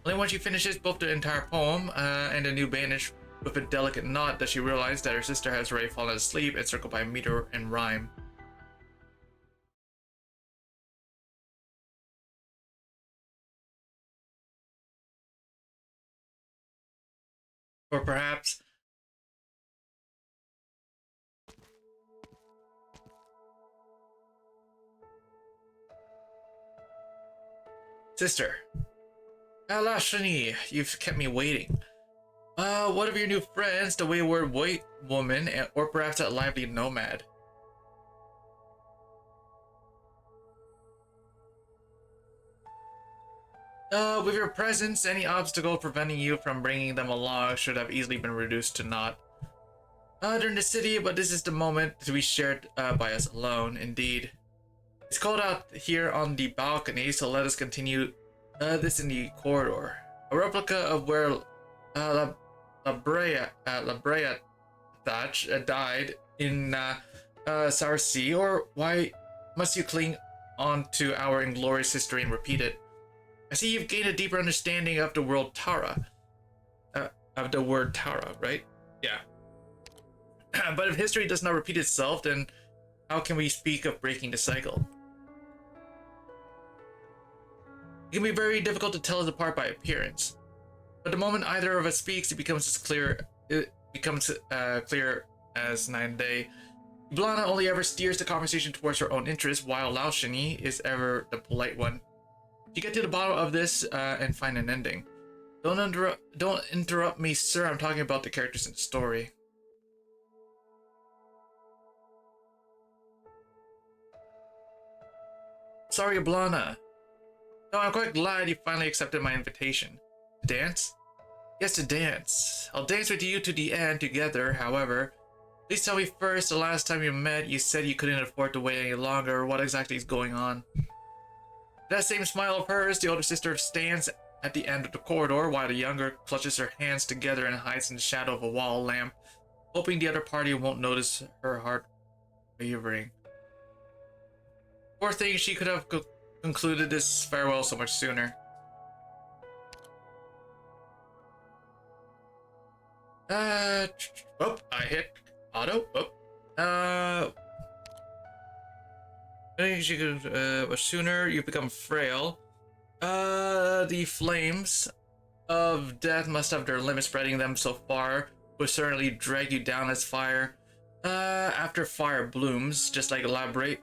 Only when she finishes both the entire poem and a new bandage with a delicate knot does she realize that her sister has already fallen asleep, encircled by meter and rhyme. Or perhaps... Sister. Alashani, you've kept me waiting. What of your new friends, the wayward white woman, or perhaps that lively nomad? With your presence, any obstacle preventing you from bringing them along should have easily been reduced to naught. They're in the city, but this is the moment to be shared by us alone, indeed. It's cold out here on the balcony, so let us continue this in the corridor. A replica of where La Brea Thatch died in Sarsi, or why must you cling on to our inglorious history and repeat it? I see you've gained a deeper understanding of the word Tara, right? Yeah. But if history does not repeat itself, then how can we speak of breaking the cycle? It can be very difficult to tell us apart by appearance, but the moment either of us speaks, it becomes clear as night and day. Blana only ever steers the conversation towards her own interests, while Laushini is ever the polite one. You get to the bottom of this and find an ending. Don't interrupt me, sir. I'm talking about the characters in the story. Sorry, Blana. No, I'm quite glad you finally accepted my invitation. To dance? Yes, to dance. I'll dance with you to the end together, however. Please tell me first, the last time you met, you said you couldn't afford to wait any longer. What exactly is going on? That same smile of hers, the older sister stands at the end of the corridor, while the younger clutches her hands together and hides in the shadow of a wall lamp, hoping the other party won't notice her heart wavering. Poor thing, she could have concluded this farewell so much sooner. Oh, I hit auto. She could, much sooner you become frail. The flames of death must have their limits. Spreading them so far will certainly drag you down as fire. After fire blooms, just like Labreach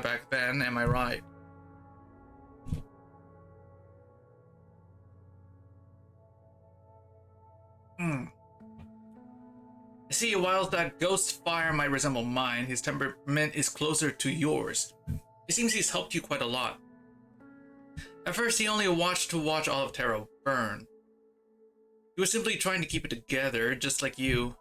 back then, am I right? I see, while that ghost fire might resemble mine, his temperament is closer to yours. It seems he's helped you quite a lot. At first, he only watched to watch all of Terra burn. He was simply trying to keep it together, just like you.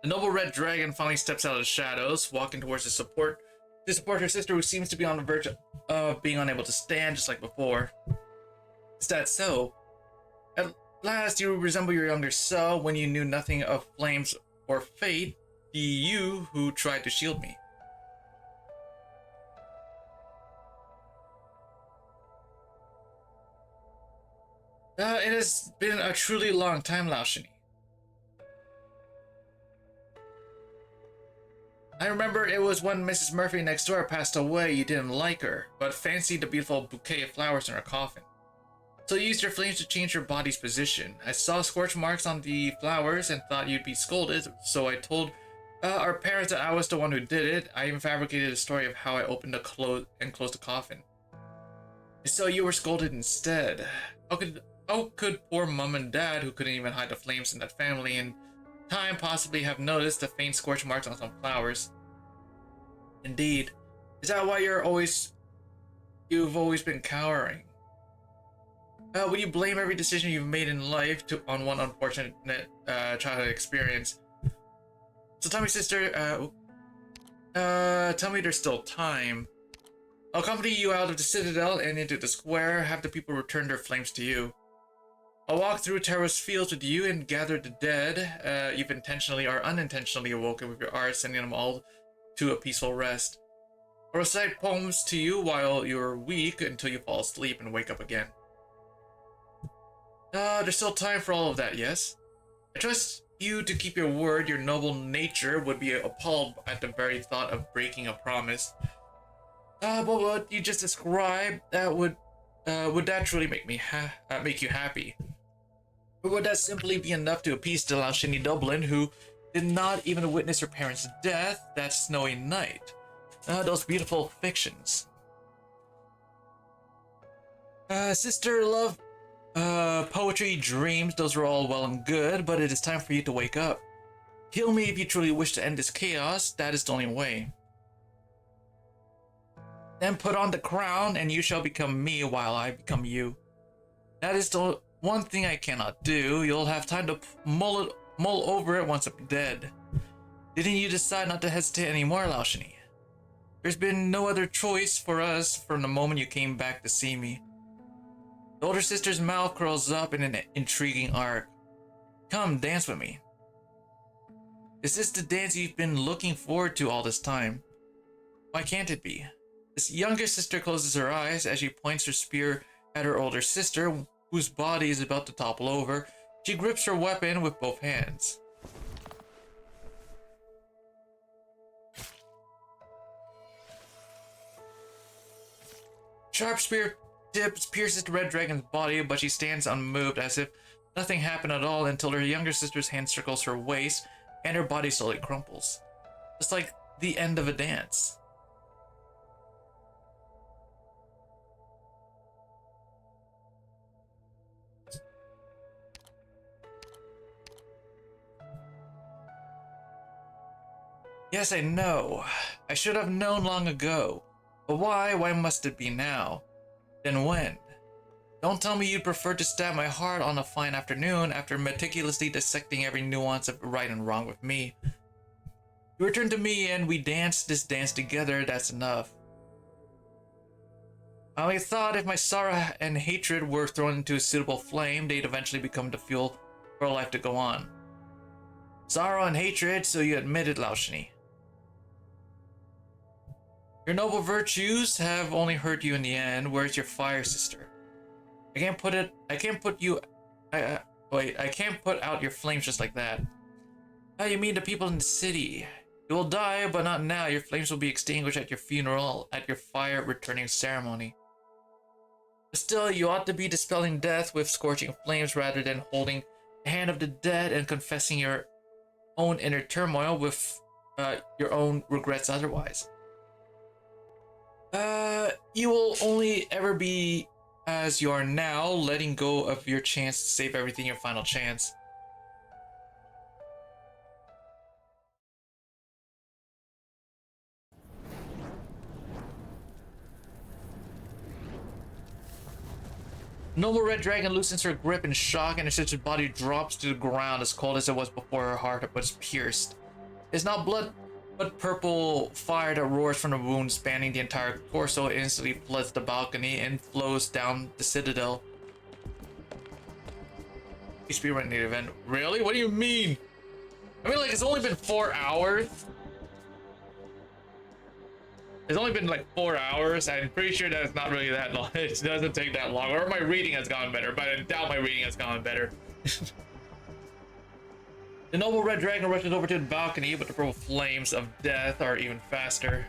The noble red dragon finally steps out of the shadows, walking towards to support her sister, who seems to be on the verge of being unable to stand, just like before. Is that so? At last, you resemble your younger self when you knew nothing of flames or fate, the you who tried to shield me. It has been a truly long time, Laoshini. I remember it was when Mrs. Murphy next door passed away you didn't like her, but fancied the beautiful bouquet of flowers in her coffin. So you used your flames to change your body's position. I saw scorch marks on the flowers and thought you'd be scolded, so I told our parents that I was the one who did it. I even fabricated a story of how I opened and closed the coffin. So you were scolded instead. How could poor mom and dad, who couldn't even hide the flames in that family in time, possibly have noticed the faint scorch marks on some flowers? Indeed. Is that why you've always been cowering? Would you blame every decision you've made in life on one unfortunate childhood experience? So tell me, sister, tell me there's still time. I'll accompany you out of the citadel and into the square, have the people return their flames to you. I'll walk through Terra's fields with you and gather the dead, you've intentionally or unintentionally awoken with your art, sending them all to a peaceful rest. I'll recite poems to you while you're weak until you fall asleep and wake up again. There's still time for all of that, yes? I trust you to keep your word. Your noble nature would be appalled at the very thought of breaking a promise. But what you just described, would that truly make you happy? Or would that simply be enough to appease the Laoshini Dublin, who did not even witness her parents' death that snowy night? Those beautiful fictions. Sister, love, poetry, dreams, those are all well and good, but it is time for you to wake up. Heal me if you truly wish to end this chaos. That is the only way. Then put on the crown, and you shall become me while I become you. That is the one thing I cannot do. You'll have time to mull over it once I'm dead. Didn't you decide not to hesitate anymore, Laoshini? There's been no other choice for us from the moment you came back to see me. The older sister's mouth curls up in an intriguing arc. Come, dance with me. Is this the dance you've been looking forward to all this time? Why can't it be? This younger sister closes her eyes as she points her spear at her older sister, whose body is about to topple over. She grips her weapon with both hands. Sharp spear tips pierces the red dragon's body, but she stands unmoved as if nothing happened at all until her younger sister's hand circles her waist and her body slowly crumples. Just like the end of a dance. Yes, I know. I should have known long ago. But why? Why must it be now? Then when? Don't tell me you'd prefer to stab my heart on a fine afternoon after meticulously dissecting every nuance of right and wrong with me. You return to me and we dance this dance together, that's enough. I only thought if my sorrow and hatred were thrown into a suitable flame, they'd eventually become the fuel for life to go on. Sorrow and hatred, so you admit it, Laoshini. Your noble virtues have only hurt you in the end. Where's your fire, sister? I can't put out your flames just like that. How you mean the people in the city? You will die, but not now. Your flames will be extinguished at your funeral, at your fire returning ceremony. But still, you ought to be dispelling death with scorching flames rather than holding the hand of the dead and confessing your own inner turmoil with your own regrets otherwise. You will only ever be as you are now, letting go of your chance to save everything your final chance. Noble Red Dragon loosens her grip in shock, and her sister's body drops to the ground as cold as it was before her heart was pierced. It's not blood, but purple fire that roars from the wound spanning the entire torso. It instantly floods the balcony and flows down the citadel. Speedrunning the event. Really? What do you mean? I mean, like, it's only been 4 hours. It's only been like 4 hours. I'm pretty sure that it's not really that long. It doesn't take that long. Or my reading has gone better, but I doubt my reading has gone better. The noble red dragon rushes over to the balcony, but the purple flames of death are even faster.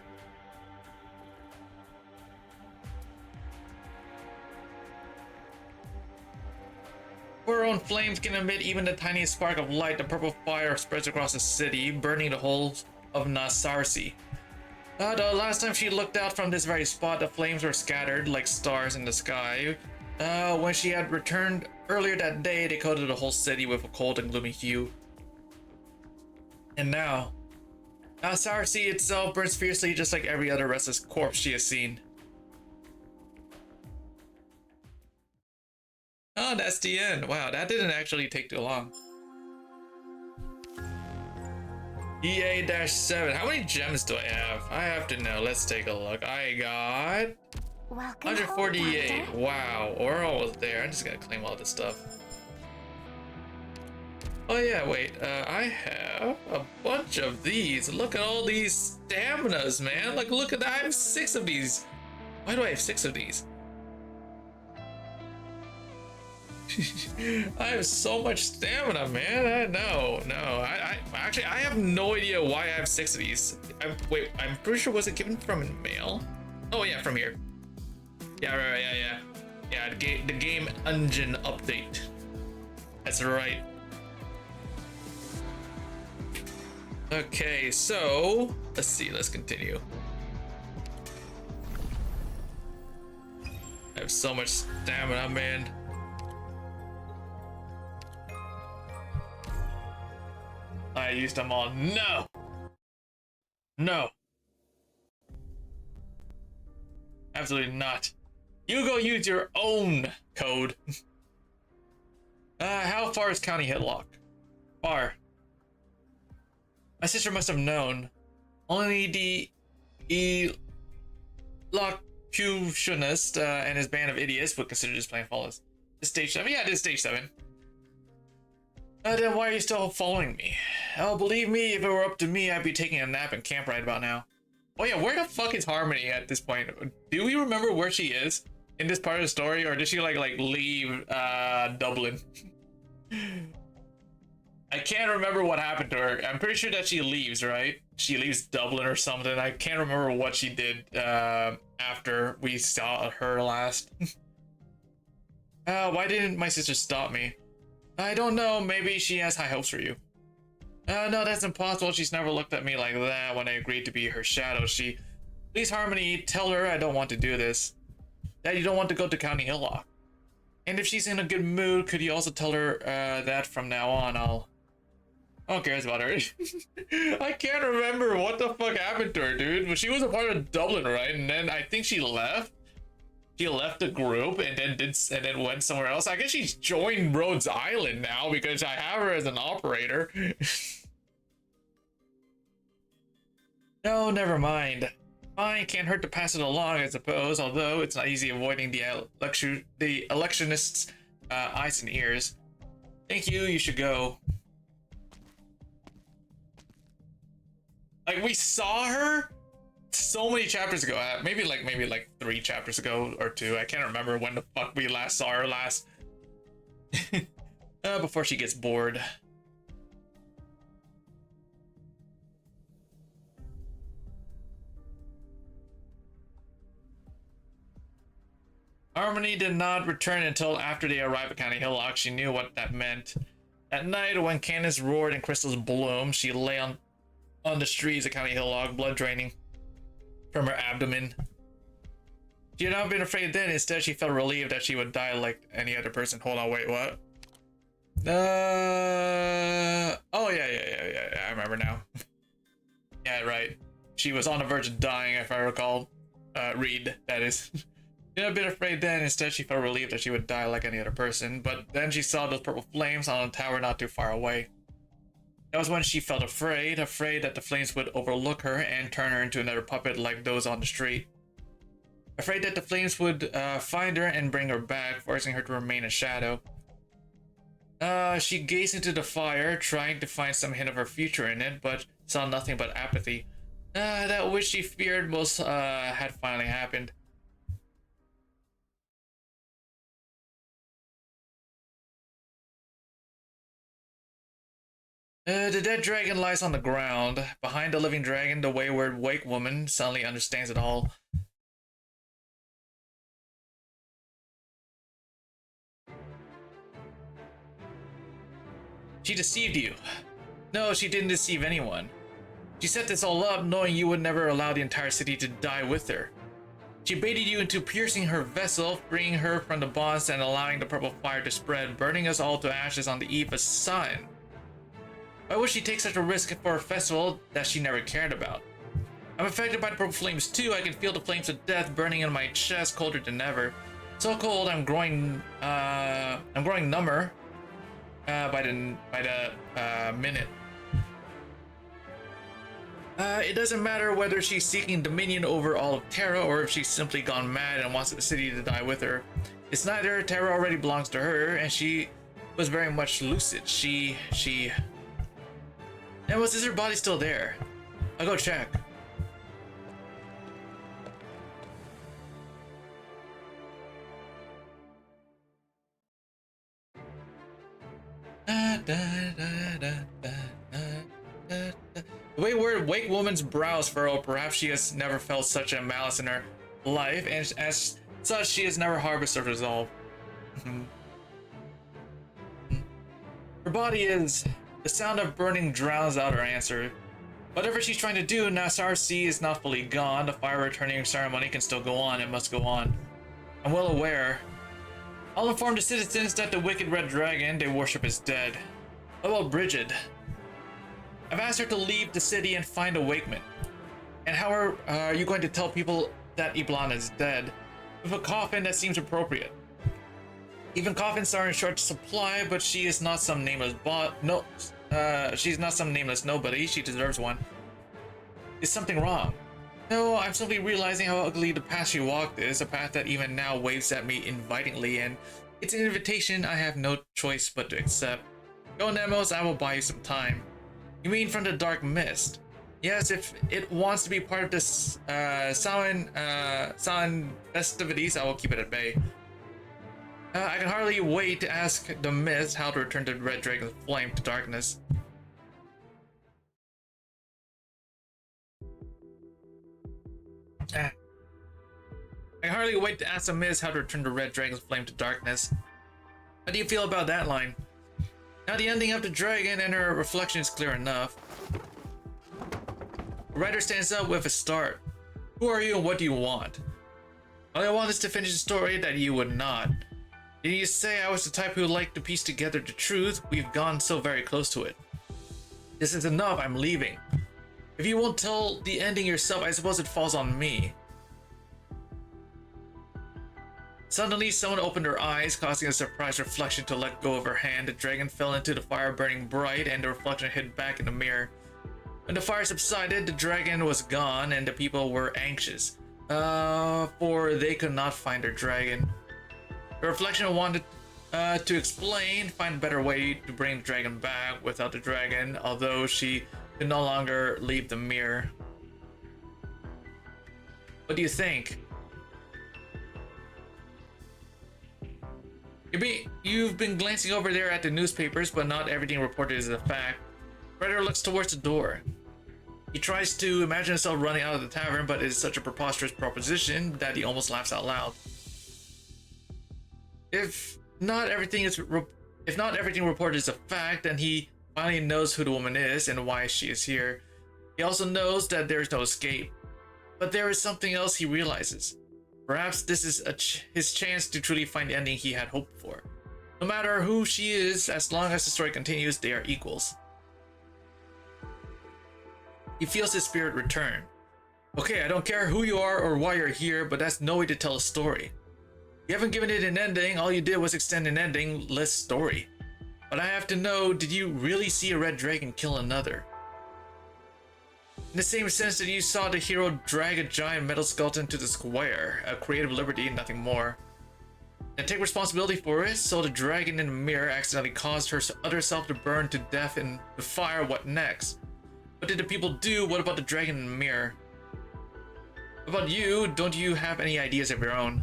Before her own flames can emit even the tiniest spark of light, the purple fire spreads across the city, burning the whole of Nasarsi. The last time she looked out from this very spot, the flames were scattered like stars in the sky. When she had returned earlier that day, they coated the whole city with a cold and gloomy hue. And now, Nasarsi itself burns fiercely just like every other restless corpse she has seen. Oh, that's the end. Wow, that didn't actually take too long. EA-7. How many gems do I have? I have to know. Let's take a look. I got Welcome 148. home, Wow, we're almost there. I'm just gonna claim all this stuff. Oh yeah, wait. I have a bunch of these. Look at all these staminas, man. Like, look at that. I have 6 of these. Why do I have 6 of these? I have so much stamina, man. No. I actually I have no idea why I have 6 of these. Wait, I'm pretty sure, was it given from mail? Oh yeah, from here. Yeah, right, yeah. The game engine update. That's right. Okay, so let's see. Let's continue. I have so much stamina, man. I used them all. No. Absolutely not. You go use your own code. How far is County Hitlock? Far. My sister must have known. Only the elocutionist and his band of idiots would consider this plan flawless. This stage 7? Yeah, this is stage 7. Then why are you still following me? Oh, believe me, if it were up to me, I'd be taking a nap in camp right about now. Oh yeah, where the fuck is Harmony at this point? Do we remember where she is in this part of the story, or did she like leave Dublin? I can't remember what happened to her. I'm pretty sure that she leaves, right? She leaves Dublin or something. I can't remember what she did after we saw her last. Why didn't my sister stop me? I don't know. Maybe she has high hopes for you. No, that's impossible. She's never looked at me like that when I agreed to be her shadow. Please, Harmony, tell her I don't want to do this. That you don't want to go to County Hillock. And if she's in a good mood, could you also tell her that from now on I don't care about her. I can't remember what the fuck happened to her, dude. But she was a part of Dublin, right? And then I think she left. She left the group and then went somewhere else. I guess she's joined Rhodes Island now because I have her as an operator. No, never mind. Fine, can't hurt to pass it along, I suppose. Although it's not easy avoiding the electionist's eyes and ears. Thank you. You should go. Like, we saw her so many chapters ago, maybe like 3 chapters ago or 2. I can't remember when the fuck we last saw her last. Before she gets bored. Harmony did not return until after they arrived at County Hillock. She knew what that meant. At night, when cannons roared and crystals bloomed, she lay on the streets of County Hillock, blood draining from her abdomen. She had not been afraid then. Instead, she felt relieved that she would die like any other person. Hold on, wait, what? Oh, yeah, I remember now. Yeah, right. She was on the verge of dying, if I recall. Read, that is. She had not been afraid then. Instead, she felt relieved that she would die like any other person. But then she saw those purple flames on a tower not too far away. That was when she felt afraid that the flames would overlook her and turn her into another puppet like those on the street. Afraid that the flames would find her and bring her back, forcing her to remain a shadow. She gazed into the fire, trying to find some hint of her future in it, but saw nothing but apathy. That which she feared most had finally happened. The dead dragon lies on the ground. Behind the living dragon, the wayward wake woman suddenly understands it all. She deceived you. No, she didn't deceive anyone. She set this all up knowing you would never allow the entire city to die with her. She baited you into piercing her vessel, freeing her from the bonds and allowing the purple fire to spread, burning us all to ashes on the eve of sun. Why would she take such a risk for a festival that she never cared about? I'm affected by the purple flames too. I can feel the flames of death burning in my chest, colder than ever. So cold, I'm growing number by the minute. It doesn't matter whether she's seeking dominion over all of Terra or if she's simply gone mad and wants the city to die with her. It's neither. Terra already belongs to her, and she was very much lucid. She... And is her body still there? I'll go check. The wayward wake woman's brows furrow. Perhaps she has never felt such a malice in her life, and as such, she has never harbored such resolve. Her body is... The sound of burning drowns out her answer. Whatever she's trying to do, Nassar Sea is not fully gone. The fire returning ceremony can still go on. It must go on. I'm well aware. I'll inform the citizens that the wicked red dragon they worship is dead. What about Bridget? I've asked her to leave the city and find a wakeman. And how are you going to tell people that Iblan is dead? With a coffin, that seems appropriate. Even coffins are in short supply, but she is not some nameless she's not some nameless nobody. She deserves one. Is something wrong? No, I'm simply realizing how ugly the path she walked is, a path that even now waves at me invitingly, and it's an invitation I have no choice but to accept. Go, Nemos, I will buy you some time. You mean from the dark mist? Yes, if it wants to be part of this Samhain festivities, I will keep it at bay. I can hardly wait to ask the mist how to return the red dragon's flame to darkness. I can hardly wait to ask the mist how to return the red dragon's flame to darkness. How do you feel about that line? Now the ending of the dragon and her reflection is clear enough. The writer stands up with a start. Who are you and what do you want? All I want is to finish the story that you would not. Did you say I was the type who would like to piece together the truth? We've gone so very close to it. This is enough, I'm leaving. If you won't tell the ending yourself, I suppose it falls on me. Suddenly, someone opened her eyes, causing a surprised reflection to let go of her hand. The dragon fell into the fire, burning bright, and the reflection hid back in the mirror. When the fire subsided, the dragon was gone, and the people were anxious, for they could not find their dragon. The reflection wanted to explain, find a better way to bring the dragon back without the dragon, although she could no longer leave the mirror. What do you think? You've been glancing over there at the newspapers, but not everything reported is a fact. Ryder looks towards the door. He tries to imagine himself running out of the tavern, but it is such a preposterous proposition that he almost laughs out loud. If not everything reported is a fact, then he finally knows who the woman is and why she is here. He also knows that there is no escape. But there is something else he realizes. Perhaps this is his chance to truly find the ending he had hoped for. No matter who she is, as long as the story continues, they are equals. He feels his spirit return. Okay, I don't care who you are or why you're here, but that's no way to tell a story. You haven't given it an ending, all you did was extend an ending-less story. But I have to know, did you really see a red dragon kill another? In the same sense that you saw the hero drag a giant metal skeleton to the square, a creative liberty, nothing more. And take responsibility for it, so the dragon in the mirror accidentally caused her other self to burn to death in the fire, what next? What did the people do? What about the dragon in the mirror? What about you? Don't you have any ideas of your own?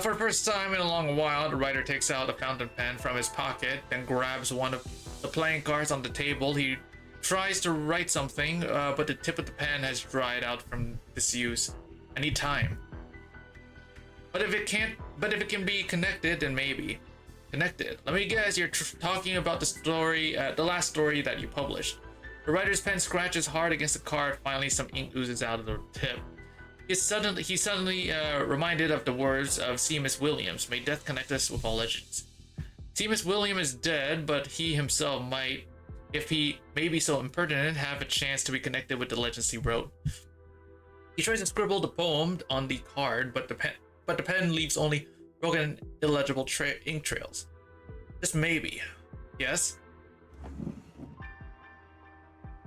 For the first time in a long while, the writer takes out a fountain pen from his pocket, then grabs one of the playing cards on the table. He tries to write something, but the tip of the pen has dried out from disuse. I need time. But if it can be connected, then maybe. Connected. Let me guess, you're talking about the story, the last story that you published. The writer's pen scratches hard against the card. Finally, some ink oozes out of the tip. He's suddenly reminded of the words of Seamus Williams. May death connect us with all legends. Seamus Williams is dead, but he himself might, if he may be so impertinent, have a chance to be connected with the legends he wrote. He tries to scribble the poem on the card, but the pen leaves only broken, illegible ink trails. Just maybe. Yes?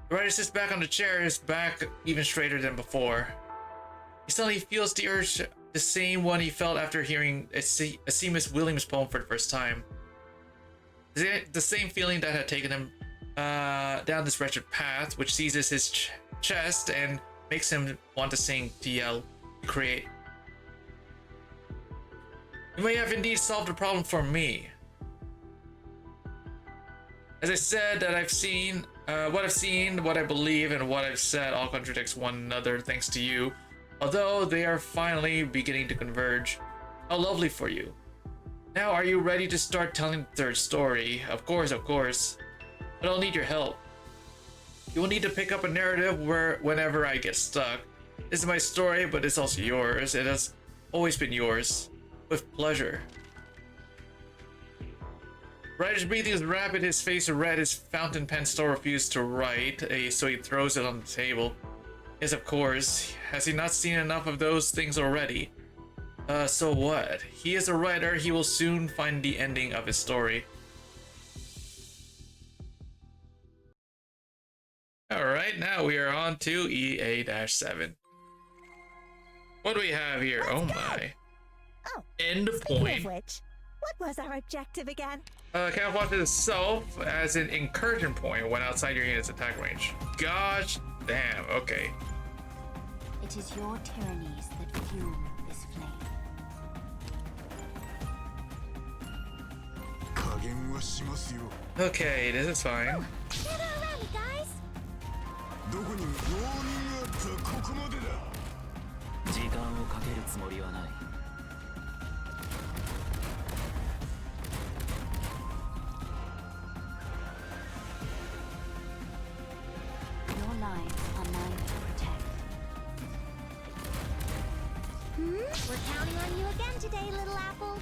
The writer sits back on the chair, his back even straighter than before. He suddenly feels the urge, the same one he felt after hearing a Seamus Williams poem for the first time. The same feeling that had taken him down this wretched path, which seizes his chest and makes him want to sing, to yell, to create. You may have indeed solved the problem for me. As I said, that I've seen, what I believe, and what I've said all contradicts one another thanks to you. Although they are finally beginning to converge. How lovely for you. Now, are you ready to start telling the third story? Of course. But I'll need your help. You will need to pick up a narrative whenever I get stuck. This is my story, but it's also yours. It has always been yours. With pleasure. Writer's breathing is rapid, his face red, his fountain pen still refused to write, so he throws it on the table. Yes, of course. Has he not seen enough of those things already? So what? He is a writer, he will soon find the ending of his story. Alright, now we are on to EA-7. What do we have here? Let's oh go. My. Oh, End speaking point. of which, what was our objective again? Camouflage itself as an incursion point when outside your unit's attack range. Gosh damn, okay. It is your tyrannies that fuel this flame. 加減はしますよ。 Okay, this is fine. Gather around me, guys. どこにもウォーニングアップはここまでだ。時間をかけるつもりはない。 Your lines are mine to protect. We're counting on you again today, little apple.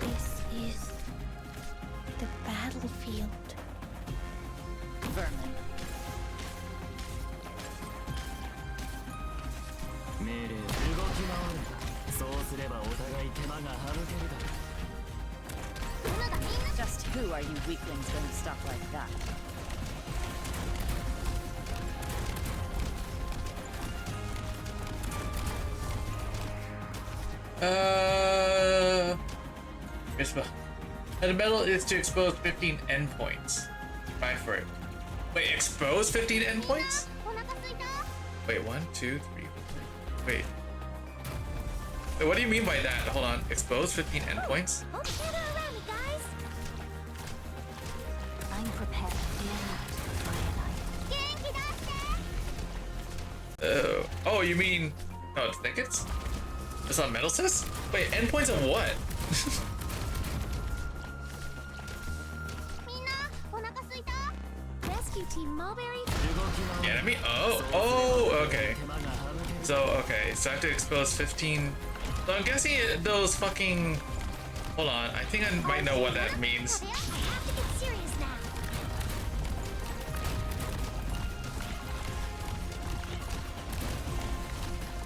This is the battlefield. Vermin. 命令動き回る。そうすればお互い手間が省けるだろう。 Just who are you weaklings doing stuff like that? The metal is to expose 15 endpoints. Buy for it. Wait, expose 15 endpoints? Wait, 1, 2, 3, 4. Wait. Wait, what do you mean by that? Hold on. Expose 15 endpoints? Gather around me, guys. I'm prepared to deal with my life. Oh, you mean... Oh, thickets? That's what metal says? Wait, endpoints of what? Rescue Team Mulberry. Enemy? Oh, okay. So I have to expose 15. So I'm guessing those fucking. Hold on, I think I might know what that means. They actually have to get serious now.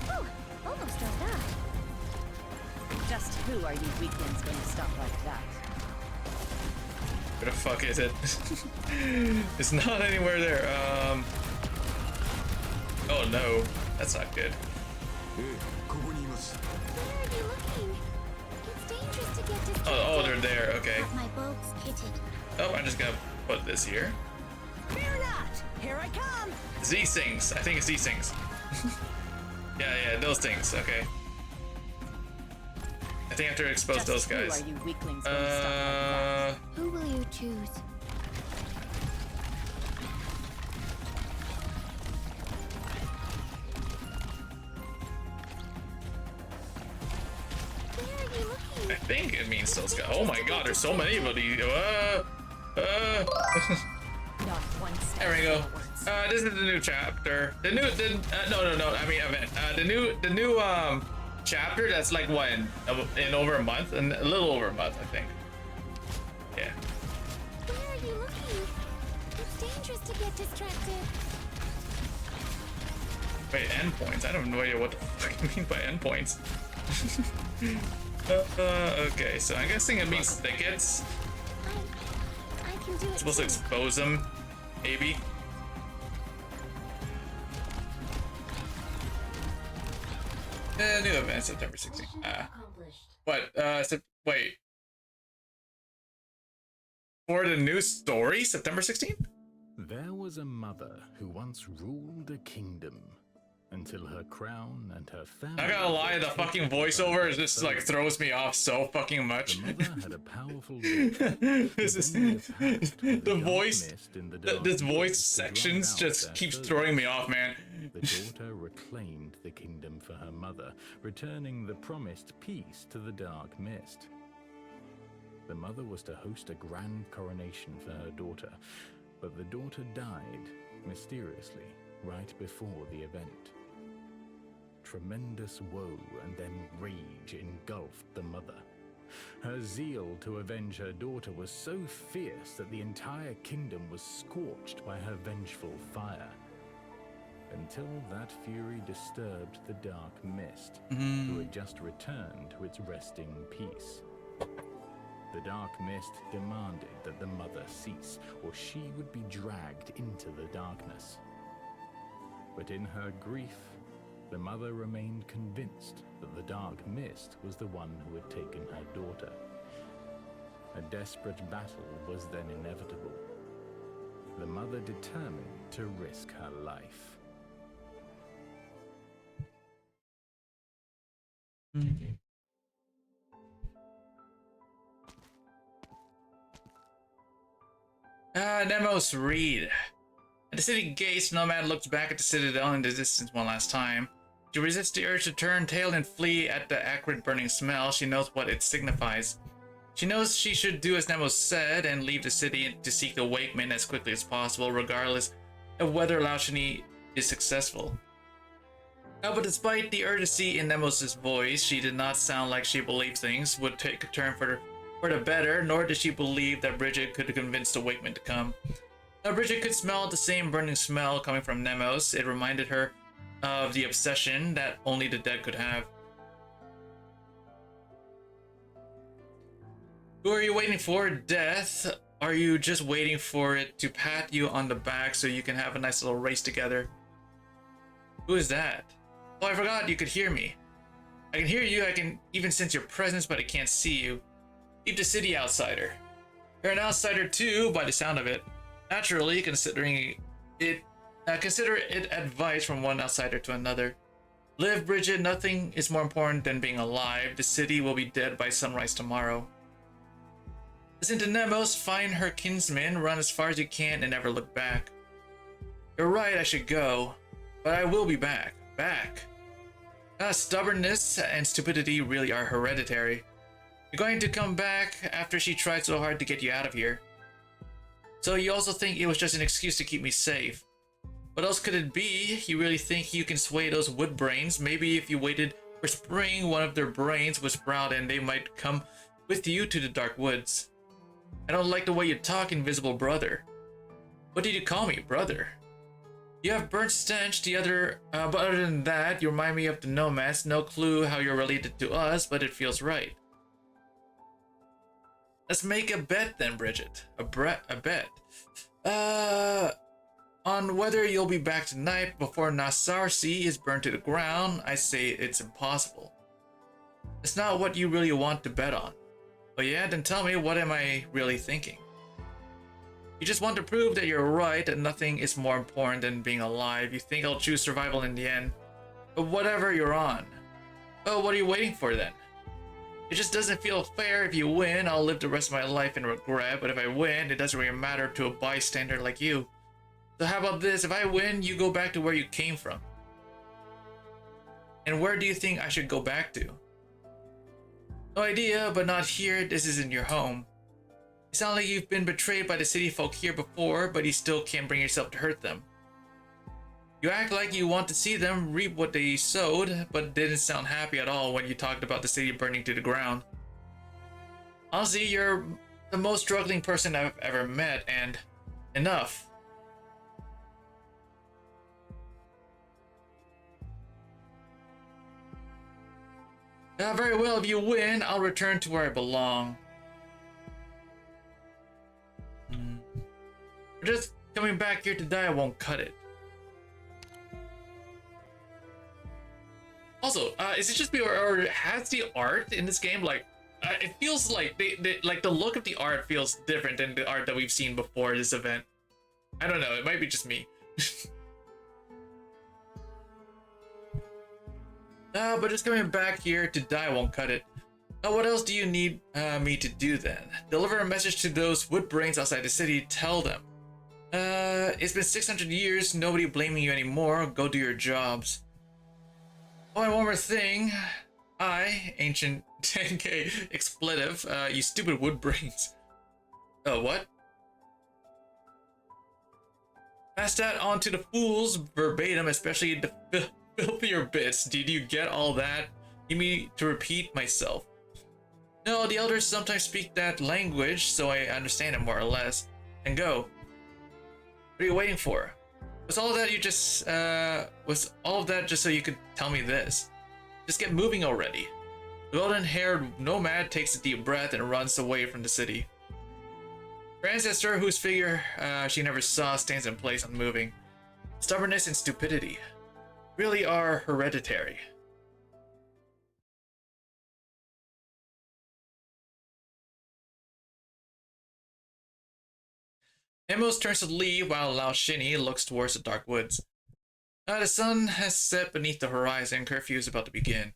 Whew, almost drove that. Just who are you weaklings going to stop like that? Where the fuck is it? It's not anywhere there. Oh no, that's not good. ここにいます Where are you looking? It's dangerous to get distracted. Oh, they're there. Okay. My bolts kitted. Oh, I'm just gonna put this here. Fear not! Here I come! These things. I think it's these things. yeah, those things. Okay. I think I have to expose Just those who guys. are you weaklings going to stop like that? Who will you choose? Where are you looking? I think it means those guys. Oh my god, there's so many of these. Not one step There we go. forwards. This is the new chapter. No. I mean event. The new chapter that's like what in over a month, and a little over a month, I think. Yeah. Where are you looking? It's dangerous to get distracted. Wait, endpoints. I have no idea what the fuck you mean by endpoints. Okay, so I'm guessing it means thickets. I can do it. Supposed to too. expose them, maybe. New event September 16th. Mission accomplished. What? Wait. For the new story, September 16th? There was a mother who once ruled a kingdom until her crown and her family. Not gonna lie, the fucking voiceover is just like throws me off so fucking much. The mother had a powerful daughter. This is the voice. This voice sections just keeps throwing me off, man. The daughter reclaimed the kingdom for her mother, returning the promised peace to the dark mist. The mother was to host a grand coronation for her daughter, but the daughter died mysteriously right before the event. Tremendous woe and then rage engulfed the mother. Her zeal to avenge her daughter was so fierce that the entire kingdom was scorched by her vengeful fire. Until that fury disturbed the dark mist, who had just returned to its resting peace. The dark mist demanded that the mother cease, or she would be dragged into the darkness. But in her grief, the mother remained convinced that the dark mist was the one who had taken her daughter. A desperate battle was then inevitable. The mother determined to risk her life. Nemos read. At the city gates, Nomad looks back at the citadel in the distance one last time. She resists the urge to turn tail and flee at the acrid burning smell. She knows what it signifies. She knows she should do as Nemos said and leave the city to seek the Wakeman as quickly as possible, regardless of whether Laushani is successful. But despite the urgency in Nemos' voice, she did not sound like she believed things would take a turn for the better, nor did she believe that Bridget could convince the Wakeman to come. Now, Bridget could smell the same burning smell coming from Nemos. It reminded her of the obsession that only the dead could have. Who are you waiting for? Death? Are you just waiting for it to pat you on the back so you can have a nice little race together? Who is that? Oh, I forgot you could hear me. I can hear you, I can even sense your presence, but I can't see you. Leave the city, outsider. You're an outsider too, by the sound of it. Naturally, consider it advice from one outsider to another. Live, Bridget, nothing is more important than being alive. The city will be dead by sunrise tomorrow. Listen to Nemos, find her kinsman, run as far as you can, and never look back. You're right, I should go, but I will be back. Stubbornness and stupidity really are hereditary. You're going to come back after she tried so hard to get you out of here. So you also think it was just an excuse to keep me safe. What else could it be? You really think you can sway those wood brains? Maybe if you waited for spring, one of their brains would sprout and they might come with you to the dark woods. I don't like the way you talk, invisible brother. What did you call me, brother? You have burnt stench, but other than that, you remind me of the nomads. No clue how you're related to us, but it feels right. Let's make a bet then, Bridget. A bet. On whether you'll be back tonight before Nasarsi is burned to the ground. I say it's impossible. It's not what you really want to bet on. Oh yeah, then tell me, what am I really thinking? You just want to prove that you're right, that nothing is more important than being alive. You think I'll choose survival in the end. But whatever you're on. Oh, what are you waiting for then? It just doesn't feel fair. If you win, I'll live the rest of my life in regret. But if I win, it doesn't really matter to a bystander like you. So how about this? If I win, you go back to where you came from. And where do you think I should go back to? No idea, but not here. This isn't your home. You sound like you've been betrayed by the city folk here before, but you still can't bring yourself to hurt them. You act like you want to see them reap what they sowed, but didn't sound happy at all when you talked about the city burning to the ground. Honestly, you're the most struggling person I've ever met, and enough. Very well, if you win, I'll return to where I belong. Just coming back here to die won't cut it. Also, is it just me, or has the art in this game, like, it feels like they like the look of the art feels different than the art that we've seen before this event. I don't know, it might be just me. But just coming back here to die won't cut it. What else do you need me to do then? Deliver a message to those wood brains outside the city. Tell them. It's been 600 years, nobody blaming you anymore. Go do your jobs. Oh, and one more thing. Ancient 10k expletive, you stupid wood brains. Oh, what? Pass that on to the fools verbatim, especially the filthier bits. Did you get all that? Need me to repeat myself? No, the elders sometimes speak that language, so I understand it more or less. And go. What are you waiting for? Was all of that just so you could tell me this? Just get moving already. The golden-haired nomad takes a deep breath and runs away from the city. Her ancestor, whose figure she never saw, stands in place unmoving. Stubbornness and stupidity really are hereditary. Emos turns to leave while Lao Shini looks towards the dark woods. The sun has set beneath the horizon. Curfew is about to begin.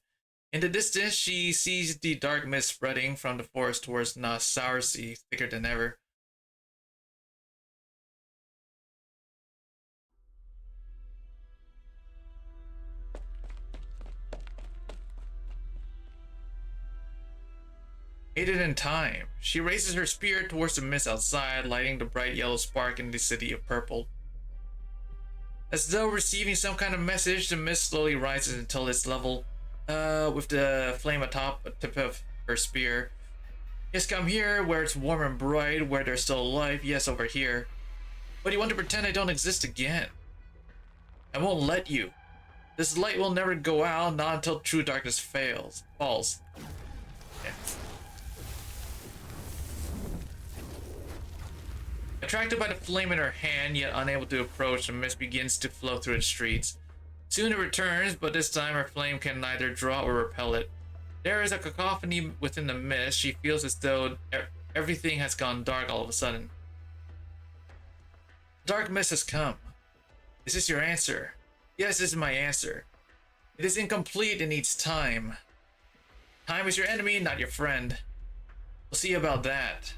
In the distance, she sees the dark mist spreading from the forest towards Nasarsi, thicker than ever. Aided in time, she raises her spear towards the mist outside, lighting the bright yellow spark in the city of purple. As though receiving some kind of message, the mist slowly rises until its level with the flame atop the tip of her spear. Yes, come here, where it's warm and bright, where there's still life. Yes, over here. But you want to pretend I don't exist again? I won't let you. This light will never go out, not until true darkness falls. Yeah. Attracted by the flame in her hand, yet unable to approach, the mist begins to flow through the streets. Soon it returns, but this time her flame can neither draw or repel it. There is a cacophony within the mist. She feels as though everything has gone dark all of a sudden. The dark mist has come. Is this your answer? Yes, this is my answer. It is incomplete and needs time. Time is your enemy, not your friend. We'll see about that.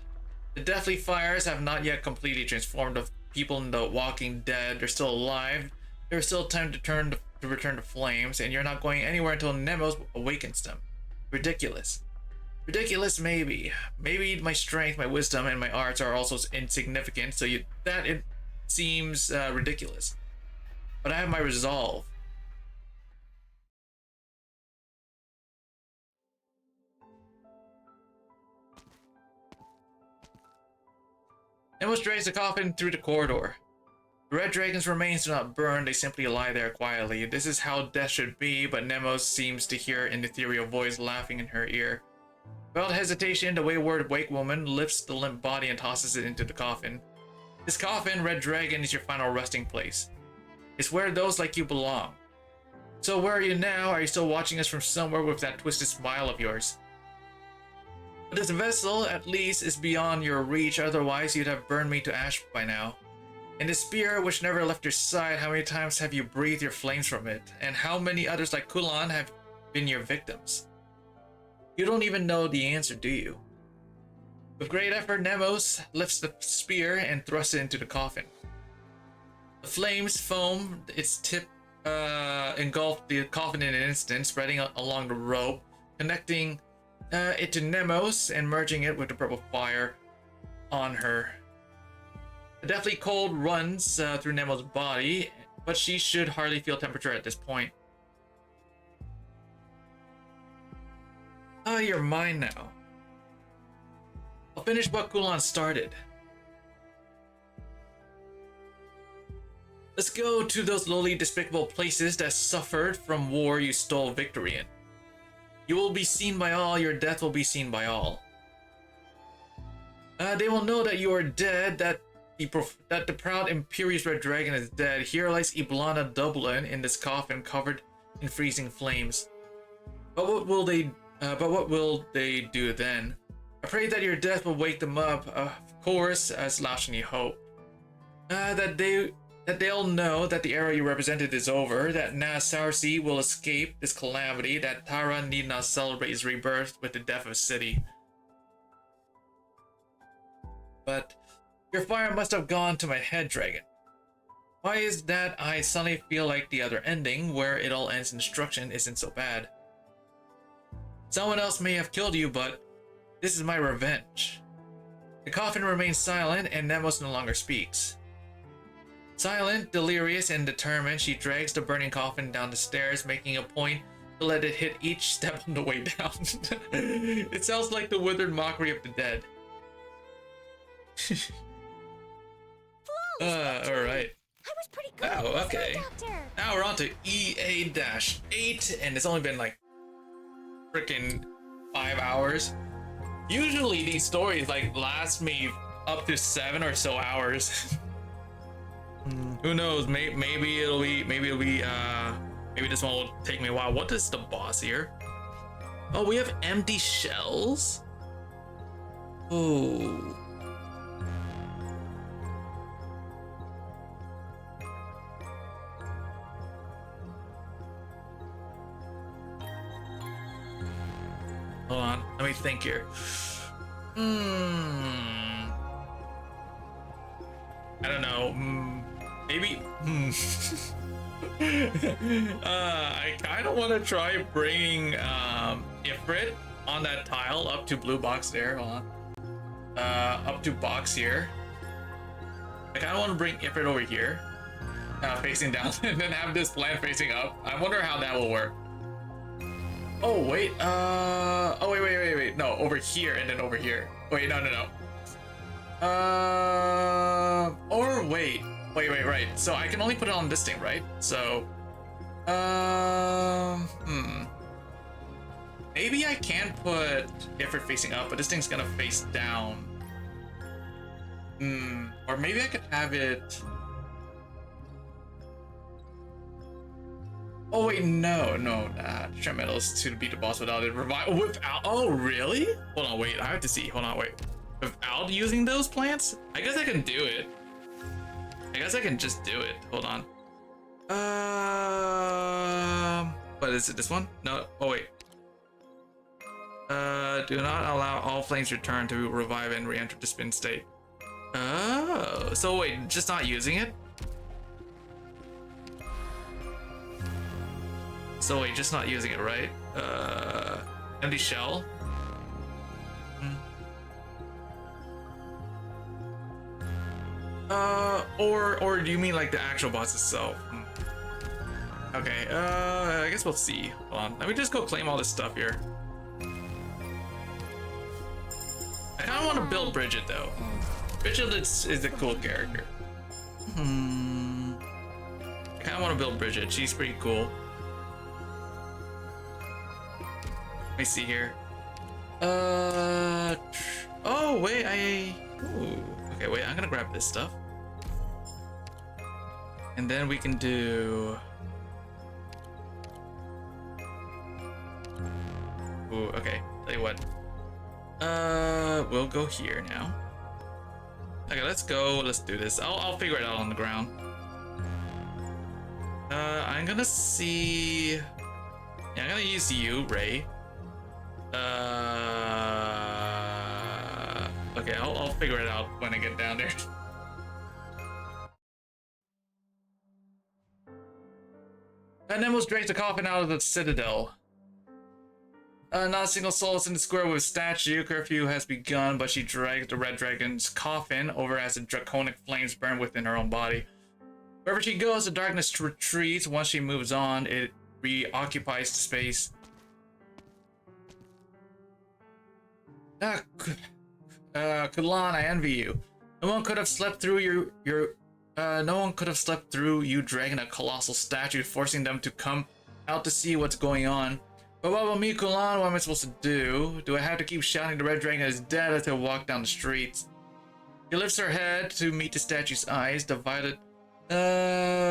The deathly fires have not yet completely transformed the people in the Walking Dead. They're still alive. There's still time to return to flames, and you're not going anywhere until Nemos awakens them. Ridiculous. Ridiculous, maybe. Maybe my strength, my wisdom, and my arts are also insignificant, so it seems ridiculous. But I have my resolve. Nemos drags the coffin through the corridor. The red dragon's remains do not burn, they simply lie there quietly. This is how death should be, but Nemos seems to hear an ethereal voice laughing in her ear. Without hesitation, the wayward wake woman lifts the limp body and tosses it into the coffin. This coffin, Red Dragon, is your final resting place. It's where those like you belong. So where are you now? Are you still watching us from somewhere with that twisted smile of yours? But this vessel, at least, is beyond your reach, otherwise you'd have burned me to ash by now. And the spear, which never left your side, how many times have you breathed your flames from it? And how many others like Kulan have been your victims? You don't even know the answer, do you? With great effort, Nemos lifts the spear and thrusts it into the coffin. The flames foam its tip engulfed the coffin in an instant, spreading along the rope, connecting it to Nemos and merging it with the purple fire on her. A deathly cold runs through Nemo's body, but she should hardly feel temperature at this point. Ah, you're mine now. I'll finish what Kulan started. Let's go to those lowly, despicable places that suffered from war you stole victory in. You will be seen by all, your death will be seen by all. They will know that you are dead, that the proud imperious red dragon is dead. Here lies Iblana Dublin in this coffin covered in freezing flames. But what will they do then? I pray that your death will wake them up, of course, as Lashni hoped. That they'll know that the era you represented is over, that Na Sarsi will escape this calamity, that Tara need not celebrate his rebirth with the death of a city. But your fire must have gone to my head, dragon. Why is that I suddenly feel like the other ending, where it all ends in destruction, isn't so bad? Someone else may have killed you, but this is my revenge. The coffin remains silent, and Nemos no longer speaks. Silent, delirious, and determined, she drags the burning coffin down the stairs, making a point to let it hit each step on the way down. It sounds like the withered mockery of the dead. Alright. I was pretty good. Oh, okay. Doctor. Now we're on to EA-8, and it's only been like freaking 5 hours. Usually these stories like last me up to 7 or so hours. Who knows? Maybe this one will take me a while. What is the boss here? Oh, we have empty shells. Oh. Hold on, let me think here. I don't know. Maybe. I kind of want to try bringing Ifrit on that tile up to blue box there. Hold on. Up to box here. I kind of want to bring Ifrit over here, facing down, and then have this plant facing up. I wonder how that will work. Oh wait. Oh wait. No, over here and then over here. Wait, no. Or wait, right. So I can only put it on this thing, right? So, maybe I can put Ifrit facing up, but this thing's gonna face down. Or maybe I could have it. Oh wait, no. Shred metal is to beat the boss without it. Without? Oh really? Hold on, wait. I have to see. Hold on, wait. Without using those plants? I guess I can do it. I guess I can just do it. Hold on. What is it? This one? No. Oh wait. Do not allow all flames return to revive and re-enter the spin state. Oh, so wait, just not using it? So wait, just not using it, right? Empty shell. Or do you mean like the actual boss itself? Okay, I guess we'll see. Hold on, let me just go claim all this stuff here. I kind of want to build Bridget though. Bridget is a cool character. I kind of want to build Bridget. She's pretty cool. Let me see here. Oh wait, okay, wait. I'm gonna grab this stuff, and then we can do. Ooh, okay. Tell you what. We'll go here now. Okay, let's go. Let's do this. I'll figure it out on the ground. I'm gonna see. Yeah, I'm gonna use you, Ray. Okay, I'll figure it out when I get down there. Nemos dragged the coffin out of the citadel. Not a single soul is in the square with a statue. Curfew has begun, but she dragged the red dragon's coffin over as the draconic flames burn within her own body. Wherever she goes, the darkness retreats. Once she moves on, it reoccupies the space. Kulan, I envy you. No one could have slept through no one could have slept through you dragging a colossal statue, forcing them to come out to see what's going on. But what about me, Kulan? What am I supposed to do? Do I have to keep shouting the red dragon is dead as I walk down the streets? She lifts her head to meet the statue's eyes. The violet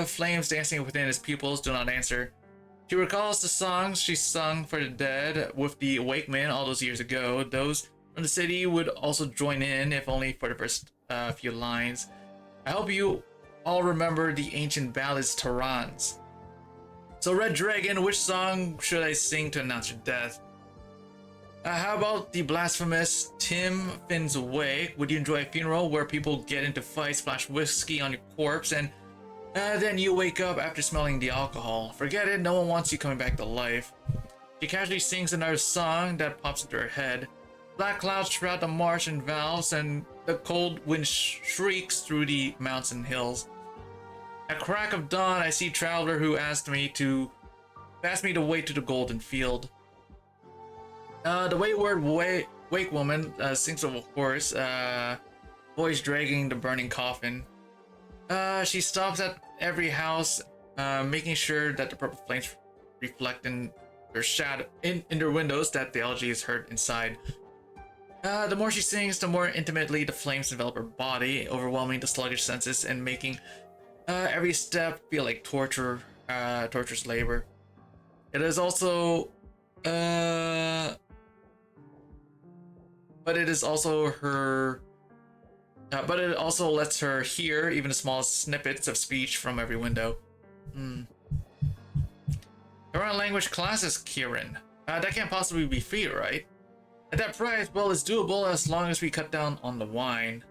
flames dancing within his pupils do not answer. She recalls the songs she sung for the dead with the Wakemen all those years ago. Those from the city would also join in, if only for the first few lines. I hope you all remember the ancient ballads Tarans. So Red Dragon, which song should I sing to announce your death? How about the blasphemous Tim Finn's Wake? Would you enjoy a funeral where people get into fights, splash whiskey on your corpse, and then you wake up after smelling the alcohol? Forget it, no one wants you coming back to life. She casually sings another song that pops into her head. Black clouds shroud the marsh and valves, and the cold wind shrieks through the mountains and hills. At crack of dawn, I see traveler who asked me to wait to the golden field. The wayward wake woman sings of a horse, voice dragging the burning coffin. She stops at every house, making sure that the purple flames reflect in their shadow in their windows, that the elegy is heard inside. The more she sings, the more intimately the flames envelop her body, overwhelming the sluggish senses and making every step feel like torturous labor. It is also, but it is also her, but it also lets her hear even the smallest snippets of speech from every window. There are language classes, Kieran. That can't possibly be free, right? At that price, well, it's doable as long as we cut down on the wine.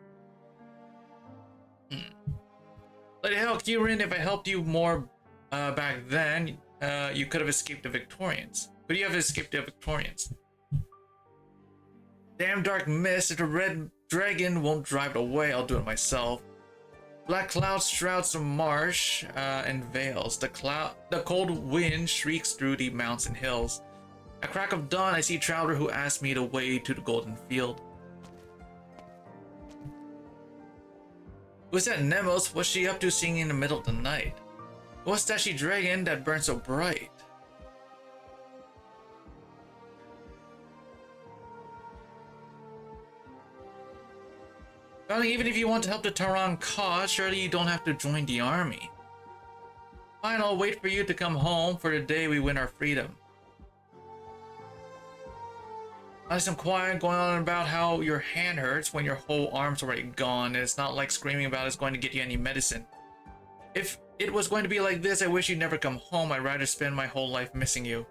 Bloody hell, Kieran, if I helped you more back then, you could have escaped the Victorians. Could you have escaped the Victorians? Damn dark mist, if the red dragon won't drive it away, I'll do it myself. Black cloud shrouds the marsh and veils. The cold wind shrieks through the mountains and hills. At crack of dawn, I see traveler who asked me the way to the golden field. Who's that Nemos? What's she up to singing in the middle of the night? What's that she dragon that burns so bright? Darling, even if you want to help the Taran cause, surely you don't have to join the army. Fine, I'll wait for you to come home for the day we win our freedom. Nice and quiet, going on about how your hand hurts when your whole arm's already gone, and it's not like screaming about it's going to get you any medicine. If it was going to be like this, I wish you'd never come home. I'd rather spend my whole life missing you.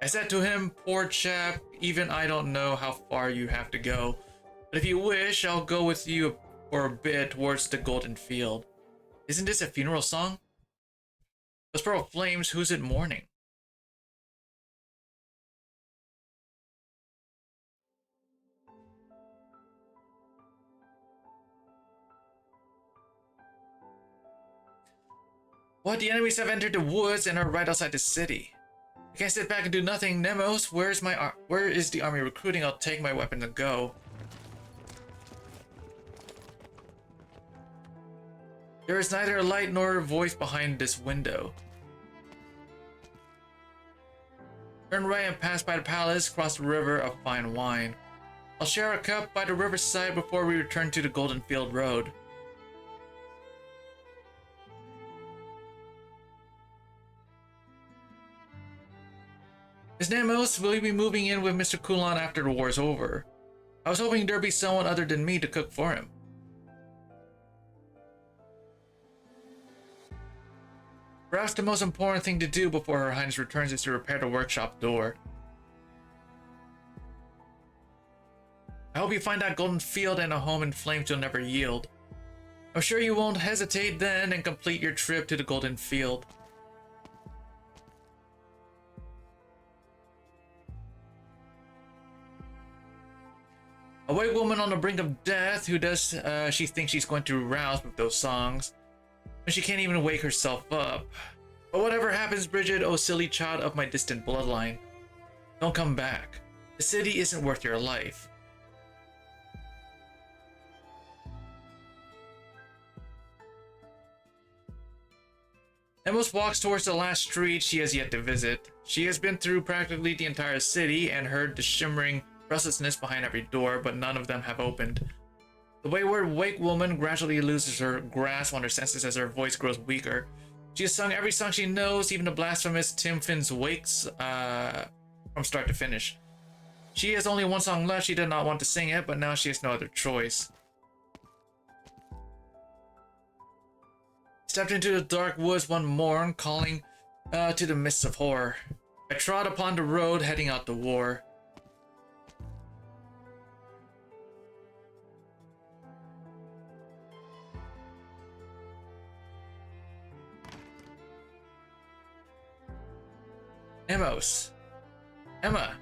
I said to him, poor chap, even I don't know how far you have to go. But if you wish, I'll go with you for a bit towards the golden field. Isn't this a funeral song? Those purple flames, who's it mourning? What? The enemies have entered the woods and are right outside the city. I can't sit back and do nothing. Nemos, where is the army recruiting? I'll take my weapons and go. There is neither a light nor a voice behind this window. Turn right and pass by the palace, cross the river of fine wine. I'll share a cup by the riverside before we return to the Golden Field Road. Miss Nemos, will you be moving in with Mr. Kulon after the war's over? I was hoping there'd be someone other than me to cook for him. Perhaps the most important thing to do before Her Highness returns is to repair the workshop door. I hope you find that golden field and a home in flames you'll never yield. I'm sure you won't hesitate then and complete your trip to the golden field. A white woman on the brink of death, who does she think she's going to rouse with those songs? And she can't even wake herself up. But whatever happens, Bridget, oh silly child of my distant bloodline, don't come back. The city isn't worth your life. Nemos walks towards the last street she has yet to visit. She has been through practically the entire city and heard the shimmering restlessness behind every door, but none of them have opened. The wayward wake woman gradually loses her grasp on her senses as her voice grows weaker. She has sung every song she knows, even the blasphemous Tim Finn's Wakes, from start to finish. She has only one song left. She did not want to sing it, but now she has no other choice. Stepped into the dark woods one morn, calling to the mists of horror. I trod upon the road heading out to war. Nemos. Emma.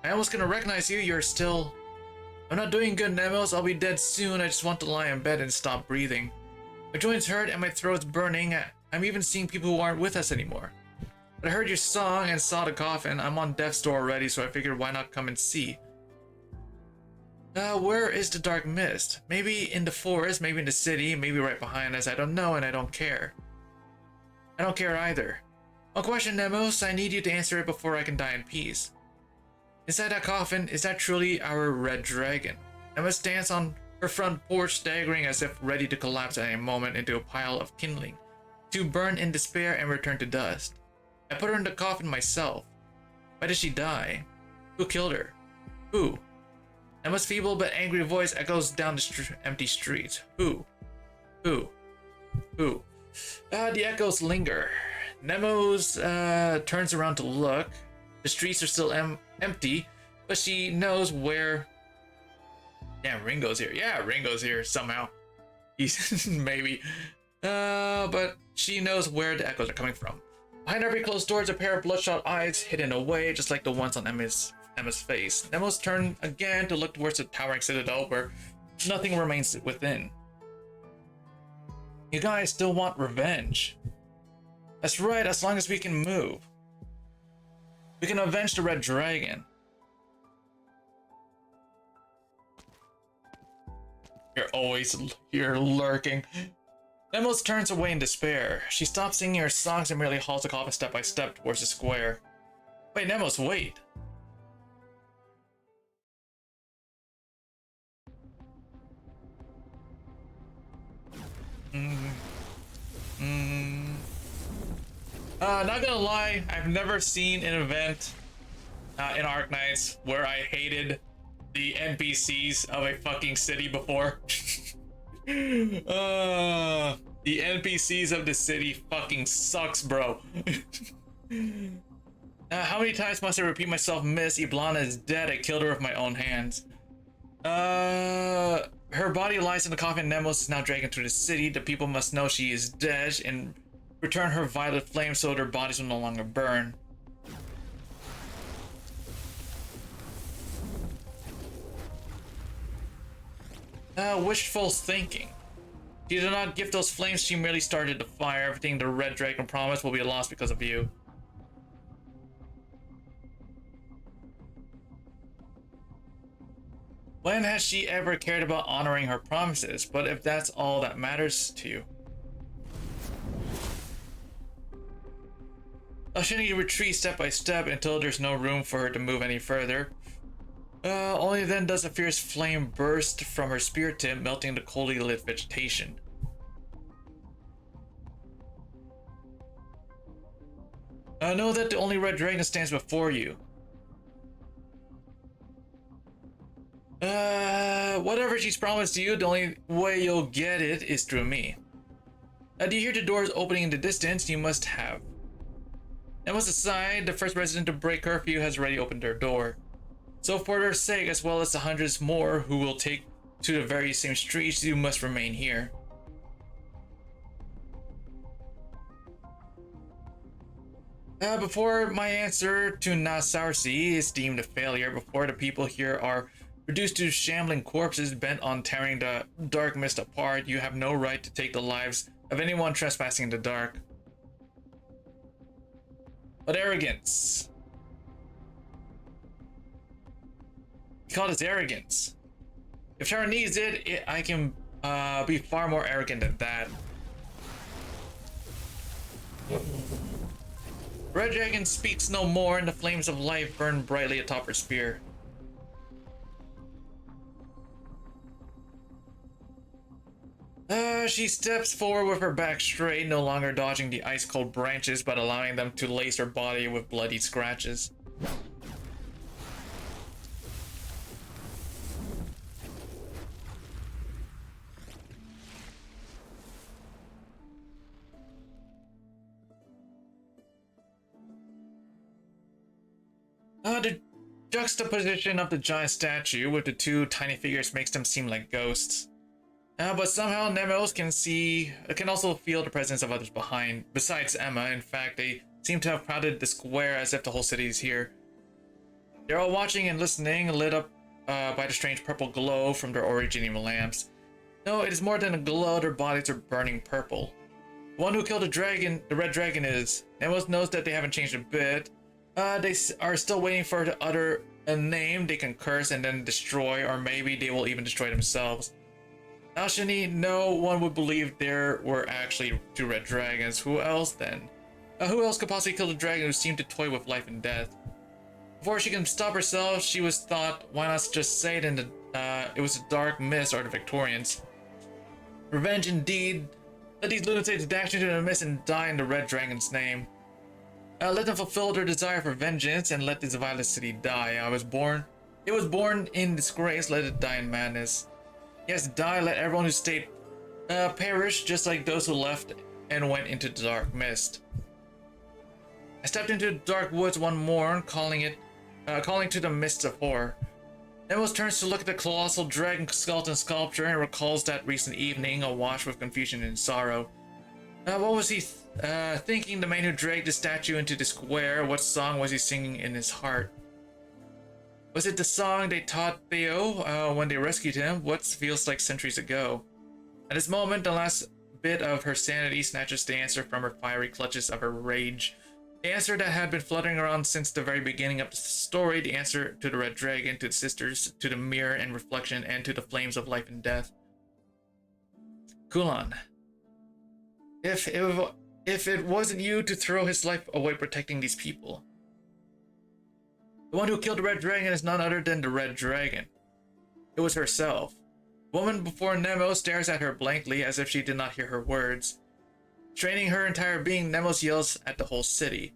I almost gonna recognize you. You're still... I'm not doing good, Nemos. I'll be dead soon. I just want to lie in bed and stop breathing. My joints hurt and my throat's burning. I'm even seeing people who aren't with us anymore. But I heard your song and saw the coffin. I'm on death's door already, so I figured why not come and see. Where is the dark mist? Maybe in the forest, maybe in the city, maybe right behind us. I don't know and I don't care. I don't care either. One question, Nemos. I need you to answer it before I can die in peace. Inside that coffin, is that truly our red dragon? Emma stands on her front porch, staggering as if ready to collapse at any moment into a pile of kindling, to burn in despair and return to dust. I put her in the coffin myself. Why did she die? Who killed her? Who? Emma's feeble but angry voice echoes down the empty street. Who? Who? Who? The echoes linger. Nemos turns around to look. The streets are still empty, but she knows where... Damn, Ringo's here. Yeah, Ringo's here somehow. He's maybe. But she knows where the echoes are coming from. Behind every closed door is a pair of bloodshot eyes hidden away, just like the ones on Emma's face. Nemos turned again to look towards the towering citadel where nothing remains within. You guys still want revenge. That's right, as long as we can move. We can avenge the red dragon. You're always here lurking. Nemos turns away in despair. She stops singing her songs and merely halts the coffin step by step towards the square. Wait, Nemos, wait. Not gonna lie, I've never seen an event in Arknights where I hated the NPCs of a fucking city before. The NPCs of the city fucking sucks, bro. How many times must I repeat myself, Miss? Iblana is dead. I killed her with my own hands. Her body lies in the coffin. Nemos is now dragged through the city. The people must know she is dead and return her violet flame so their bodies will no longer burn. Wishful thinking. She did not gift those flames, she merely started the fire. Everything the red dragon promised will be lost because of you. When has she ever cared about honoring her promises? But if that's all that matters to you. Ashini retreats step by step until there's no room for her to move any further. Only then does a fierce flame burst from her spear tip, melting the coldly lit vegetation. Know that the only red dragon stands before you. Whatever she's promised you, the only way you'll get it is through me. Do you hear the doors opening in the distance? You must have. And once aside, the first resident to break curfew has already opened their door. So for their sake, as well as the hundreds more who will take to the very same streets, you must remain here. Before my answer to Nasarsi is deemed a failure, before the people here are reduced to shambling corpses bent on tearing the dark mist apart, you have no right to take the lives of anyone trespassing in the dark. But arrogance. You call this arrogance. If Terra needs it, I can be far more arrogant than that. Red Dragon speaks no more, and the flames of life burn brightly atop her spear. She steps forward with her back straight, no longer dodging the ice-cold branches, but allowing them to lace her body with bloody scratches. The juxtaposition of the giant statue with the two tiny figures makes them seem like ghosts. But somehow Nemos can also feel the presence of others behind. Besides Emma, in fact, they seem to have crowded the square as if the whole city is here. They're all watching and listening, lit up by the strange purple glow from their originating lamps. No, it is more than a glow, their bodies are burning purple. The one who killed the red dragon is. Nemos knows that they haven't changed a bit. They are still waiting for her to utter a name they can curse and then destroy, or maybe they will even destroy themselves. Alshini, no one would believe there were actually two red dragons. Who else then? Who else could possibly kill the dragon who seemed to toy with life and death? Before she can stop herself, she was thought, why not just say it in the, it was the dark mist or the Victorians. Revenge indeed. Let these lunatics dash into the mist and die in the red dragon's name. Let them fulfill their desire for vengeance and let this violent city die. It was born in disgrace, let it die in madness. Yes, die, let everyone who stayed perish, just like those who left and went into the dark mist. I stepped into the dark woods one morn, calling to the mists of horror. Nemos turns to look at the colossal dragon skeleton sculpture and recalls that recent evening, awash with confusion and sorrow. What was he thinking, the man who dragged the statue into the square? What song was he singing in his heart? Was it the song they taught Theo when they rescued him? What feels like centuries ago? At this moment, the last bit of her sanity snatches the answer from her fiery clutches of her rage. The answer that had been fluttering around since the very beginning of the story, the answer to the red dragon, to the sisters, to the mirror and reflection, and to the flames of life and death. Kulan. If it wasn't you to throw his life away protecting these people. The one who killed the red dragon is none other than the red dragon. It was herself. The woman before Nemo stares at her blankly as if she did not hear her words. Straining her entire being, Nemos yells at the whole city.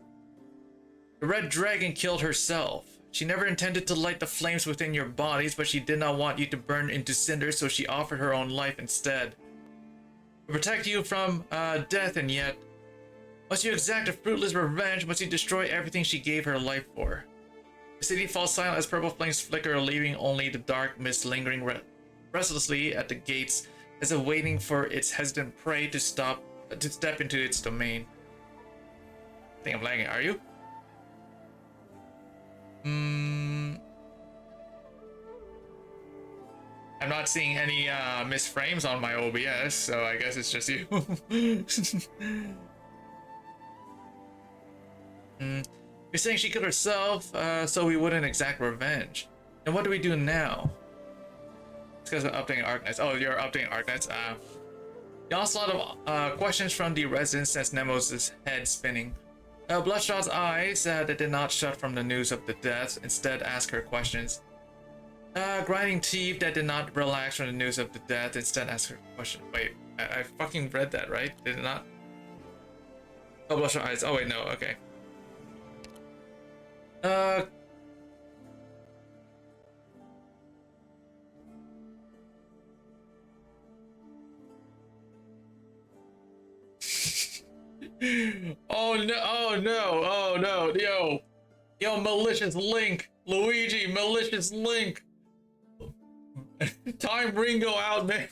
The red dragon killed herself. She never intended to light the flames within your bodies, but she did not want you to burn into cinders, so she offered her own life instead. To protect you from death, and yet, must you exact a fruitless revenge? Must you destroy everything she gave her life for? The city falls silent as purple flames flicker, leaving only the dark mist lingering restlessly at the gates, as if waiting for its hesitant prey to step into its domain. I think I'm lagging. Are you? I'm not seeing any missed frames on my OBS, so I guess it's just you. You're saying she killed herself, so we wouldn't exact revenge. And what do we do now? It's because we're updating Arknights. Oh, you're updating Arknights. The onslaught of questions from the residents sends Nemo's head spinning. Bloodshot's eyes that did not shut from the news of the deaths instead ask her questions. Grinding teeth that did not relax from the news of the death instead ask her question. Wait, I fucking read that, right? Did it not? Oh, Bloodshot eyes. Oh wait, no. Okay. Oh no, oh no, oh no, yo, malicious link, Luigi, malicious link. Time Ringo out, man.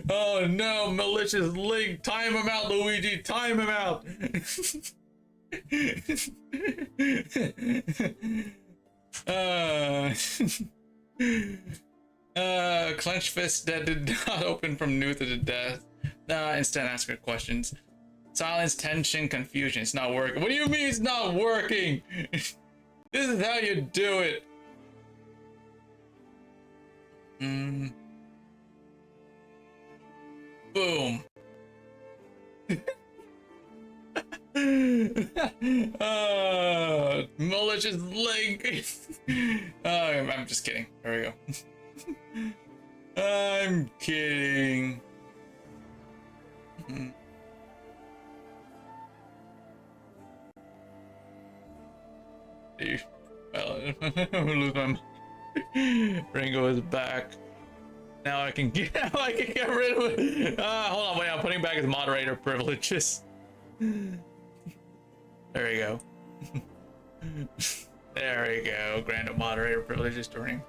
Oh no, malicious link, time him out, Luigi, time him out. Clenched fist that did not open from news of the death. Instead ask her questions. Silence, tension, confusion. It's not working. What do you mean it's not working? This is how you do it. Boom. Malicious link. I'm just kidding. There we go. I'm kidding. Well, I'm gonna lose my mind. Ringo is back. Now I can get rid of it. Hold on, wait, I'm putting back his moderator privileges. There we go. There we go. Grant moderator privileges turning.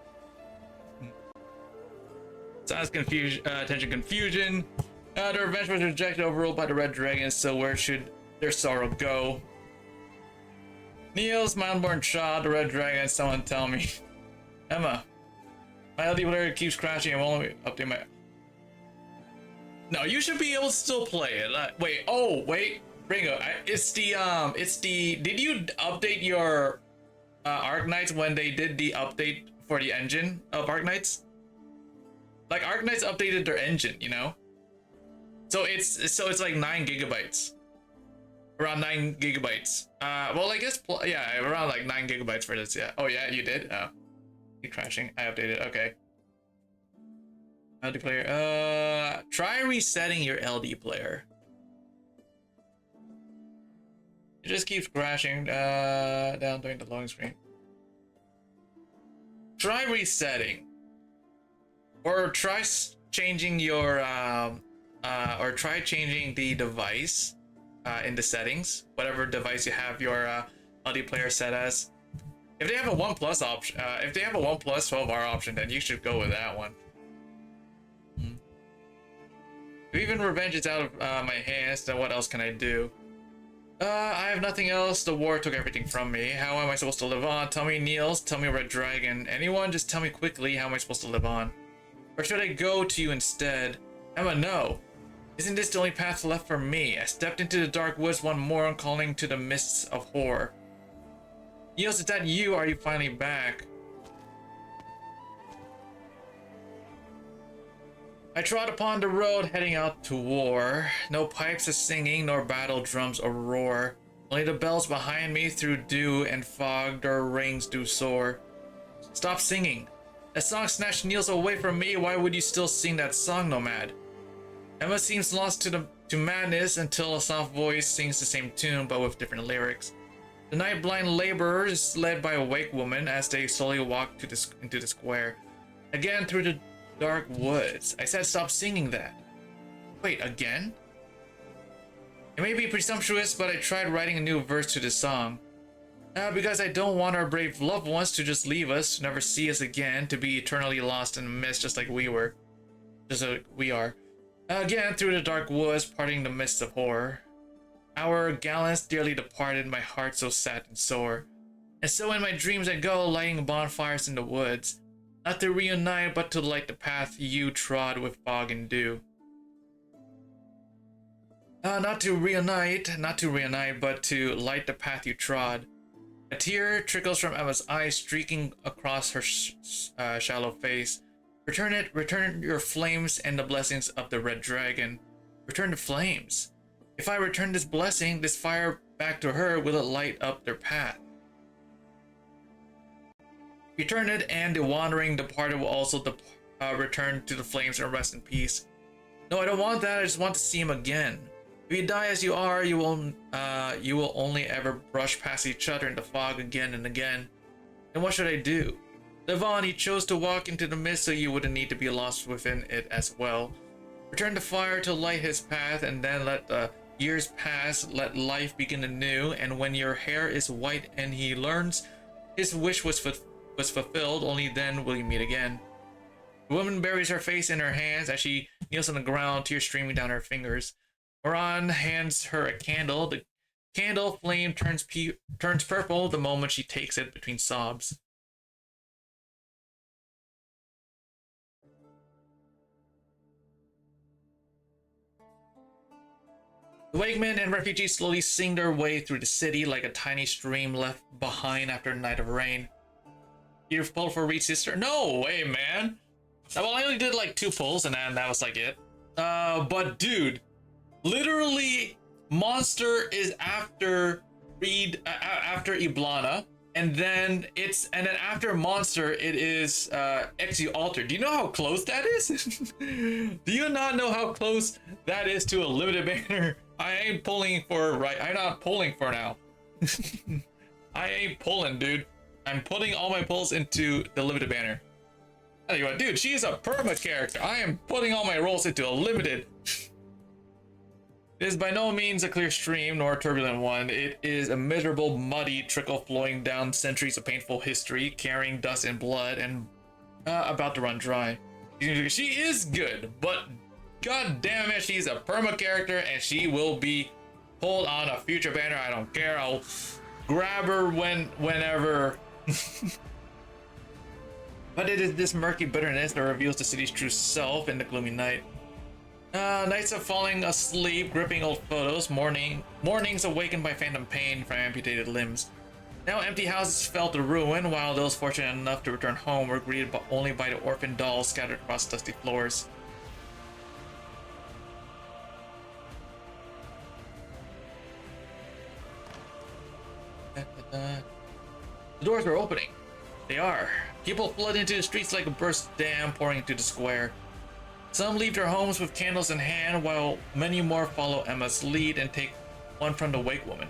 Silence, confusion, tension, confusion. Their revenge was rejected, overruled by the red dragons, so where should their sorrow go? Niels, my unborn child, the red dragon, someone tell me. Emma, my LD player keeps crashing and won't let me update my... No, you should be able to still play it. Wait, oh, wait. Ringo, it's the, did you update your Arknights when they did the update for the engine of Arknights? Like, Arknights updated their engine, you know? So it's like 9 gigabytes. Around 9 gigabytes. Well, I guess, yeah, around like 9 gigabytes for this, yeah. Oh, yeah, you did? Oh. Keep crashing. I updated, okay. LD player, try resetting your LD player. It just keeps crashing, down during the loading screen. Try resetting. Or try changing your, or try changing the device in the settings, whatever device you have your LD player set as. If they have a OnePlus option, if they have a OnePlus 12R option, then you should go with that one. If even revenge is out of my hands, then what else can I do? I have nothing else. The war took everything from me. How am I supposed to live on? Tell me, Niels. Tell me, Red Dragon. Anyone, just tell me quickly. How am I supposed to live on? Or should I go to you instead? Emma, no. Isn't this the only path left for me? I stepped into the dark woods one more, calling to the mists of horror. Niels, is that you? Are you finally back? I trod upon the road heading out to war. No pipes a singing, nor battle drums a roar. Only the bells behind me through dew and fog, their rings do soar. Stop singing. That song snatched Niels away from me. Why would you still sing that song, Nomad? Emma seems lost to madness until a soft voice sings the same tune but with different lyrics. The night-blind laborers led by a wake woman as they slowly walk into the square. Again through the dark woods. I said stop singing that. Wait, again? It may be presumptuous, but I tried writing a new verse to this song. Because I don't want our brave loved ones to just leave us, to never see us again, to be eternally lost in the mist just like we were. Just like we are. Again through the dark woods, parting the mists of horror. Our gallants dearly departed, my heart so sad and sore. And so in my dreams I go, lighting bonfires in the woods. Not to reunite, but to light the path you trod with fog and dew. Not to reunite, but to light the path you trod. A tear trickles from Emma's eyes, streaking across her shallow face. Return your flames and the blessings of the red dragon. Return the flames. If I return this blessing, this fire back to her, will it light up their path? Return it, and the wandering departed will also return to the flames and rest in peace. No, I don't want that. I just want to see him again. If you die as you are, you will only ever brush past each other in the fog again and again. Then what should I do? Live on. He chose to walk into the mist, so you wouldn't need to be lost within it as well. Return the fire to light his path, and then let the years pass. Let life begin anew. And when your hair is white and he learns his wish was fulfilled, only then will you meet again. The woman buries her face in her hands as she kneels on the ground, tears streaming down her fingers. Moran hands her a candle. The candle flame turns purple the moment she takes it between sobs. The wakemen and refugees slowly sing their way through the city like a tiny stream left behind after a night of rain. You pull for Reed's sister? No way, man. Well, I only did like 2 pulls, and then that was like it. But dude, literally, Monster is after Reed, after Iblana, and then after Monster, it is Exu Alter. Do you know how close that is? Do you not know how close that is to a limited banner? I ain't pulling for right. I'm not pulling for now. I ain't pulling, dude. I'm putting all my pulls into the limited banner. Anyway, dude, she is a perma character. I am putting all my rolls into a limited. It is by no means a clear stream nor a turbulent one. It is a miserable, muddy trickle flowing down centuries of painful history, carrying dust and blood, and about to run dry. She is good, but god damn it, she's a perma character, and she will be pulled on a future banner. I don't care. I'll grab her whenever. But it is this murky bitterness that reveals the city's true self in the gloomy night. Nights of falling asleep, gripping old photos, mornings awakened by phantom pain from amputated limbs. Now empty houses fell to ruin, while those fortunate enough to return home were greeted only by the orphan dolls scattered across dusty floors. The doors are opening. They are. People flood into the streets like a burst dam pouring into the square. Some leave their homes with candles in hand, while many more follow Emma's lead and take one from the wake woman.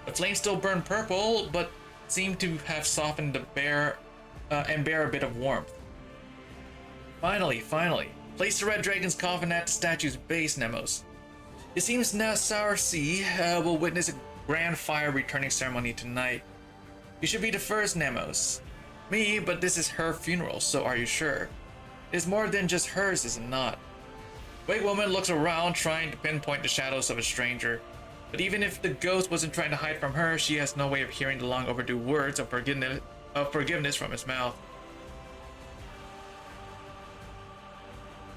The flames still burn purple, but seem to have softened and bear a bit of warmth. Finally, place the red dragon's coffin at the statue's base, Nemos. It seems now Sour Sea will witness a grand fire returning ceremony tonight. You should be the first, Nemos. Me, but this is her funeral, so are you sure? It is more than just hers, is it not? Wake woman looks around, trying to pinpoint the shadows of a stranger. But even if the ghost wasn't trying to hide from her, she has no way of hearing the long overdue words of forgiveness from his mouth.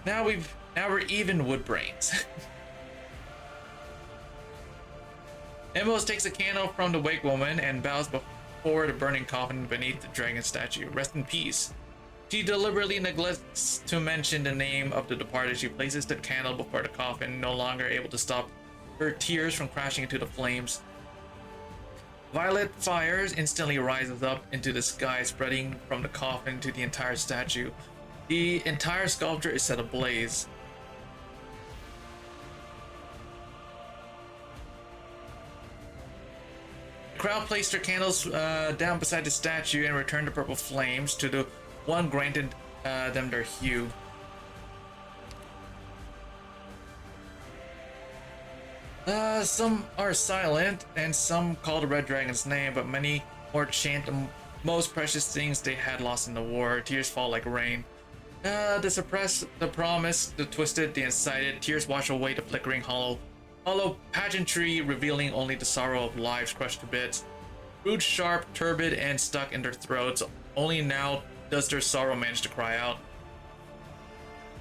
Now we're even, wood brains. Emos takes a candle from the wake woman and bows before the burning coffin beneath the dragon statue. Rest in peace. She deliberately neglects to mention the name of the departed. She places the candle before the coffin, no longer able to stop her tears from crashing into the flames. Violet fires instantly rises up into the sky, spreading from the coffin to the entire statue. The entire sculpture is set ablaze. The crowd placed their candles down beside the statue and returned the purple flames to the one granted them their hue. Some are silent, and some call the red dragon's name, but many more chant the most precious things they had lost in the war. Tears fall like rain. The suppressed, the promised, the twisted, the incited. Tears wash away the flickering hollow pageantry, revealing only the sorrow of lives crushed to bits. Rude, sharp, turbid, and stuck in their throats. Only now does their sorrow manage to cry out.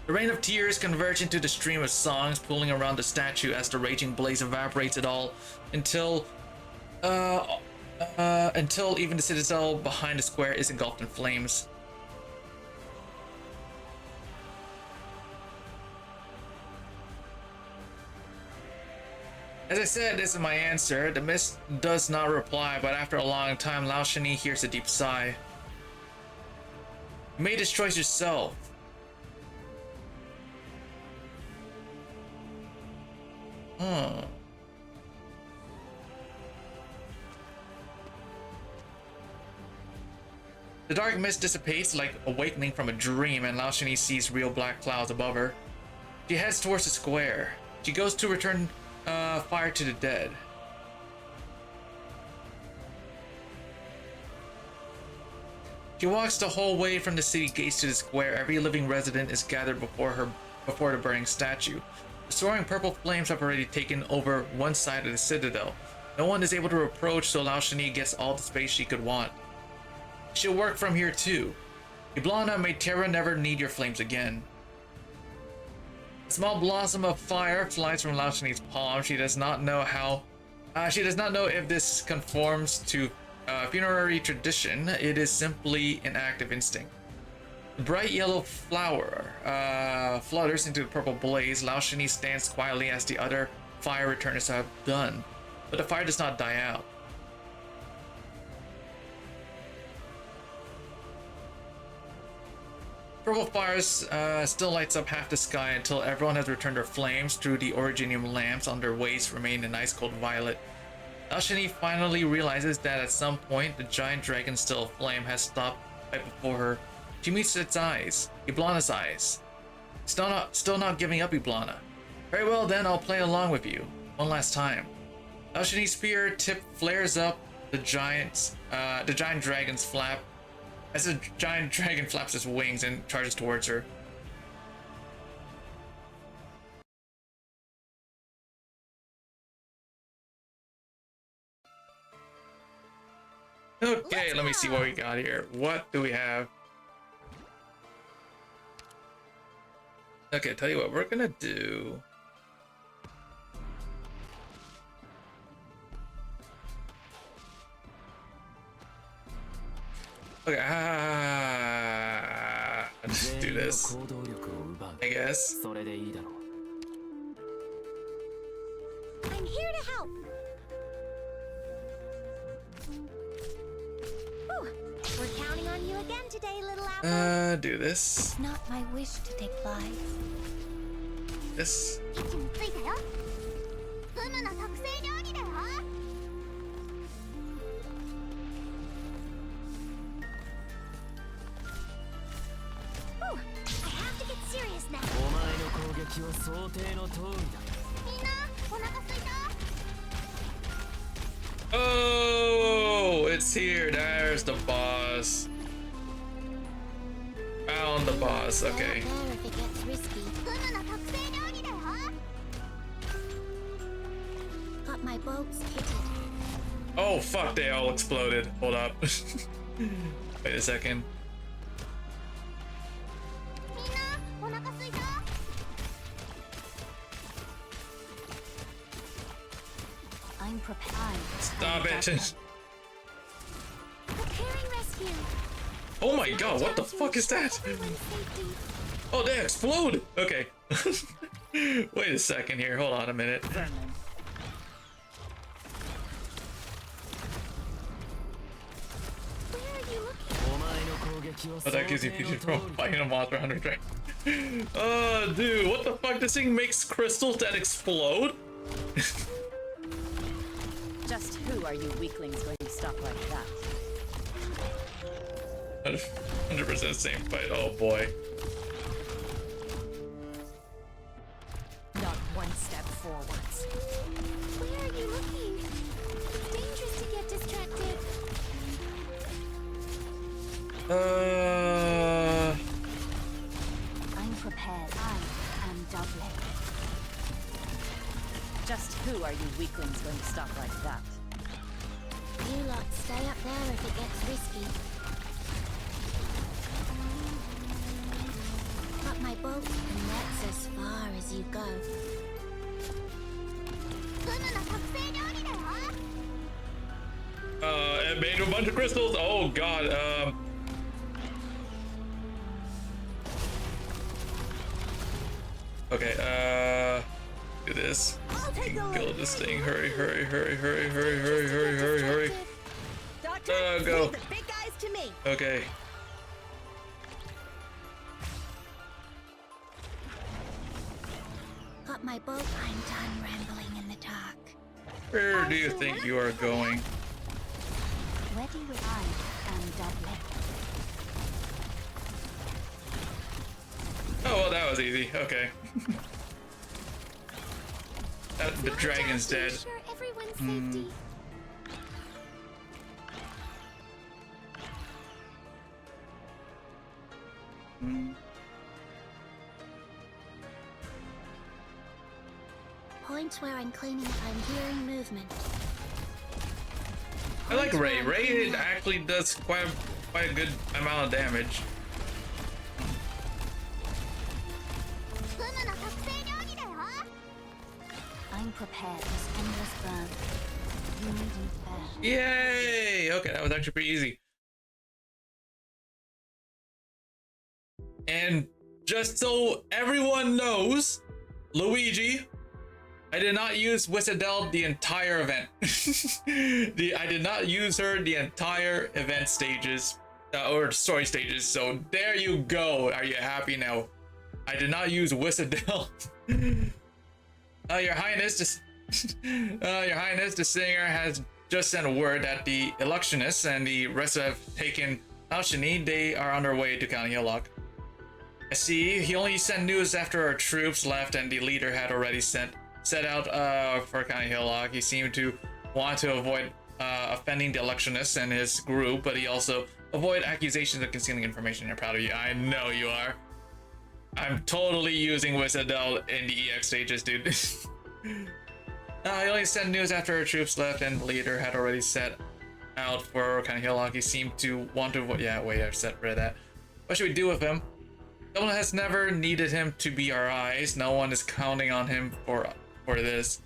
The rain of tears converge into the stream of songs pooling around the statue as the raging blaze evaporates it all until even the citadel behind the square is engulfed in flames. As I said, this is my answer. The mist does not reply, but after a long time, Lao Shani hears a deep sigh. You made this choice yourself. The dark mist dissipates like awakening from a dream, and Lao Shani sees real black clouds above her. She heads towards the square. She goes to return fire to the dead. She walks the whole way from the city gates to the square. Every living resident is gathered before the burning statue. The soaring purple flames have already taken over one side of the citadel. No one is able to approach, so Lao Shani gets all the space she could want. She'll work from here too. Iblana, may Terra never need your flames again. A small blossom of fire flies from Lao Shani's palm. She does not know if this conforms to funerary tradition. It is simply an act of instinct. The bright yellow flower flutters into the purple blaze. Lao Shani stands quietly as the other fire returners have done, but the fire does not die out. Purple fires still lights up half the sky until everyone has returned their flames through the originium lamps on their waist remain an ice cold violet. Lao Shani finally realizes that at some point the giant dragon still aflame has stopped right before her. She meets its eyes, Iblana's eyes. Still not giving up, Iblana. Very well then, I'll play along with you. One last time. Lao Shani's spear tip flares up the giant dragon's flap. As the giant dragon flaps its wings and charges towards her. Okay, let me see what we got here. What do we have? Okay, tell you what, we're gonna do. Okay, let's do this, I guess. I'm here to help. Whew. We're counting on you again today, little apple. Do this. It's not my wish to take flies. This. Oh, it's here. There's the boss. Found the boss. Okay. Got my boats kitted. Oh fuck! They all exploded. Hold up. Wait a second. I'm prepared. Stop it! Preparing rescue. Oh my god! What the fuck is that? Oh, they explode! Okay. Wait a second here. Hold on a minute. Oh, that gives you fusion from fighting a monster hunter dragon. Oh, dude, what the fuck? This thing makes crystals that explode? Just who are you weaklings going to stop like that? 100% same fight. Oh boy. Not one step forwards. Where are you looking? It's dangerous to get distracted. I'm prepared. I am doubling. Just who are you weaklings going to stop like that? You lot stay up there if it gets risky. But my boat connects as far as you go. It made a bunch of crystals. Oh god. Okay. Do this. Kill this thing. Hurry! Doctor, Go. leave the big guys to me. Okay. Got my boat. I'm done rambling in the dark. Where do you think you are going? Ready with eyes and deadly. Oh well, that was easy. Okay. The dragon's dead. Ensure everyone's safety. Point where I'm cleaning if I'm hearing movement. I like Ray. Ray actually does quite a good amount of damage. I'm prepared for this endless burn. You needn't fear. Yay! Okay, that was actually pretty easy. And just so everyone knows, Luigi, I did not use Whistle the entire event. I did not use her the entire event stages, or story stages. So there you go. Are you happy now? I did not use Whistle. Your Highness, Your Highness, the singer has just sent a word that the Electionists and the rest have taken Alchemy. They are on their way to County Hillock. I see. He only sent news after our troops left and the leader had already set out for County Hillock. He seemed to want to avoid offending the Electionists and his group, but he also avoid accusations of concealing information. I'm proud of you. I know you are. I'm totally using Whistle in the EX stages, dude. He only sent news after our troops left and the leader had already set out for County Hillock. He seemed to want to avoid. Yeah, wait, I've set rid of that. What should we do with him? No one has never needed him to be our eyes. No one is counting on him for this.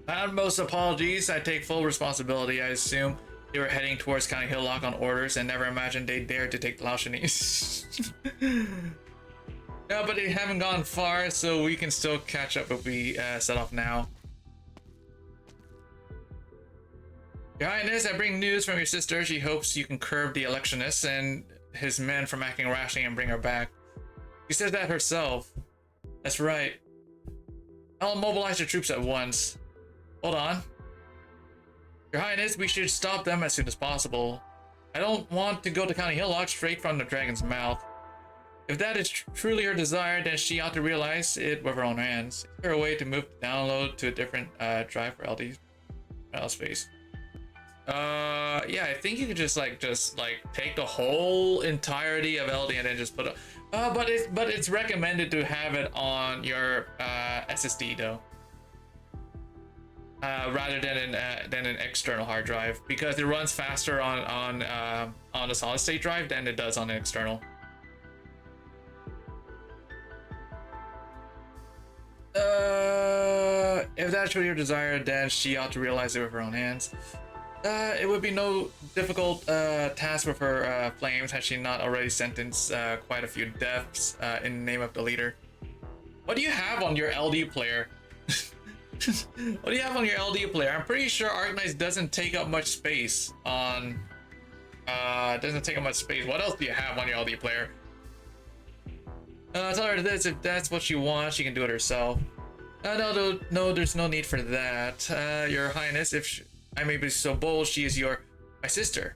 Utmost apologies. I take full responsibility. I assume they were heading towards County Hillock on orders and never imagined they dared to take the Laotians. No, but they haven't gone far, so we can still catch up if we set off now. Your Highness, I bring news from your sister. She hopes you can curb the Electionists and his men from acting rashly and bring her back. She said that herself. That's right. I'll mobilize the troops at once. Hold on. Your Highness, we should stop them as soon as possible. I don't want to go to County Hillock straight from the dragon's mouth. If that is truly her desire, then she ought to realize it with her own hands. Is there a way to move the download to a different drive for LD space? Yeah, I think you could just take the whole entirety of LD and then just put it. But it's recommended to have it on your SSD though, rather than an external hard drive, because it runs faster on a solid state drive than it does on an external. If that's what your desire, then she ought to realize it with her own hands. It would be no difficult task with her flames had she not already sentenced quite a few deaths in the name of the leader. What do you have on your LD player? What do you have on your LD player? I'm pretty sure Arknights doesn't take up much space on... doesn't take up much space. What else do you have on your LD player? Tell her this, if that's what she wants, she can do it herself. No, there's no need for that. Your Highness, if I may be so bold, she is my sister.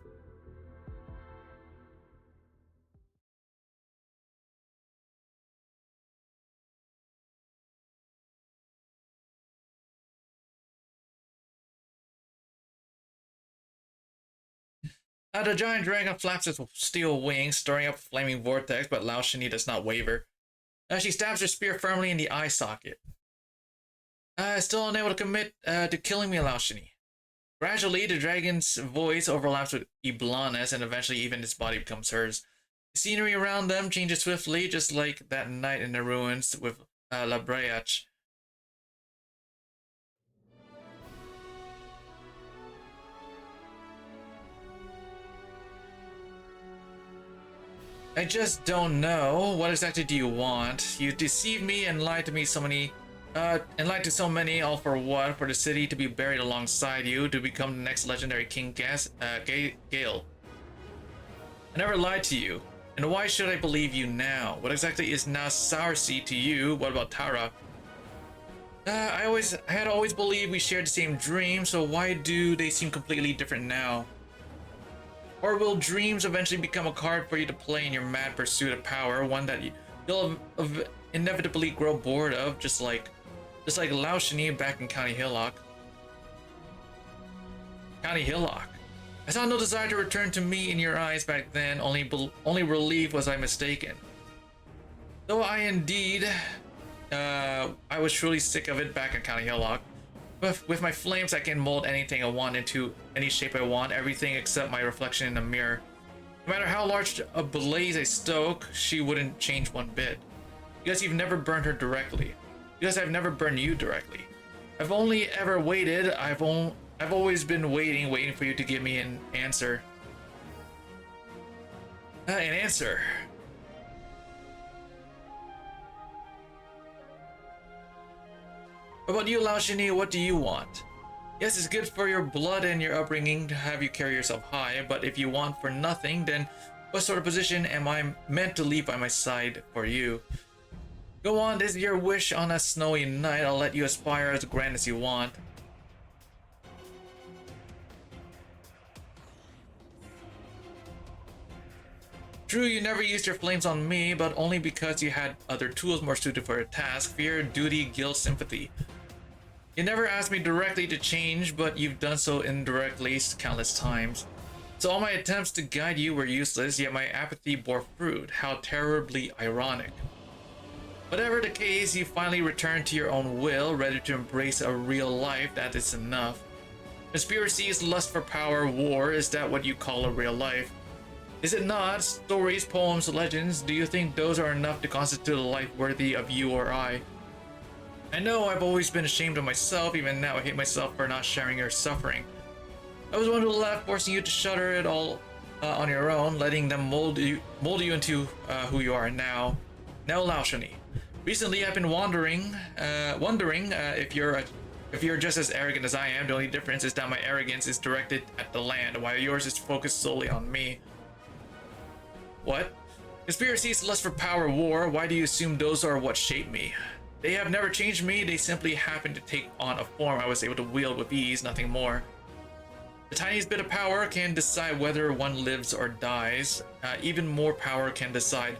The giant dragon flaps its steel wings, stirring up a flaming vortex, but Lao Shani does not waver. She stabs her spear firmly in the eye socket. Still unable to commit to killing me, Lao Shani. Gradually, the dragon's voice overlaps with Iblana's, and eventually even its body becomes hers. The scenery around them changes swiftly, just like that night in the ruins with La Breach. I just don't know. What exactly do you want? You deceived me and lied to me so many, and lied to so many, all for what? For the city to be buried alongside you, to become the next legendary King Gale. I never lied to you. And why should I believe you now? What exactly is now Soursea to you? What about Tara? I had always believed we shared the same dream, so why do they seem completely different now? Or will dreams eventually become a card for you to play in your mad pursuit of power, one that you'll inevitably grow bored of, just like Laushani back in County Hillock. County Hillock. I saw no desire to return to me in your eyes back then, only relief was I mistaken. Though I indeed, I was truly sick of it back in County Hillock. With my flames, I can mold anything I want into any shape I want, everything except my reflection in the mirror. No matter how large a blaze I stoke, she wouldn't change one bit. Because you've never burned her directly. Because I've never burned you directly. I've only ever waited. I've always been waiting for you to give me an answer. An answer. What about you, Laushani? What do you want? Yes, it's good for your blood and your upbringing to have you carry yourself high, but if you want for nothing, then what sort of position am I meant to leave by my side for you? Go on, this is your wish on a snowy night. I'll let you aspire as grand as you want. True, you never used your flames on me, but only because you had other tools more suited for your task: fear, duty, guilt, sympathy. You never asked me directly to change, but you've done so indirectly countless times. So all my attempts to guide you were useless, yet my apathy bore fruit. How terribly ironic. Whatever the case, you finally returned to your own will, ready to embrace a real life. That is enough. Conspiracies, lust for power, war, is that what you call a real life? Is it not? Stories, poems, legends, do you think those are enough to constitute a life worthy of you or I? I know I've always been ashamed of myself, even now I hate myself for not sharing your suffering. I was the one who left, forcing you to shudder it all on your own, letting them mold you into who you are now. Now, Laushani. Recently, I've been wondering if you're just as arrogant as I am. The only difference is that my arrogance is directed at the land, while yours is focused solely on me. What? Conspiracies, lust for power, war, why do you assume those are what shape me? They have never changed me, they simply happen to take on a form I was able to wield with ease, nothing more. The tiniest bit of power can decide whether one lives or dies. Even more power can decide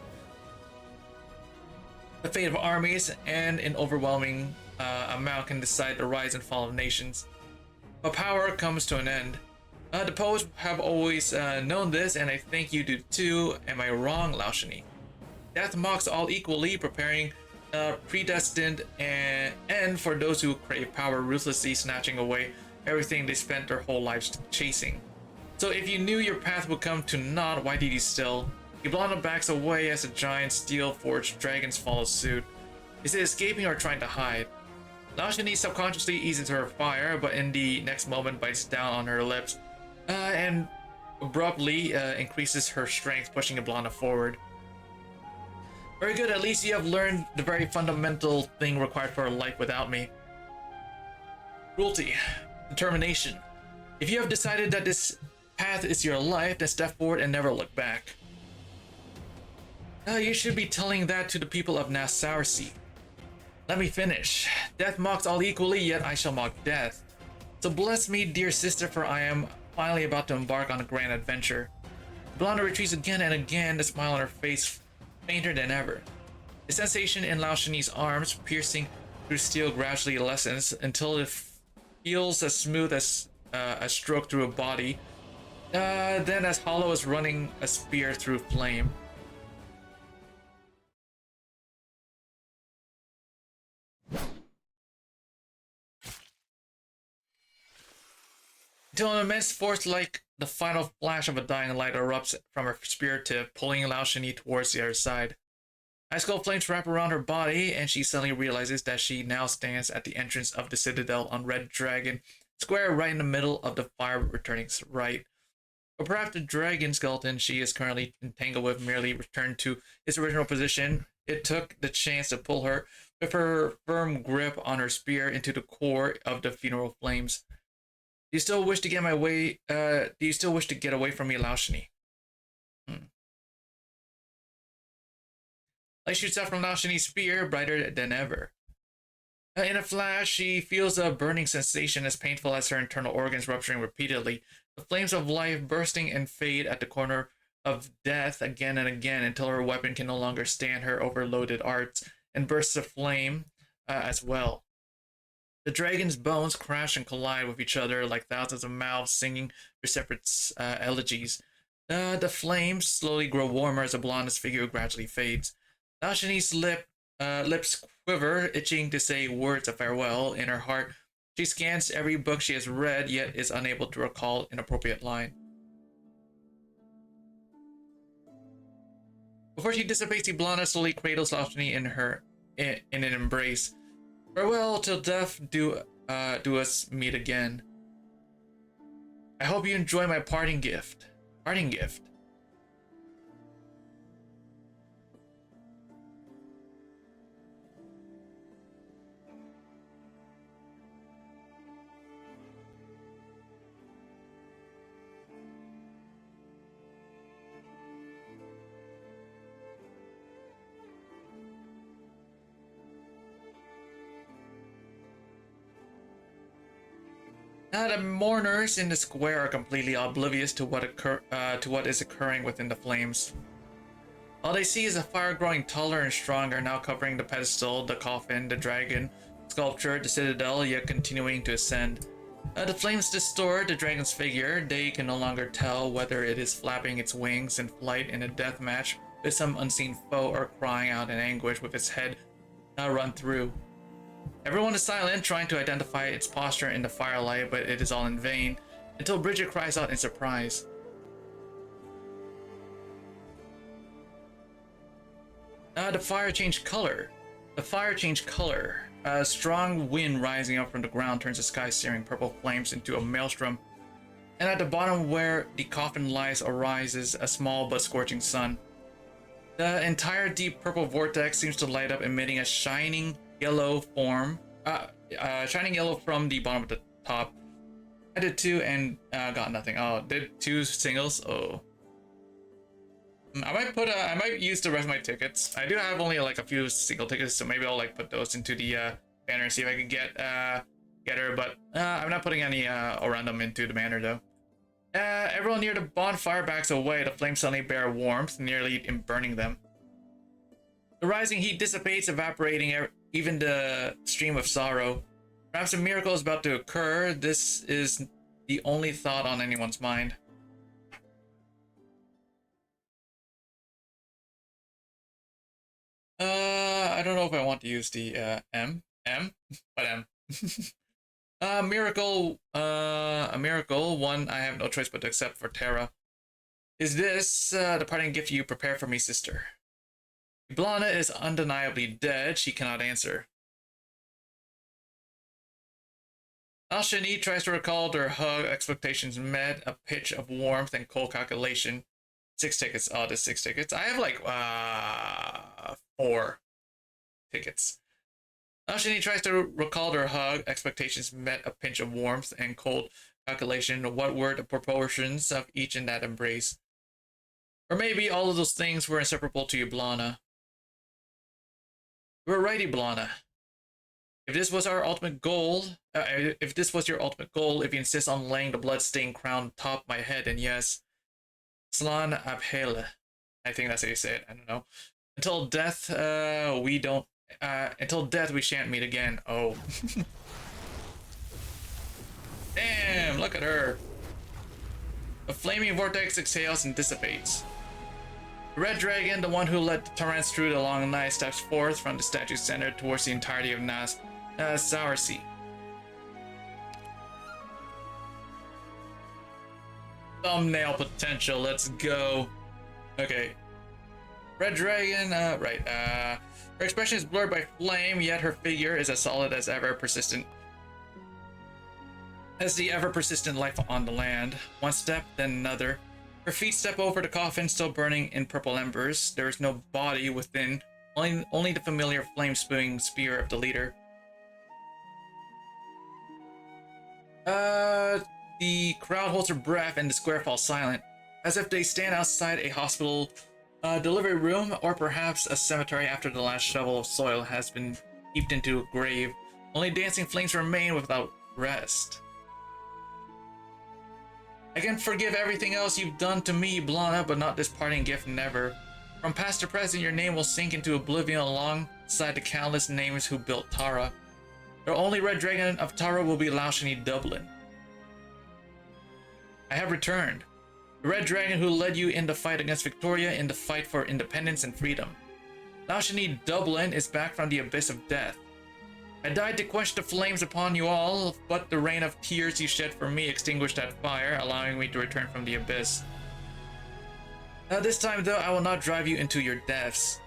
the fate of armies, and an overwhelming amount can decide the rise and fall of nations. But power comes to an end. The poets have always known this, and I think you do too. Am I wrong, Laushani? Death mocks all equally, preparing predestined end for those who crave power, ruthlessly snatching away everything they spent their whole lives chasing. So if you knew your path would come to naught, why did you still? Iblana backs away as the giant steel-forged dragons follow suit. Is it escaping or trying to hide? Laushani subconsciously eases her fire, but in the next moment bites down on her lips and abruptly increases her strength, pushing Iblana forward. Very good, at least you have learned the very fundamental thing required for a life without me. Cruelty. Determination. If you have decided that this path is your life, then step forward and never look back. You should be telling that to the people of Soursea. Let me finish. Death mocks all equally, yet I shall mock death. So bless me, dear sister, for I am finally about to embark on a grand adventure. Blonda retreats again and again, the smile on her face fainter than ever. The sensation in Laushani's arms, piercing through steel, gradually lessens until it feels as smooth as a stroke through a body, then as hollow as running a spear through flame. until an immense force like the final flash of a dying light erupts from her spear tip, pulling Lao Shini towards the other side. Ice cold flames wrap around her body, and she suddenly realizes that she now stands at the entrance of the Citadel on Red Dragon, square right in the middle of the fire returning right. But perhaps the dragon skeleton she is currently entangled with merely returned to its original position. It took the chance to pull her, with her firm grip on her spear, into the core of the funeral flames. Do you still wish to get away from me, Lao Shini? Light shoots out from Lao Shini's spear, brighter than ever. In a flash, she feels a burning sensation as painful as her internal organs rupturing repeatedly. The flames of life bursting and fade at the corner of death again and again until her weapon can no longer stand her overloaded arts and bursts of flame as well. The dragon's bones crash and collide with each other like thousands of mouths singing their separate elegies. The flames slowly grow warmer as the blonde's figure gradually fades. Lao Shini's lips quiver, itching to say words of farewell. In her heart, she scans every book she has read, yet is unable to recall an appropriate line. Before she dissipates, the blonde slowly cradles Lao Shini in an embrace. Farewell till death do us meet again. I hope you enjoy my parting gift. Parting gift. Now the mourners in the square are completely oblivious to what is occurring within the flames. All they see is a fire growing taller and stronger, now covering the pedestal, the coffin, the dragon, sculpture, the citadel, yet continuing to ascend. The flames distort the dragon's figure. They can no longer tell whether it is flapping its wings in flight in a death match with some unseen foe or crying out in anguish with its head now run through. Everyone is silent, trying to identify its posture in the firelight, but it is all in vain, until Bridget cries out in surprise. The fire changed color. A strong wind rising up from the ground turns the sky searing purple flames into a maelstrom, and at the bottom where the coffin lies arises a small but scorching sun. The entire deep purple vortex seems to light up, emitting a shining yellow from the bottom of the top. I did two and got nothing. Oh, did two singles. Oh, I might use the rest of my tickets. I do have only like a few single tickets, so maybe I'll like put those into the banner and see if I can get her. But I'm not putting any around them into the banner though. Everyone near the bonfire backs away. The flames suddenly bear warmth, nearly burning them. The rising heat dissipates, evaporating even the stream of sorrow. Perhaps a miracle is about to occur. This is the only thought on anyone's mind. I don't know if I want to use the but M. A miracle, one I have no choice but to accept for Terra. Is this the parting gift you prepare for me, sister? Blana is undeniably dead. She cannot answer. Al-Shani tries to recall their hug. Expectations met. A pitch of warmth and cold calculation. 6 tickets. Oh, there's 6 tickets. I have like 4 tickets. Al-Shani tries to recall their hug. Expectations met. A pinch of warmth and cold calculation. What were the proportions of each in that embrace? Or maybe all of those things were inseparable to you, Blana. You were right, Blana. If this was our ultimate goal, if this was your ultimate goal, if you insist on laying the blood-stained crown atop my head, then yes. Slan Abhele. I think that's how you say it. I don't know. Until death, until death we shan't meet again. Oh. Damn, look at her. A flaming vortex exhales and dissipates. The red dragon, the one who led the Tyrants through the long night, steps forth from the statue's center towards the entirety of Saursea. thumbnail potential. Let's go. Okay. Red Dragon, right. Her expression is blurred by flame, yet her figure is as solid as ever persistent. As the ever-persistent life on the land. One step, then another. Her feet step over the coffin, still burning in purple embers. There is no body within, only the familiar flame-spewing spear of the leader. The crowd holds their breath and the square falls silent, as if they stand outside a hospital delivery room, or perhaps a cemetery after the last shovel of soil has been heaped into a grave. Only dancing flames remain without rest. I can forgive everything else you've done to me, Blana, but not this parting gift, never. From past to present, your name will sink into oblivion alongside the countless names who built Tara. The only Red Dragon of Tara will be Laushani Dublin. I have returned. The Red Dragon who led you in the fight against Victoria in the fight for independence and freedom. Laushani Dublin is back from the abyss of death. I died to quench the flames upon you all, but the rain of tears you shed for me extinguished that fire, allowing me to return from the abyss. This time, though, I will not drive you into your deaths.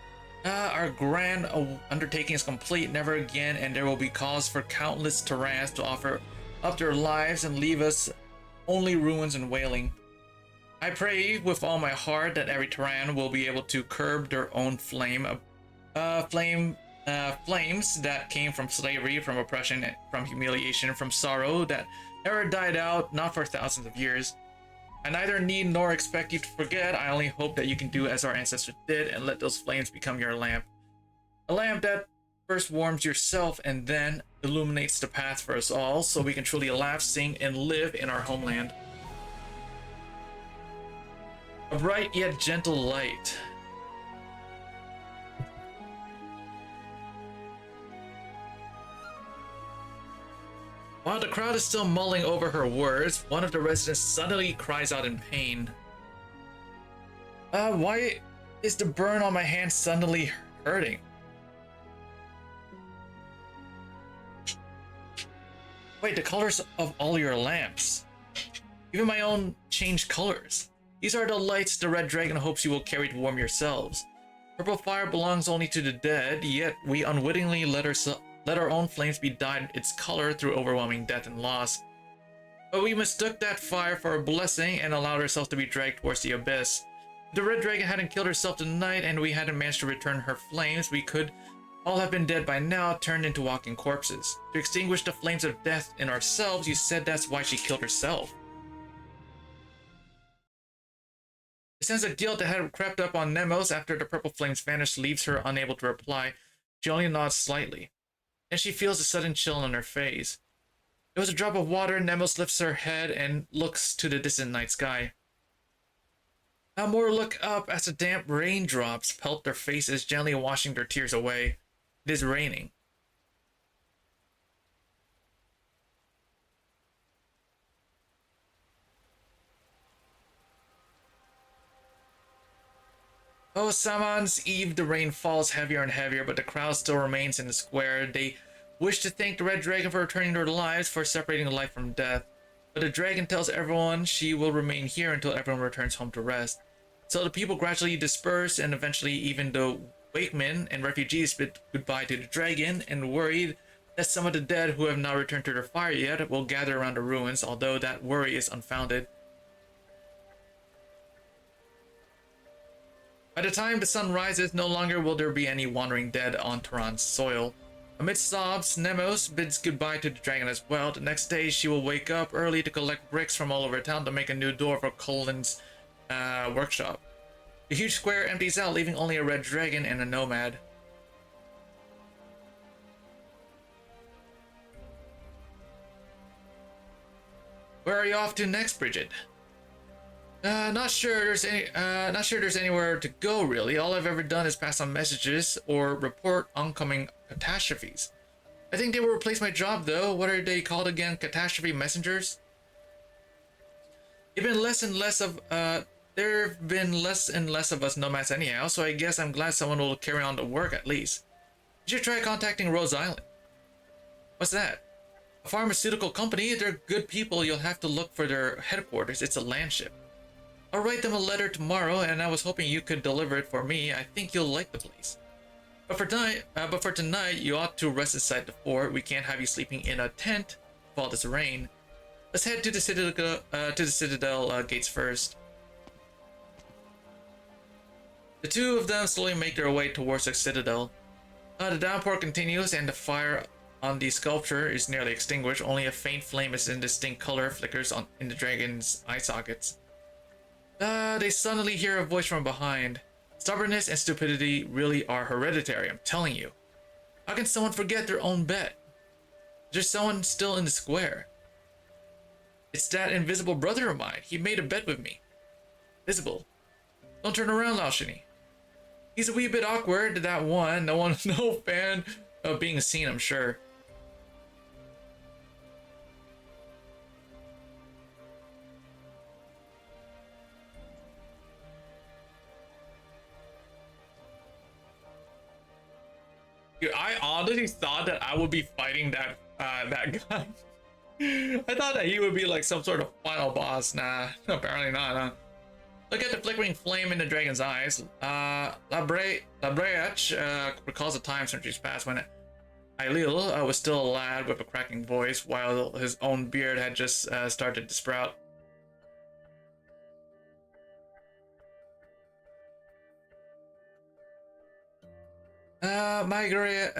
Our grand undertaking is complete, never again, and there will be cause for countless Terrans to offer up their lives and leave us only ruins and wailing. I pray with all my heart that every Terran will be able to curb their own flames that came from slavery, from oppression, from humiliation, from sorrow that never died out, not for thousands of years. I neither need nor expect you to forget. I only hope that you can do as our ancestors did and let those flames become your lamp. A lamp that first warms yourself and then illuminates the path for us all, so we can truly laugh, sing, and live in our homeland. A bright yet gentle light. While the crowd is still mulling over her words, one of the residents suddenly cries out in pain. Why is the burn on my hand suddenly hurting? Wait, the colors of all your lamps. Even my own changed colors. These are the lights the Red Dragon hopes you will carry to warm yourselves. Purple fire belongs only to the dead, yet we unwittingly let our own flames be dyed its color through overwhelming death and loss. But we mistook that fire for a blessing and allowed ourselves to be dragged towards the abyss. If the Red Dragon hadn't killed herself tonight and we hadn't managed to return her flames, we could all have been dead by now, turned into walking corpses. To extinguish the flames of death in ourselves, you said that's why she killed herself. The sense of guilt that had crept up on Nemos after the purple flames vanished leaves her unable to reply. She only nods slightly. Then she feels a sudden chill on her face. It was a drop of water. Nemos lifts her head and looks to the distant night sky. Now more look up as the damp raindrops pelt their faces, gently washing their tears away. It is raining. Oh, Saman's Eve, the rain falls heavier and heavier, but the crowd still remains in the square. They wish to thank the Red Dragon for returning their lives, for separating life from death. But the dragon tells everyone she will remain here until everyone returns home to rest. So the people gradually disperse, and eventually even the wakemen and refugees bid goodbye to the dragon, and worried that some of the dead who have not returned to their fire yet will gather around the ruins, although that worry is unfounded. By the time the sun rises, no longer will there be any wandering dead on Tehran's soil. Amidst sobs, Nemos bids goodbye to the dragon as well. The next day, she will wake up early to collect bricks from all over town to make a new door for Colin's workshop. The huge square empties out, leaving only a red dragon and a nomad. Where are you off to next, Bridget? Not sure there's anywhere to go really. All I've ever done is pass on messages or report oncoming catastrophes. I think they will replace my job though. What are they called again? Catastrophe messengers? There have been less and less of us nomads anyhow, so I guess I'm glad someone will carry on the work at least. You should try contacting Rose Island. What's that? A pharmaceutical company? They're good people. You'll have to look for their headquarters. It's a land ship. I'll write them a letter tomorrow, and I was hoping you could deliver it for me. I think you'll like the place. But for tonight, you ought to rest inside the fort. We can't have you sleeping in a tent with all this rain. Let's head to the citadel gates first. The two of them slowly make their way towards the citadel. The downpour continues, and the fire on the sculpture is nearly extinguished. Only a faint flame is indistinct color flickers in the dragon's eye sockets. They suddenly hear a voice from behind. Stubbornness and stupidity really are hereditary, I'm telling you. How can someone forget their own bet? There's someone still in the square. It's that invisible brother of mine. He made a bet with me. Visible. Don't turn around, Lao Shini. He's a wee bit awkward, that one. No fan of being seen, I'm sure. Dude, I honestly thought that I would be fighting that guy. I thought that he would be like some sort of final boss. Nah, apparently not, huh? Look at the flickering flame in the dragon's eyes. Labreach recalls a time centuries past when Ailil was still a lad with a cracking voice, while his own beard had just started to sprout. My Gred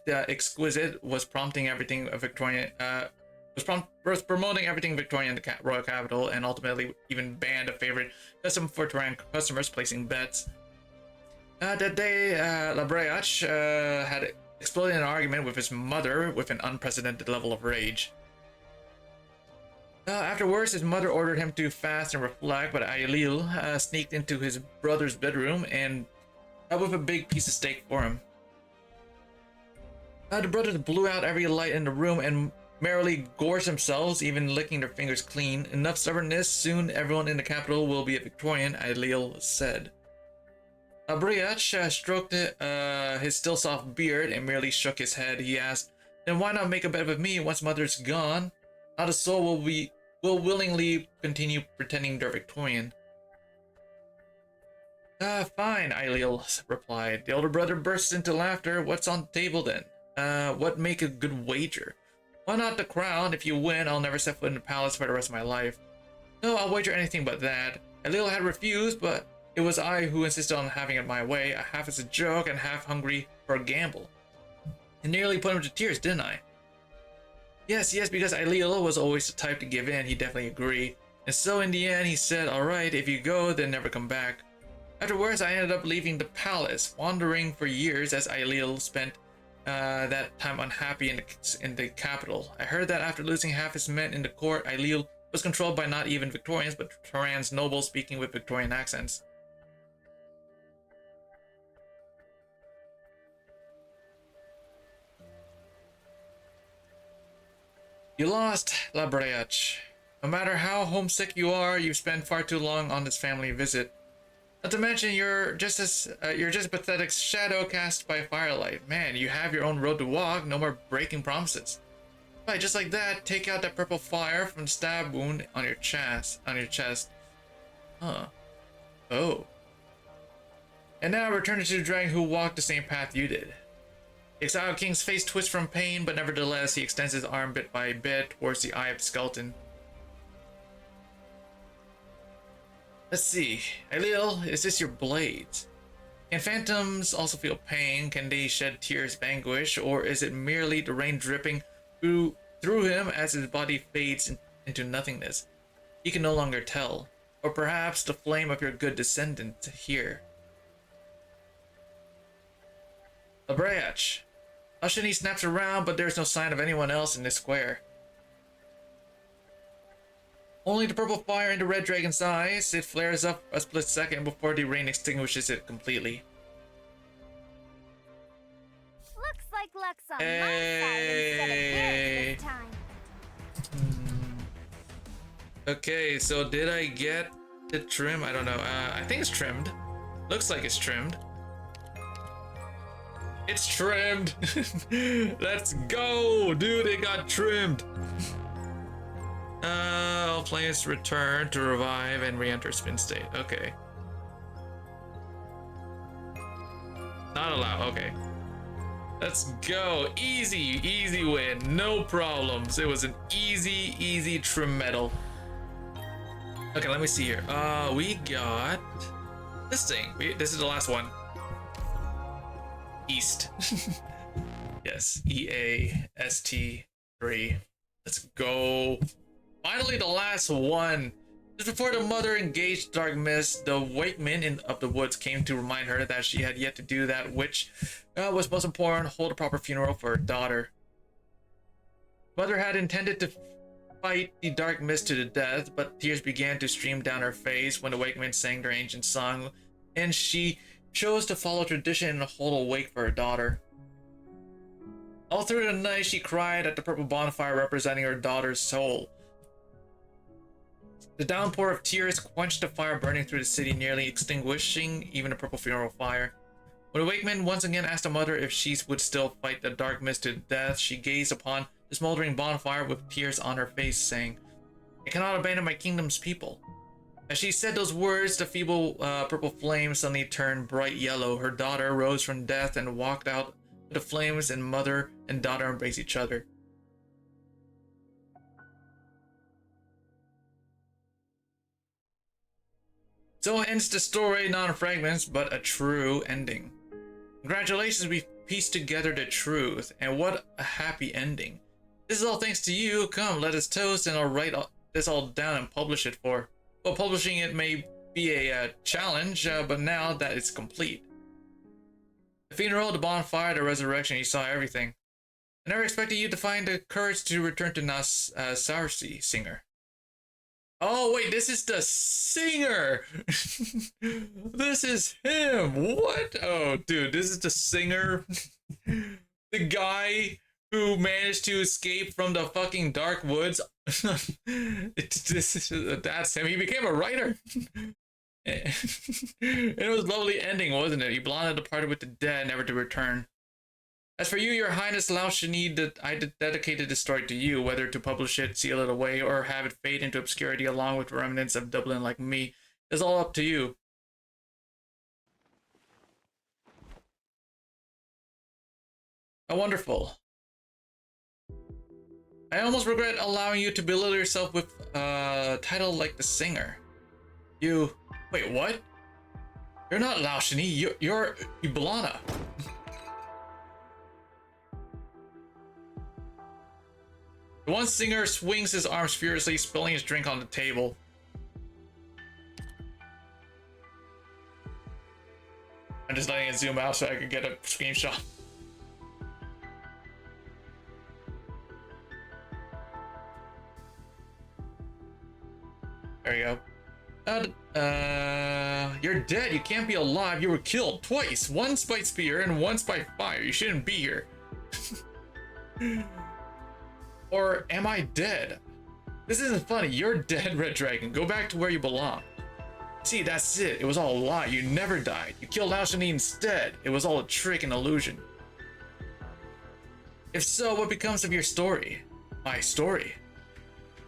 the Exquisite was promoting everything Victorian in the royal capital, and ultimately even banned a favorite custom for Turan customers placing bets. That day, Labreach had exploded in an argument with his mother with an unprecedented level of rage. Afterwards, his mother ordered him to fast and reflect, but Ailil sneaked into his brother's bedroom and with a big piece of steak for him. The brothers blew out every light in the room and merrily gorged themselves, even licking their fingers clean. Enough stubbornness, soon everyone in the capital will be a Victorian, Ailil said. Briach stroked his still soft beard and merely shook his head. He asked, "Then why not make a bet with me once Mother's gone? Not a soul will willingly continue pretending they're Victorian." Fine, Ailil replied. The older brother burst into laughter. What's on the table then? What make a good wager? Why not the crown? If you win, I'll never set foot in the palace for the rest of my life. No, I'll wager anything but that. Ailil had refused, but it was I who insisted on having it my way, half as a joke and half hungry for a gamble. It nearly put him to tears, didn't I? Yes, because Ailil was always the type to give in, he definitely agreed. And so in the end, he said, alright, if you go, then never come back. Afterwards, I ended up leaving the palace, wandering for years as Ailil spent that time unhappy in the capital. I heard that after losing half his men in the court, Ailil was controlled by not even Victorians, but Turan's nobles speaking with Victorian accents. You lost, Labreach. No matter how homesick you are, you've spent far too long on this family visit. Not to mention, you're just a pathetic shadow cast by firelight. Man, you have your own road to walk. No more breaking promises. Right, just like that, take out that purple fire from the stab wound on your chest. Huh. Oh. And now return to the dragon who walked the same path you did. The exiled king's face twists from pain, but nevertheless he extends his arm bit by bit towards the eye of the skeleton. Let's see. Ailil, is this your blades? Can phantoms also feel pain? Can they shed tears of anguish? Or is it merely the rain dripping through him as his body fades into nothingness? He can no longer tell. Or perhaps the flame of your good descendant here. Labreach. Ashini snaps around, but there's no sign of anyone else in this square. Only the purple fire in the red dragon's eyes. It flares up a split second before the rain extinguishes it completely. Looks like luck's on my side instead of yours this time. Okay, so did I get the trim? I don't know. I think it's trimmed. Looks like it's trimmed. It's trimmed. Let's go, dude. It got trimmed. All flames return to revive and re-enter spin state. Okay. Not allowed. Okay. Let's go. Easy win. No problems. It was an easy trim medal. Okay, let me see here. We got this thing. This is the last one. East. Yes, EAST3. Let's go. Finally, the last one. Just before the mother engaged Dark Mist, the Wakeman of the woods came to remind her that she had yet to do that which was most important, hold a proper funeral for her daughter. Mother had intended to fight the Dark Mist to the death, but tears began to stream down her face when the Wakeman sang their ancient song, and she chose to follow tradition and hold a wake for her daughter. All through the night, she cried at the purple bonfire representing her daughter's soul. The downpour of tears quenched the fire burning through the city, nearly extinguishing even the purple funeral fire. When the Wakeman once again asked the mother if she would still fight the Dark Mist to death, she gazed upon the smoldering bonfire with tears on her face, saying, "I cannot abandon my kingdom's people." As she said those words, the feeble purple flame suddenly turned bright yellow. Her daughter rose from death and walked out to the flames, and mother and daughter embraced each other. So ends the story, not in fragments, but a true ending. Congratulations, we've pieced together the truth, and what a happy ending. This is all thanks to you. Come, let us toast, and I'll write this all down and publish it for. Well, publishing it may be a challenge, but now that it's complete. The funeral, the bonfire, the resurrection, you saw everything. I never expected you to find the courage to return to Sarsi, singer. Oh, wait, this is the singer! This is him! What? Oh, dude, this is the singer. The guy who managed to escape from the fucking dark woods. That's him. He became a writer. It was a lovely ending, wasn't it? Iblana departed with the dead, never to return. As for you, your highness Lao Shani, I dedicated this story to you, whether to publish it, seal it away, or have it fade into obscurity along with remnants of Dublin like me, is all up to you. How wonderful. I almost regret allowing you to belittle yourself with a title like the singer. You... Wait, what? You're not Lao Shani, you're Iblana. The one singer swings his arms furiously, spilling his drink on the table. I'm just letting it zoom out so I can get a screenshot. There you go. You're dead. You can't be alive. You were killed twice. Once by spear and once by fire. You shouldn't be here. Or am I dead? This isn't funny. You're dead, Red Dragon. Go back to where you belong. See, that's it. It was all a lie. You never died. You killed Lao Shani instead. It was all a trick and illusion. If so, what becomes of your story? My story?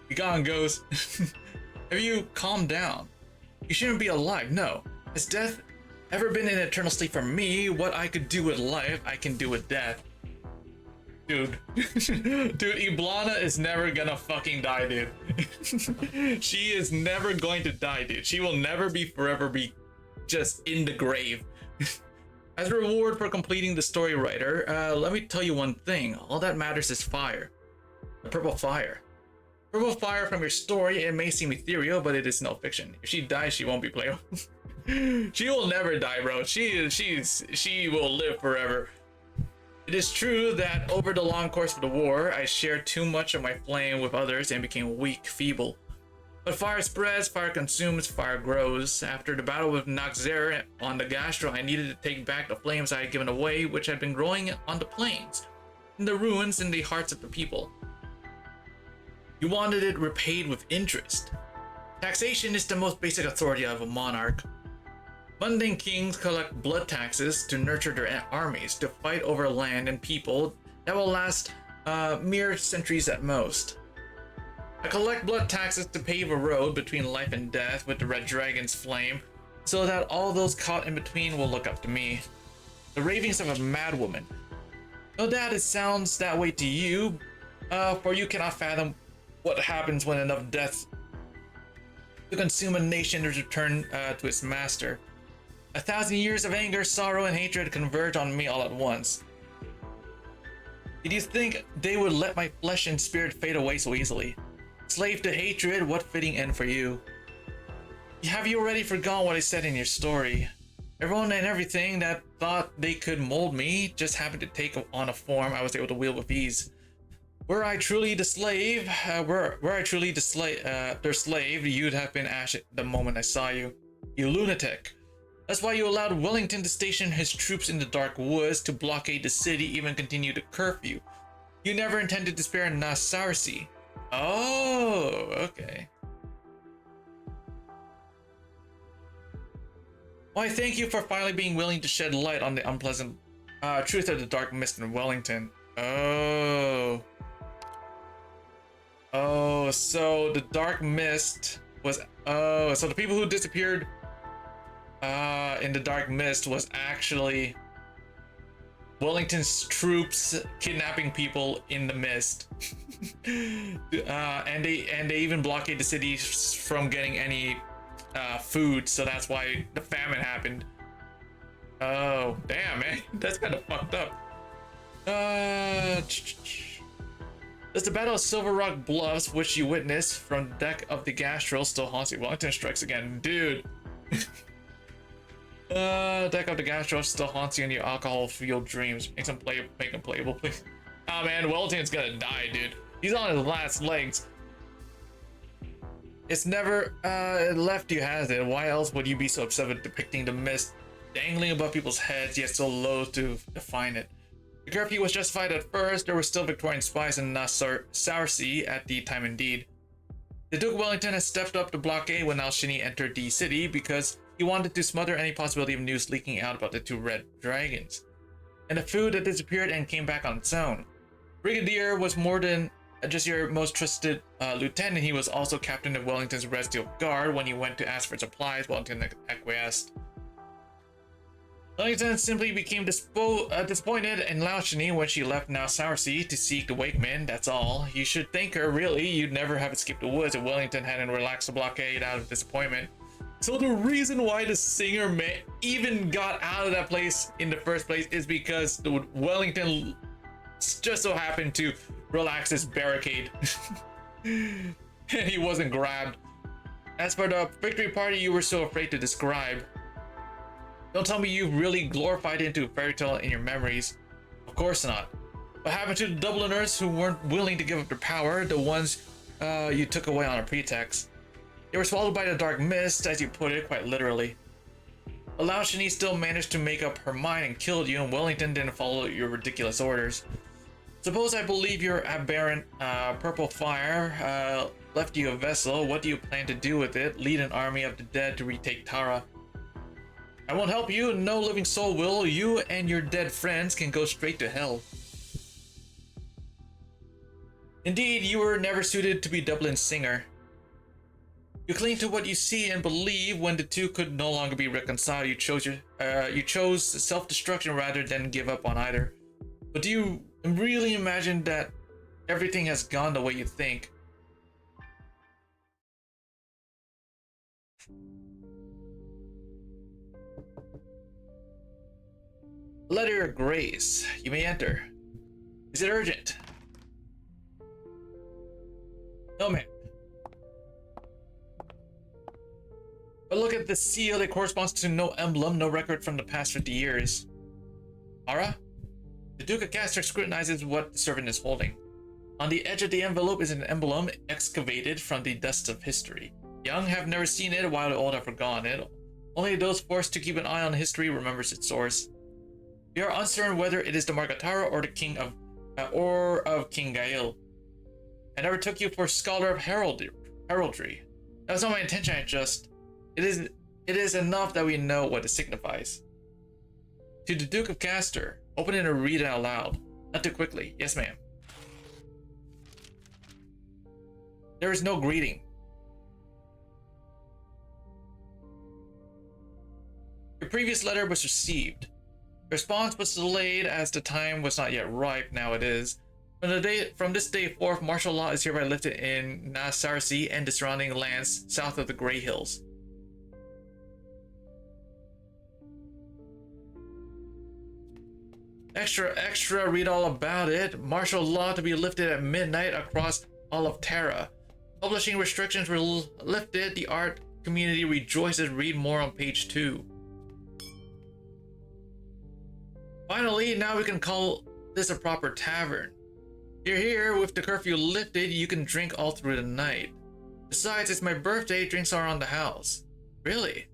Be gone, Ghost. Have you calmed down? You shouldn't be alive. No. Has death ever been an eternal sleep for me? What I could do with life, I can do with death. Dude. Dude, Iblana is never gonna fucking die, dude. She is never going to die, dude. She will never forever be just in the grave. As a reward for completing the story, writer, let me tell you one thing. All that matters is fire. The purple fire. Purple fire from your story, it may seem ethereal, but it is no fiction. If she dies, she won't be playable. She will never die, bro. She will live forever. It is true that over the long course of the war, I shared too much of my flame with others and became weak, feeble. But fire spreads, fire consumes, fire grows. After the battle with Noxer on the Gastro, I needed to take back the flames I had given away, which had been growing on the plains, in the ruins, in the hearts of the people. You wanted it repaid with interest. Taxation is the most basic authority of a monarch. Mundane kings collect blood taxes to nurture their armies, to fight over land and people that will last mere centuries at most. I collect blood taxes to pave a road between life and death with the red dragon's flame, so that all those caught in between will look up to me. The ravings of a madwoman. No doubt it sounds that way to you, for you cannot fathom what happens when enough death to consume a nation is returned to its master. 1,000 years of anger, sorrow, and hatred converge on me all at once. Did you think they would let my flesh and spirit fade away so easily? Slave to hatred, what fitting end for you? Have you already forgotten what I said in your story? Everyone and everything that thought they could mold me just happened to take on a form I was able to wield with ease. Were I truly the slave, their slave, you'd have been ash the moment I saw you. You lunatic. That's why you allowed Wellington to station his troops in the dark woods to blockade the city, even continue to curfew. You never intended to spare Nasarsi. Oh, okay. Why, thank you for finally being willing to shed light on the unpleasant truth of the dark mist in Wellington. Oh. Oh, so the dark mist was... Oh, so the people who disappeared in the dark mist was actually Wellington's troops kidnapping people in the mist. And they even blockade the city from getting any food, so that's why the famine happened. Oh, damn, man. That's kind of fucked up. Does the Battle of Silver Rock Bluffs, which you witnessed from the deck of the Gastrel, still haunts you? Wellington strikes again. Dude. Deck of the Gastrel still haunts you in your alcohol-fueled dreams. Make them playable, please. Oh man, Wellington's gonna die, dude. He's on his last legs. It's never left you, has it? Why else would you be so upset with depicting the mist dangling above people's heads, yet so loath to define it? The curfew was justified at first. There were still Victorian spies in Nasarsi at the time indeed. The Duke of Wellington has stepped up the blockade when Al-Shini entered the city because he wanted to smother any possibility of news leaking out about the two red dragons and the food that disappeared and came back on its own. Brigadier was more than just your most trusted lieutenant. He was also captain of Wellington's Regimental Guard. When he went to ask for supplies, Wellington acquiesced. Wellington simply became disappointed in Lauchini when she left Nassauercy to seek the Wakeman, that's all. You should thank her, really. You'd never have escaped the woods if Wellington hadn't relaxed the blockade out of disappointment. So the reason why the singer even got out of that place in the first place is because the Wellington just so happened to relax his barricade. And he wasn't grabbed. As for the victory party you were so afraid to describe, don't tell me you really glorified it into a fairy tale in your memories. Of course not. What happened to the Dubliners who weren't willing to give up their power, the ones you took away on a pretext? They were swallowed by the dark mist, as you put it, quite literally. Lauchini still managed to make up her mind and killed you, and Wellington didn't follow your ridiculous orders. Suppose I believe your aberrant purple fire left you a vessel. What do you plan to do with it? Lead an army of the dead to retake Tara? I won't help you. No living soul will. You and your dead friends can go straight to hell. Indeed, you were never suited to be Dublin's singer. You cling to what you see and believe. When the two could no longer be reconciled, you chose self-destruction rather than give up on either. But do you really imagine that everything has gone the way you think? Letter of Grace. You may enter. Is it urgent? No, ma'am. But look at the seal. It corresponds to no emblem, no record from the past 50 years. Ara? The Duke of Castor scrutinizes what the servant is holding. On the edge of the envelope is an emblem excavated from the dust of history. Young have never seen it, while the old have forgotten it. Only those forced to keep an eye on history remembers its source. We are uncertain whether it is the Margatara or the King of King Gael. I never took you for a scholar of heraldry. That was not my intention. It is enough that we know what it signifies. To the Duke of Castor, open it and read it out loud. Not too quickly. Yes, ma'am. There is no greeting. Your previous letter was received. The response was delayed as the time was not yet ripe. Now it is. From this day forth, martial law is hereby lifted in Nasarsi and the surrounding lands south of the Grey Hills. Extra, read all about it. Martial law to be lifted at midnight across all of Terra. Publishing restrictions were lifted. The art community rejoices. Read more on page 2. Finally, now we can call this a proper tavern. You're here, with the curfew lifted, you can drink all through the night. Besides, it's my birthday, drinks are on the house. Really?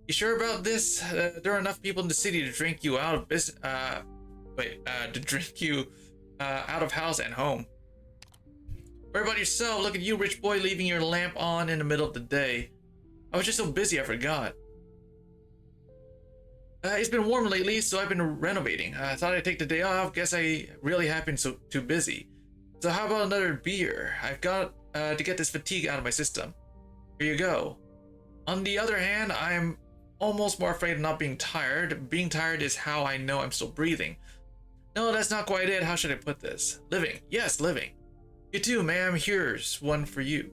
You sure about this? There are enough people in the city to drink you out of business, to drink you out of house and home. Worry about yourself. Look at you, rich boy, leaving your lamp on in the middle of the day. I was just so busy I forgot. It's been warm lately, so I've been renovating. I thought I'd take the day off. Guess I really have been too busy. So how about another beer? I've got to get this fatigue out of my system. Here you go. On the other hand, I'm almost more afraid of not being tired. Being tired is how I know I'm still breathing. No, that's not quite it. How should I put this? Living. Yes, living. You too, ma'am. Here's one for you.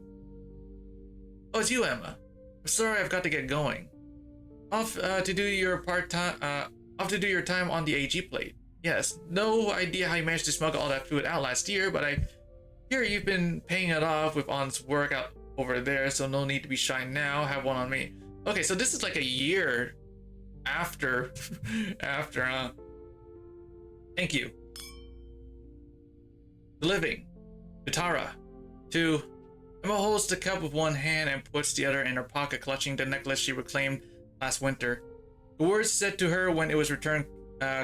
Oh, it's you, Emma. I'm sorry, I've got to get going. Off to do your time on the AG plate. Yes, no idea how you managed to smuggle all that food out last year, but I hear you've been paying it off with honest work out over there, so no need to be shy now. Have one on me. Okay, so this is like a year after, Thank you. Living. Utara. 2. Emma holds the cup with one hand and puts the other in her pocket, clutching the necklace she reclaimed last winter. The words said to her when it was returned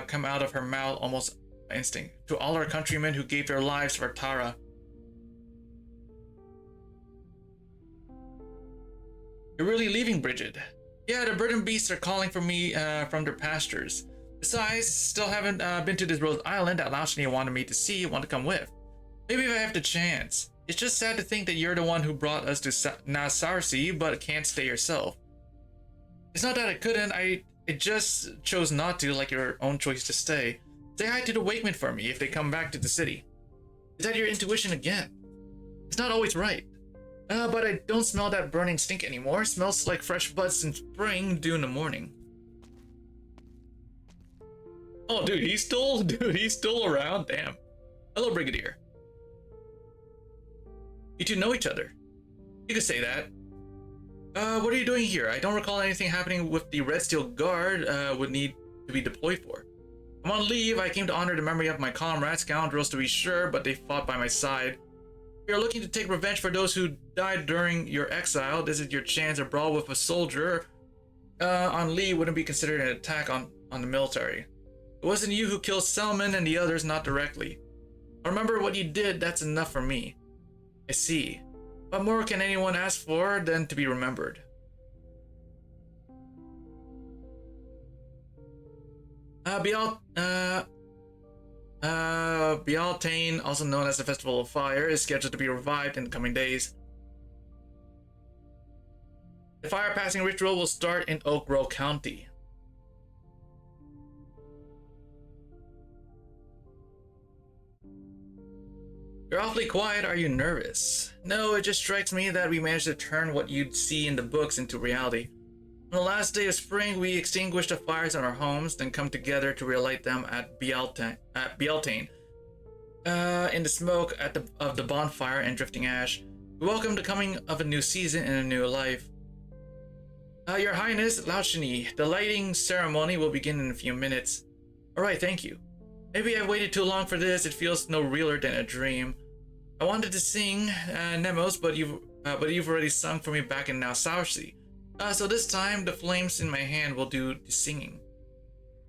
come out of her mouth almost by instinct. To all our countrymen who gave their lives for Tara. You're really leaving, Bridget? Yeah, the burden beasts are calling for me from their pastures. Besides, still haven't been to this Rose Island that Laushni wanted me to see. Want to come with? Maybe if I have the chance. It's just sad to think that you're the one who brought us to Nasarsi, but can't stay yourself. It's not that I couldn't, I just chose not to, like your own choice to stay. Say hi to the Wakemen for me if they come back to the city. Is that your intuition again? It's not always right. But I don't smell that burning stink anymore. Smells like fresh buds in spring due in the morning. Oh, dude, he's still around. Damn. Hello, Brigadier. You two know each other. You could say that. What are you doing here? I don't recall anything happening with the Red Steel Guard would need to be deployed for. I'm on leave. I came to honor the memory of my comrades, scoundrels to be sure, but they fought by my side. If you're looking to take revenge for those who died during your exile, this is your chance. A brawl with a soldier on leave wouldn't be considered an attack on the military. It wasn't you who killed Selman and the others, not directly. Remember what you did, that's enough for me. I see. What more can anyone ask for than to be remembered? Bialtane, also known as the Festival of Fire, is scheduled to be revived in the coming days. The fire passing ritual will start in Oak Grove County. You're awfully quiet. Are you nervous? No, it just strikes me that we managed to turn what you'd see in the books into reality. On the last day of spring, we extinguished the fires in our homes, then come together to relight them at Bialtane. In the smoke of the bonfire and drifting ash, we welcome the coming of a new season and a new life. Your Highness, Laushni, the lighting ceremony will begin in a few minutes. Alright, thank you. Maybe I waited too long for this. It feels no realer than a dream. I wanted to sing Nemos, but you've already sung for me back in Nasarsi. So this time, the flames in my hand will do the singing.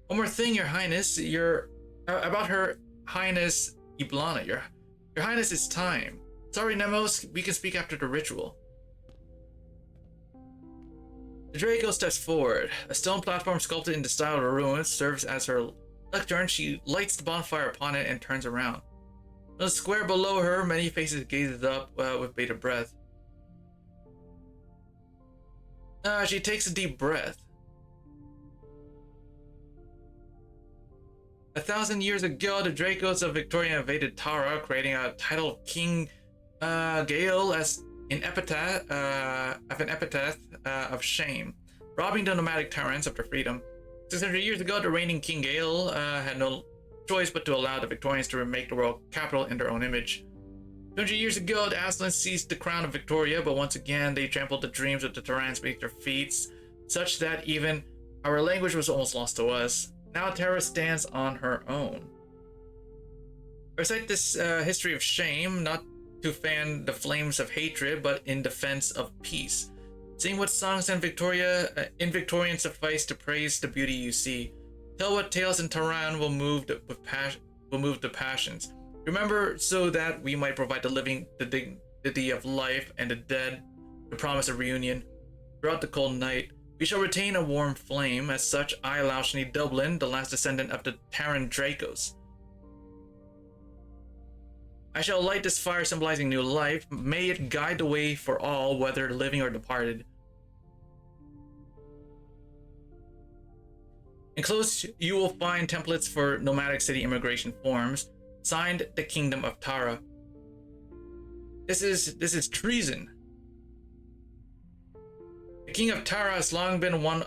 One more thing, Your Highness. About Her Highness Iblana. Your Highness, it's time. Sorry, Nemos. We can speak after the ritual. The Draco steps forward. A stone platform sculpted in the style of the ruins serves as her lectern. She lights the bonfire upon it and turns around. On the square below her, many faces gazes up with bated breath. She takes a deep breath. 1,000 years ago, the Dracos of Victoria invaded Tara, creating a title of King Gale as an epitaph of shame, robbing the nomadic tyrants of their freedom. 600 years ago, the reigning King Gale had no choice but to allow the Victorians to remake the world capital in their own image. 200 years ago, the Aslan seized the crown of Victoria, but once again, they trampled the dreams of the Tyrants beneath their feet, such that even our language was almost lost to us. Now Tara stands on her own. I recite this history of shame, not to fan the flames of hatred, but in defense of peace. Sing what songs in Victorian suffice to praise the beauty you see. Tell what tales in Tehran will move the passions. Remember, so that we might provide the living the dignity of life, and the dead the promise of reunion. Throughout the cold night, we shall retain a warm flame. As such, I, Laushni Dublin, the last descendant of the Terran Dracos, I shall light this fire symbolizing new life. May it guide the way for all, whether living or departed. Enclosed, you will find templates for nomadic city immigration forms. Signed, the Kingdom of Tara. This is treason. The King of Tara has long been one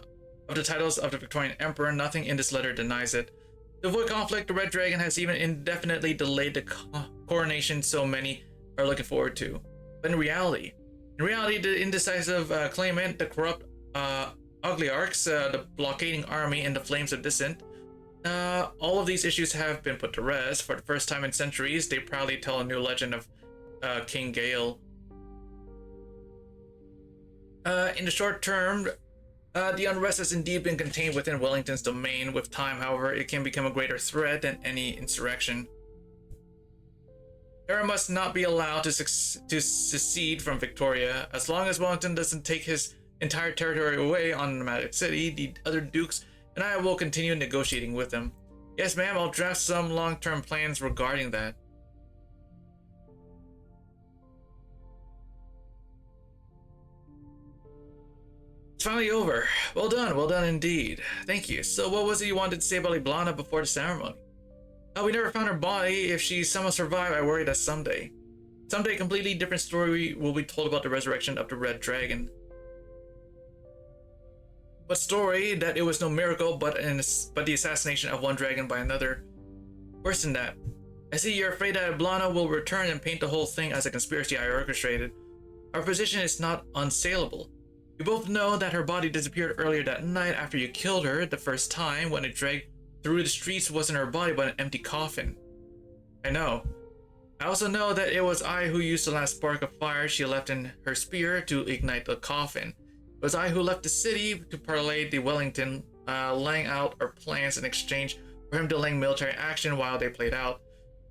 of the titles of the Victorian Emperor. Nothing in this letter denies it. To avoid conflict, the Red Dragon has even indefinitely delayed the coronation so many are looking forward to. But in reality, the indecisive claimant, the corrupt Arknights, the blockading army, and the flames of dissent, all of these issues have been put to rest. For the first time in centuries, they proudly tell a new legend of King Gale. In the short term, the unrest has indeed been contained within Wellington's domain. With time, however, it can become a greater threat than any insurrection. Tara must not be allowed to secede from Victoria. As long as Wellington doesn't take his entire territory away on nomadic city, the other dukes and I will continue negotiating with them. Yes, ma'am, I'll draft some long-term plans regarding that. It's finally over. Well done indeed. Thank you. So what was it you wanted to say about Liblana before the ceremony? Oh, we never found her body. If she somehow survived, I worry that someday a completely different story will be told about the resurrection of the Red Dragon. What story? That it was no miracle, but the assassination of one dragon by another. Worse than that. I see you're afraid that Liblana will return and paint the whole thing as a conspiracy I orchestrated. Our position is not unsaleable. We both know that her body disappeared earlier that night after you killed her the first time. When it dragged through the streets wasn't her body but an empty coffin. I know. I also know that it was I who used the last spark of fire she left in her spear to ignite the coffin. It was I who left the city to parlay the Wellington, laying out our plans in exchange for him delaying military action while they played out.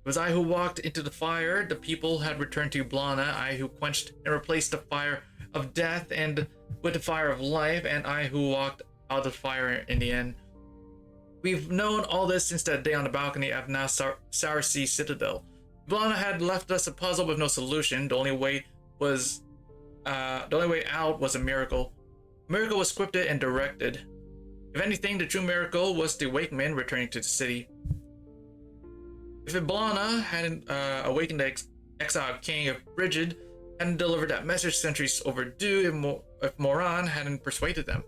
It was I who walked into the fire. The people had returned to Liblana. I who quenched and replaced the fire of death and with the fire of life, and I who walked out of the fire in the end. We've known all this since that day on the balcony of now Sour Sea Citadel. Liblana had left us a puzzle with no solution. The only way out was a miracle. The miracle was scripted and directed. If anything, the true miracle was the Wakeman returning to the city. If Liblana hadn't awakened the exiled king, if Brigid hadn't delivered that message centuries overdue, if Moran hadn't persuaded them,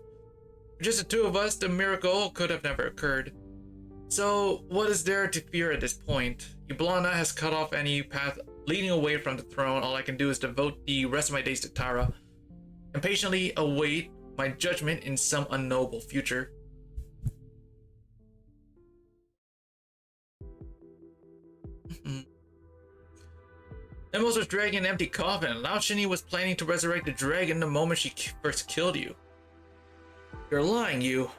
for just the two of us, the miracle could have never occurred. So what is there to fear at this point? Liblana has cut off any path leading away from the throne. All I can do is devote the rest of my days to Tara and patiently await my judgment in some unknowable future. Nemos was dragging an empty coffin. Laushni was planning to resurrect the dragon the moment she first killed you. You're lying, you.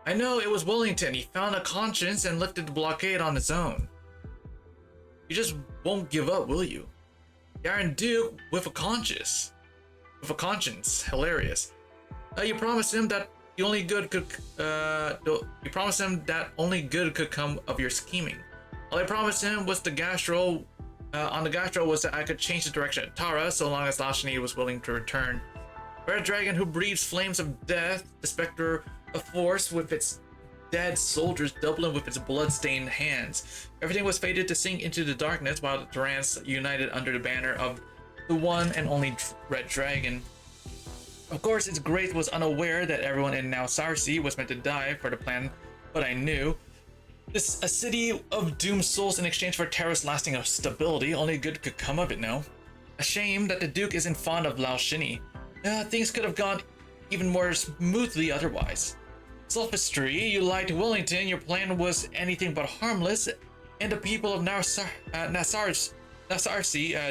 I know, it was Wellington. He found a conscience and lifted the blockade on his own. You just won't give up, will you? The Iron Duke with a conscience. Hilarious. You promised him that only good could come of your scheming. All I promised him was the gastro. On the gastro was that I could change the direction of Tara so long as Laushni was willing to return. Red dragon who breathes flames of death, the specter of force with its dead soldiers doubling with its blood-stained hands. Everything was fated to sink into the darkness while the Durants united under the banner of the one and only Red Dragon. Of course, its grace was unaware that everyone in Now Sarsi was meant to die for the plan, but I knew. This a city of doomed souls in exchange for Terra's lasting stability. Only good could come of it, no? A shame that the Duke isn't fond of Lao Shini. Things could have gone even more smoothly otherwise. Sophistry, you lied to Wellington, your plan was anything but harmless, and the people of Nasarsi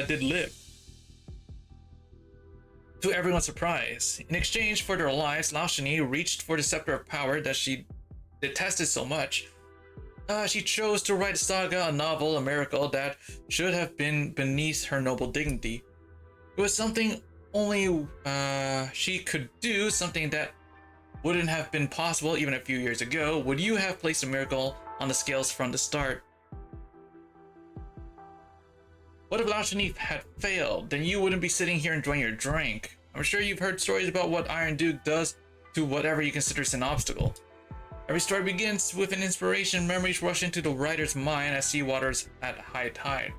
did live. To everyone's surprise, in exchange for their lives, Lao Shini reached for the scepter of power that she detested so much. She chose to write a saga, a novel, a miracle that should have been beneath her noble dignity. It was something only she could do, something that wouldn't have been possible even a few years ago. Would you have placed a miracle on the scales from the start? What if Lao Shini had failed? Then you wouldn't be sitting here enjoying your drink. I'm sure you've heard stories about what Iron Duke does to whatever you consider an obstacle. Every story begins with an inspiration. Memories rush into the writer's mind as sea waters at high tide.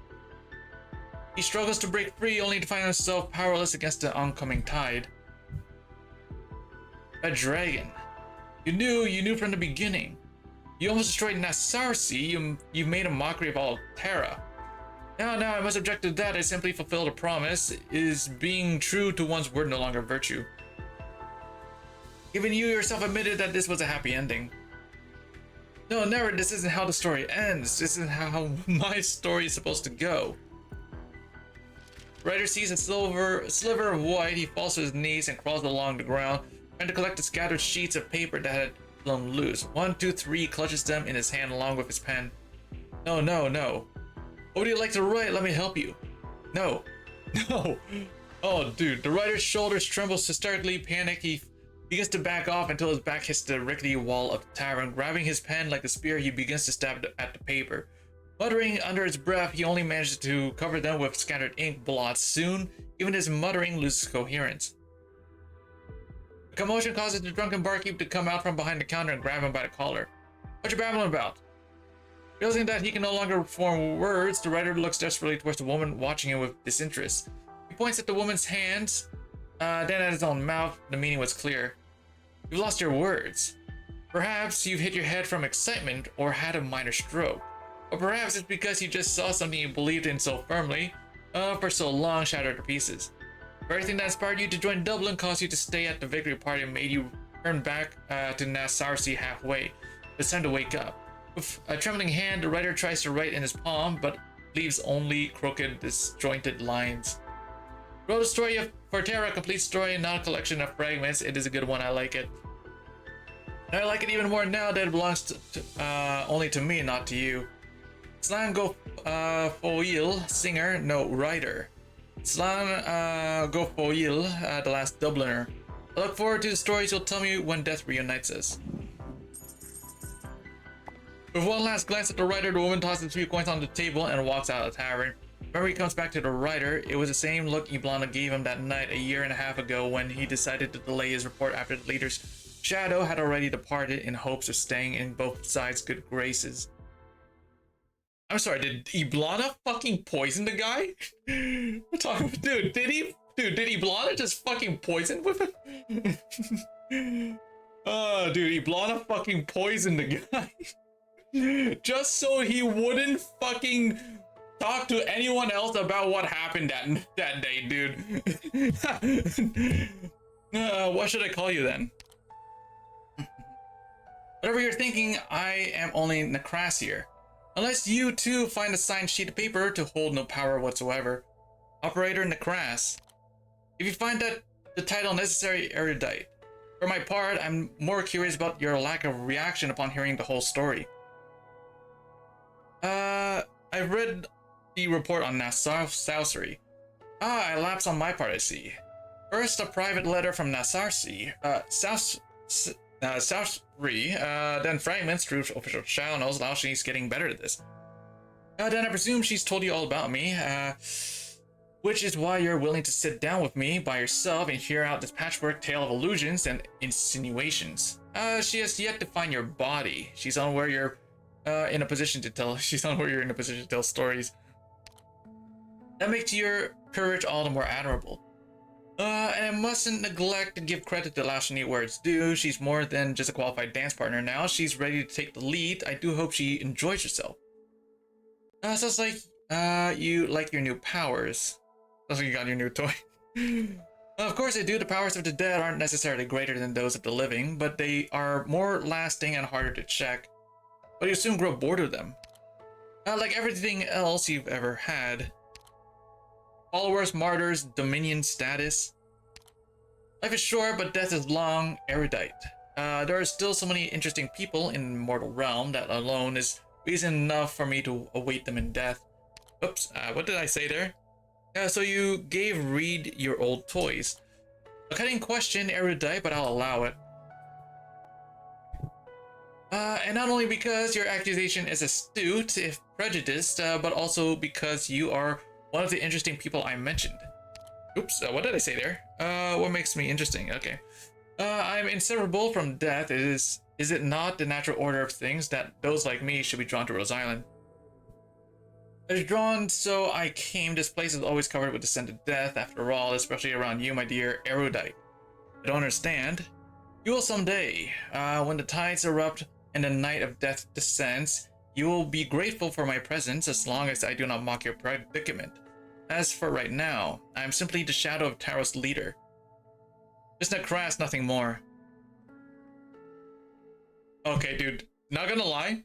He struggles to break free only to find himself powerless against the oncoming tide. A dragon. You knew from the beginning. You almost destroyed Nasarsi. You made a mockery of all Terra. Now, I must object to that. I simply fulfilled a promise. Is being true to one's word no longer virtue? Even you yourself admitted that this was a happy ending. No, never. This isn't how the story ends. This isn't how my story is supposed to go. Writer sees a sliver of white. He falls to his knees and crawls along the ground, trying to collect the scattered sheets of paper that had blown loose. 1, 2, 3, clutches them in his hand along with his pen. No. What would you like to write? Let me help you. No. Oh, dude. The writer's shoulders tremble hysterically. Panic. He begins to back off until his back hits the rickety wall of the tavern. Grabbing his pen like a spear, he begins to stab at the paper. Muttering under his breath, he only manages to cover them with scattered ink blots. Soon, even his muttering loses coherence. A commotion causes the drunken barkeep to come out from behind the counter and grab him by the collar. What you babbling about? Realizing that he can no longer form words, the writer looks desperately towards the woman, watching him with disinterest. He points at the woman's hands, then at his own mouth. The meaning was clear. You've lost your words. Perhaps you've hit your head from excitement or had a minor stroke. Or perhaps it's because you just saw something you believed in so firmly, for so long, shattered to pieces. The very thing that inspired you to join Dublin caused you to stay at the victory party and made you turn back to Nasarsi halfway. It's time to wake up. With a trembling hand, the writer tries to write in his palm, but leaves only crooked, disjointed lines. Wrote a story for Terra, a complete story, not a collection of fragments. It is a good one. I like it. And I like it even more now that it belongs to only to me, not to you. Slan Go Foil, singer, no writer. Slan Go Foil, the last Dubliner. I look forward to the stories you'll tell me when death reunites us. With one last glance at the writer, the woman tosses 3 coins on the table and walks out of the tavern. Whenever he comes back to the writer, it was the same look Iblana gave him that night a year and a half ago when he decided to delay his report after the leader's shadow had already departed in hopes of staying in both sides' good graces. I'm sorry, did Iblana fucking poison the guy? We're talking, dude, did Iblana just fucking poison with him? Oh, dude, Iblana fucking poisoned the guy. Just so he wouldn't fucking talk to anyone else about what happened that day, dude. What should I call you then? Whatever you're thinking, I am only Necras here. Unless you too find a signed sheet of paper to hold no power whatsoever. Operator Necras. If you find that the title necessary, erudite. For my part, I'm more curious about your lack of reaction upon hearing the whole story. I read the report on Nasarsi. I lapsed on my part, I see. First, a private letter from Nasarsi, then fragments through official channels. Now she's getting better at this. Then I presume she's told you all about me. which is why you're willing to sit down with me by yourself and hear out this patchwork tale of illusions and insinuations. She has yet to find your body. She's unaware you're in a position to tell. She's unaware you're in a position to tell stories. That makes your courage all the more admirable. And I mustn't neglect to give credit to Lao Shani where it's due. She's more than just a qualified dance partner now. She's ready to take the lead. I do hope she enjoys herself. Sounds like you like your new powers. Sounds like you got your new toy. Of course I do. The powers of the dead aren't necessarily greater than those of the living, but they are more lasting and harder to check. But you soon grow bored of them. Like everything else you've ever had. Followers, martyrs, dominion status. Life is short, but death is long. Erudite. There are still so many interesting people in the mortal realm that alone is reason enough for me to await them in death. Oops, what did I say there? So you gave Reed your old toys. A cutting question, erudite, but I'll allow it. And not only because your accusation is astute, if prejudiced, but also because you are one of the interesting people I mentioned. Oops, what did I say there? What makes me interesting? Okay. I'm inseparable from death. Is it not the natural order of things that those like me should be drawn to Rose Island? I was drawn, so I came. This place is always covered with the scent of death, after all, especially around you, my dear erudite. I don't understand. You will someday, when the tides erupt and the night of death descends, you will be grateful for my presence as long as I do not mock your predicament. As for right now, I am simply the shadow of Taro's leader. Just a crass, nothing more. Okay, dude, not gonna lie.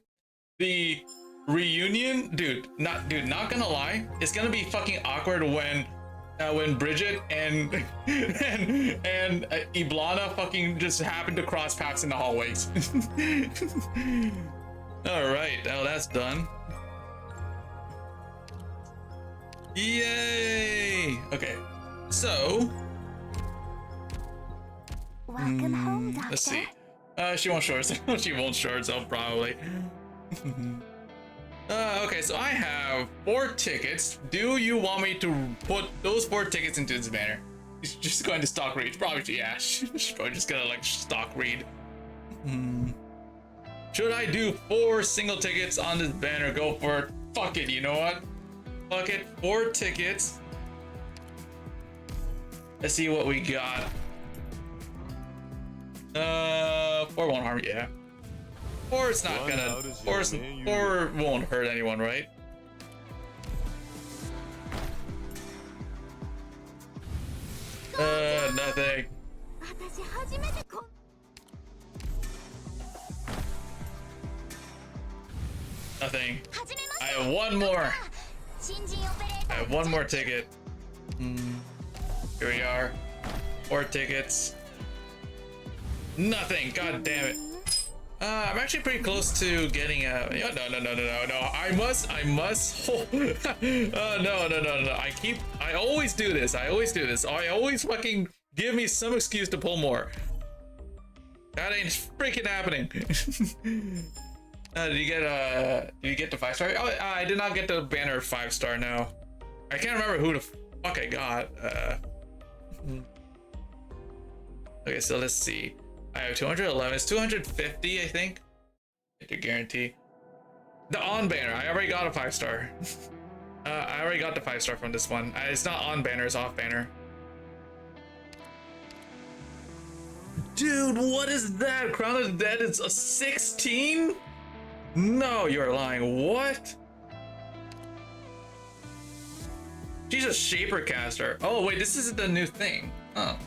The reunion, not gonna lie, it's gonna be fucking awkward when Bridget and and Iblana fucking just happen to cross paths in the hallways. All right, oh, that's done. Yay! Okay, so Welcome home, Doctor. let's see. She won't show herself. She won't show herself probably. Okay, so I have 4 tickets. Do you want me to put those 4 tickets into this banner? She's just going to stock read. Probably, yeah. She's probably just gonna like stock read. Should I do 4 single tickets on this banner? Go for it. Fuck it. You know what? Fuck it. 4 tickets. Let's see what we got. 4 won't harm. Yeah. 4 it's not gonna. 4 won't hurt anyone, right? Nothing. Nothing. I have 1 more. I have 1 more ticket. Here we are. 4 tickets. Nothing. God damn it. I'm actually pretty close to getting a. No. I must. Oh, no. I always do this. I always fucking give me some excuse to pull more. That ain't freaking happening. Did you get the 5-star? Oh, I did not get the banner 5-star. No, I can't remember who the fuck I got. Okay, so let's see. I have 211. It's 250, I think. To guarantee. The on banner. I already got a 5-star. I already got the 5-star from this one. It's not on banner. It's off banner. Dude, what is that? Crown of the Dead is a 16? No, you're lying. What? She's a shaper caster. Oh wait, this isn't the new thing. Oh,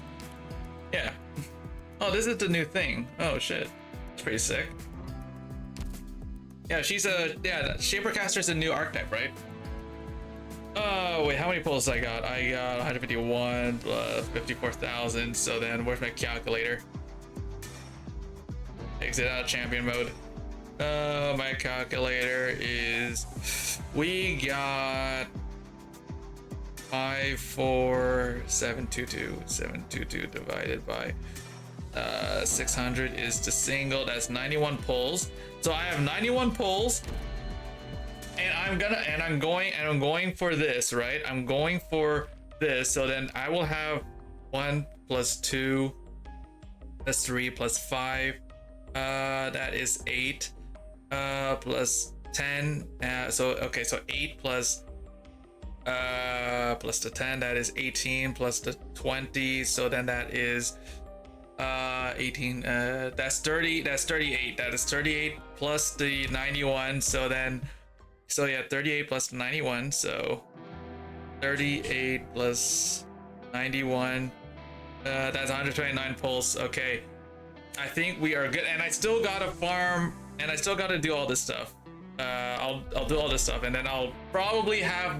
yeah. Oh, this is the new thing. Oh shit, it's pretty sick. Yeah, she's a shaper caster is a new archetype, right? Oh wait, how many pulls I got? I got 151 plus 54,000. So then, where's my calculator? Exit out of champion mode. My calculator is. We got 54722. 722 divided by 600 is the single. That's 91 pulls. So I have 91 pulls, and I'm going for this, right? I'm going for this. So then I will have 1 plus 2 plus 3 plus 5. That is 8. Plus 10. So 8 plus the 10, that is 18, plus the 20, so then that is 18, that's 30, that's 38, that is 38 plus the 91, so yeah, 38 plus the 91, so 38 plus 91, that's 129 pulse. Okay, I think we are good, and I still gotta farm, and I still gotta do all this stuff. I'll do all this stuff, and then I'll probably have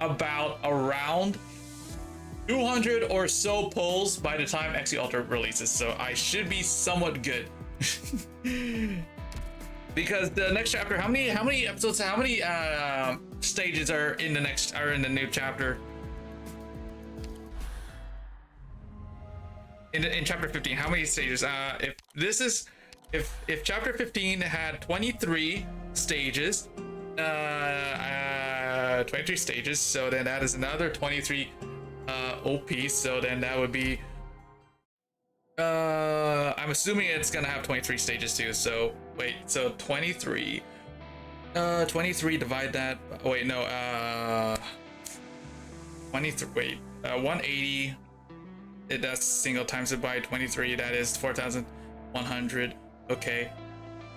about around 200 or so pulls by the time Exi Alter releases, so I should be somewhat good. Because the next chapter, how many episodes, how many stages are in the new chapter? In chapter 15, how many stages? If chapter 15 had 23 stages, 23 stages, so then that is another 23 OP, so then that would be I'm assuming it's gonna have 23 stages too, so wait, so 23 divide that, wait, no, 23, wait, 180, that's single times it by 23, that is 4,100. Okay,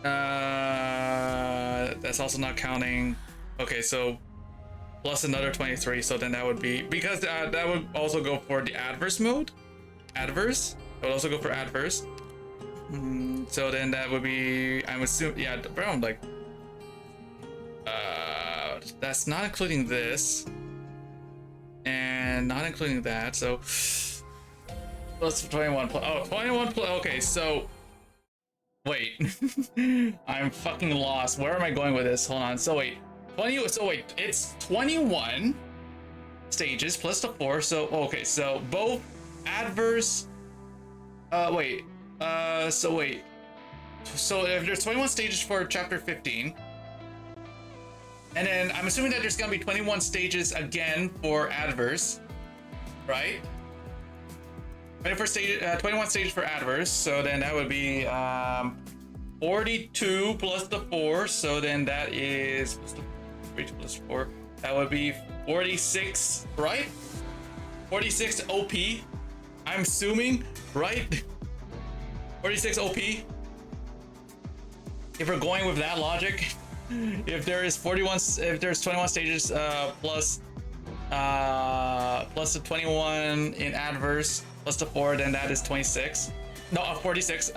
that's also not counting. Okay, so plus another 23, so then that would be, because that would also go for the adverse mode. Adverse, it would also go for adverse. So then that would be, I'm assuming, yeah, bro, like, that's not including this, and not including that, so plus 21 plus, oh, 21 plus, okay, so wait, I'm fucking lost. Where am I going with this? Hold on. So wait, it's 21 stages plus the 4. So okay, so both adverse. So if there's 21 stages for chapter 15, and then I'm assuming that there's gonna be 21 stages again for adverse, right? 21 stages for adverse, so then that would be 42 plus the 4, so then that is 3 plus 4, that would be 46, right? 46 OP, I'm assuming, right? 46 OP, if we're going with that logic. If there's 21 stages plus the 21 in adverse plus the 4, then that is 26. No, 46.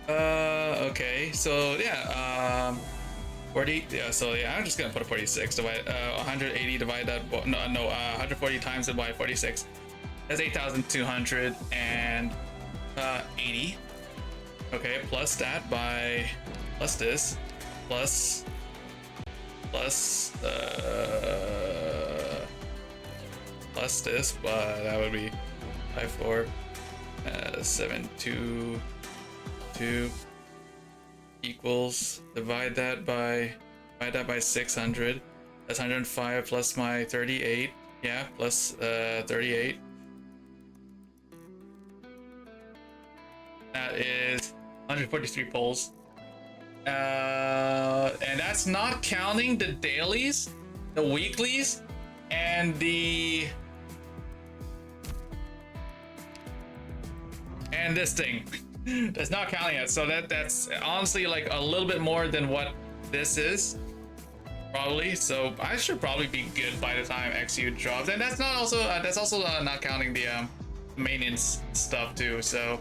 Okay, so yeah, 40. Yeah, so yeah, I'm just gonna put a 46. Divide 180 divide that. 140 times it by 46. That's 8,280. Okay, plus that by plus this plus this, but that would be 5, 4, 7, 2, 2 equals, divide that by 600. That's 105 plus my 38. Yeah, plus 38. That is 143 pulls. And that's not counting the dailies, the weeklies, and this thing. That's not counting it. So that's honestly like a little bit more than what this is, probably. So I should probably be good by the time XU drops. And that's also not counting the maintenance stuff too. So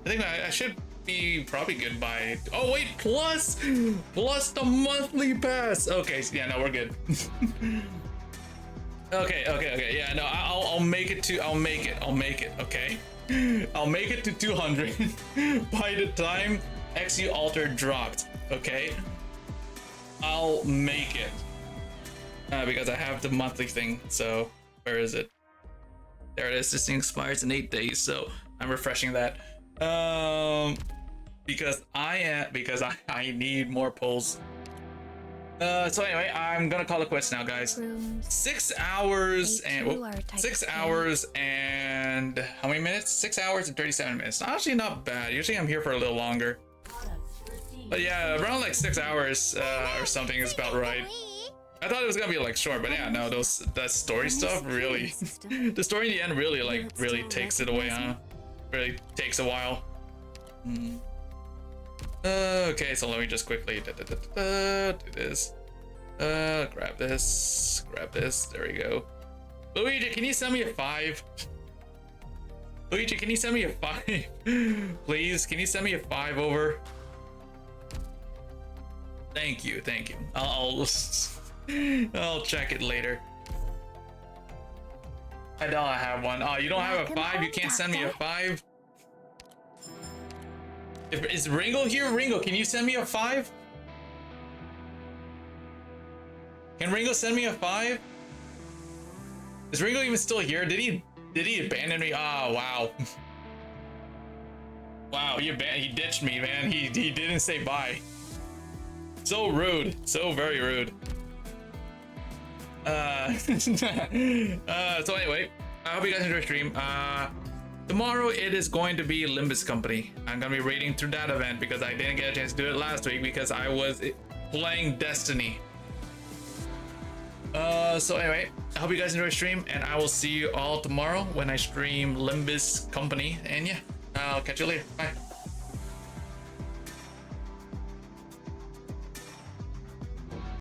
I think I should be probably good by, oh wait, plus the monthly pass. Okay, so yeah, no, we're good. okay, yeah, no, I'll make it, okay, I'll make it to 200 by the time XU Alter dropped. Okay, I'll make it because I have the monthly thing. So where is it? There it is. This thing expires in 8 days, so I'm refreshing that. Because I need more pulls. So anyway, I'm gonna call it quits now, guys. 6 hours and A2 are a type 6 of hours and how many minutes? 6 hours and 37 minutes. Actually, not bad. Usually, I'm here for a little longer. But yeah, around like 6 hours or something is about right. I thought it was gonna be like short, but yeah, no, that story stuff really, the story in the end really takes it away, huh? Really takes a while. Okay, so let me just quickly do this. Grab this. There we go. Luigi, can you send me a 5? Luigi, can you send me a 5? Please, can you send me a 5 over? Thank you. I'll check it later. I don't have one. Oh, you don't have a 5? You can't send me a 5? Is Ringo here? Ringo, can you send me a 5? Can Ringo send me a 5? Is Ringo even still here? Did he abandon me? Oh, wow. Wow, he ditched me, man. He didn't say bye. So rude. So very rude. So anyway, I hope you guys enjoy the stream. Tomorrow it is going to be Limbus Company. I'm gonna be raiding through that event because I didn't get a chance to do it last week because I was playing Destiny. So anyway, I hope you guys enjoy the stream, and I will see you all tomorrow when I stream Limbus Company. And yeah, I'll catch you later. Bye.